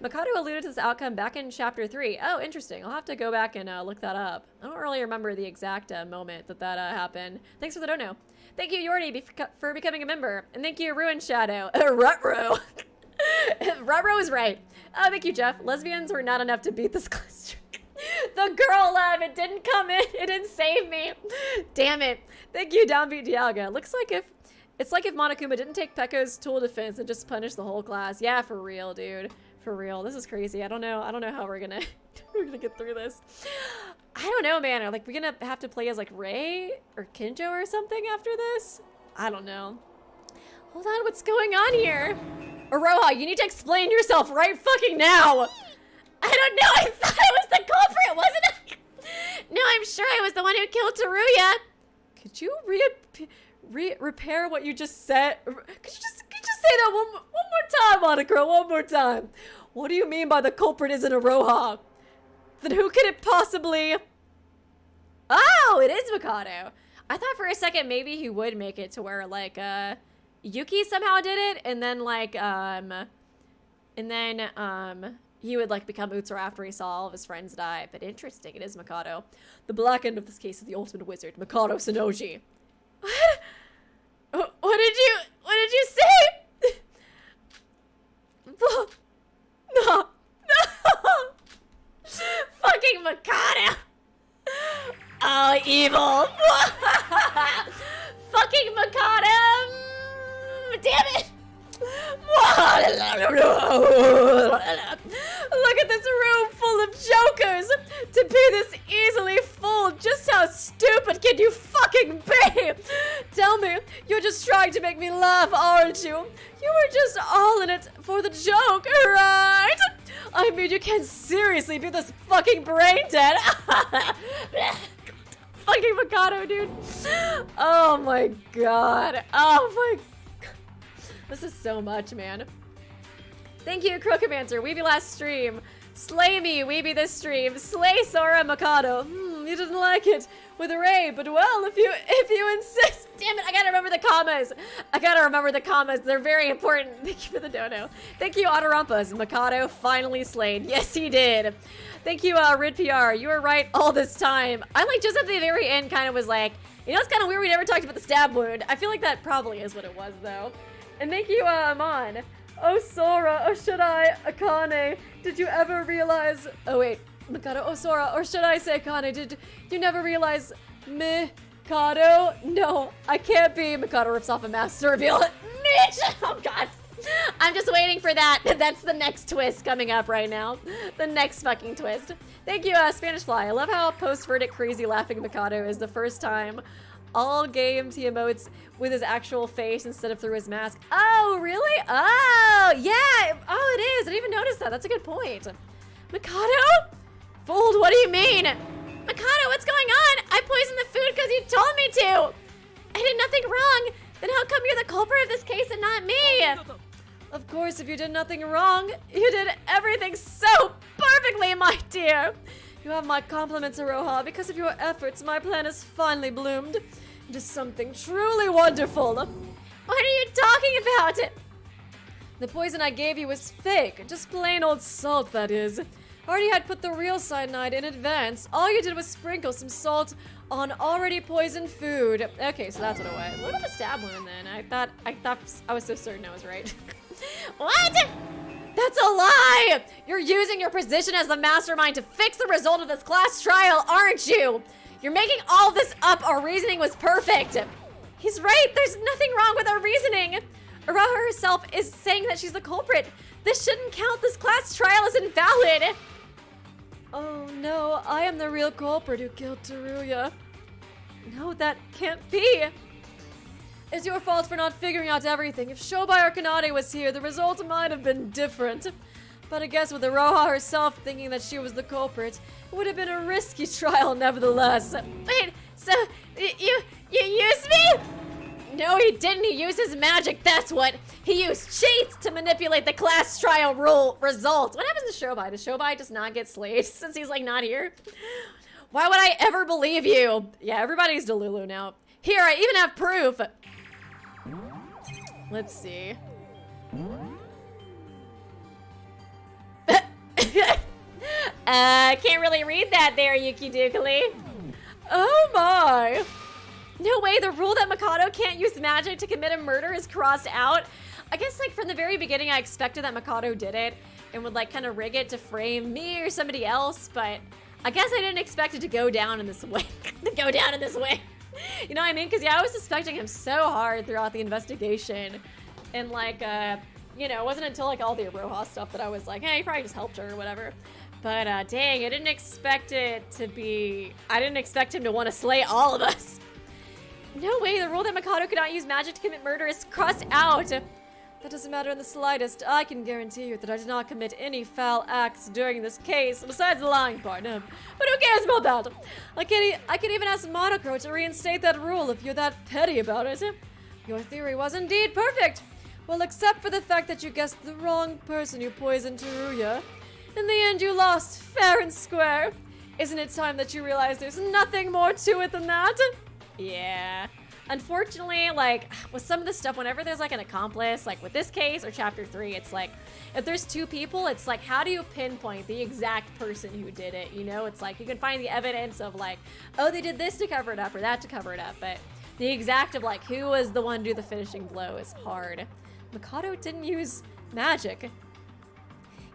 Mikado alluded to this outcome back in chapter 3. Oh, interesting. I'll have to go back and look that up. I don't really remember the exact moment that happened. Thanks for the dono. Thank you, Yordi, for becoming a member, and thank you, Ruin Shadow. Rutro. Rutro is right. Oh, thank you, Jeff. Lesbians were not enough to beat this cluster. The girl love, it didn't come in. It didn't save me. Damn it. Thank you, Downbeat Dialga. Looks like it's like if Monokuma didn't take Pekko's tool defense and just punish the whole class. Yeah, for real, dude. For real. This is crazy. I don't know how we're gonna get through this. I don't know, man. Are like we gonna have to play as like Rei or Kinjo or something after this? I don't know. Hold on, what's going on here? Iroha, you need to explain yourself right fucking now! I don't know, I thought I was the culprit, wasn't I? No, I'm sure I was the one who killed Teruya. Could you repair what you just said? Could you just say that one more time, Monochrome, one more time? What do you mean by the culprit isn't Iroha? Then who could it possibly... Oh, it is Mikado. I thought for a second maybe he would make it to where, like, Yuki somehow did it, and then like he would like become Utsuro after he saw all of his friends die. But interesting, it is Mikado. The Blackened of this case is the ultimate wizard, Mikado Sonoji. What? What did you say? No. Fucking Mikado. Oh, evil. Fucking Mikado. Damn it! Look at this room full of jokers! To be this easily fooled, just how stupid can you fucking be? Tell me, you're just trying to make me laugh, aren't you? You were just all in it for the joke, right? I mean, you can't seriously be this fucking brain dead. Mikado, dude. Oh my god. Oh my god. This is so much, man. Thank you, Crocomancer. Weeby last stream. Slay me, Weeby this stream. Slay Sora Mikado. You didn't like it with a Ray, but well, if you insist. Damn it, I gotta remember the commas. I gotta remember the commas. They're very important. Thank you for the dono. Thank you, Otarumpas. Mikado finally slayed. Yes, he did. Thank you, Rid PR. You were right all this time. I like just at the very end kind of was like, you know, it's kind of weird we never talked about the stab wound. I feel like that probably is what it was, though. And thank you, Amon. Oh, Sora, or should I, Akane, did you ever realize... Oh, wait. Mikado, oh, Sora, or should I say Akane, did you never realize Mikado? No, I can't be. Mikado rips off a mask to reveal it. Mitch! Oh, God. I'm just waiting for that. That's the next twist coming up right now. The next fucking twist. Thank you, Spanish Fly. I love how post-verdict crazy laughing Mikado is the first time all games he emotes with his actual face instead of through his mask. Oh, really? Oh, yeah. Oh, it is. I didn't even notice that. That's a good point. Mikado? Fooled, what do you mean? Mikado, what's going on? I poisoned the food because you told me to. I did nothing wrong. Then how come you're the culprit of this case and not me? Of course, if you did nothing wrong, you did everything so perfectly, my dear. You have my compliments, Iroha. Because of your efforts, my plan has finally bloomed into something truly wonderful. What are you talking about? The poison I gave you was fake. Just plain old salt, that is. I already had put the real cyanide in advance. All you did was sprinkle some salt on already poisoned food. Okay, so that's what it was. What about the stab wound then? I was so certain I was right. What? That's a lie! You're using your position as the mastermind to fix the result of this class trial, aren't you? You're making all this up. Our reasoning was perfect. He's right. There's nothing wrong with our reasoning. Iroha herself is saying that she's the culprit. This shouldn't count. This class trial is invalid. Oh no, I am the real culprit who killed Teruya. No, that can't be. It's your fault for not figuring out everything. If Shobai or Kanade was here, the result might have been different. But I guess with Iroha herself thinking that she was the culprit, it would have been a risky trial nevertheless. Wait, so you used me? No, he didn't. He used his magic, that's what. He used cheats to manipulate the class trial results. What happens to Shobai? Does Shobai just not get slayed since he's like not here? Why would I ever believe you? Yeah, everybody's Delulu now. Here, I even have proof. Let's see. Can't really read that there, Yuki Dookly. Oh my. No way, the rule that Mikado can't use magic to commit a murder is crossed out. I guess like from the very beginning I expected that Mikado did it and would like kind of rig it to frame me or somebody else, but I guess I didn't expect it to go down in this way. You know what I mean? Because yeah, I was suspecting him so hard throughout the investigation. And like, you know, it wasn't until like all the Iroha stuff that I was like, hey, he probably just helped her or whatever. But dang, I didn't expect it to be, I didn't expect him to want to slay all of us. No way, the rule that Mikado could not use magic to commit murder is crossed out. That doesn't matter in the slightest. I can guarantee you that I did not commit any foul acts during this case, besides the lying part. But who cares about that? I can even ask Monocro to reinstate that rule if you're that petty about it. Your theory was indeed perfect. Well, except for the fact that you guessed the wrong person who poisoned Teruya. In the end, you lost fair and square. Isn't it time that you realize there's nothing more to it than that? Yeah. Unfortunately, like, with some of the stuff, whenever there's, like, an accomplice, like with this case or Chapter 3, it's like, if there's two people, it's like, how do you pinpoint the exact person who did it, you know? It's like, you can find the evidence of, like, oh, they did this to cover it up or that to cover it up, but the exact of, like, who was the one to do the finishing blow is hard. Mikado didn't use magic.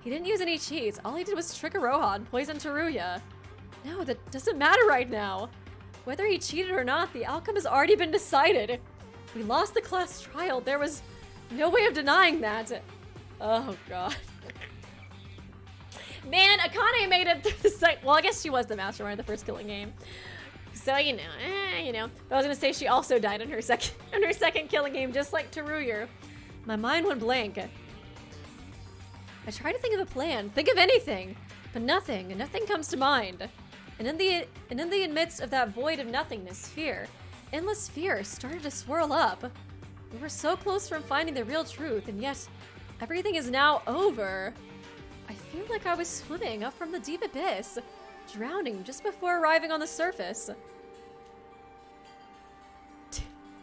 He didn't use any cheats. All he did was trick Iroha and poison Teruya. No, that doesn't matter right now. Whether he cheated or not, the outcome has already been decided. We lost the class trial. There was no way of denying that. Oh, God. Man, Akane made it through the site. Well, I guess she was the mastermind of the first killing game. So, you know. But I was going to say she also died in her second killing game, just like Teruya. My mind went blank. I tried to think of a plan, think of anything, but nothing comes to mind. And in the midst of that void of nothingness, fear, endless fear, started to swirl up. We were so close from finding the real truth, and yet everything is now over. I feel like I was swimming up from the deep abyss, drowning just before arriving on the surface.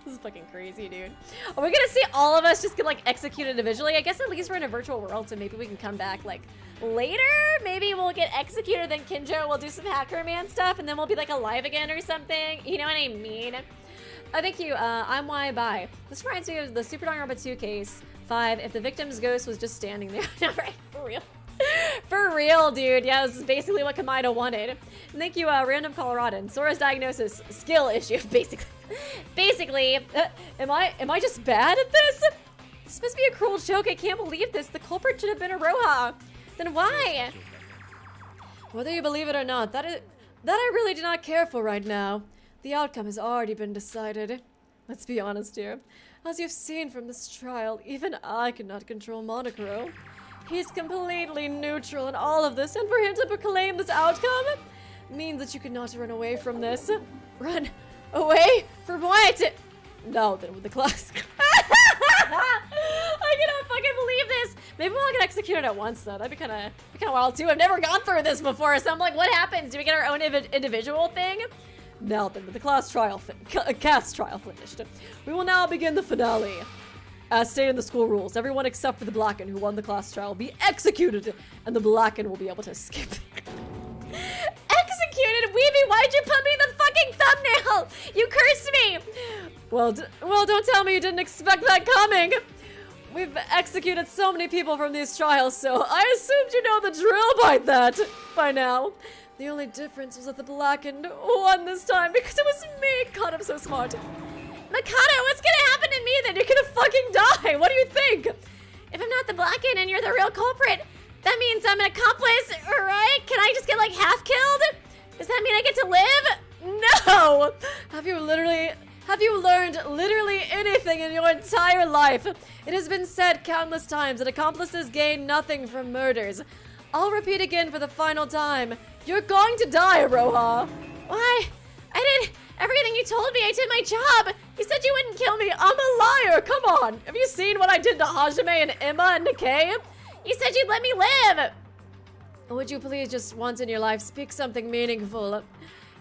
This is fucking crazy, dude. Are we gonna see all of us just get like executed individually? I guess at least we're in a virtual world, so maybe we can come back like later. Maybe we'll get executed, then Kinjo will do some Hacker Man stuff, and then we'll be like alive again or something. You know what I mean? Thank you. I'm Why Bye. This reminds me of the Super Danganronpa 2 case 5. If the victim's ghost was just standing there. No, right? For real. For real, dude. Yeah, this is basically what Kamida wanted. And thank you, Random Coloradan. Sora's diagnosis, skill issue, basically. Basically, am I just bad at this? This must be a cruel joke. I can't believe this. The culprit should have been Iroha. Then why? Whether you believe it or not, that I really do not care for right now. The outcome has already been decided. Let's be honest here. As you've seen from this trial, even I cannot control Monokuro. He's completely neutral in all of this, and for him to proclaim this outcome means that you cannot run away from this. Run away from what? No, then with the class. I cannot fucking believe this. Maybe we'll all get executed at once, though. That'd be kind of wild too. I've never gone through this before, so I'm like, what happens? Do we get our own individual thing? Now then, with the cast trial finished, we will now begin the finale. As stated in the school rules, everyone except for the Blacken who won the class trial will be executed, and the Blacken will be able to escape. Executed? Weeby, why'd you put me in the fucking thumbnail? You cursed me! Well, don't tell me you didn't expect that coming. We've executed so many people from these trials, so I assumed you know the drill by now. The only difference was that the Blackened won this time because it was me. God, I'm so smart. Mikado, what's gonna happen to me then? You're gonna fucking die. What do you think? If I'm not the Blackened and you're the real culprit, that means I'm an accomplice, right? Can I just get like half killed? Does that mean I get to live? No! Have you learned literally anything in your entire life? It has been said countless times that accomplices gain nothing from murders. I'll repeat again for the final time. You're going to die, Iroha. Why? I did everything you told me. I did my job. You said you wouldn't kill me. I'm a liar. Come on. Have you seen what I did to Hajime and Emma and Nikkei? You said you'd let me live. Would you please just once in your life speak something meaningful?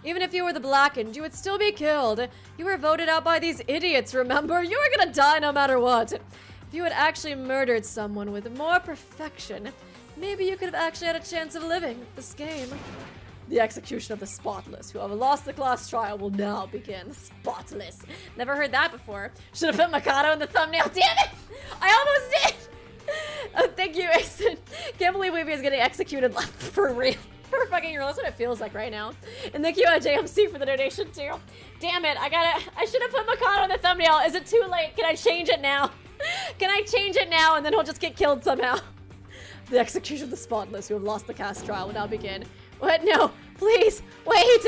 Even if you were the Blackened, you would still be killed. You were voted out by these idiots, remember? You were gonna die no matter what. If you had actually murdered someone with more perfection, maybe you could have actually had a chance of living this game. The execution of the spotless. Whoever lost the class trial will now begin. Spotless. Never heard that before. Should have put Mikado in the thumbnail. Damn it! I almost did! Oh, thank you, Asen. Can't believe Weeby is getting executed for real. For fucking real. That's what it feels like right now. And thank you, JMC, for the donation, too. Damn it. I should have put Mikado in the thumbnail. Is it too late? Can I change it now? Can I change it now and then he'll just get killed somehow? The execution of the spotless who have lost the cast trial will now begin. What? No. Please. Wait.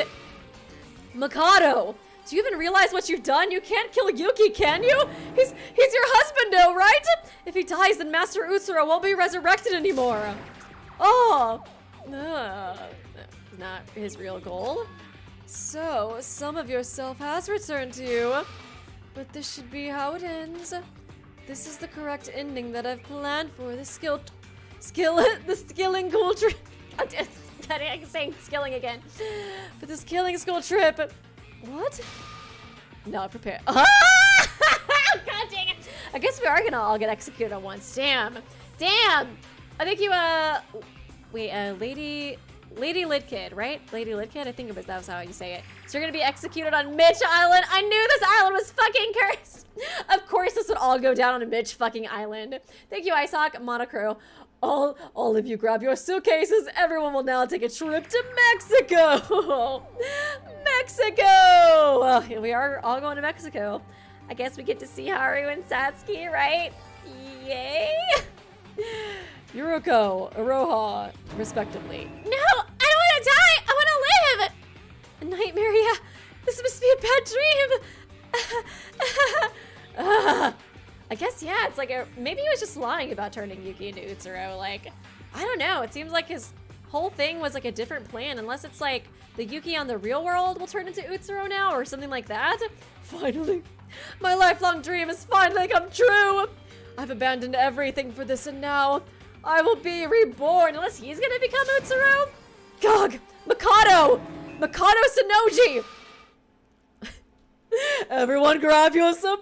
Mikado. Do you even realize what you've done? You can't kill Yuki, can you? He's your husband, though, right? If he dies, then Master Utsura won't be resurrected anymore. Oh. Not his real goal. So, some of yourself has returned to you. But this should be how it ends. This is the correct ending that I've planned for the skilling school trip. I'm saying skilling again. For this killing school trip. What? No, prepare. Ah! God dang it. I guess we are gonna all get executed at once. Damn. Damn. I think you, wait, Lady Lidkid, right? Lady Lidkid? I think that was how you say it. So you're gonna be executed on Mitch Island. I knew this island was fucking cursed. Of course this would all go down on a Mitch fucking island. Thank you, Isaac, Monocro. All of you grab your suitcases. Everyone will now take a trip to Mexico. Mexico! Here we are all going to Mexico. I guess we get to see Haru and Satsuki, right? Yay! Yuruko, Iroha, respectively. No, I don't want to die. I want to live. A nightmare, yeah. This must be a bad dream. I guess, yeah, it's like maybe he was just lying about turning Yuki into Utsuro. Like, I don't know. It seems like his whole thing was like a different plan, unless it's like The Yuki on the real world will turn into Utsuro now, or something like that? Finally. My lifelong dream has finally come true! I've abandoned everything for this, and now I will be reborn, unless he's gonna become Utsuro? Gog! Mikado! Mikado Sanoji! Everyone grab your sombreros!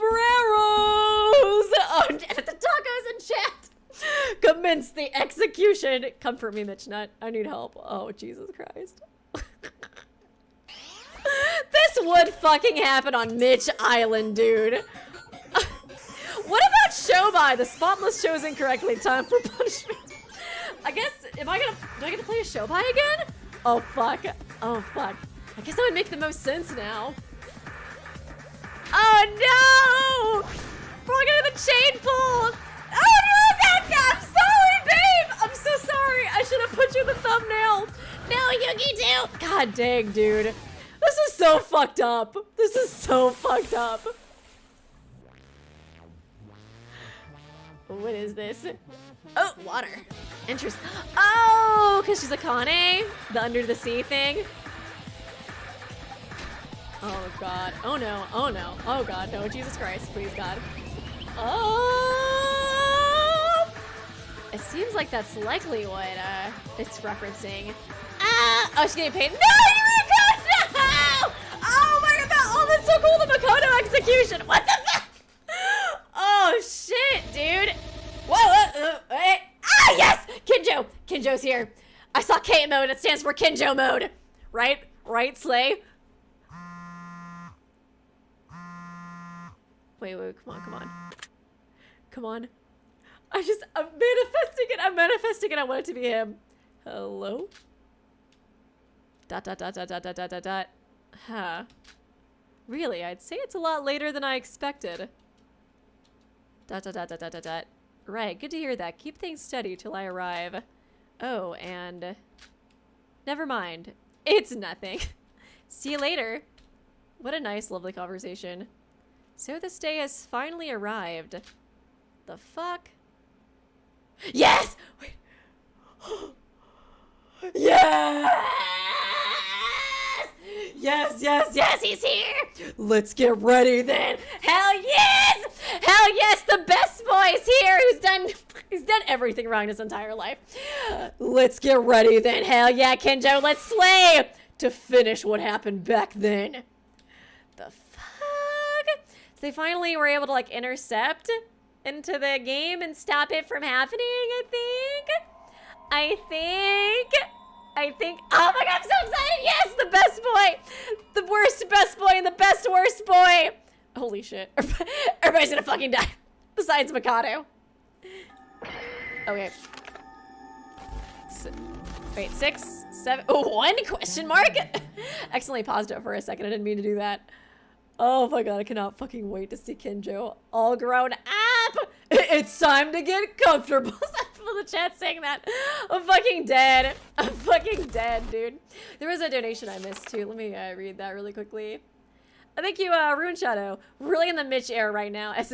Oh, the tacos in chat! Commence the execution! Comfort me, Mitch Nut. I need help. Oh, Jesus Christ. This would fucking happen on Mitch Island, dude. What about Shobai? The spotless chose incorrectly. Time for punishment. I guess, do I get to play a Shobai again? Oh, fuck. Oh, fuck. I guess that would make the most sense now. Oh, no! We're all gonna the chain pull! Oh, no, I'm sorry, babe! I'm so sorry. I should have put you in the thumbnail. No, Yuki too. God dang, dude. This is so fucked up. This is so fucked up. What is this? Oh, water. Interesting. Oh, because she's a Kane? The under the sea thing? Oh, God. Oh, no. Oh, no. Oh, God. No. Jesus Christ. Please, God. Oh! It seems like that's likely what it's referencing. Ah! Oh, she's getting paid. No, you Mikado! No! Oh, my God. Oh, that's so cool. The Mikado execution. What the fuck? Oh, shit, dude. Whoa. Wait. Ah, yes! Kinjo. Kinjo's here. I saw K mode. It stands for Kinjo mode. Right? Right, Slay? Wait, come on. Come on. I'm manifesting it. I'm manifesting it. I want it to be him. Hello? Dot. Huh. Really, I'd say it's a lot later than I expected. Dot. Right, good to hear that. Keep things steady till I arrive. Oh, and... Never mind. It's nothing. See you later. What a nice, lovely conversation. So this day has finally arrived. The fuck? Yes! Wait. Yes! Yes, he's here! Let's get ready then! Hell yes! Hell yes, the best boy is here who's done everything wrong his entire life. Let's get ready then. Hell yeah, Kinjo, let's slay! To finish what happened back then. The fuck? So they finally were able to like intercept into the game and stop it from happening, I think, oh my God, I'm so excited. Yes, the best boy, the worst best boy and the best worst boy. Holy shit. Everybody's gonna fucking die. Besides Mikado. Okay. Wait, 6, 7, 1 question mark? Accidentally paused it for a second. I didn't mean to do that. Oh my God, I cannot fucking wait to see Kinjo all grown up. It's time to get comfortable. People in the chat saying that. I'm fucking dead. I'm fucking dead, dude. There was a donation I missed too. Let me read that really quickly. Thank you, Rune Shadow. Really in the Mitch era right now. As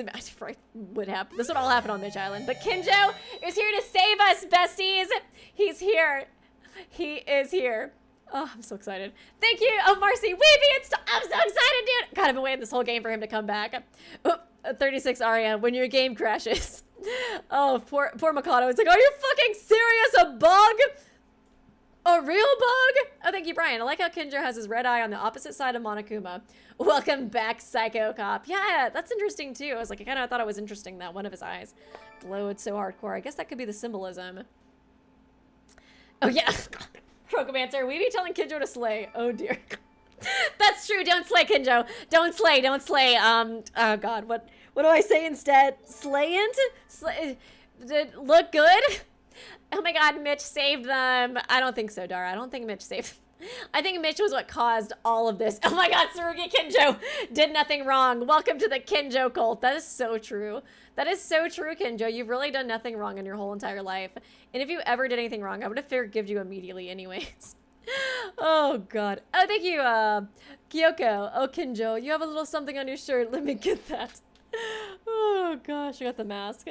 would happen. This would all happen on Mitch Island. But Kinjo is here to save us, besties. He's here. He is here. Oh, I'm so excited. Thank you, Marcy. Weeby, I'm so excited, dude. God, I've been waiting this whole game for him to come back. Oh, 36 Aria, when your game crashes. Oh, poor Mikado. It's like, are you fucking serious? A bug? A real bug? Oh, thank you, Brian. I like how Kinjo has his red eye on the opposite side of Monokuma. Welcome back, Psycho Cop. Yeah, that's interesting, too. I was like, I kind of thought it was interesting that one of his eyes glowed so hardcore. I guess that could be the symbolism. Oh, yeah. Crocomancer, we be telling Kinjo to slay. Oh dear. That's true. Don't slay, Kinjo. Don't slay. Oh God. What do I say instead? Slayant? Look good? Oh my God, Mitch saved them. I don't think so, Dara. I don't think Mitch saved them. I think Mitch was what caused all of this. Oh my God, Tsurugi Kinjo did nothing wrong. Welcome to the Kinjo cult. That is so true. That is so true, Kinjo. You've really done nothing wrong in your whole entire life. And if you ever did anything wrong, I would have forgiven you immediately anyways. Oh, God. Oh, thank you, Kyoko. Oh, Kinjo, you have a little something on your shirt. Let me get that. Oh, gosh. I got the mask.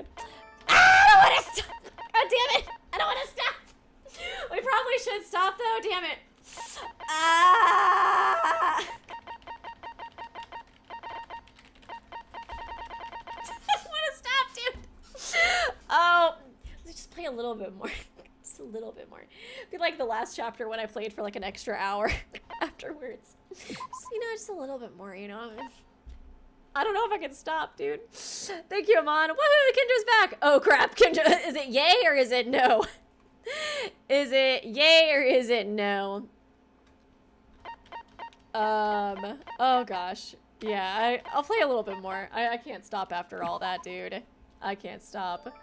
Ah, I don't want to stop. God damn it. I don't want to stop. We probably should stop, though. Damn it. Ah! I want to stop, dude. Oh, let's just play a little bit more. Just a little bit more. Be like the last chapter when I played for like an extra hour afterwards. Just, just a little bit more, I don't know if I can stop, dude. Thank you, Amon. Woohoo, Kendra's back. Oh, crap. Kendra, is it yay or is it no? Is it yay or is it no? Oh, gosh. Yeah, I'll play a little bit more. I can't stop after all that, dude. I can't stop.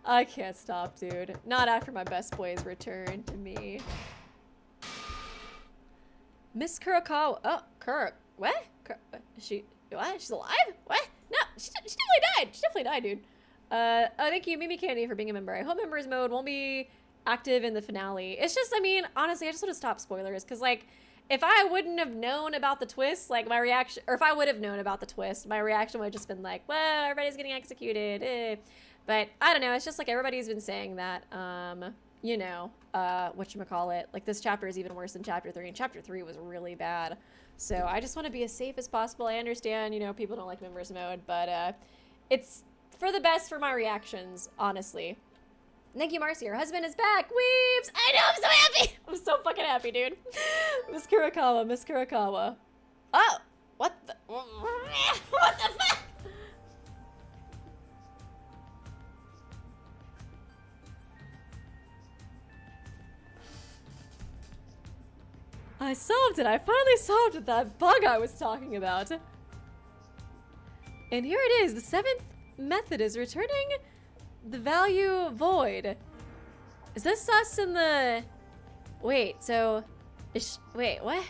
I can't stop, dude. Not after my best boys return to me. Miss Kurakawa. Oh, what? What? She's alive? What? No, she definitely died. She definitely died, dude. Oh, thank you, Mimi Candy, for being a member. I hope members mode won't be active in the finale. It's just, I mean, honestly, I just want to stop spoilers, because, like, if I wouldn't have known about the twist, like, my reaction, or if I would have known about the twist, my reaction would have just been like, well, everybody's getting executed, But, I don't know, it's just like everybody's been saying that, whatchamacallit, like, this chapter is even worse than chapter 3, and chapter 3 was really bad. So I just want to be as safe as possible. I understand, people don't like members mode, but it's for the best for my reactions, honestly. Thank you, Marcy. Her husband is back. Weebs! I know, I'm so happy. I'm so fucking happy, dude. Miss Kurakawa. Oh! What the? What the fuck? I solved it. I finally solved that bug I was talking about. And here it is. The 7th method is returning the value void. Is this us in the... Wait, so... Wait, what?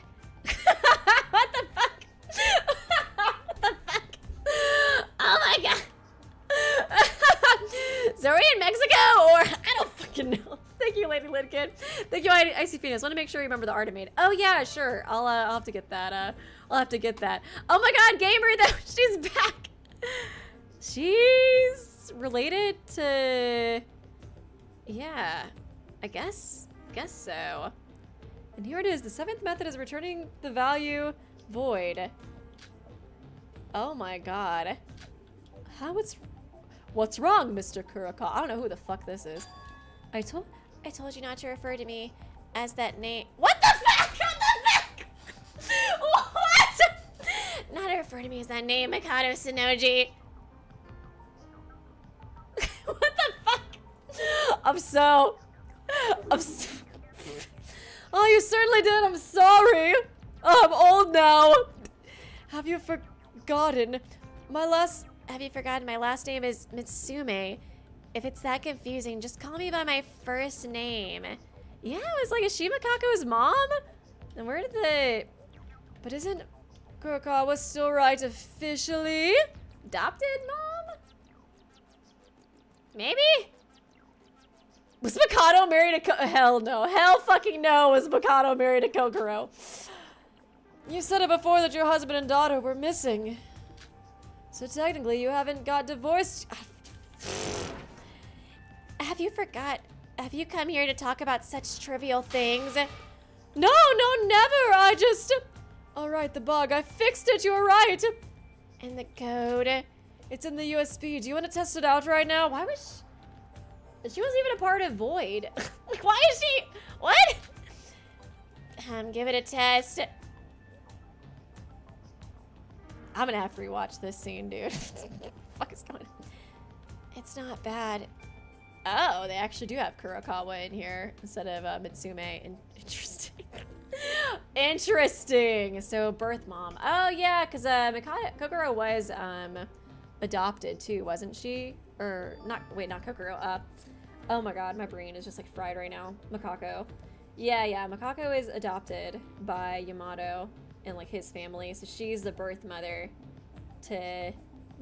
What the fuck? What the fuck? Oh my god. So are we in Mexico or... I don't fucking know. Thank you, Lady Lidkin. Thank you, Icy Phoenix. Want to make sure you remember the Artimate. Oh yeah, sure. I'll have to get that. I'll have to get that. Oh my god, Gamer though, she's back. She's related to... Yeah, I guess so. And here it is. The 7th method is returning the value void. Oh my god. What's wrong, Mr. Kurakawa? I don't know who the fuck this is. I told you not to refer to me as that name. What the fuck? What the fuck? What? Not to refer to me as that name, Mikado Sonoji. What the fuck? I'm so... Oh, you certainly did. I'm sorry. Oh, I'm old now. Have you forgotten my last name is Mitsume? If it's that confusing, just call me by my first name. Yeah, it was like, is she Makako's mom? And where did the... But isn't Kurakawa still right officially? Adopted mom? Maybe? Was Mikado married to Hell no. Hell fucking no was Mikado married to Kokoro. You said it before that your husband and daughter were missing. So technically you haven't got divorced. Have you come here to talk about such trivial things? No, never. I just... All right, the bug. I fixed it. You were right. And the code? It's in the USB. Do you want to test it out right now? Why was she wasn't even a part of Void. Like, why is she... What? Give it a test. I'm gonna have to rewatch this scene, dude. What the fuck is going on? It's not bad. Oh, they actually do have Kurakawa in here instead of Mitsume. Interesting. Interesting. So, birth mom. Oh, yeah, because Kokoro was adopted, too, wasn't she? Or, not Kokoro. Oh my god, my brain is just, like, fried right now. Makako. Yeah, Makako is adopted by Yamato and, like, his family. So, she's the birth mother to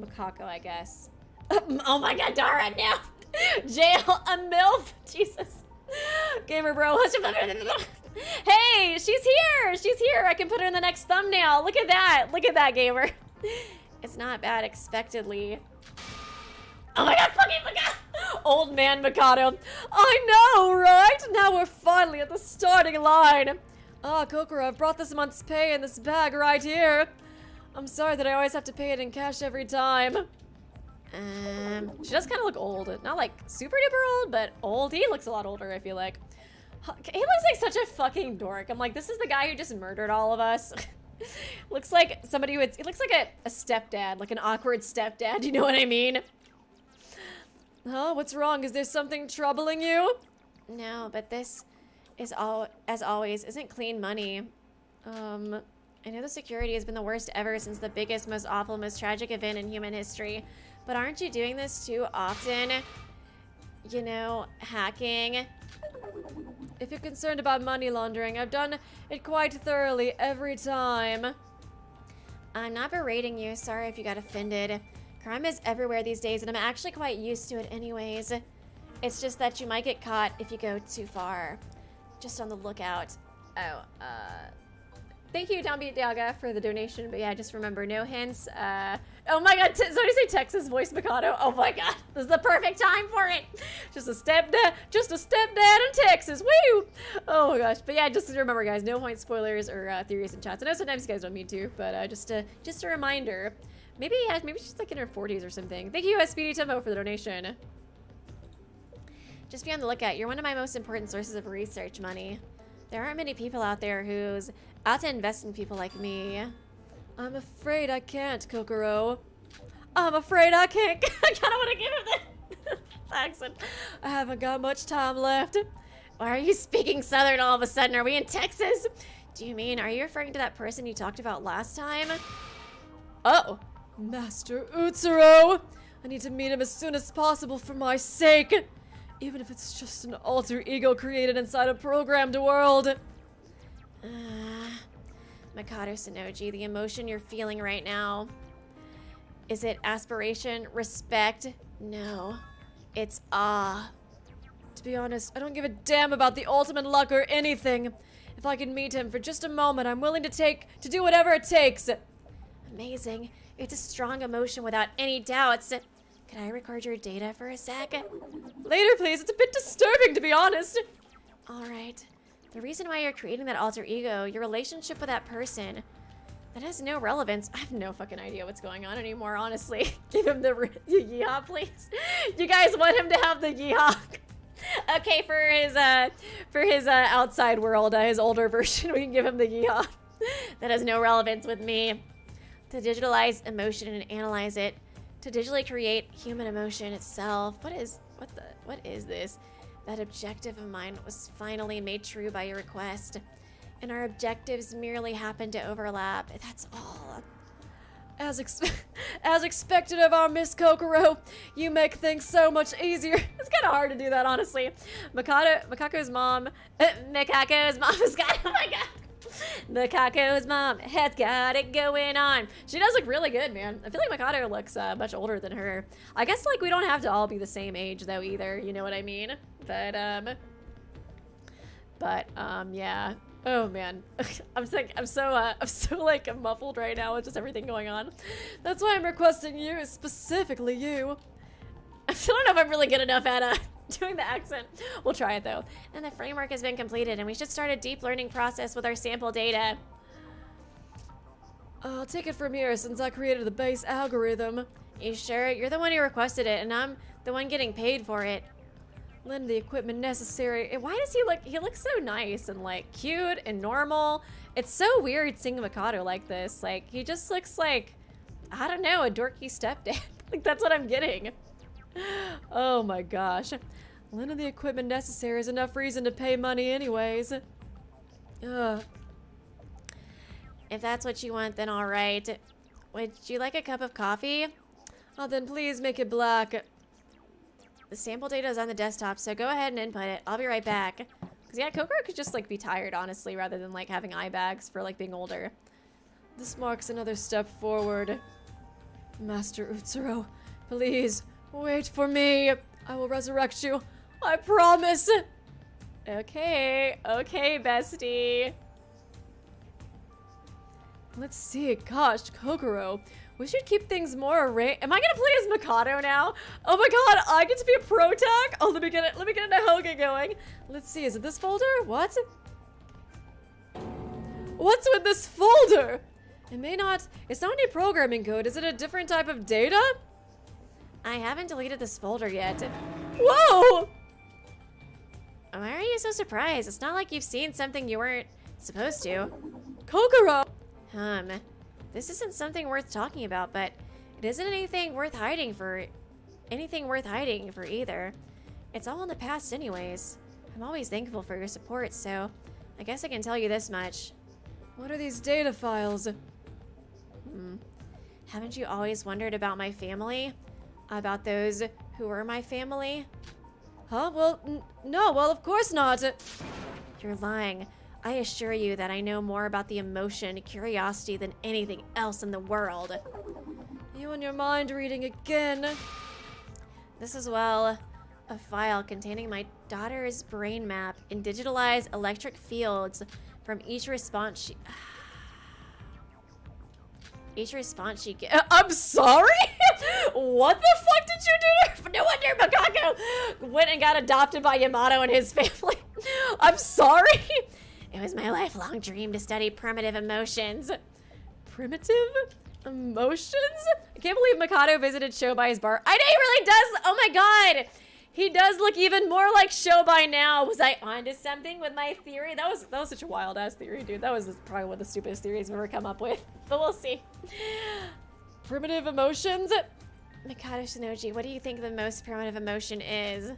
Makako, I guess. Oh my god, Dara, no! Jail, a MILF, Jesus. Gamer bro, hey, she's here, I can put her in the next thumbnail. Look at that, gamer. It's not bad, expectedly. Oh my god, fucking Mikado! Old man Mikado. I know, right? Now we're finally at the starting line. Ah, Kokoro, I've brought this month's pay in this bag right here. I'm sorry that I always have to pay it in cash every time. She does kind of look old. Not like super duper old, but old. He looks a lot older, I feel like. He looks like such a fucking dork. I'm like, this is the guy who just murdered all of us. Looks like somebody who it looks like a stepdad, like an awkward stepdad, you know what I mean? Huh? What's wrong? Is there something troubling you? No, but this is as always, isn't clean money. I know the security has been the worst ever since the biggest, most awful, most tragic event in human history. But aren't you doing this too often? You know, hacking. If you're concerned about money laundering, I've done it quite thoroughly every time. I'm not berating you. Sorry if you got offended. Crime is everywhere these days, and I'm actually quite used to it anyways. It's just that you might get caught if you go too far. Just on the lookout. Oh, thank you, Downbeat Daga, for the donation. But yeah, just remember, no hints. Oh my god, somebody say Texas voice Mikado. Oh my god, this is the perfect time for it. Just a stepdad in Texas. Woo! Oh my gosh. But yeah, just remember, guys, no point spoilers or theories in chats. I know sometimes you guys don't mean to, but just a reminder. Maybe she's like in her 40s or something. Thank you, Speedy Tempo, for the donation. Just be on the lookout. You're one of my most important sources of research money. There aren't many people out there who's out to invest in people like me. I'm afraid I can't, Kokoro. I'm afraid I can't. I kind of want to give him the accent. I haven't got much time left. Why are you speaking Southern all of a sudden? Are we in Texas? Do you mean, are you referring to that person you talked about last time? Oh, Master Utsuro. I need to meet him as soon as possible for my sake. Even if it's just an alter ego created inside a programmed world. Mikado Sonoji, the emotion you're feeling right now. Is it aspiration? Respect? No. It's awe. To be honest, I don't give a damn about the ultimate luck or anything. If I can meet him for just a moment, I'm willing to do whatever it takes. Amazing. It's a strong emotion without any doubts. Can I record your data for a sec? Later, please. It's a bit disturbing, to be honest. All right. The reason why you're creating that alter ego, your relationship with that person, that has no relevance. I have no fucking idea what's going on anymore, honestly. Give him the yeehaw, please. You guys want him to have the yeehaw. Okay, for his outside world, his older version, we can give him the yeehaw. That has no relevance with me. To digitalize emotion and analyze it. To digitally create human emotion itself. What is this? That objective of mine was finally made true by your request. And our objectives merely happen to overlap. That's all. As expected of our Miss Kokoro, you make things so much easier. It's kind of hard to do that, honestly. Mikako's mom has got, oh my god. Mikako's mom has got it going on. She does look really good, man. I feel like Mikado looks much older than her. I guess like we don't have to all be the same age though either, you know what I mean? But yeah. Oh man, I'm so like muffled right now with just everything going on. That's why I'm requesting you, specifically you. I don't know if I'm really good enough at doing the accent. We'll try it though. And the framework has been completed, and we should start a deep learning process with our sample data. I'll take it from here since I created the base algorithm. You sure? You're the one who requested it, and I'm the one getting paid for it. Lend the equipment necessary. And why does he looks so nice and like cute and normal. It's so weird seeing Mikado like this. Like he just looks like, I don't know, a dorky stepdad. Like that's what I'm getting. Oh my gosh. Lending the equipment necessary is enough reason to pay money anyways. Ugh. If that's what you want, then all right. Would you like a cup of coffee? Oh, then please make it black. The sample data is on the desktop, so go ahead and input it. I'll be right back. Because yeah, Kokoro could just like be tired, honestly, rather than like having eye bags for like being older. This marks another step forward. Master Utsuro, please wait for me. I will resurrect you. I promise. Okay, bestie. Let's see. Gosh, Kokoro. We should keep things more arranged. Am I gonna play as Mikado now? Oh my god, I get to be a pro tag? Oh, let me get a Hoga going. Let's see, is it this folder? What? What's with this folder? It's not any programming code. Is it a different type of data? I haven't deleted this folder yet. Whoa! Why are you so surprised? It's not like you've seen something you weren't supposed to. Kokoro! This isn't something worth talking about, but it isn't anything worth hiding for either. It's all in the past anyways. I'm always thankful for your support, so I guess I can tell you this much. What are these data files? Haven't you always wondered about my family? About those who were my family? Huh? Well, no, well, of course not. You're lying. I assure you that I know more about the emotion, curiosity than anything else in the world. You and your mind reading again. This is, well, a file containing my daughter's brain map in digitalized electric fields from each response she I'm sorry? What the fuck did you do? No wonder Mikado went and got adopted by Yamato and his family. I'm sorry. It was my lifelong dream to study primitive emotions. Primitive emotions? I can't believe Mikado visited Shobay's bar. I know he really does. Oh my god. He does look even more like Shobai now. Was I onto something with my theory? That was such a wild ass theory, dude. That was probably one of the stupidest theories I've ever come up with. But we'll see. Primitive emotions? Mikado Shinoji, what do you think the most primitive emotion is?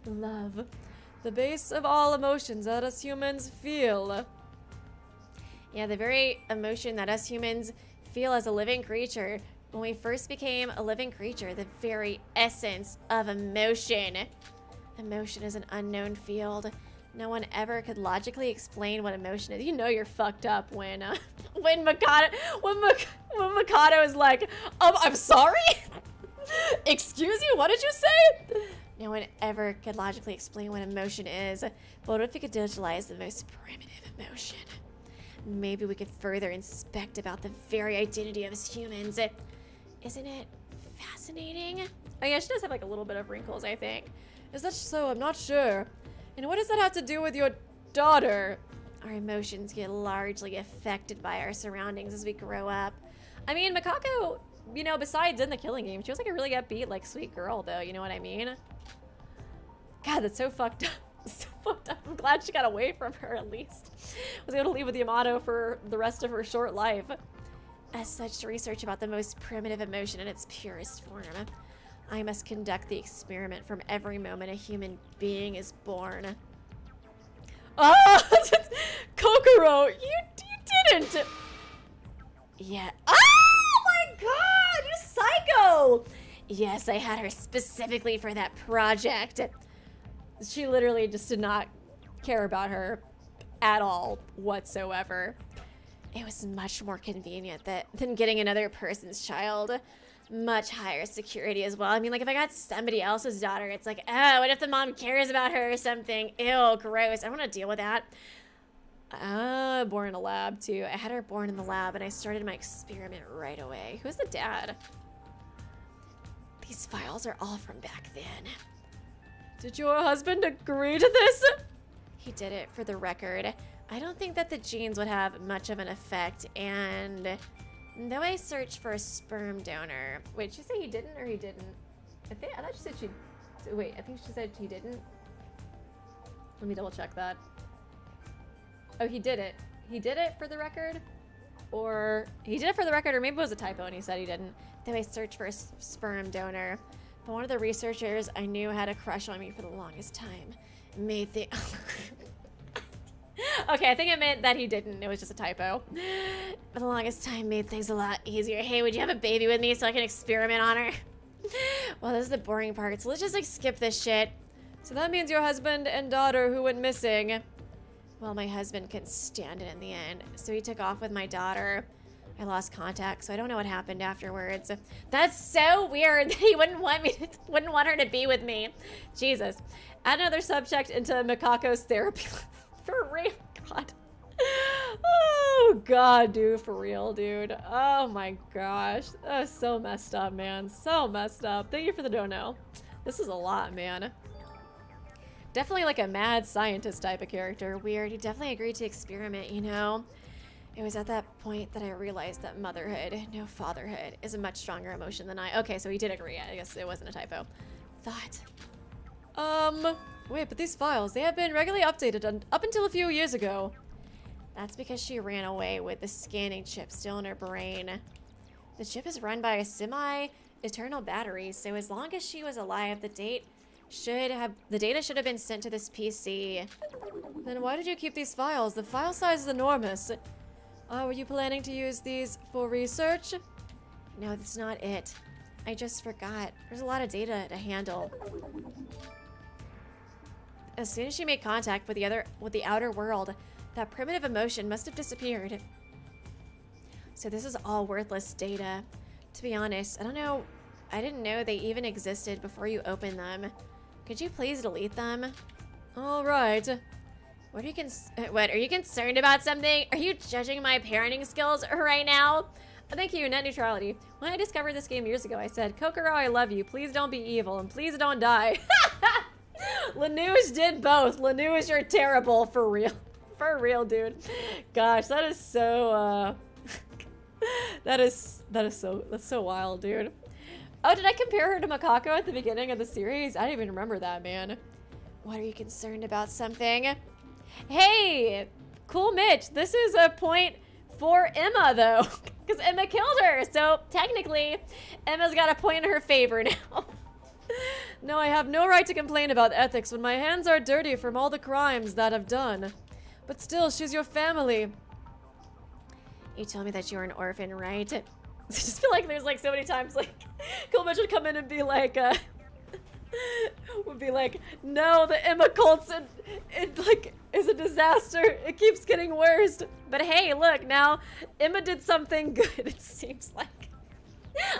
Love. The base of all emotions that us humans feel. Yeah, the very emotion that us humans feel as a living creature. When we first became a living creature, the very essence of emotion. Emotion is an unknown field. No one ever could logically explain what emotion is. You know you're fucked up when Mikado is like, I'm sorry? Excuse you, what did you say? No one ever could logically explain what emotion is. But what if we could digitalize the most primitive emotion? Maybe we could further inspect about the very identity of us humans. Isn't it fascinating? Oh yeah, she does have like a little bit of wrinkles, I think. Is that so? I'm not sure. And what does that have to do with your daughter? Our emotions get largely affected by our surroundings as we grow up. I mean, Mikako, you know, besides in the Killing Game, she was like a really upbeat, like sweet girl though, you know what I mean? God, that's so fucked up. So fucked up. I'm glad she got away from her at least. Was able to leave with Yamato for the rest of her short life. As such, to research about the most primitive emotion in its purest form, I must conduct the experiment from every moment a human being is born. Oh, Kokoro, you didn't. Yeah. Oh my god, you psycho! Yes, I had her specifically for that project. She literally just did not care about her at all whatsoever. It was much more convenient than getting another person's child. Much higher security as well. I mean, like, if I got somebody else's daughter, it's like, oh, what if the mom cares about her or something? Ew, gross. I don't want to deal with that. Born in a lab, too. I had her born in the lab, and I started my experiment right away. Who's the dad? These files are all from back then. Did your husband agree to this? He did it for the record. I don't think that the genes would have much of an effect, and though I searched for a sperm donor. Wait, she say he didn't or he didn't? I thought she said she... Wait, I think she said he didn't. Let me double check that. Oh, he did it. He did it for the record? Or he did it for the record, or maybe it was a typo and he said he didn't. Though I searched for a sperm donor. But one of the researchers I knew had a crush on me for the longest time. Made the... Okay, I think it meant that he didn't. It was just a typo. For the longest time, made things a lot easier. Hey, would you have a baby with me so I can experiment on her? Well, this is the boring part, so let's just, like, skip this shit. So that means your husband and daughter who went missing. Well, my husband couldn't stand it in the end, so he took off with my daughter. I lost contact, so I don't know what happened afterwards. That's so weird that he wouldn't want her to be with me. Jesus. Add another subject into Mikako's therapy. For real, God. Oh, God, dude, for real, dude. Oh, my gosh. That was so messed up, man. So messed up. Thank you for the dono. This is a lot, man. Definitely like a mad scientist type of character. Weird. He definitely agreed to experiment, you know? It was at that point that I realized that motherhood, no fatherhood, is a much stronger emotion than I... Okay, so he did agree. I guess it wasn't a typo. Wait, but these files, they have been regularly updated up until a few years ago. That's because she ran away with the scanning chip still in her brain. The chip is run by a semi-eternal battery, so as long as she was alive, the data should have been sent to this PC. Then why did you keep these files? The file size is enormous. Were you planning to use these for research? No, that's not it. I just forgot. There's a lot of data to handle. As soon as she made contact with the outer world, that primitive emotion must have disappeared. So this is all worthless data. To be honest, I didn't know they even existed before you opened them. Could you please delete them? All right. What, are you concerned about something? Are you judging my parenting skills right now? Thank you, net neutrality. When I discovered this game years ago, I said, Kokoro, I love you. Please don't be evil, and please don't die. LINUJ did both. LINUJ, you're terrible, for real. For real, dude. Gosh, that is so, that's so wild, dude. Oh, did I compare her to Mikado at the beginning of the series? I didn't even remember that, man. What, are you concerned about something? Hey, cool Mitch. This is a point for Emma, though, because Emma killed her. So technically, Emma's got a point in her favor now. No, I have no right to complain about ethics when my hands are dirty from all the crimes that I've done. But still, she's your family. You told me that you were an orphan, right? I just feel like there's like so many times like Cool Mitch would come in and be like, no, the Emma cult it like is a disaster. It keeps getting worse. But hey, look, now Emma did something good, it seems like.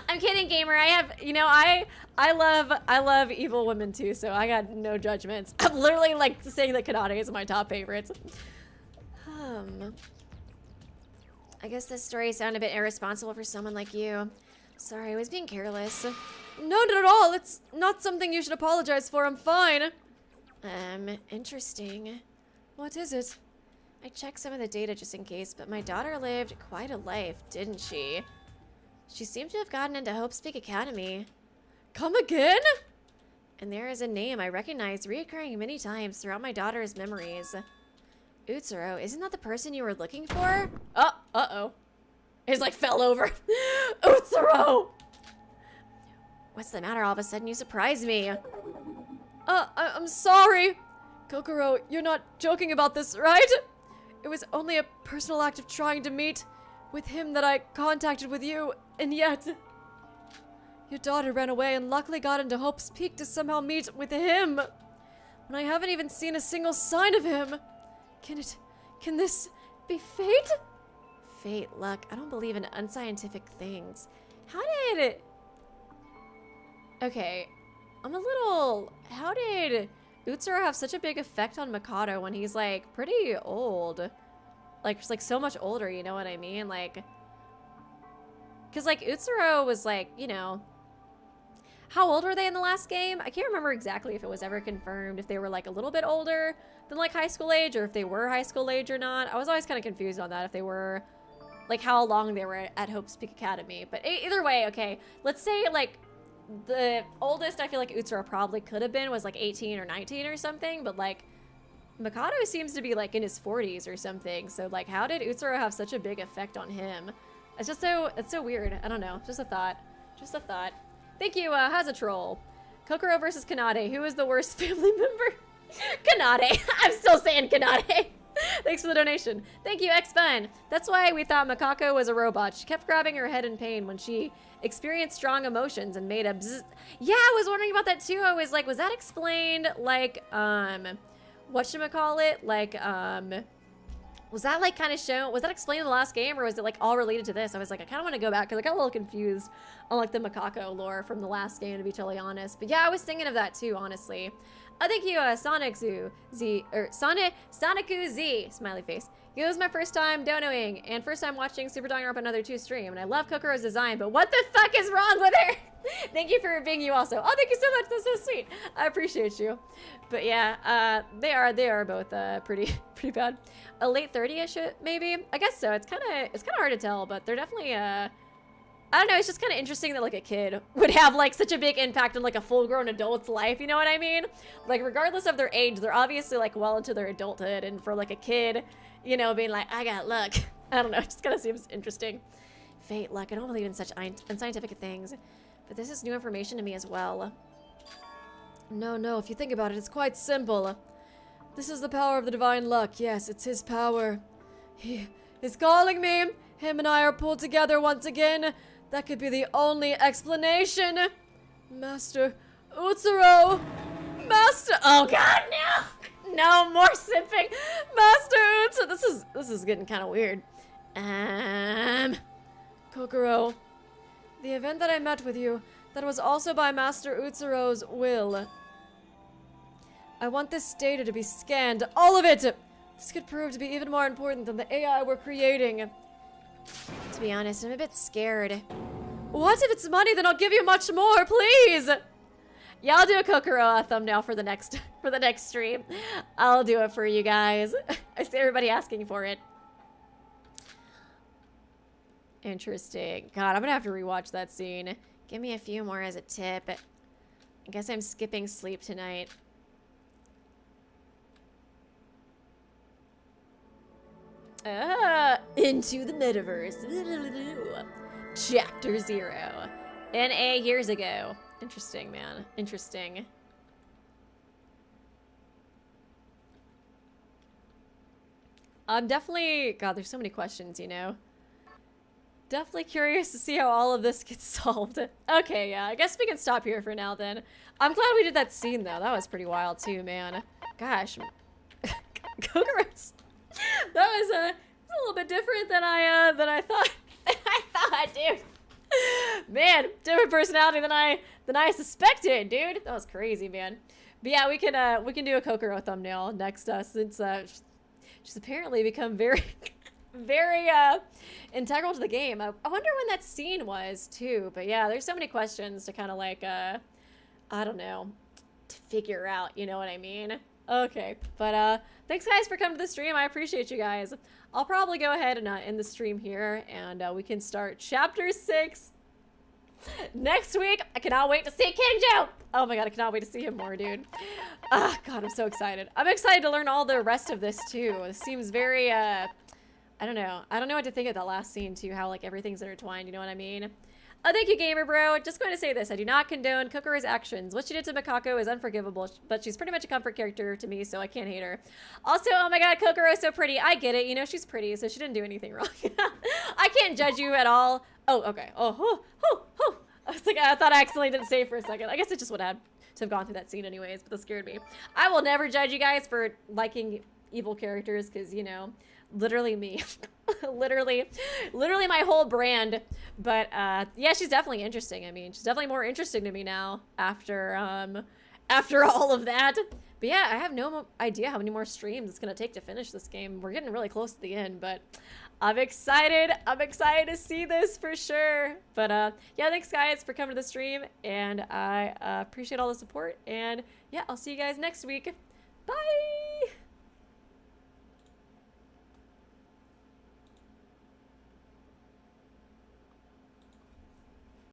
I'm kidding, gamer. I have, I love evil women too, so I got no judgments. I'm literally like saying that Kanade is my top favorites. I guess this story sounded a bit irresponsible for someone like you. Sorry, I was being careless. No, not at all. It's not something you should apologize for. I'm fine. Interesting. What is it? I checked some of the data just in case, but my daughter lived quite a life, didn't she? She seemed to have gotten into Hope's Peak Academy. Come again? And there is a name I recognize reoccurring many times throughout my daughter's memories. Utsuro, isn't that the person you were looking for? Uh-oh. He's like fell over. Utsuro! What's the matter? All of a sudden you surprised me. I'm sorry. Kokoro, you're not joking about this, right? It was only a personal act of trying to meet with him that I contacted with you, and yet your daughter ran away and luckily got into Hope's Peak to somehow meet with him. When I haven't even seen a single sign of him. Can this be fate? Fate, luck. I don't believe in unscientific things. Okay, how did Utsuro have such a big effect on Mikado when he's like pretty old? Like, just like so much older, you know what I mean? Like, cause like Utsuro was like, how old were they in the last game? I can't remember exactly if it was ever confirmed, if they were like a little bit older than like high school age or if they were high school age or not. I was always kind of confused on that, if they were, like how long they were at Hope's Peak Academy. But either way, okay, let's say like the oldest I feel like Utsuro probably could have been was like 18 or 19 or something, but like Mikado seems to be like in his 40s or something. So like how did Utsuro have such a big effect on him? It's so weird. I don't know. Just a thought. Thank you, Hazatroll. Kokoro versus Kanade. Who is the worst family member? Kanade. I'm still saying Kanade. Thanks for the donation. Thank you, X-Fun. That's why we thought Makako was a robot. She kept grabbing her head in pain when she experienced strong emotions and made a bzzz. Yeah, I was wondering about that too. I was like, was that explained like, whatchamacallit? Like, was that like kind of shown, was that explained in the last game or was it like all related to this? I was like, I kind of want to go back because I got a little confused on like the Makako lore from the last game, to be totally honest. But yeah, I was thinking of that too, honestly. Oh, thank you, Sonic Zoo Z or Sonicu Z smiley face. It was my first time donoing and first time watching Super Danganronpa Another 2 stream, and I love Kokoro's design, but what the fuck is wrong with her? Thank you for being you also. Oh, thank you so much. That's so sweet. I appreciate you. But yeah, they are both pretty bad. A late 30ish maybe. I guess so. It's kind of hard to tell, but they're definitely I don't know, it's just kind of interesting that like a kid would have like such a big impact on like a full-grown adult's life, you know what I mean? Like regardless of their age, they're obviously like well into their adulthood, and for like a kid, you know, being like, I got luck. I don't know, it just kind of seems interesting. Fate, luck, I don't believe in such unscientific things, but this is new information to me as well. No, if you think about it, it's quite simple. This is the power of the divine luck. Yes, it's his power. He is calling me. Him and I are pulled together once again. That could be the only explanation. Master Utsuro. Master. Oh God, no! No more sipping. Master Utsuro. This is getting kind of weird. Kokoro. The event that I met with you, that was also by Master Utsuro's will. I want this data to be scanned. All of it! This could prove to be even more important than the AI we're creating. To be honest, I'm a bit scared. What if it's money? Then I'll give you much more, please. Yeah, I'll do a Kokoro thumbnail for the next stream. I'll do it for you guys. I see everybody asking for it. Interesting. God, I'm gonna have to rewatch that scene. Give me a few more as a tip. I guess I'm skipping sleep tonight. Into the metaverse. Chapter 0. NA years ago. Interesting, man. Interesting. I'm definitely... God, there's so many questions, you know? Definitely curious to see how all of this gets solved. Okay, yeah, I guess we can stop here for now then. I'm glad we did that scene, though. That was pretty wild, too, man. Gosh. Kokoro's... That was a little bit different than I thought. I thought, dude. Man, different personality than I suspected, dude. That was crazy, man. But yeah, we can do a Kokoro thumbnail next, since she's apparently become very very integral to the game. I wonder when that scene was too. But yeah, there's so many questions to kind of like I don't know, to figure out, you know what I mean? Okay, but thanks guys for coming to the stream. I appreciate you guys. I'll probably go ahead and end the stream here, and we can start chapter 6 next week. I cannot wait to see Kinjo. Oh my God, I cannot wait to see him more, dude. Ah, God, I'm so excited. I'm excited to learn all the rest of this too. This seems very I don't know what to think of that last scene too, how like everything's intertwined, you know what I mean? Oh, thank you, Gamer Bro. Just going to say this. I do not condone Kokoro's actions. What she did to Mikako is unforgivable, but she's pretty much a comfort character to me, so I can't hate her. Also, oh my God, Kokoro's so pretty. I get it. You know, she's pretty, so she didn't do anything wrong. I can't judge you at all. Oh, okay. Oh. I was like, I thought I accidentally didn't save for a second. I guess it just would have to have gone through that scene anyways, but that scared me. I will never judge you guys for liking evil characters, because, you know, literally me. literally my whole brand. But yeah, she's definitely interesting. I mean, she's definitely more interesting to me now after all of that. But yeah, I have no idea how many more streams it's gonna take to finish this game. We're getting really close to the end, but I'm excited to see this for sure. But yeah, thanks guys for coming to the stream, and I appreciate all the support, and yeah, I'll see you guys next week. Bye.